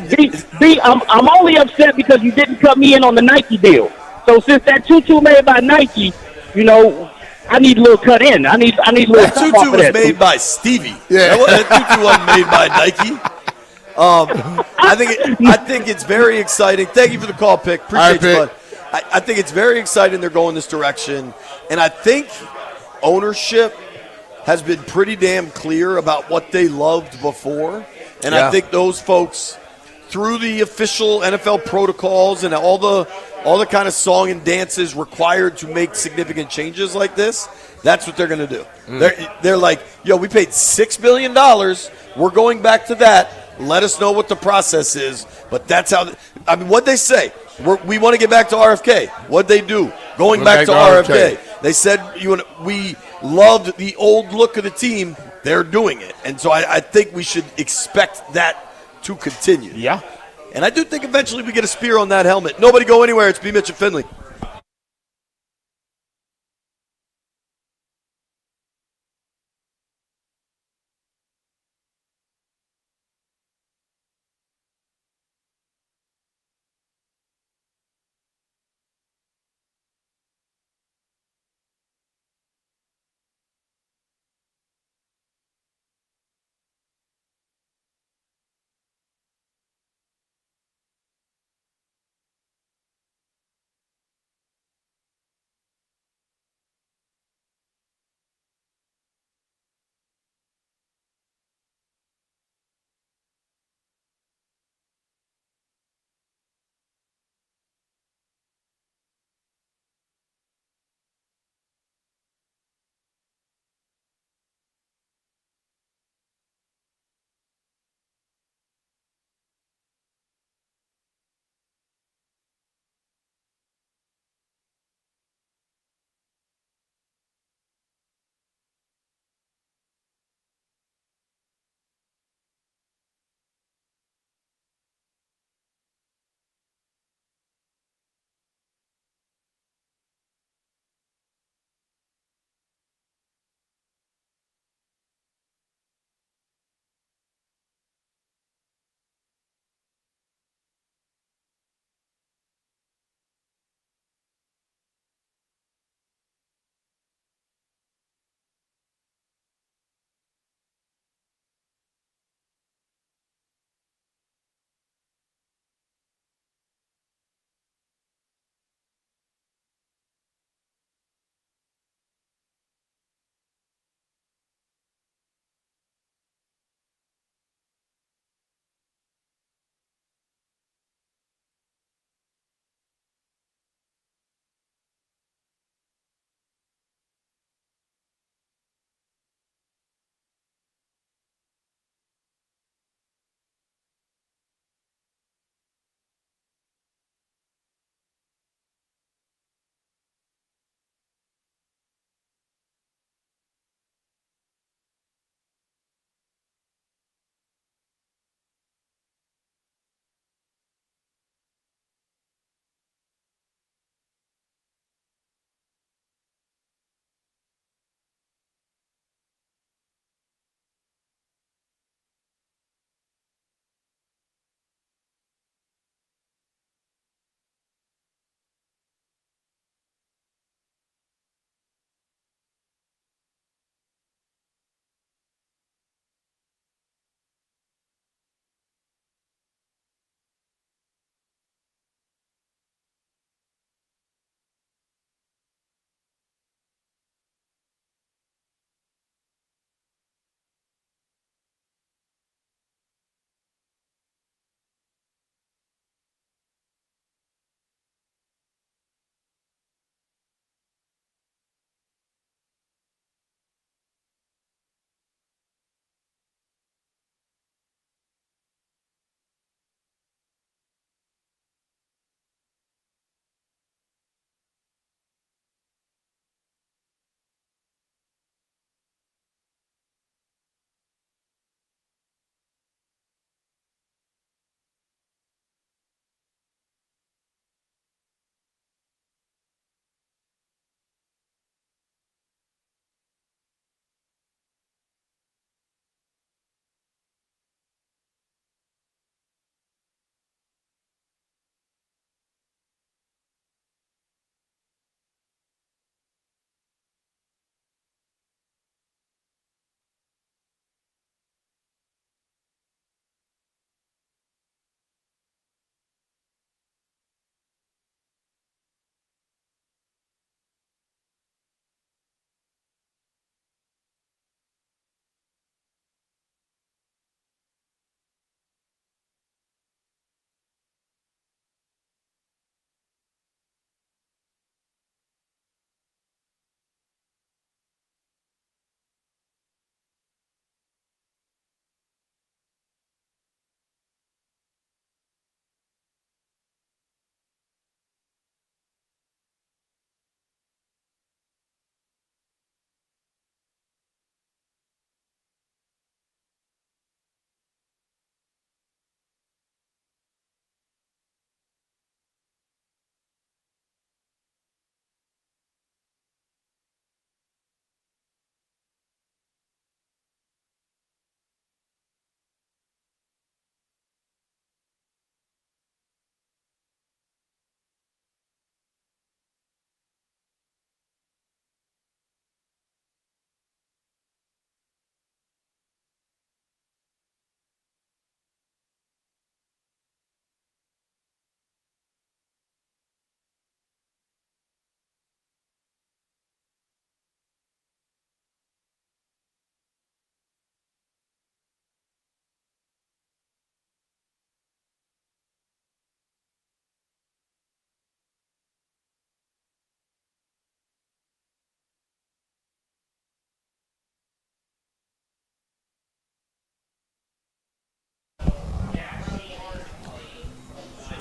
[SPEAKER 17] B, I'm only upset because you didn't cut me in on the Nike deal. So since that 2-2 made by Nike, I need a little cut in. I need a little.
[SPEAKER 19] That 2-2 was made by Stevie.
[SPEAKER 18] Yeah,
[SPEAKER 19] that 2-2 wasn't made by Nike. I think it's very exciting. Thank you for the call, Pick. Appreciate you, bud. I think it's very exciting they're going this direction, and I think ownership has been pretty damn clear about what they loved before, and I think those folks, through the official NFL protocols and all the kind of song and dances required to make significant changes like this, that's what they're going to do. They're like, yo, we paid $6 billion. We're going back to that. Let us know what the process is. But that's how what'd they say? We want to get back to RFK. What'd they do? Going back to RFK. They said we loved the old look of the team. They're doing it. And so I think we should expect that to continue.
[SPEAKER 1] Yeah.
[SPEAKER 19] And I do think eventually we get a spear on that helmet. Nobody go anywhere. It's BMitch Finlay.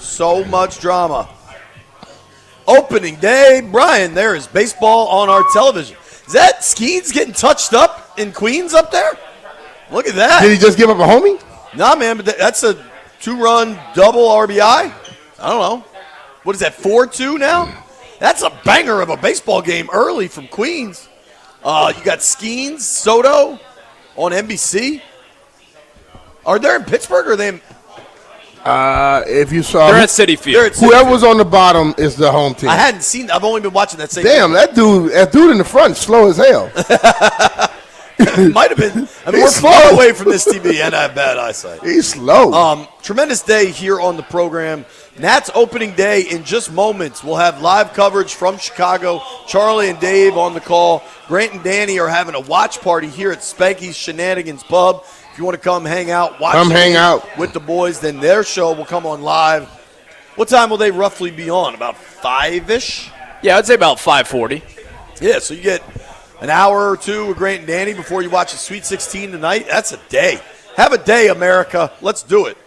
[SPEAKER 19] So much drama. Opening day, Brian, there is baseball on our television. Is that Skeens getting touched up in Queens up there? Look at that.
[SPEAKER 18] Did he just give up a homie?
[SPEAKER 19] Nah, man, but that's a 2-run double RBI. I don't know. What is that, 4-2 now? That's a banger of a baseball game early from Queens. You got Skeens, Soto on NBC. Are they in Pittsburgh or are they in?
[SPEAKER 18] If you saw,
[SPEAKER 20] They're at Citi Field.
[SPEAKER 18] Whoever was on the bottom is the home team.
[SPEAKER 19] I hadn't seen. I've only been watching that same.
[SPEAKER 18] Damn,
[SPEAKER 19] game.
[SPEAKER 18] that dude in the front, slow as hell.
[SPEAKER 19] Might have been. I mean, we're far away from this TV, and I have bad eyesight.
[SPEAKER 18] He's slow.
[SPEAKER 19] Tremendous day here on the program. Nats opening day in just moments. We'll have live coverage from Chicago. Charlie and Dave on the call. Grant and Danny are having a watch party here at Spanky's Shenanigans Pub. If you want to come hang out,
[SPEAKER 18] hang out
[SPEAKER 19] with the boys, then their show will come on live. What time will they roughly be on? About 5-ish?
[SPEAKER 20] Yeah, I'd say about 5:40.
[SPEAKER 19] Yeah, so you get an hour or two with Grant and Danny before you watch the Sweet 16 tonight. That's a day. Have a day, America. Let's do it.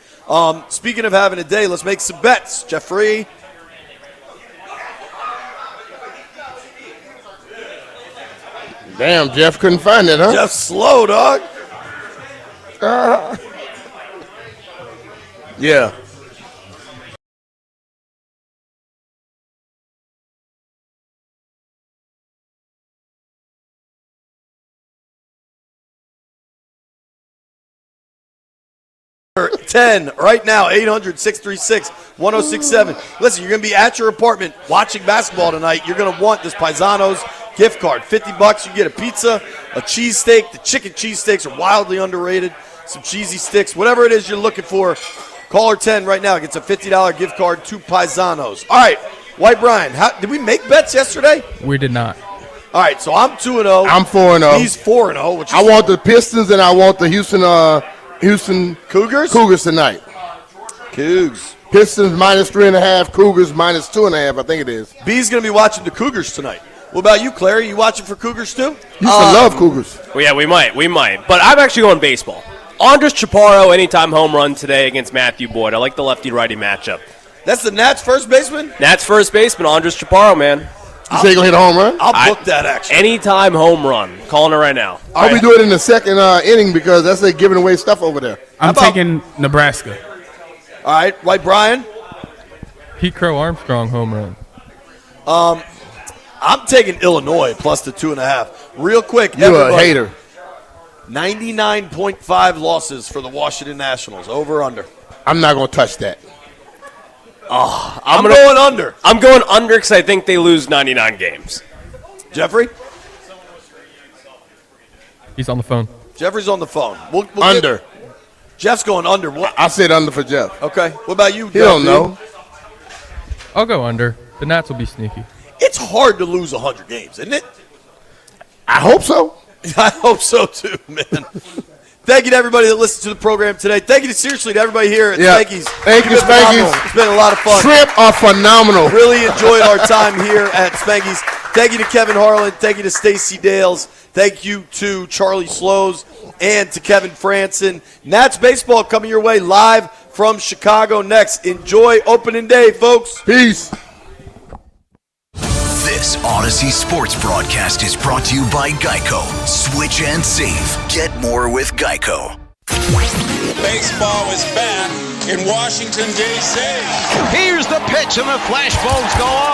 [SPEAKER 19] Speaking of having a day, let's make some bets. Jeffrey.
[SPEAKER 18] Damn, Jeff couldn't find it, huh?
[SPEAKER 19] Jeff's slow, dog. Yeah. $10 right now, 800-636-1067. Listen, you're going to be at your apartment watching basketball tonight. You're going to want this Paisanos gift card. $50, you get a pizza, a cheesesteak. The chicken cheesesteaks are wildly underrated. Some cheesy sticks, whatever it is you're looking for. Caller 10 right now gets a $50 gift card to Paisanos. All right, White Brian, did we make bets yesterday?
[SPEAKER 2] We did not.
[SPEAKER 19] All right, so I'm 2-0.
[SPEAKER 18] I'm 4-0.
[SPEAKER 19] He's 4-0. Which is
[SPEAKER 18] I want the Pistons and I want the Houston
[SPEAKER 19] Cougars
[SPEAKER 18] tonight.
[SPEAKER 19] Cougs.
[SPEAKER 18] Pistons -3.5, Cougars -2.5, I think it is.
[SPEAKER 19] B's going to be watching the Cougars tonight. What about you, Clary? You watching for Cougars too?
[SPEAKER 18] Houston love Cougars.
[SPEAKER 20] Well, yeah, we might. But I'm actually going baseball. Andres Chaparro, anytime home run today against Matthew Boyd. I like the lefty-righty matchup.
[SPEAKER 19] That's the Nats first baseman?
[SPEAKER 20] Nats first baseman, Andres Chaparro, man.
[SPEAKER 18] You say you're going to hit a home run?
[SPEAKER 19] I'll book that, actually.
[SPEAKER 20] Anytime home run. Calling it right now.
[SPEAKER 18] I'll be doing it in the second inning because that's like giving away stuff over there.
[SPEAKER 2] I'm taking Nebraska.
[SPEAKER 19] All right, White Brian?
[SPEAKER 2] Pete Crow Armstrong home run.
[SPEAKER 19] I'm taking Illinois plus the 2.5. Real quick,
[SPEAKER 18] You're a hater.
[SPEAKER 19] 99.5 losses for the Washington Nationals. Over, under.
[SPEAKER 18] I'm not going to touch that.
[SPEAKER 19] I'm going under.
[SPEAKER 20] I'm going under because I think they lose 99 games.
[SPEAKER 19] Jeffrey?
[SPEAKER 2] He's on the phone.
[SPEAKER 19] Jeffrey's on the phone. We'll
[SPEAKER 18] Under.
[SPEAKER 19] Jeff's going under.
[SPEAKER 18] I said under for Jeff.
[SPEAKER 19] Okay. What about you?
[SPEAKER 18] He don't know.
[SPEAKER 2] I'll go under. The Nats will be sneaky.
[SPEAKER 19] It's hard to lose 100 games, isn't it?
[SPEAKER 18] I hope so.
[SPEAKER 19] I hope so, too, man. Thank you to everybody that listened to the program today. Thank you seriously to everybody here at Spanky's.
[SPEAKER 18] Thank you, Spanky's.
[SPEAKER 19] It's been a lot of fun.
[SPEAKER 18] Shrimp are phenomenal.
[SPEAKER 19] Really enjoyed our time here at Spanky's. Thank you to Kevin Harlan. Thank you to Stacy Dales. Thank you to Charlie Slows and to Kevin Franson. Nats baseball coming your way live from Chicago next. Enjoy opening day, folks.
[SPEAKER 18] Peace.
[SPEAKER 6] This Odyssey Sports broadcast is brought to you by Geico. Switch and save. Get more with Geico.
[SPEAKER 23] Baseball is back in Washington, D.C.
[SPEAKER 24] Here's the pitch, and the flashbulbs go off.